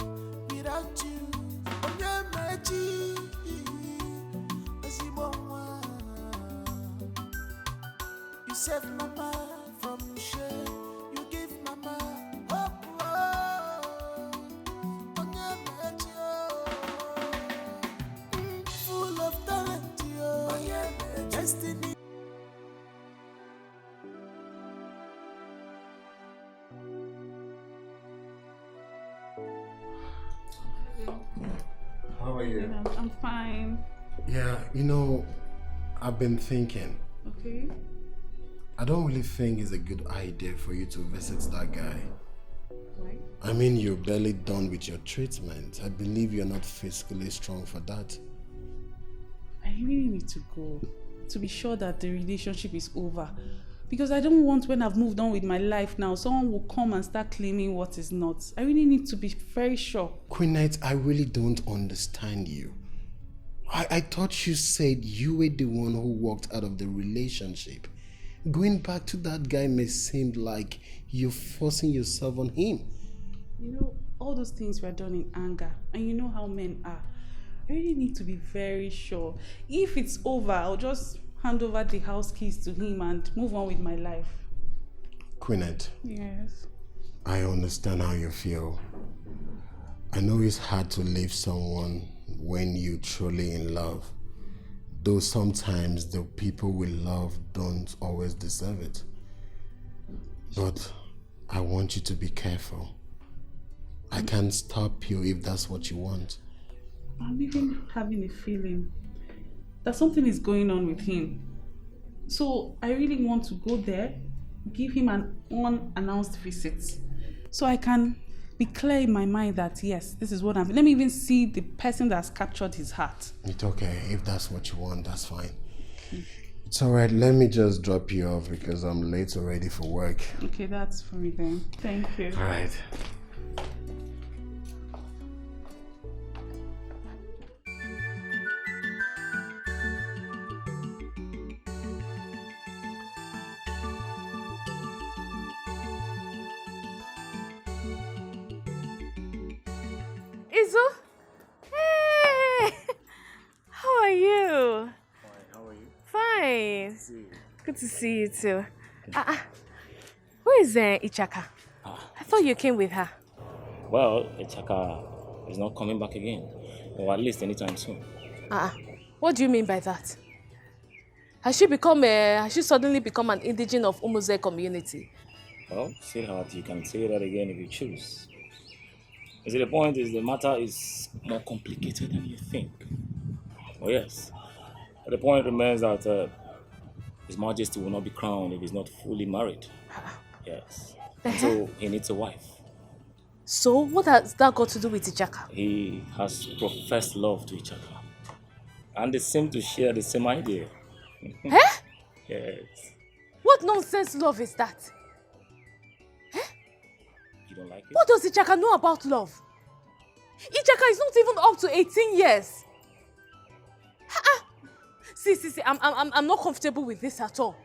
Speaker 5: without you? Onye mechi. You save mama from shame. You give mama hope. Onye mechi, full of talent, destiny.
Speaker 6: How are you?
Speaker 8: I'm fine.
Speaker 6: Yeah, I've been thinking.
Speaker 8: Okay.
Speaker 6: I don't really think it's a good idea for you to visit that guy.
Speaker 8: Why?
Speaker 6: I mean, you're barely done with your treatment. I believe you're not physically strong for that.
Speaker 8: I really need to go to be sure that the relationship is over. Because I don't want, when I've moved on with my life now, someone will come and start claiming what is not. I really need to be very sure.
Speaker 6: Queen Knight, I really don't understand you. I thought you said you were the one who walked out of the relationship. Going back to that guy may seem like you're forcing yourself on him.
Speaker 8: All those things were done in anger. And you know how men are. I really need to be very sure. If it's over, I'll just hand over the house keys to him and move on with my life.
Speaker 6: Queenette.
Speaker 8: Yes.
Speaker 6: I understand how you feel. I know it's hard to leave someone when you're truly in love. Though sometimes the people we love don't always deserve it. But I want you to be careful. I can't stop you if that's what you want.
Speaker 8: I'm even having a feeling that something is going on with him. So I really want to go there, give him an unannounced visit, so I can be clear in my mind that yes, this is what I'm. Let me even see the person that's captured his heart.
Speaker 6: It's okay. If that's what you want, that's fine. It's alright. Let me just drop you off because I'm late already for work.
Speaker 8: Okay, that's for me then. Thank you.
Speaker 6: Alright.
Speaker 1: Izu? Hey! How are you?
Speaker 19: Fine, how are you?
Speaker 1: Fine.
Speaker 19: See you.
Speaker 1: Good to see you too. Where is Ichaka? I thought you came with her.
Speaker 19: Well, Ichaka is not coming back again, or at least anytime soon.
Speaker 1: What do you mean by that? Has she suddenly become an indigene of Umuze community?
Speaker 19: Well, sweetheart, you can say that again if you choose. You see, the point is the matter is more complicated than you think. Oh yes, but the point remains that His Majesty will not be crowned if he's not fully married. Yes. So he needs a wife.
Speaker 1: So what has that got to do with Ichaka?
Speaker 19: He has professed love to Ichaka. And they seem to share the same idea.
Speaker 1: Eh?
Speaker 19: Yes.
Speaker 1: What nonsense love is that?
Speaker 19: You don't like it?
Speaker 1: What does Ichaka know about love? Ichaka is not even up to 18 years. See, I'm not comfortable with this at all.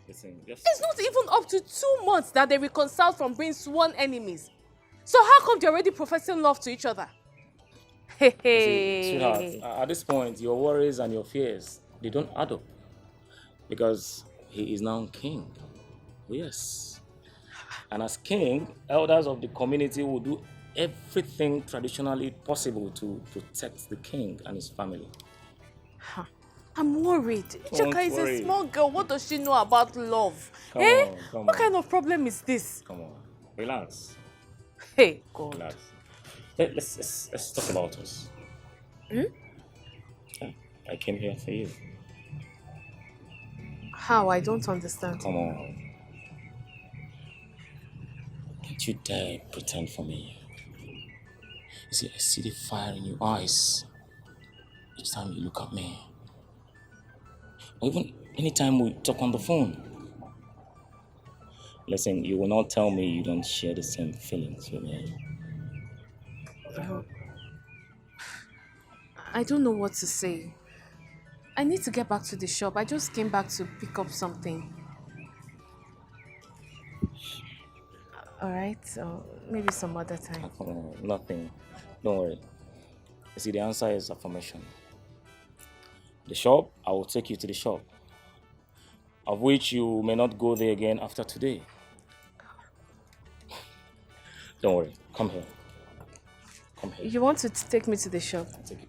Speaker 19: Listen,
Speaker 1: It's not even up to 2 months that they reconciled from being sworn enemies. So how come they're already professing love to each other?
Speaker 19: See, sweetheart, at this point, your worries and your fears, they don't add up. Because he is now king. Yes. And as king, elders of the community will do everything traditionally possible to protect the king and his family.
Speaker 1: I'm worried. Ichaka is a small girl. What does she know about love?
Speaker 19: Come on.
Speaker 1: What kind of problem is this?
Speaker 19: Come on. Relax.
Speaker 1: Hey, God.
Speaker 19: Relax. Let's talk about us. I came here for you.
Speaker 1: How? I don't understand.
Speaker 19: Come on. Don't you dare pretend for me. You see, I see the fire in your eyes each time you look at me. Or even anytime we talk on the phone. Listen, you will not tell me you don't share the same feelings with me.
Speaker 1: I don't know what to say. I need to get back to the shop. I just came back to pick up something. Alright, so maybe some other time.
Speaker 19: Come on, nothing. Don't worry. You see, the answer is affirmation. The shop, I will take you to the shop. Of which you may not go there again after today. Don't worry, come here. Come here.
Speaker 1: You want to take me to the shop?
Speaker 19: I'll take you.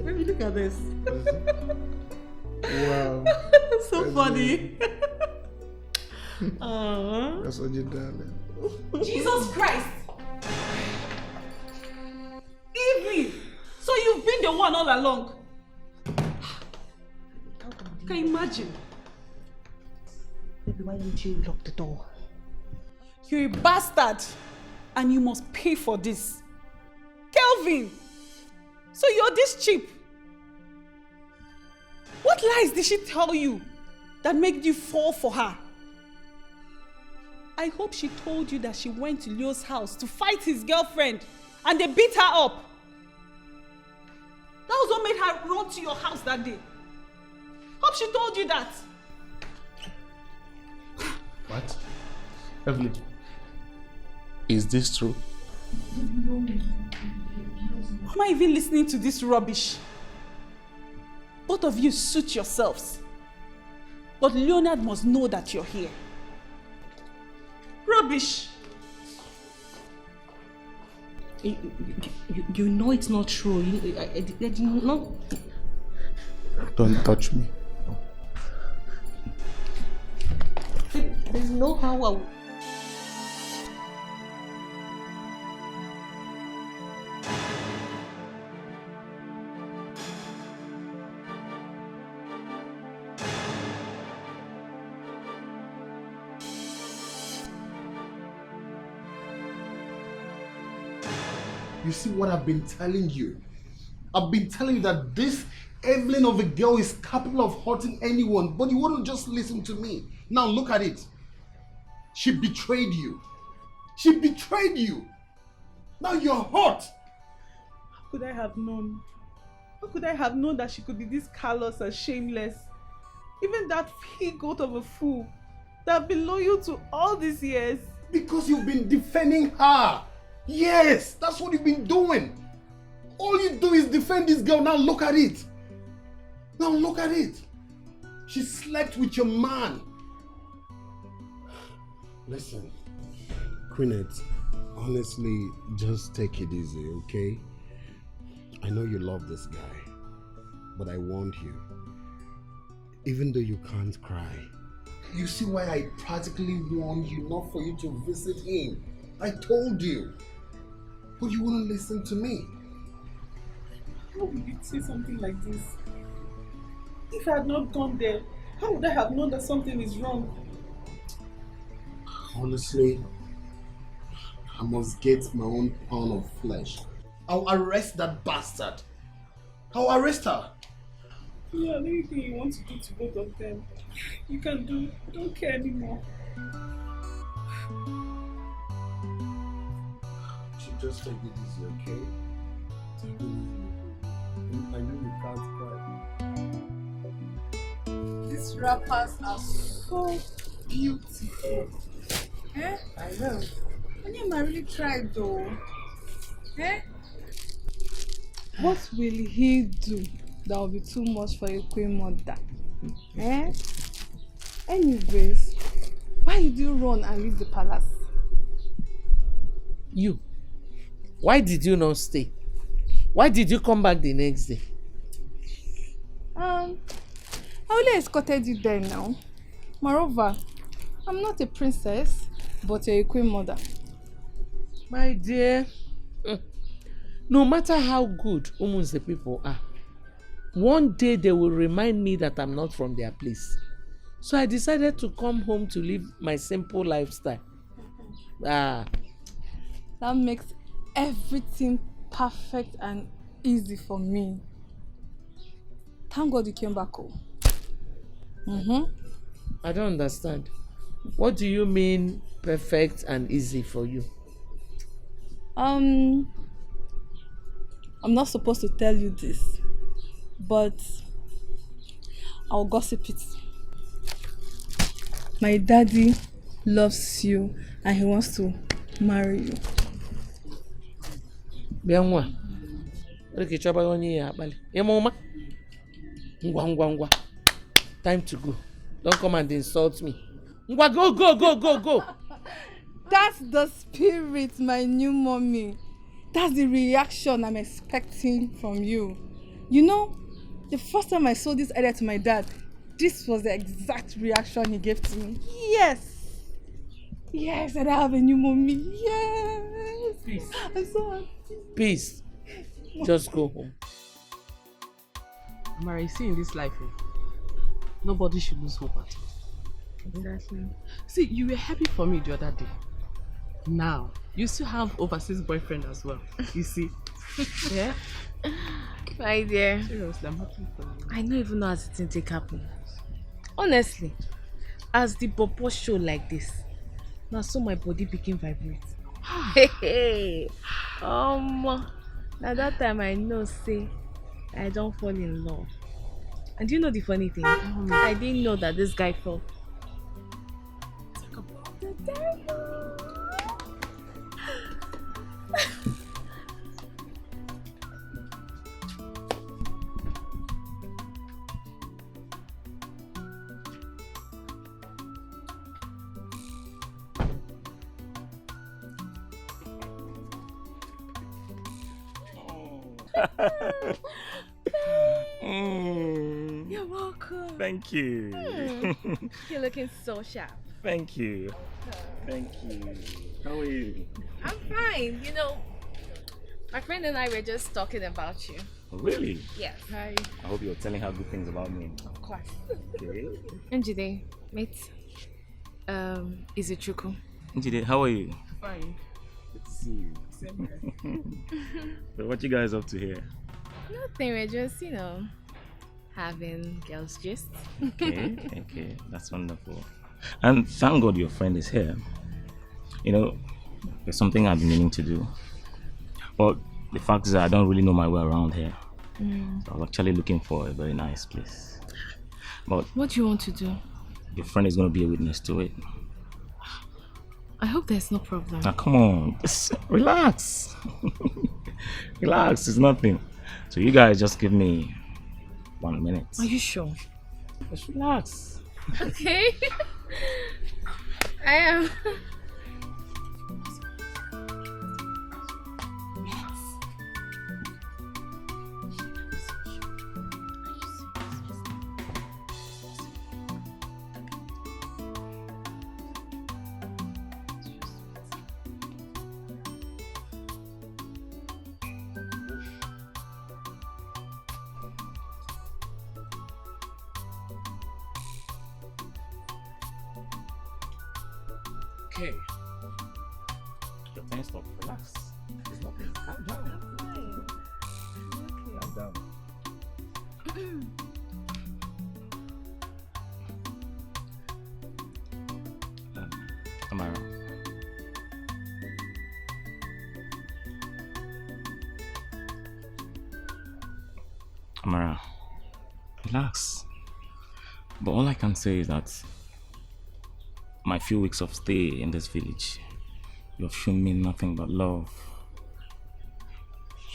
Speaker 8: Baby, look at this.
Speaker 13: Wow.
Speaker 8: So funny.
Speaker 13: That's what you done.
Speaker 8: Jesus Christ! on all along. Can you imagine?
Speaker 11: Baby, why don't you lock the door?
Speaker 8: You're a bastard, and you must pay for this. Kelvin! So you're this cheap? What lies did she tell you that made you fall for her? I hope she told you that she went to Leo's house to fight his girlfriend and they beat her up. That was what made her run to your house that day. Hope she told you that.
Speaker 15: What? Evelyn, is this true?
Speaker 8: Why am I even listening to this rubbish? Both of you suit yourselves. But Leonard must know that you're here. Rubbish!
Speaker 11: You know it's not true. I did not...
Speaker 15: Don't touch me.
Speaker 11: There's no how I would...
Speaker 13: You see what I've been telling you? I've been telling you that this Evelyn of a girl is capable of hurting anyone, but you wouldn't just listen to me. Now look at it. She betrayed you. She betrayed you. Now you're hurt.
Speaker 8: How could I have known? How could I have known that she could be this callous and shameless? Even that he-goat of a fool that I've been loyal to all these years.
Speaker 13: Because you've been defending her. Yes, that's what you've been doing. All you do is defend this girl. Now look at it. Now look at it. She slept with your man. Listen, Queenette, honestly, just take it easy, okay? I know you love this guy, but I warned you. Even though you can't cry. You see why I practically warned you not for you to visit him. I told you. But you wouldn't listen to me.
Speaker 8: How would you say something like this? If I had not gone there, how would I have known that something is wrong?
Speaker 13: Honestly, I must get my own pound of flesh. I'll arrest that bastard. I'll arrest her.
Speaker 8: Yeah, anything you want to do to both of them, you can do. I don't care anymore.
Speaker 13: Just take it easy, okay? Take it easy. I know you can't cry.
Speaker 8: These rappers are so beautiful. Eh? I know. I really tried though. Eh? What will he do that will be too much for a queen mother? Eh? Anyways, why did you run and leave the palace?
Speaker 9: You. Why did you not stay? Why did you come back the next day?
Speaker 8: I only escorted you there now. Moreover, I'm not a princess, but a queen mother.
Speaker 9: My dear, no matter how good Umunze people are, one day they will remind me that I'm not from their place. So I decided to come home to live my simple lifestyle.
Speaker 8: That makes everything perfect and easy for me. Thank God you came back home.
Speaker 9: I don't understand. What do you mean perfect and easy for you?
Speaker 8: I'm not supposed to tell you this, but I'll gossip it. My daddy loves you and he wants to marry you.
Speaker 9: Bianwa. Time to go. Don't come and insult me. Go.
Speaker 8: That's the spirit, my new mommy. That's the reaction I'm expecting from you. You know, the first time I saw this idea to my dad, this was the exact reaction he gave to me. Yes, and I have a new mommy. Yes.
Speaker 9: Peace.
Speaker 8: I'm so happy.
Speaker 9: Peace. Just go home.
Speaker 7: Mara, you see in this life, nobody should lose hope at all.
Speaker 1: Exactly.
Speaker 7: See, you were happy for me the other day. Now, you still have overseas boyfriend as well. You see? Yeah?
Speaker 1: My dear.
Speaker 7: Seriously, I'm happy for you.
Speaker 1: I don't even know how it didn't take happen. Honestly, as the bobo show like this, now so my body became vibrate. Hey. Now that time I know, say, I don't fall in love. And you know the funny thing? I didn't know that this guy fell. Talk about the devil. You're welcome.
Speaker 19: Thank you.
Speaker 1: You're looking so sharp.
Speaker 19: Thank you. Thank you. How are you?
Speaker 1: I'm fine. You know, my friend and I were just talking about you.
Speaker 19: Really?
Speaker 1: Yes. Hi.
Speaker 19: I hope you're telling her good things about me.
Speaker 1: Of course.
Speaker 19: Okay.
Speaker 1: Njide, mate. Is it Chuku?
Speaker 19: Njide, how are you?
Speaker 7: Fine.
Speaker 19: Good to see you. So what you guys up to here?
Speaker 1: Nothing. We're just, you know, having girls gist.
Speaker 19: Okay, that's wonderful. And thank God your friend is here. You know, there's something I've been meaning to do. But the fact is that I don't really know my way around here. So I was actually looking for a very nice place. But
Speaker 1: what do you want to do?
Speaker 19: your friend is going to be a witness to it.
Speaker 1: I hope there's no problem.
Speaker 19: Now come on, just relax. Relax, it's nothing. So you guys just give me 1 minute.
Speaker 1: Are you sure?
Speaker 19: Just relax.
Speaker 1: Okay. I am.
Speaker 19: Okay. Your pen stop. Relax. It's nothing. Calm down. Calm down. Amara. Amara. Relax. But all I can say is that my few weeks of stay in this village, you have shown me nothing but love.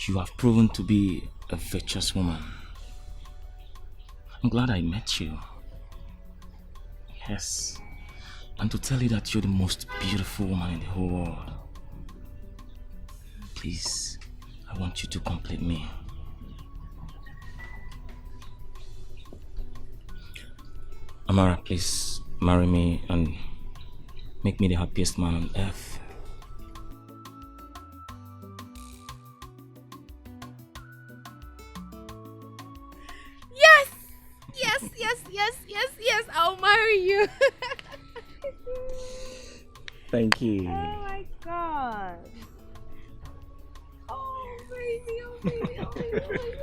Speaker 19: You have proven to be a virtuous woman. I'm glad I met you. Yes. And to tell you that you're the most beautiful woman in the whole world. Please, I want you to complete me. Amara, please marry me and make me the happiest man on earth.
Speaker 1: Yes! Yes, yes, yes, yes, yes, I'll marry you.
Speaker 19: Thank you.
Speaker 1: Oh my god. Oh baby, oh baby, oh baby, oh baby.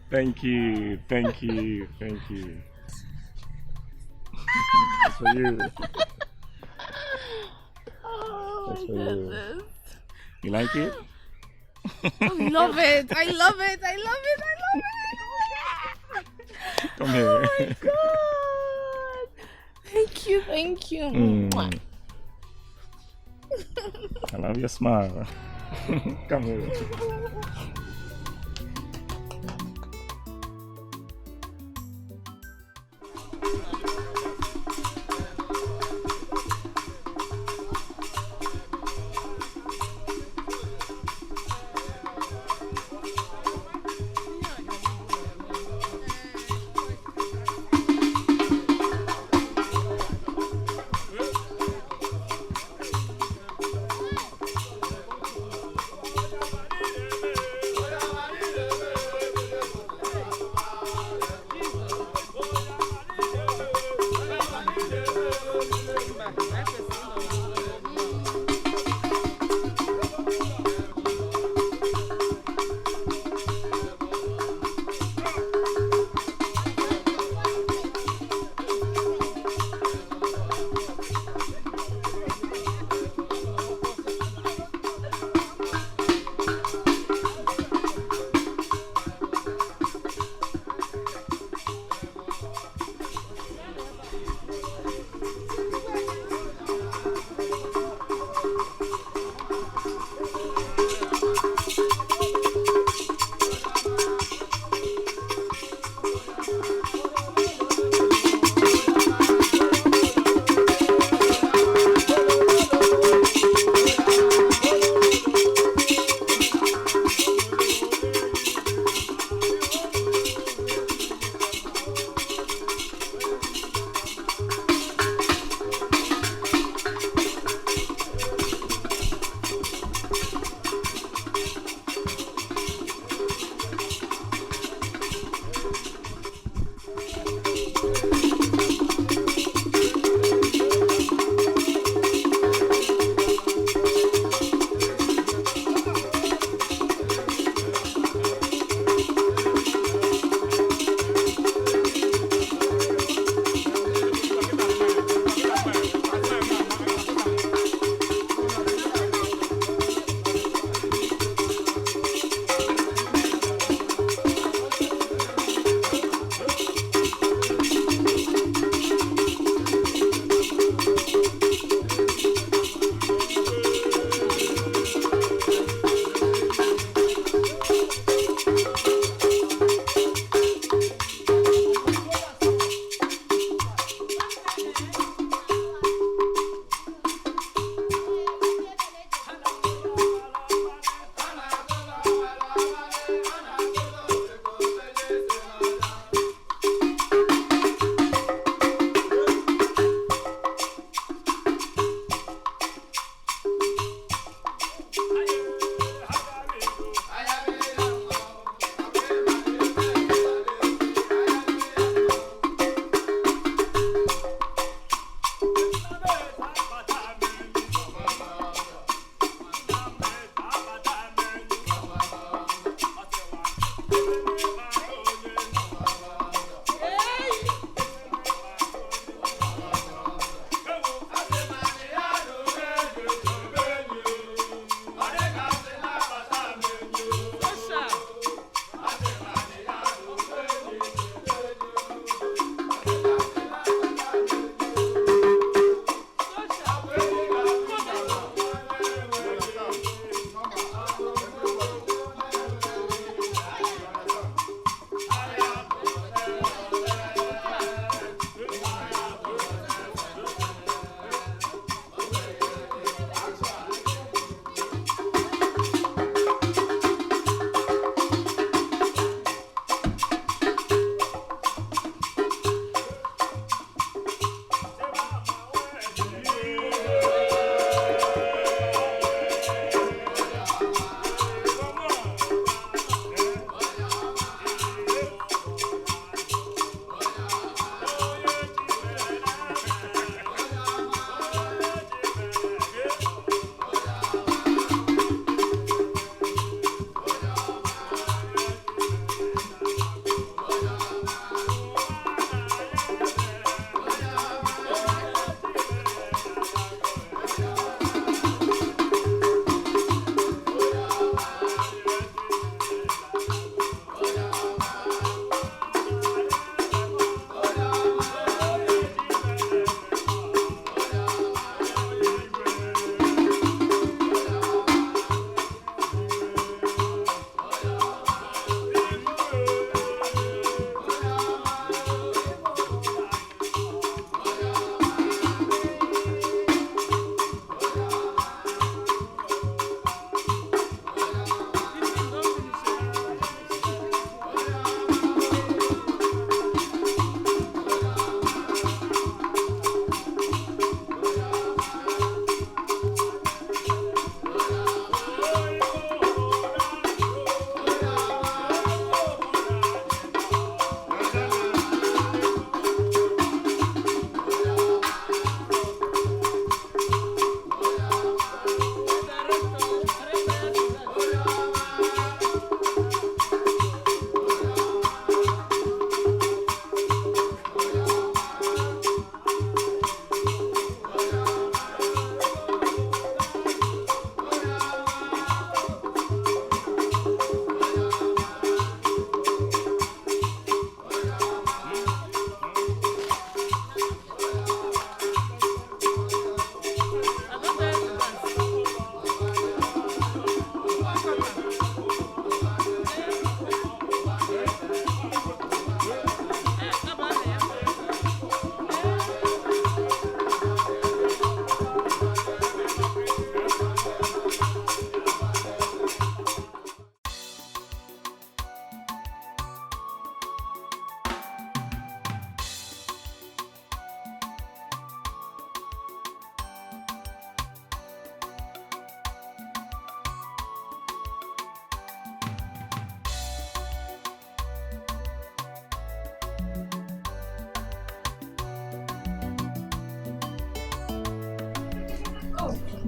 Speaker 19: Thank you, thank you, thank you. That's for you.
Speaker 1: Oh
Speaker 19: That's
Speaker 1: my
Speaker 19: for
Speaker 1: goodness.
Speaker 19: You like it?
Speaker 1: I love it. I love it. I love it. I love it.
Speaker 19: Come here.
Speaker 1: Oh my god. Thank you. Thank you. Mwah.
Speaker 19: I love your smile. Come here.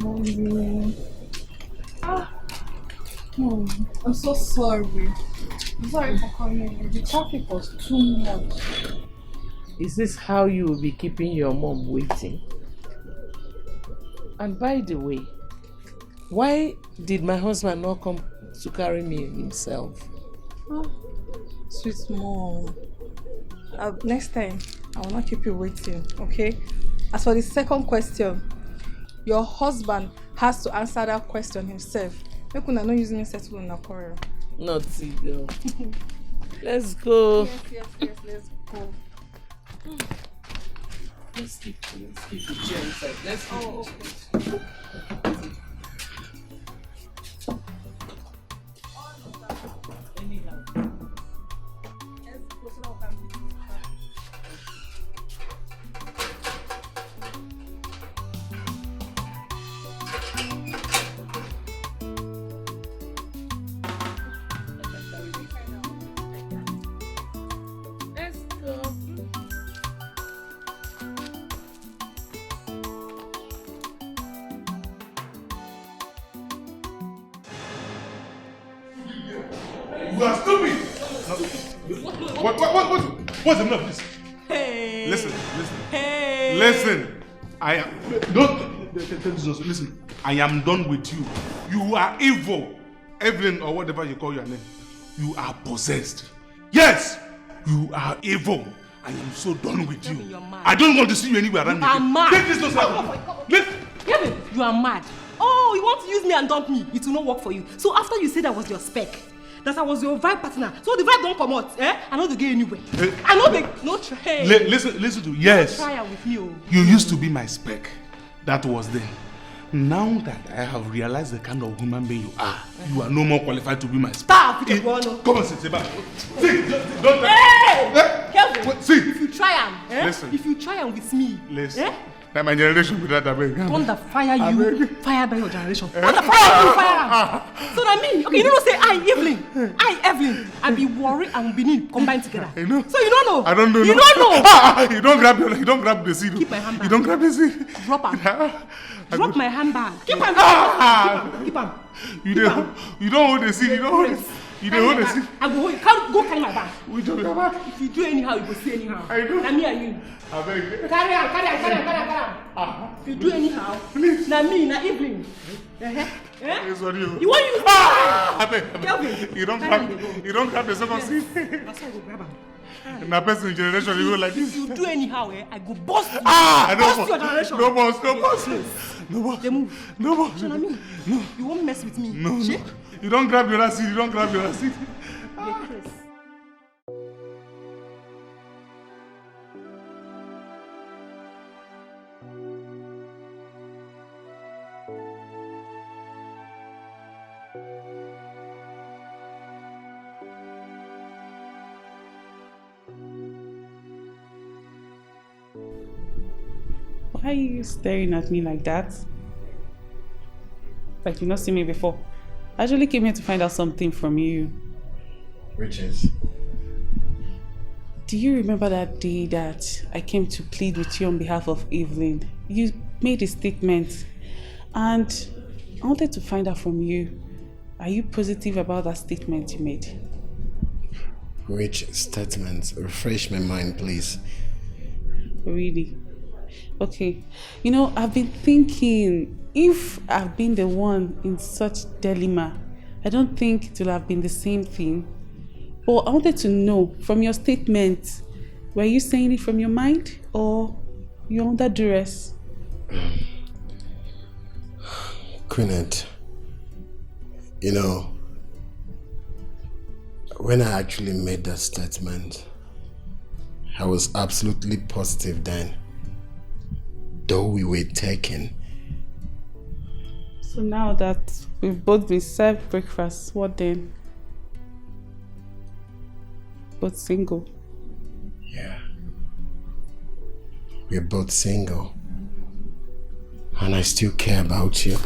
Speaker 8: Mommy. I'm so sorry. I'm sorry for coming. The traffic was too much.
Speaker 9: Is this how you will be keeping your mom waiting? And by the way, why did my husband not come to carry me himself?
Speaker 8: Oh, sweet mom. Next time, I will not keep you waiting, okay? As for the second question, your husband has to answer that question himself. Make una no use me settle in a quarrel.
Speaker 9: Naughty girl. Let's go.
Speaker 8: Yes, let's go.
Speaker 9: Let's keep the chair inside. Let's keep
Speaker 8: okay.
Speaker 15: You are stupid! What's enough of this?
Speaker 11: Hey!
Speaker 15: Listen.
Speaker 11: Hey!
Speaker 15: Listen! I am... Don't... Listen. I am done with you. You are evil. Evelyn, or whatever you call your name. You are possessed. Yes! You are evil. I am so done with you. I don't want to see you anywhere around me.
Speaker 11: You are mad.
Speaker 15: Take this to
Speaker 11: Kevin, you are mad. Oh, you want to use me and dump me? It will not work for you. So after you said I was your spec, that I was your vibe partner, so the vibe don't come out, eh? I know they get anywhere. I know they no try.
Speaker 15: Listen to yes.
Speaker 11: Try her with me, oh.
Speaker 15: You used to be my spec. That was then. Now that I have realized the kind of human being you are no more qualified to be my spec.
Speaker 11: Stop!
Speaker 15: Come on, sit back. See, don't.
Speaker 11: Hey! Kelvin,
Speaker 15: see.
Speaker 11: If you try him,
Speaker 15: Listen.
Speaker 11: If you try him with me,
Speaker 15: listen. That my generation without that baby.
Speaker 11: Thunder fire you, fire by your generation. Thunder fire you, fire. So that mean, okay, you don't say I Evelyn, I be worried and Benin combined together.
Speaker 15: I know.
Speaker 11: So you don't know.
Speaker 15: I don't know.
Speaker 11: You don't know.
Speaker 15: You don't grab the seed.
Speaker 11: Keep my handbag.
Speaker 15: You don't grab the seed.
Speaker 11: Drop him. Drop my handbag. Keep him. Keep him.
Speaker 15: You don't hold the seed. You don't hold the seed. You don't hold the seed.
Speaker 11: I go hold. You can't go carry my bag.
Speaker 15: We don't have bag.
Speaker 11: If you do anyhow, you go see anyhow.
Speaker 15: I do.
Speaker 11: Na me and you.
Speaker 15: I beg.
Speaker 11: Carry on. If you do anyhow, please. Na me, na Evelyn.
Speaker 15: This one you.
Speaker 11: You want use?
Speaker 15: I beg. You don't grab the second seed.
Speaker 11: That's why I go grab him.
Speaker 15: In a person generation, you go like this.
Speaker 11: If you do anyhow, I go bust you.
Speaker 15: Bust
Speaker 11: your generation.
Speaker 15: No boss.
Speaker 11: They move.
Speaker 15: No boss.
Speaker 11: So na me. No. You won't mess with me.
Speaker 15: No. You don't grab your seed.
Speaker 11: Yeah, Chris.
Speaker 20: Why are you staring at me like that? Like you've not seen me before. I actually came here to find out something from you.
Speaker 13: Riches.
Speaker 20: Do you remember that day that I came to plead with you on behalf of Evelyn? You made a statement and I wanted to find out from you. Are you positive about that statement you made?
Speaker 13: Which statement? Refresh my mind, please.
Speaker 20: Really? Okay. You know, I've been thinking, if I've been the one in such dilemma, I don't think it will have been the same thing. But I wanted to know, from your statement, were you saying it from your mind or you're under duress?
Speaker 13: Queenette, you know, when I actually made that statement, I was absolutely positive then. Though we were taken.
Speaker 20: So now that we've both been served breakfast, what then? Both single.
Speaker 13: Yeah. We're both single. And I still care about you.